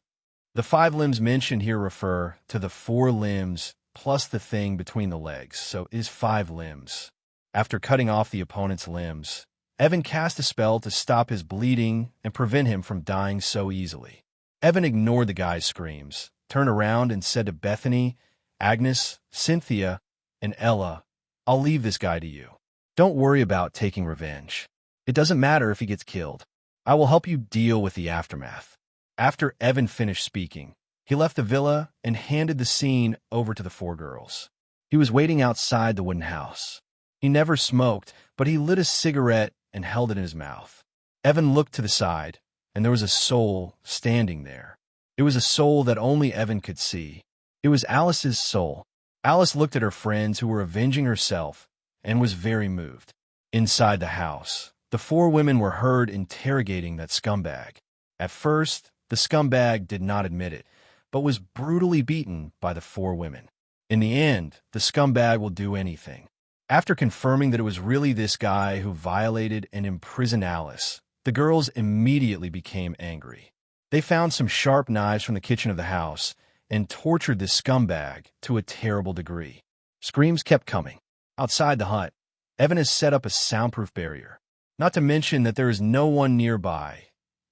Speaker 2: The 5 limbs mentioned here refer to the 4 limbs plus the thing between the legs, so it is 5 limbs. After cutting off the opponent's limbs, Evan cast a spell to stop his bleeding and prevent him from dying so easily. Evan ignored the guy's screams, turned around and said to Bethany, Agnes, Cynthia, and Ella, I'll leave this guy to you. Don't worry about taking revenge. It doesn't matter if he gets killed. I will help you deal with the aftermath. After Evan finished speaking, he left the villa and handed the scene over to the four girls. He was waiting outside the wooden house. He never smoked, but he lit a cigarette and held it in his mouth. Evan looked to the side, and there was a soul standing there. It was a soul that only Evan could see. It was Alice's soul. Alice looked at her friends who were avenging herself and was very moved. Inside the house, the four women were heard interrogating that scumbag. At first, the scumbag did not admit it, but was brutally beaten by the four women. In the end, the scumbag will do anything. After confirming that it was really this guy who violated and imprisoned Alice, the girls immediately became angry. They found some sharp knives from the kitchen of the house and tortured this scumbag to a terrible degree. Screams kept coming. Outside the hut, Evan has set up a soundproof barrier. Not to mention that there is no one nearby.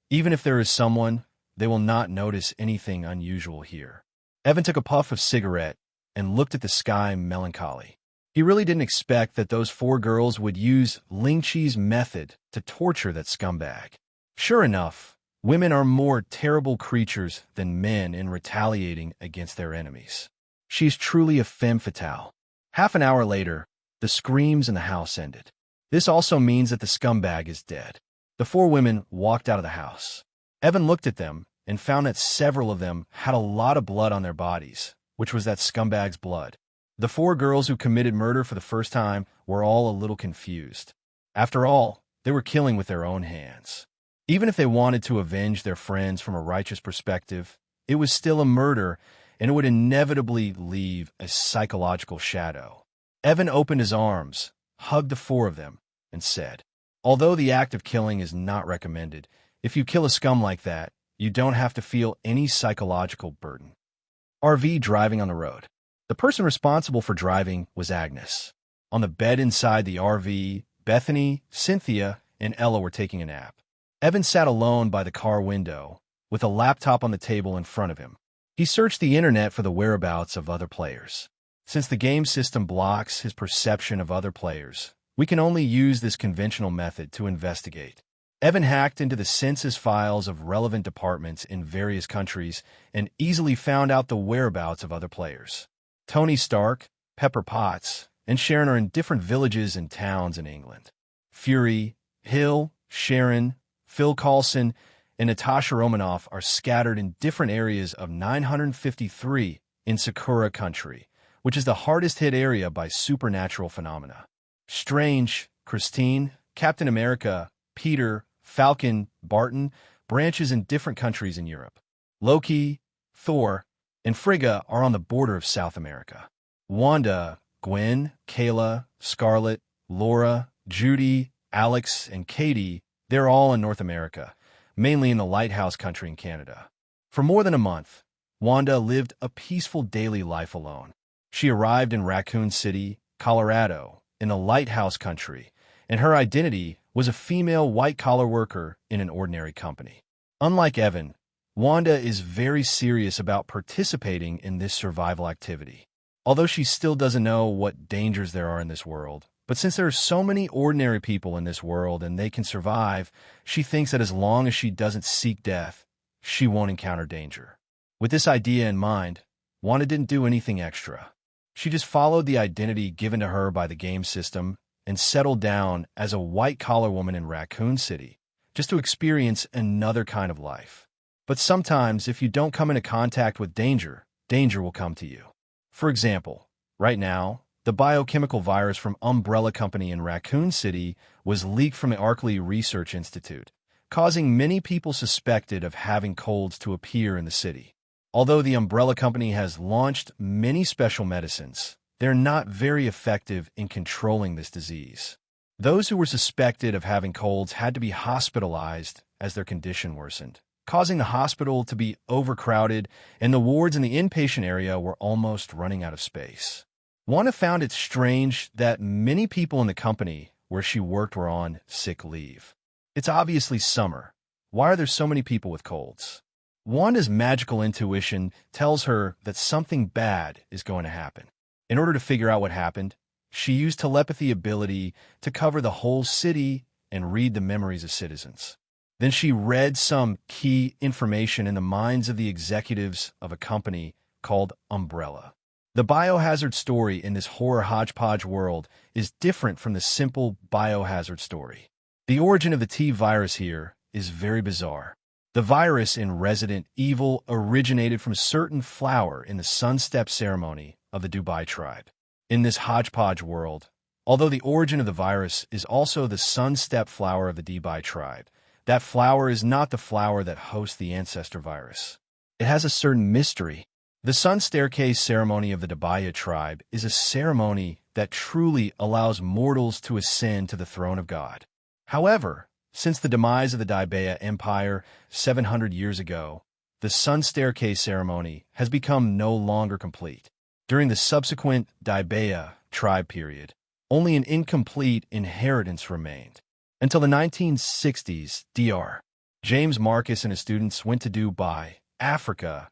Speaker 2: Even if there is someone, they will not notice anything unusual here. Evan took a puff of cigarette and looked at the sky melancholy. He really didn't expect that those four girls would use Ling Chi's method to torture that scumbag. Sure enough, women are more terrible creatures than men in retaliating against their enemies. She's truly a femme fatale. Half an hour later, the screams in the house ended. This also means that the scumbag is dead. The four women walked out of the house. Evan looked at them and found that several of them had a lot of blood on their bodies, which was that scumbag's blood. The four girls who committed murder for the first time were all a little confused. After all, they were killing with their own hands. Even if they wanted to avenge their friends from a righteous perspective, it was still a murder, and it would inevitably leave a psychological shadow. Evan opened his arms, hugged the four of them, and said, although the act of killing is not recommended, if you kill a scum like that, you don't have to feel any psychological burden. RV driving on the road. The person responsible for driving was Agnes. On the bed inside the RV, Bethany, Cynthia, and Ella were taking a nap. Evan sat alone by the car window, with a laptop on the table in front of him. He searched the internet for the whereabouts of other players. Since the game system blocks his perception of other players, we can only use this conventional method to investigate. Evan hacked into the census files of relevant departments in various countries and easily found out the whereabouts of other players. Tony Stark, Pepper Potts, and Sharon are in different villages and towns in England. Fury, Hill, Sharon, Phil Coulson, and Natasha Romanoff are scattered in different areas of 953 in Sakura country, which is the hardest hit area by supernatural phenomena. Strange, Christine, Captain America, Peter, Falcon, Barton, branches in different countries in Europe. Loki, Thor, and Frigga are on the border of South America. Wanda, Gwen, Kayla, Scarlet, Laura, Judy, Alex, and Katie, they're all in North America, mainly in the Lighthouse country in Canada. For more than a month, Wanda lived a peaceful daily life alone. She arrived in Raccoon City, Colorado, in the Lighthouse country, and her identity was a female white-collar worker in an ordinary company. Unlike Evan, Wanda is very serious about participating in this survival activity. Although she still doesn't know what dangers there are in this world, but since there are so many ordinary people in this world and they can survive, she thinks that as long as she doesn't seek death, she won't encounter danger. With this idea in mind, Wanda didn't do anything extra. She just followed the identity given to her by the game system and settled down as a white-collar woman in Raccoon City, just to experience another kind of life. But sometimes, if you don't come into contact with danger, danger will come to you. For example, right now, the biochemical virus from Umbrella Company in Raccoon City was leaked from the Arkley Research Institute, causing many people suspected of having colds to appear in the city. Although the Umbrella Company has launched many special medicines, they're not very effective in controlling this disease. Those who were suspected of having colds had to be hospitalized as their condition worsened, causing the hospital to be overcrowded, and the wards in the inpatient area were almost running out of space. Wanda found it strange that many people in the company where she worked were on sick leave. It's obviously summer. Why are there so many people with colds? Wanda's magical intuition tells her that something bad is going to happen. In order to figure out what happened, she used telepathy ability to cover the whole city and read the memories of citizens. Then she read some key information in the minds of the executives of a company called Umbrella. The biohazard story in this horror hodgepodge world is different from the simple biohazard story. The origin of the T-virus here is very bizarre. The virus in Resident Evil originated from a certain flower in the sunstep ceremony of the Dubai tribe. In this hodgepodge world, although the origin of the virus is also the sunstep flower of the Dubai tribe, that flower is not the flower that hosts the ancestor virus. It has a certain mystery. The Sun Staircase ceremony of the Dabaya tribe is a ceremony that truly allows mortals to ascend to the throne of God. However, since the demise of the Dabaya Empire 700 years ago, the Sun Staircase ceremony has become no longer complete. During the subsequent Dabaya tribe period, only an incomplete inheritance remained. Until the 1960s, Dr. James Marcus and his students went to Dubai, Africa,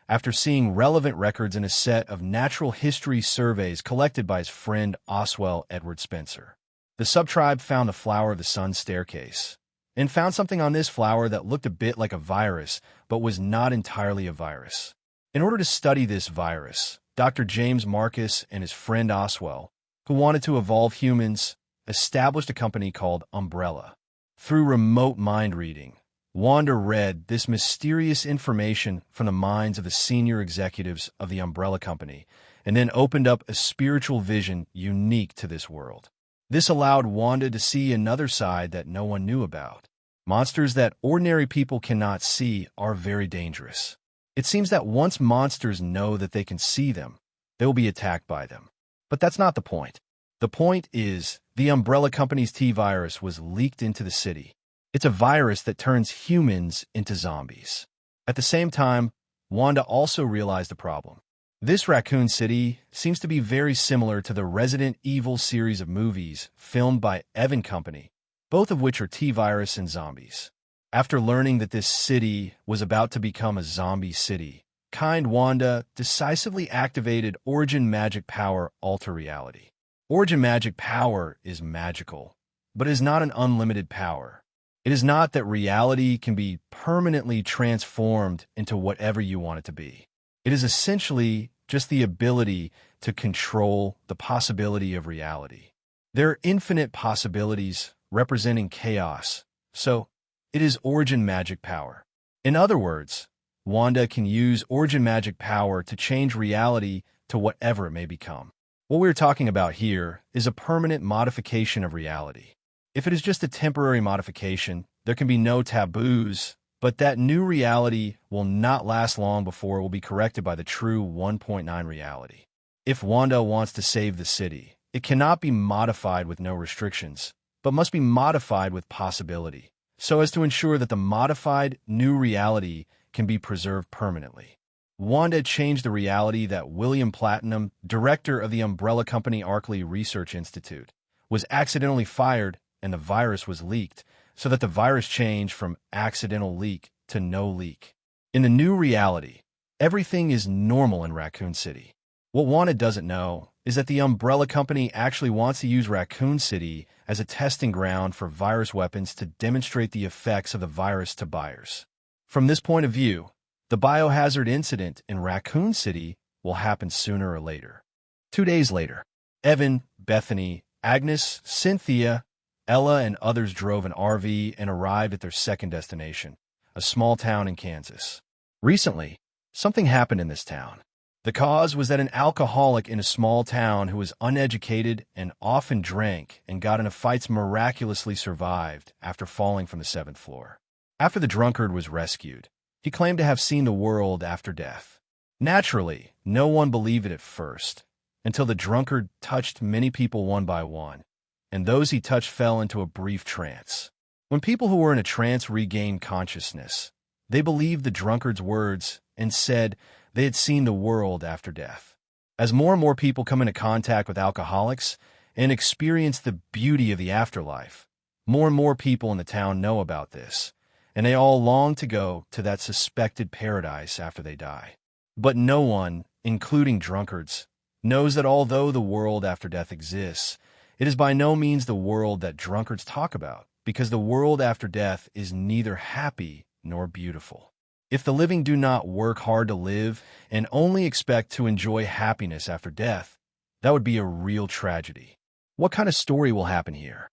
Speaker 2: after seeing relevant records in a set of natural history surveys collected by his friend Oswell Edward Spencer. The subtribe found the flower of the Sun Staircase, and found something on this flower that looked a bit like a virus, but was not entirely a virus. In order to study this virus, Dr. James Marcus and his friend Oswell, who wanted to evolve humans, established a company called Umbrella. Through remote mind reading, Wanda read this mysterious information from the minds of the senior executives of the Umbrella Company, and then opened up a spiritual vision unique to this world. This allowed Wanda to see another side that no one knew about. Monsters that ordinary people cannot see are very dangerous. It seems that once monsters know that they can see them, they will be attacked by them. But that's not the point. The point is, the Umbrella Company's T-virus was leaked into the city. It's a virus that turns humans into zombies. At the same time, Wanda also realized a problem. This Raccoon City seems to be very similar to the Resident Evil series of movies filmed by Evan Company, both of which are T-virus and zombies. After learning that this city was about to become a zombie city, kind Wanda decisively activated Origin Magic Power Alter Reality. Origin Magic Power is magical, but is not an unlimited power. It is not that reality can be permanently transformed into whatever you want it to be. It is essentially just the ability to control the possibility of reality. There are infinite possibilities representing chaos, so it is Origin Magic Power. In other words, Wanda can use Origin Magic Power to change reality to whatever it may become. What we're talking about here is a permanent modification of reality. If it is just a temporary modification, there can be no taboos, but that new reality will not last long before it will be corrected by the true 1.9 reality. If Wanda wants to save the city, it cannot be modified with no restrictions, but must be modified with possibility, so as to ensure that the modified new reality can be preserved permanently. Wanda changed the reality that William Platinum, director of the Umbrella Company Arkley Research Institute, was accidentally fired and the virus was leaked, so that the virus changed from accidental leak to no leak. In the new reality, everything is normal in Raccoon City. What Wanda doesn't know is that the Umbrella Company actually wants to use Raccoon City as a testing ground for virus weapons to demonstrate the effects of the virus to buyers. From this point of view, the biohazard incident in Raccoon City will happen sooner or later. 2 days later, Evan, Bethany, Agnes, Cynthia, Ella, and others drove an RV and arrived at their second destination, a small town in Kansas. Recently, something happened in this town. The cause was that an alcoholic in a small town who was uneducated and often drank and got into fights miraculously survived after falling from the 7th floor. After the drunkard was rescued, he claimed to have seen the world after death. Naturally, no one believed it at first, until the drunkard touched many people one by one, and those he touched fell into a brief trance. When people who were in a trance regained consciousness, they believed the drunkard's words and said they had seen the world after death. As more and more people come into contact with alcoholics, and experience the beauty of the afterlife. More and more people in the town know about this, and they all long to go to that suspected paradise after they die. But no one, including drunkards, knows that although the world after death exists, it is by no means the world that drunkards talk about, because the world after death is neither happy nor beautiful. If the living do not work hard to live and only expect to enjoy happiness after death, that would be a real tragedy. What kind of story will happen here?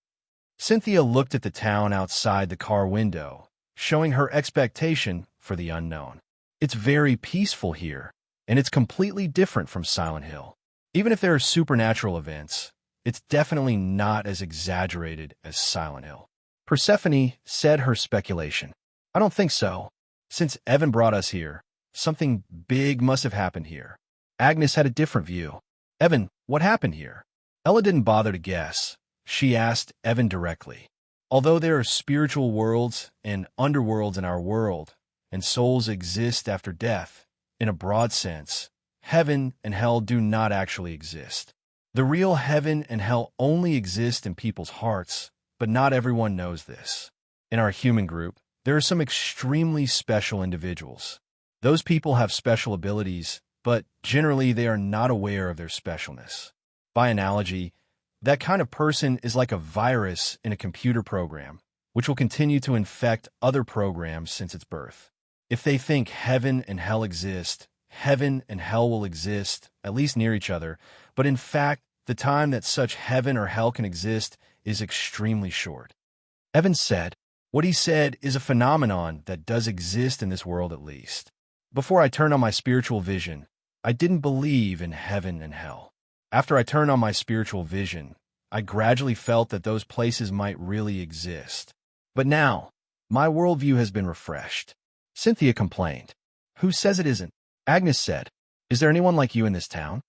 Speaker 2: Cynthia looked at the town outside the car window, showing her expectation for the unknown. It's very peaceful here, and it's completely different from Silent Hill. Even if there are supernatural events, it's definitely not as exaggerated as Silent Hill. Persephone said her speculation. I don't think so. Since Evan brought us here, something big must have happened here. Agnes had a different view. Evan, what happened here? Ella didn't bother to guess. She asked Evan directly. Although there are spiritual worlds and underworlds in our world, and souls exist after death, in a broad sense, heaven and hell do not actually exist. The real heaven and hell only exist in people's hearts, but not everyone knows this. In our human group, there are some extremely special individuals. Those people have special abilities, but generally they are not aware of their specialness. By analogy, that kind of person is like a virus in a computer program, which will continue to infect other programs since its birth. If they think heaven and hell exist, heaven and hell will exist, at least near each other, but in fact, the time that such heaven or hell can exist is extremely short. Evan said, what he said is a phenomenon that does exist in this world at least. Before I turned on my spiritual vision, I didn't believe in heaven and hell. After I turned on my spiritual vision, I gradually felt that those places might really exist. But now, my worldview has been refreshed. Cynthia complained. Who says it isn't? Agnes said. Is there anyone like you in this town?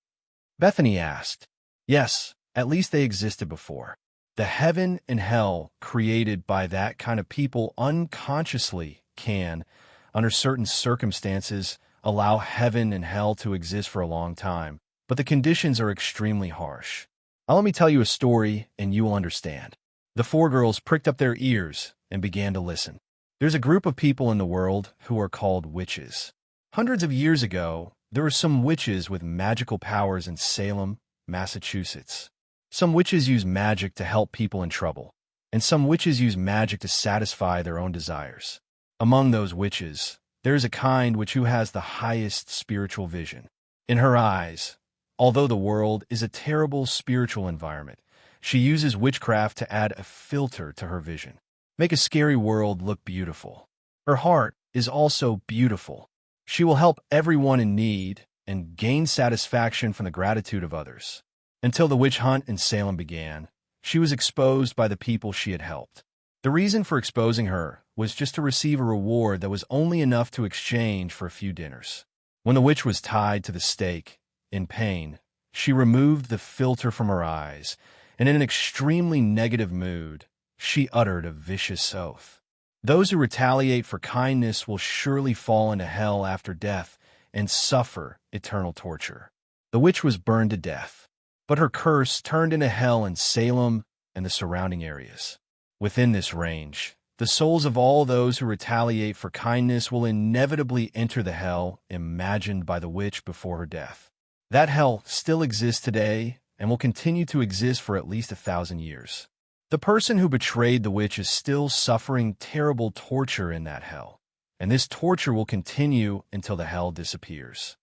Speaker 2: Bethany asked. Yes, at least they existed before. The heaven and hell created by that kind of people unconsciously can, under certain circumstances, allow heaven and hell to exist for a long time, but the conditions are extremely harsh. Now let me tell you a story and you will understand. The four girls pricked up their ears and began to listen. There's a group of people in the world who are called witches. Hundreds of years ago, there were some witches with magical powers in Salem, Massachusetts. Some witches use magic to help people in trouble, and some witches use magic to satisfy their own desires. Among those witches, there is a kind who has the highest spiritual vision. In her eyes, although the world is a terrible spiritual environment, she uses witchcraft to add a filter to her vision. Make a scary world look beautiful. Her heart is also beautiful. She will help everyone in need and gain satisfaction from the gratitude of others. Until the witch hunt in Salem began, she was exposed by the people she had helped. The reason for exposing her was just to receive a reward that was only enough to exchange for a few dinners. When the witch was tied to the stake, in pain, she removed the filter from her eyes, and in an extremely negative mood, she uttered a vicious oath. Those who retaliate for kindness will surely fall into hell after death and suffer eternal torture. The witch was burned to death, but her curse turned into hell in Salem and the surrounding areas. Within this range, the souls of all those who retaliate for kindness will inevitably enter the hell imagined by the witch before her death. That hell still exists today and will continue to exist for at least 1,000 years. The person who betrayed the witch is still suffering terrible torture in that hell, and this torture will continue until the hell disappears.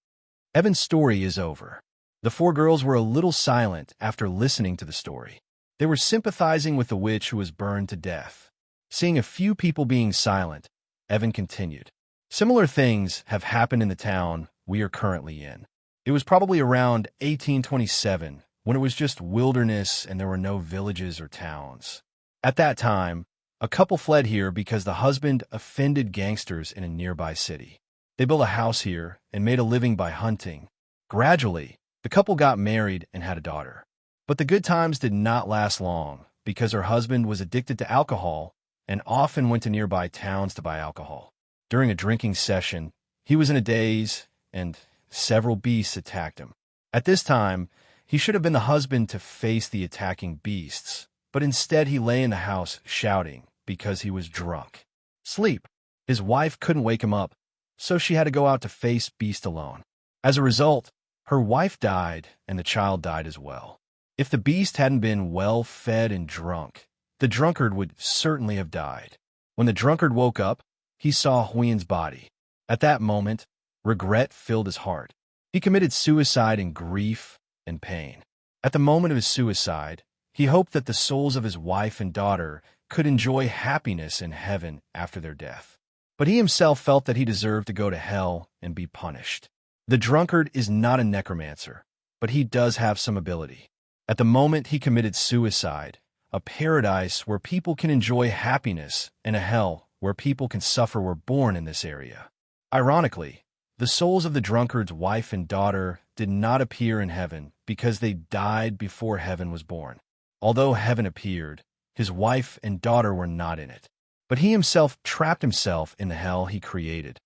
Speaker 2: Evan's story is over. The four girls were a little silent after listening to the story. They were sympathizing with the witch who was burned to death. Seeing a few people being silent, Evan continued. Similar things have happened in the town we are currently in. It was probably around 1827, when it was just wilderness and there were no villages or towns. At that time, a couple fled here because the husband offended gangsters in a nearby city. They built a house here and made a living by hunting. Gradually, the couple got married and had a daughter. But the good times did not last long because her husband was addicted to alcohol and often went to nearby towns to buy alcohol. During a drinking session, he was in a daze and several beasts attacked him. At this time, He should have been the husband to face the attacking beasts, but instead he lay in the house shouting because he was drunk. Sleep. His wife couldn't wake him up, so she had to go out to face beast alone. As a result, her wife died and the child died as well. If the beast hadn't been well fed and drunk, the drunkard would certainly have died. When the drunkard woke up, he saw Huyen's body. At that moment, regret filled his heart. He committed suicide in grief and pain. At the moment of his suicide, he hoped that the souls of his wife and daughter could enjoy happiness in heaven after their death. But he himself felt that he deserved to go to hell and be punished. The drunkard is not a necromancer, but he does have some ability. At the moment he committed suicide, a paradise where people can enjoy happiness and a hell where people can suffer were born in this area. Ironically, the souls of the drunkard's wife and daughter did not appear in heaven because they died before heaven was born. Although heaven appeared, his wife and daughter were not in it. But he himself trapped himself in the hell he created.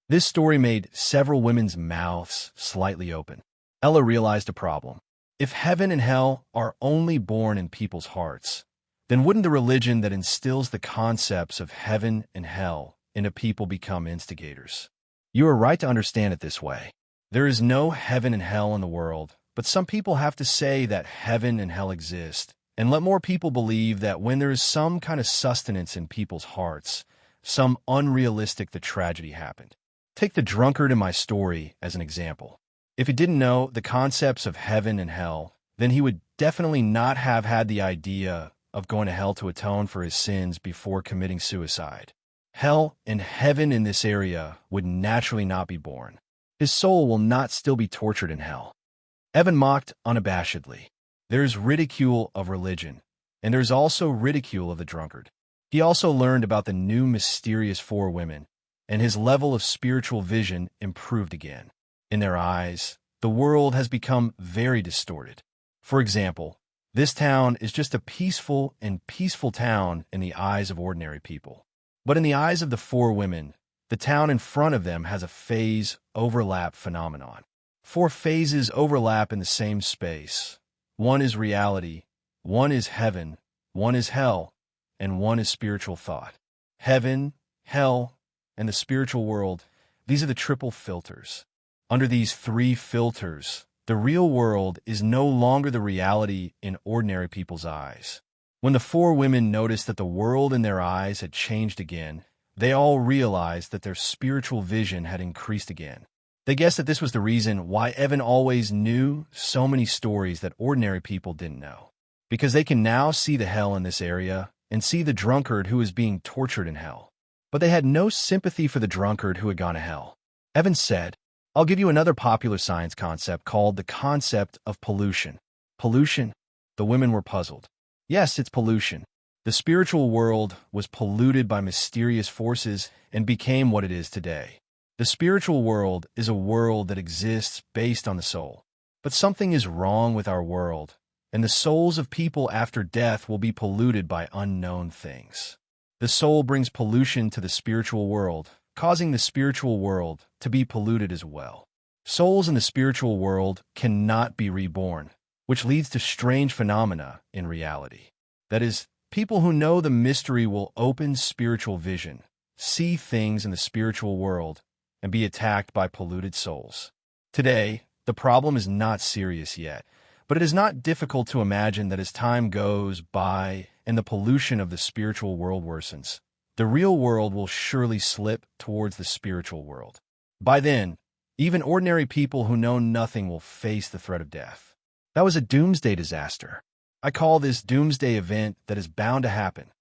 Speaker 2: This story made several women's mouths slightly open. Ella realized a problem. If heaven and hell are only born in people's hearts, then wouldn't the religion that instills the concepts of heaven and hell into people become instigators? You are right to understand it this way. There is no heaven and hell in the world, but some people have to say that heaven and hell exist, and let more people believe that when there is some kind of sustenance in people's hearts, some unrealistic the tragedy happened. Take the drunkard in my story as an example. If he didn't know the concepts of heaven and hell, then he would definitely not have had the idea of going to hell to atone for his sins before committing suicide. Hell and heaven in this area would naturally not be born. His soul will not still be tortured in hell. Evan mocked unabashedly. There is ridicule of religion, and there is also ridicule of the drunkard. He also learned about the new mysterious four women, and his level of spiritual vision improved again. In their eyes, the world has become very distorted. For example, this town is just a peaceful town in the eyes of ordinary people. But in the eyes of the four women, the town in front of them has a phase overlap phenomenon. Four phases overlap in the same space. One is reality, one is heaven, one is hell, and one is spiritual thought. Heaven, hell, and the spiritual world, these are the triple filters. Under these three filters, the real world is no longer the reality in ordinary people's eyes. When the four women noticed that the world in their eyes had changed again, they all realized that their spiritual vision had increased again. They guessed that this was the reason why Evan always knew so many stories that ordinary people didn't know. Because they can now see the hell in this area and see the drunkard who is being tortured in hell. But they had no sympathy for the drunkard who had gone to hell. Evan said, "I'll give you another popular science concept called the concept of pollution." Pollution? The women were puzzled. Yes, it's pollution. The spiritual world was polluted by mysterious forces and became what it is today. The spiritual world is a world that exists based on the soul. But something is wrong with our world, and the souls of people after death will be polluted by unknown things. The soul brings pollution to the spiritual world, causing the spiritual world to be polluted as well. Souls in the spiritual world cannot be reborn, which leads to strange phenomena in reality. That is, people who know the mystery will open spiritual vision, see things in the spiritual world, and be attacked by polluted souls. Today, the problem is not serious yet, but it is not difficult to imagine that as time goes by and the pollution of the spiritual world worsens, the real world will surely slip towards the spiritual world. By then, even ordinary people who know nothing will face the threat of death. That was a doomsday disaster. I call this doomsday event that is bound to happen,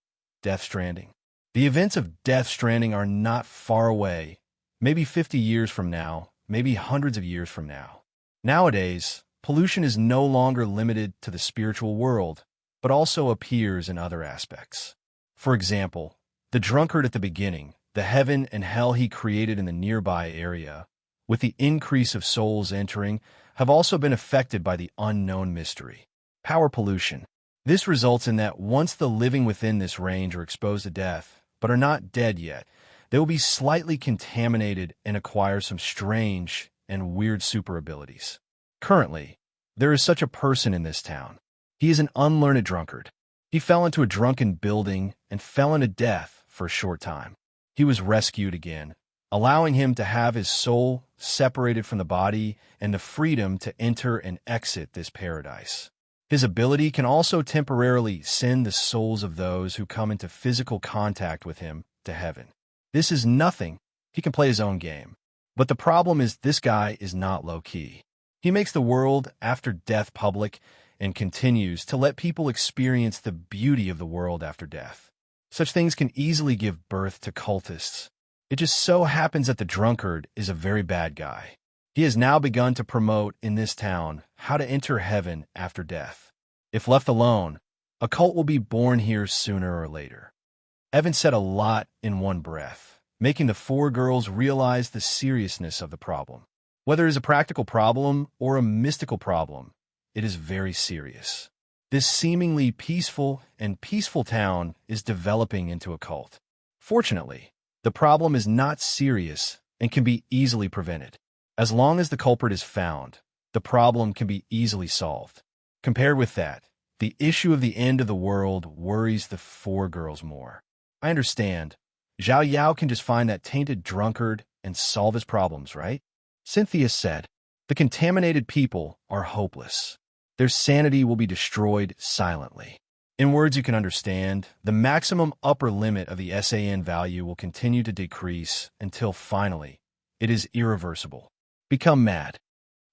Speaker 2: Death Stranding. The events of Death Stranding are not far away, maybe 50 years from now, maybe hundreds of years from now. Nowadays, pollution is no longer limited to the spiritual world, but also appears in other aspects. For example, the drunkard at the beginning, the heaven and hell he created in the nearby area, with the increase of souls entering, have also been affected by the unknown mystery. Power pollution. This results in that once the living within this range are exposed to death, but are not dead yet, they will be slightly contaminated and acquire some strange and weird super abilities. Currently, There is such a person in this town. He is an unlearned drunkard. He fell into a drunken building and fell into death for a short time. He was rescued again, allowing him to have his soul separated from the body and the freedom to enter and exit this paradise. His ability can also temporarily send the souls of those who come into physical contact with him to heaven. This is nothing. He can play his own game. But the problem is this guy is not low-key. He makes the world after death public and continues to let people experience the beauty of the world after death. Such things can easily give birth to cultists. It just so happens that the drunkard is a very bad guy. He has now begun to promote in this town how to enter heaven after death. If left alone, a cult will be born here sooner or later. Evan said a lot in one breath, making the four girls realize the seriousness of the problem. Whether it is a practical problem or a mystical problem, it is very serious. This seemingly peaceful town is developing into a cult. Fortunately, the problem is not serious and can be easily prevented. As long as the culprit is found, the problem can be easily solved. Compared with that, the issue of the end of the world worries the four girls more. I understand. Zhao Yao can just find that tainted drunkard and solve his problems, right? Cynthia said, the contaminated people are hopeless. Their sanity will be destroyed silently. In words you can understand, the maximum upper limit of the SAN value will continue to decrease until finally it is irreversible. Become mad.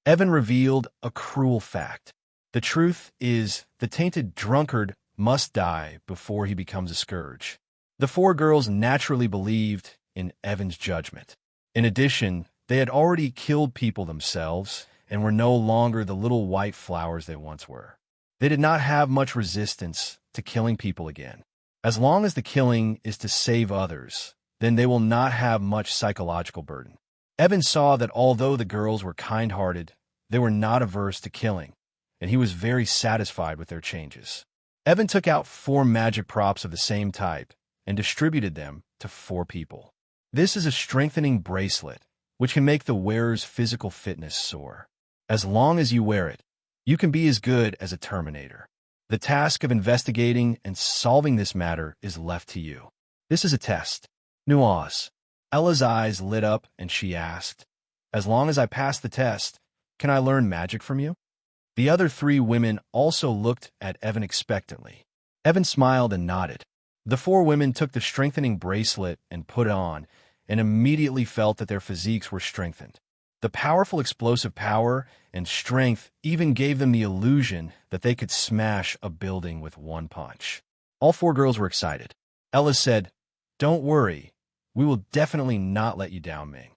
Speaker 2: Evan revealed a cruel fact. The truth is, the tainted drunkard must die before he becomes a scourge. The four girls naturally believed in Evan's judgment. In addition, they had already killed people themselves and were no longer the little white flowers they once were. They did not have much resistance to killing people again. As long as the killing is to save others, then they will not have much psychological burden. Evan saw that although the girls were kind-hearted, they were not averse to killing, and he was very satisfied with their changes. Evan took out 4 magic props of the same type and distributed them to 4 people. This is a strengthening bracelet, which can make the wearer's physical fitness soar. As long as you wear it, you can be as good as a Terminator. The task of investigating and solving this matter is left to you. This is a test. Nuaz. Ella's eyes lit up and she asked, as long as I pass the test, can I learn magic from you? The other 3 women also looked at Evan expectantly. Evan smiled and nodded. The 4 women took the strengthening bracelet and put it on, and immediately felt that their physiques were strengthened. The powerful explosive power and strength even gave them the illusion that they could smash a building with one punch. All 4 girls were excited. Ella said, don't worry, we will definitely not let you down, Ming.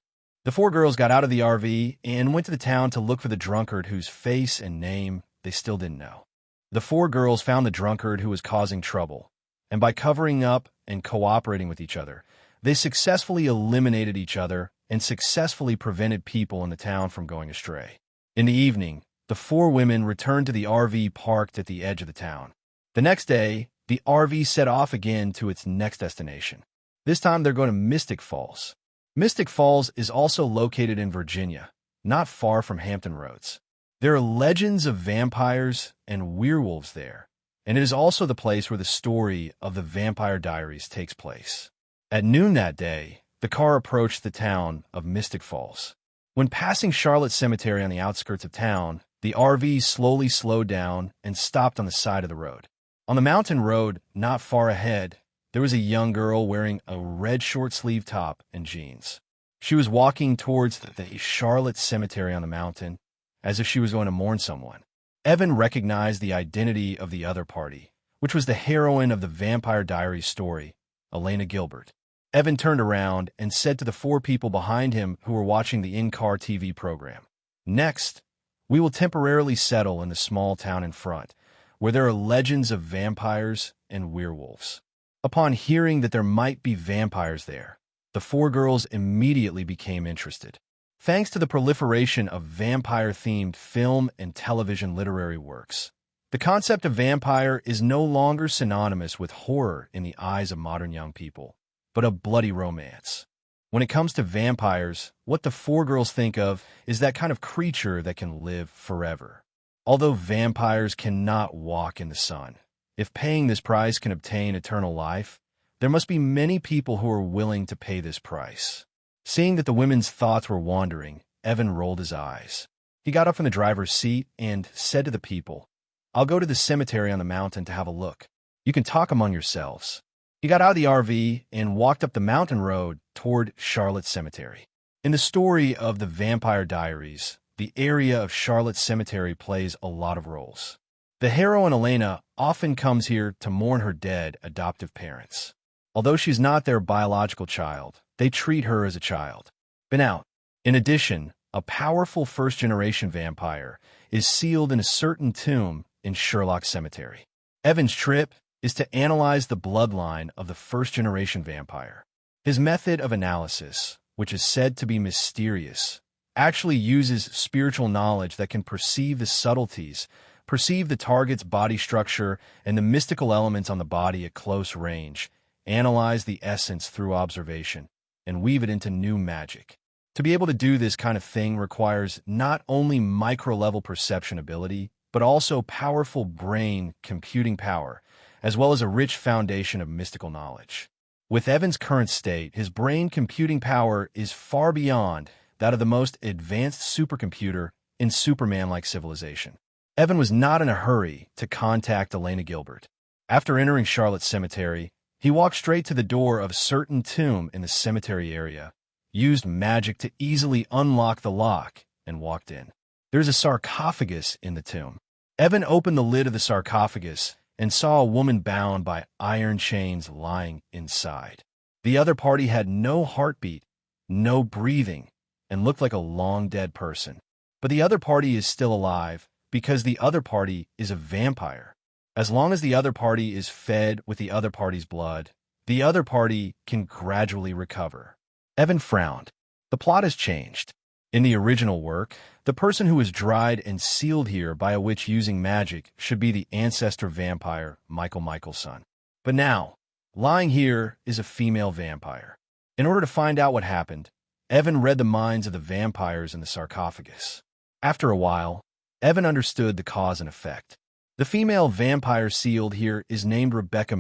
Speaker 2: The 4 girls got out of the RV and went to the town to look for the drunkard whose face and name they still didn't know. The 4 girls found the drunkard who was causing trouble, and by covering up and cooperating with each other, they successfully eliminated each other and successfully prevented people in the town from going astray. In the evening, the 4 women returned to the RV parked at the edge of the town. The next day, the RV set off again to its next destination. This time they're going to Mystic Falls. Mystic Falls is also located in Virginia, not far from Hampton Roads. There are legends of vampires and werewolves there, and it is also the place where the story of the Vampire Diaries takes place. At noon that day, the car approached the town of Mystic Falls. When passing Charlotte Cemetery on the outskirts of town, the RV slowly slowed down and stopped on the side of the road. On the mountain road, not far ahead, there was a young girl wearing a red short-sleeved top and jeans. She was walking towards the Charlotte Cemetery on the mountain, as if she was going to mourn someone. Evan recognized the identity of the other party, which was the heroine of the Vampire Diaries story, Elena Gilbert. Evan turned around and said to the 4 people behind him who were watching the in-car TV program, next, we will temporarily settle in the small town in front, where there are legends of vampires and werewolves. Upon hearing that there might be vampires there, the 4 girls immediately became interested. Thanks to the proliferation of vampire-themed film and television literary works, the concept of vampire is no longer synonymous with horror in the eyes of modern young people, but a bloody romance. When it comes to vampires, what the 4 girls think of is that kind of creature that can live forever. Although vampires cannot walk in the sun, if paying this price can obtain eternal life, there must be many people who are willing to pay this price. Seeing that the women's thoughts were wandering, Evan rolled his eyes. He got up from the driver's seat and said to the people, "I'll go to the cemetery on the mountain to have a look. You can talk among yourselves." He got out of the RV and walked up the mountain road toward Charlotte Cemetery. In the story of the Vampire Diaries, the area of Charlotte Cemetery plays a lot of roles. The heroine Elena often comes here to mourn her dead adoptive parents. Although she's not their biological child, they treat her as a child. Been out. In addition, a powerful first-generation vampire is sealed in a certain tomb in Sherlock Cemetery. Evan's trip is to analyze the bloodline of the first-generation vampire. His method of analysis, which is said to be mysterious, actually uses spiritual knowledge that can perceive the subtleties, perceive the target's body structure and the mystical elements on the body at close range, analyze the essence through observation, and weave it into new magic. To be able to do this kind of thing requires not only micro-level perception ability, but also powerful brain computing power, as well as a rich foundation of mystical knowledge. With Evan's current state, his brain computing power is far beyond that of the most advanced supercomputer in Superman-like civilization. Evan was not in a hurry to contact Elena Gilbert. After entering Charlotte Cemetery, he walked straight to the door of a certain tomb in the cemetery area, used magic to easily unlock the lock, and walked in. There's a sarcophagus in the tomb. Evan opened the lid of the sarcophagus and saw a woman bound by iron chains lying inside. The other party had no heartbeat, no breathing, and looked like a long-dead person. But the other party is still alive because the other party is a vampire. As long as the other party is fed with the other party's blood, the other party can gradually recover. Evan frowned. The plot has changed. In the original work, the person who was dried and sealed here by a witch using magic should be the ancestor vampire, Coulson. But now, lying here is a female vampire. In order to find out what happened, Evan read the minds of the vampires in the sarcophagus. After a while, Evan understood the cause and effect. The female vampire sealed here is named Rebecca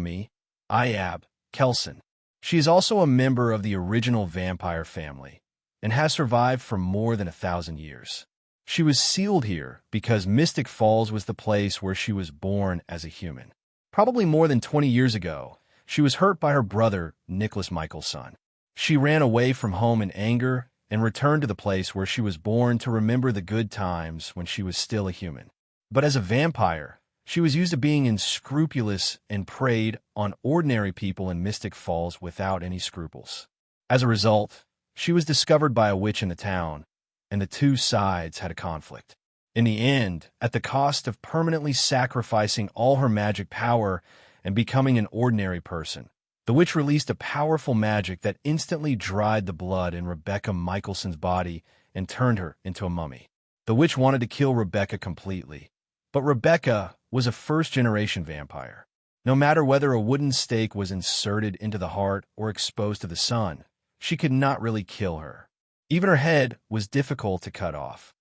Speaker 2: Coulson. She is also a member of the original vampire family and has survived for more than 1,000 years. She was sealed here because Mystic Falls was the place where she was born as a human. Probably more than 20 years ago, she was hurt by her brother, Nicholas Coulson. She ran away from home in anger and returned to the place where she was born to remember the good times when she was still a human. But as a vampire, she was used to being unscrupulous and preyed on ordinary people in Mystic Falls without any scruples. As a result, she was discovered by a witch in the town, and the two sides had a conflict. In the end, at the cost of permanently sacrificing all her magic power and becoming an ordinary person, the witch released a powerful magic that instantly dried the blood in Rebecca Coulson's body and turned her into a mummy. The witch wanted to kill Rebecca completely, but Rebecca was a first-generation vampire. No matter whether a wooden stake was inserted into the heart or exposed to the sun, she could not really kill her. Even her head was difficult to cut off.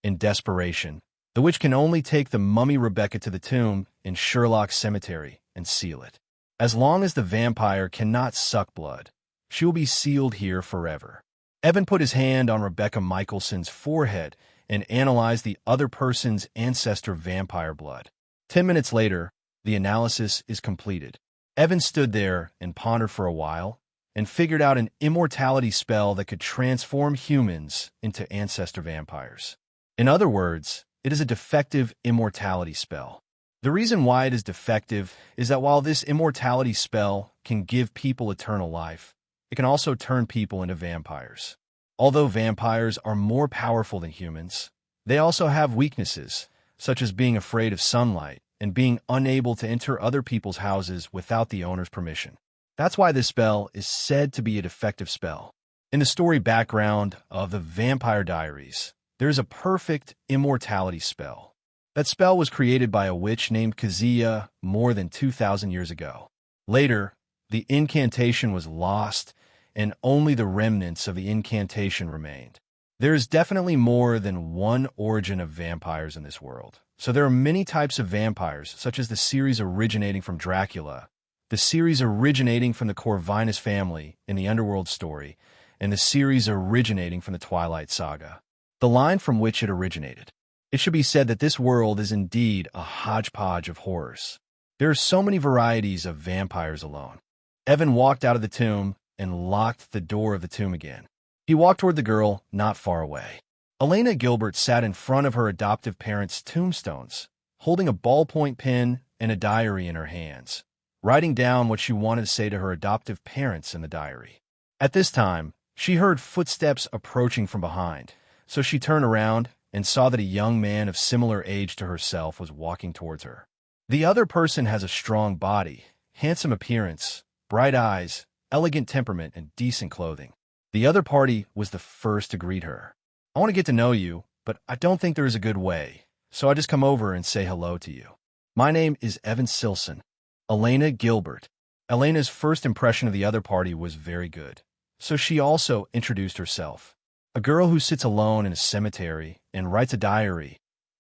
Speaker 2: In desperation, the witch can only take the mummy Rebecca to the tomb in Sherlock Cemetery and seal it. As long as the vampire cannot suck blood, she will be sealed here forever. Evan put his hand on Rebecca Coulson's forehead and analyzed the other person's ancestor vampire blood. 10 minutes later, the analysis is completed. Evan stood there and pondered for a while and figured out an immortality spell that could transform humans into ancestor vampires. In other words, it is a defective immortality spell. The reason why it is defective is that while this immortality spell can give people eternal life, it can also turn people into vampires. Although vampires are more powerful than humans, they also have weaknesses, such as being afraid of sunlight and being unable to enter other people's houses without the owner's permission. That's why this spell is said to be a defective spell. In the story background of the Vampire Diaries, there is a perfect immortality spell. That spell was created by a witch named Kazia more than 2,000 years ago. Later, the incantation was lost, and only the remnants of the incantation remained. There is definitely more than one origin of vampires in this world. So there are many types of vampires, such as the series originating from Dracula, the series originating from the Corvinus family in the Underworld story, and the series originating from the Twilight Saga, the line from which it originated. It should be said that this world is indeed a hodgepodge of horrors. There are so many varieties of vampires alone. Evan walked out of the tomb and locked the door of the tomb again. He walked toward the girl not far away. Elena Gilbert sat in front of her adoptive parents' tombstones, holding a ballpoint pen and a diary in her hands, writing down what she wanted to say to her adoptive parents in the diary. At this time, she heard footsteps approaching from behind, so she turned around and saw that a young man of similar age to herself was walking towards her. The other person has a strong body, handsome appearance, bright eyes, elegant temperament, and decent clothing. The other party was the first to greet her. I want to get to know you, but I don't think there is a good way, so I just come over and say hello to you. My name is Evan Silson. Elena Gilbert. Elena's first impression of the other party was very good, so she also introduced herself. A girl who sits alone in a cemetery and writes a diary.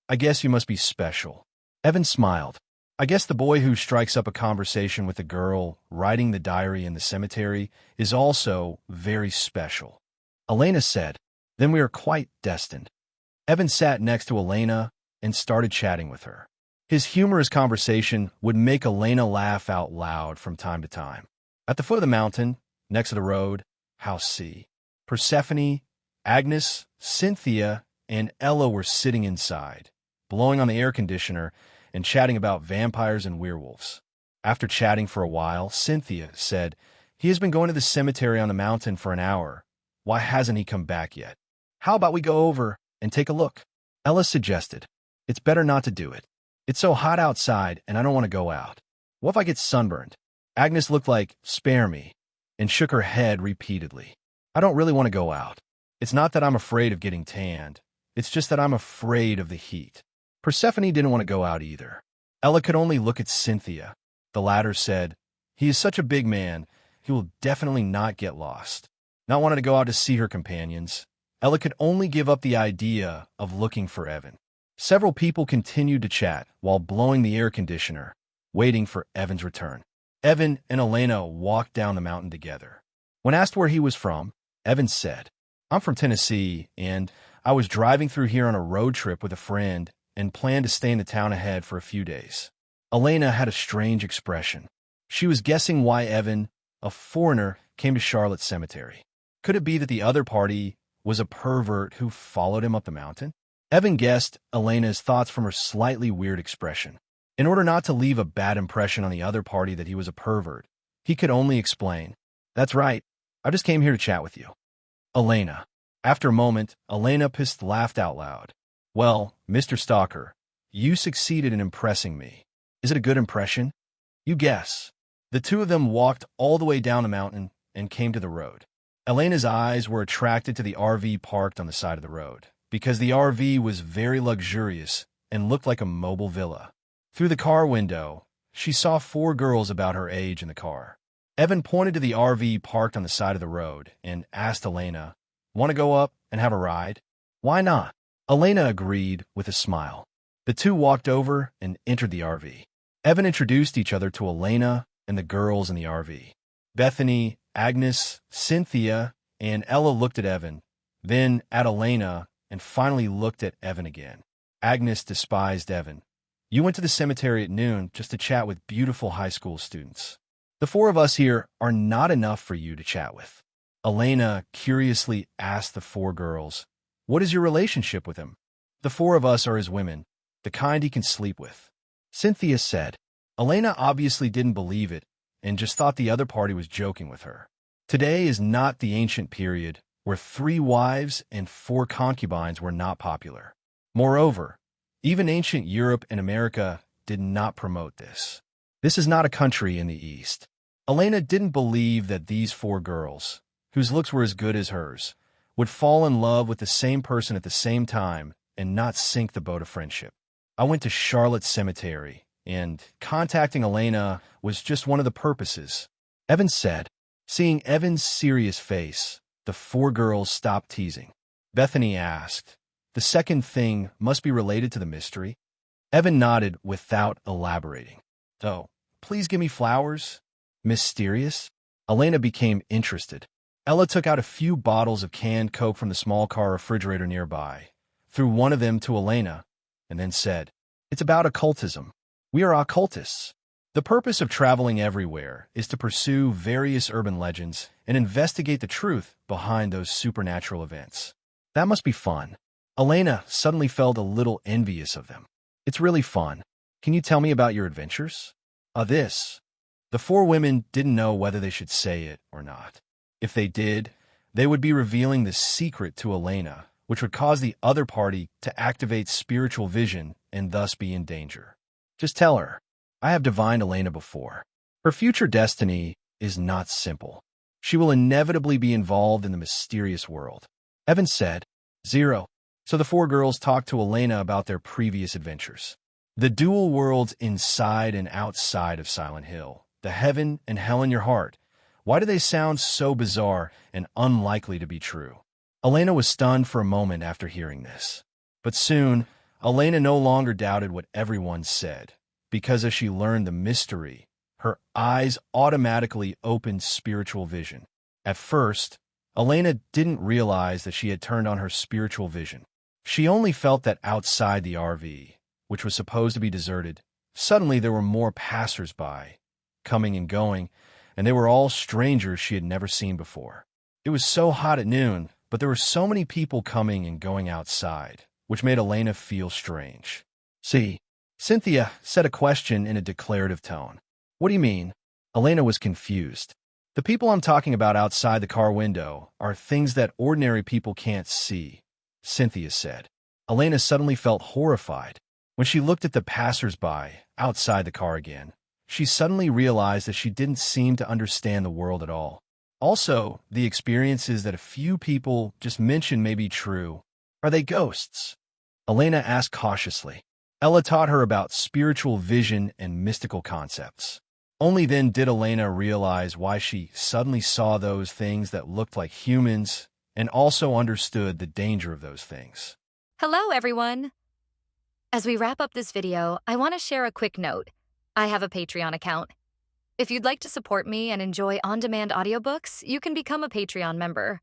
Speaker 2: I guess you must be special. Evan smiled. I guess the boy who strikes up a conversation with the girl writing the diary in the cemetery is also very special. Elena said, then we are quite destined. Evan sat next to Elena and started chatting with her. His humorous conversation would make Elena laugh out loud from time to time. At the foot of the mountain, next to the road, House C, Persephone, Agnes, Cynthia, and Ella were sitting inside, blowing on the air conditioner and chatting about vampires and werewolves. After chatting for a while, Cynthia said, he has been going to the cemetery on the mountain for an hour. Why hasn't he come back yet? How about we go over and take a look? Ella suggested. It's better not to do it. It's so hot outside and I don't want to go out. What if I get sunburned? Agnes looked like, spare me, and shook her head repeatedly. I don't really want to go out. It's not that I'm afraid of getting tanned. It's just that I'm afraid of the heat. Persephone didn't want to go out either. Ella could only look at Cynthia. The latter said, he is such a big man, he will definitely not get lost. Not wanting to go out to see her companions, Ella could only give up the idea of looking for Evan. Several people continued to chat while blowing the air conditioner, waiting for Evan's return. Evan and Elena walked down the mountain together. When asked where he was from, Evan said, I'm from Tennessee, and I was driving through here on a road trip with a friend and planned to stay in the town ahead for a few days. Elena had a strange expression. She was guessing why Evan, a foreigner, came to Charlotte's cemetery. Could it be that the other party was a pervert who followed him up the mountain? Evan guessed Elena's thoughts from her slightly weird expression. In order not to leave a bad impression on the other party that he was a pervert, he could only explain, that's right, I just came here to chat with you. Elena. After a moment, Elena laughed out loud. Well, Mr. Stalker, you succeeded in impressing me. Is it a good impression? You guess. The two of them walked all the way down the mountain and came to the road. Elena's eyes were attracted to the RV parked on the side of the road, because the RV was very luxurious and looked like a mobile villa. Through the car window, she saw 4 girls about her age in the car. Evan pointed to the RV parked on the side of the road and asked Elena, want to go up and have a ride? Why not? Elena agreed with a smile. The two walked over and entered the RV. Evan introduced each other to Elena and the girls in the RV. Bethany, Agnes, Cynthia, and Ella looked at Evan, then at Elena, and finally looked at Evan again. Agnes despised Evan. You went to the cemetery at noon just to chat with beautiful high school students. The 4 of us here are not enough for you to chat with. Elena curiously asked the 4 girls, what is your relationship with him? The 4 of us are his women, the kind he can sleep with. Cynthia said. Elena obviously didn't believe it and just thought the other party was joking with her. Today is not the ancient period where 3 wives and 4 concubines were not popular. Moreover, even ancient Europe and America did not promote this. This is not a country in the East. Elena didn't believe that these 4 girls, whose looks were as good as hers, would fall in love with the same person at the same time and not sink the boat of friendship. I went to Charlotte Cemetery, and contacting Elena was just one of the purposes. Evan said. Seeing Evan's serious face, the 4 girls stopped teasing. Bethany asked. The second thing must be related to the mystery. Evan nodded without elaborating. Oh, please give me flowers. Mysterious? Elena became interested. Ella took out a few bottles of canned Coke from the small car refrigerator nearby, threw one of them to Elena, and then said, It's about occultism. We are occultists. The purpose of traveling everywhere is to pursue various urban legends and investigate the truth behind those supernatural events. That must be fun. Elena suddenly felt a little envious of them. It's really fun. Can you tell me about your adventures? This. The four women didn't know whether they should say it or not. If they did, they would be revealing the secret to Elena, which would cause the other party to activate spiritual vision and thus be in danger. Just tell her. I have divined Elena before. Her future destiny is not simple. She will inevitably be involved in the mysterious world. Evan said, 0. So the four girls talked to Elena about their previous adventures. The dual worlds inside and outside of Silent Hill. The heaven and hell in your heart. Why do they sound so bizarre and unlikely to be true? Elena was stunned for a moment after hearing this. But soon, Elena no longer doubted what everyone said, because as she learned the mystery, her eyes automatically opened spiritual vision. At first, Elena didn't realize that she had turned on her spiritual vision. She only felt that outside the RV, which was supposed to be deserted, suddenly there were more passers-by, coming and going, and they were all strangers she had never seen before. It was so hot at noon, but there were so many people coming and going outside, which made Elena feel strange. See, Cynthia said a question in a declarative tone. What do you mean? Elena was confused. The people I'm talking about outside the car window are things that ordinary people can't see, Cynthia said. Elena suddenly felt horrified. When she looked at the passers-by outside the car again, she suddenly realized that she didn't seem to understand the world at all. Also, the experiences that a few people just mentioned may be true. Are they ghosts? Elena asked cautiously. Ella taught her about spiritual vision and mystical concepts. Only then did Elena realize why she suddenly saw those things that looked like humans and also understood the danger of those things.
Speaker 3: Hello, everyone. As we wrap up this video, I want to share a quick note. I have a Patreon account. If you'd like to support me and enjoy on-demand audiobooks, you can become a Patreon member.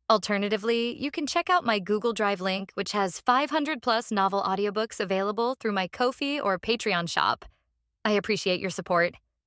Speaker 3: Alternatively, you can check out my Google Drive link, which has 500+ novel audiobooks available through my Ko-fi or Patreon shop. I appreciate your support.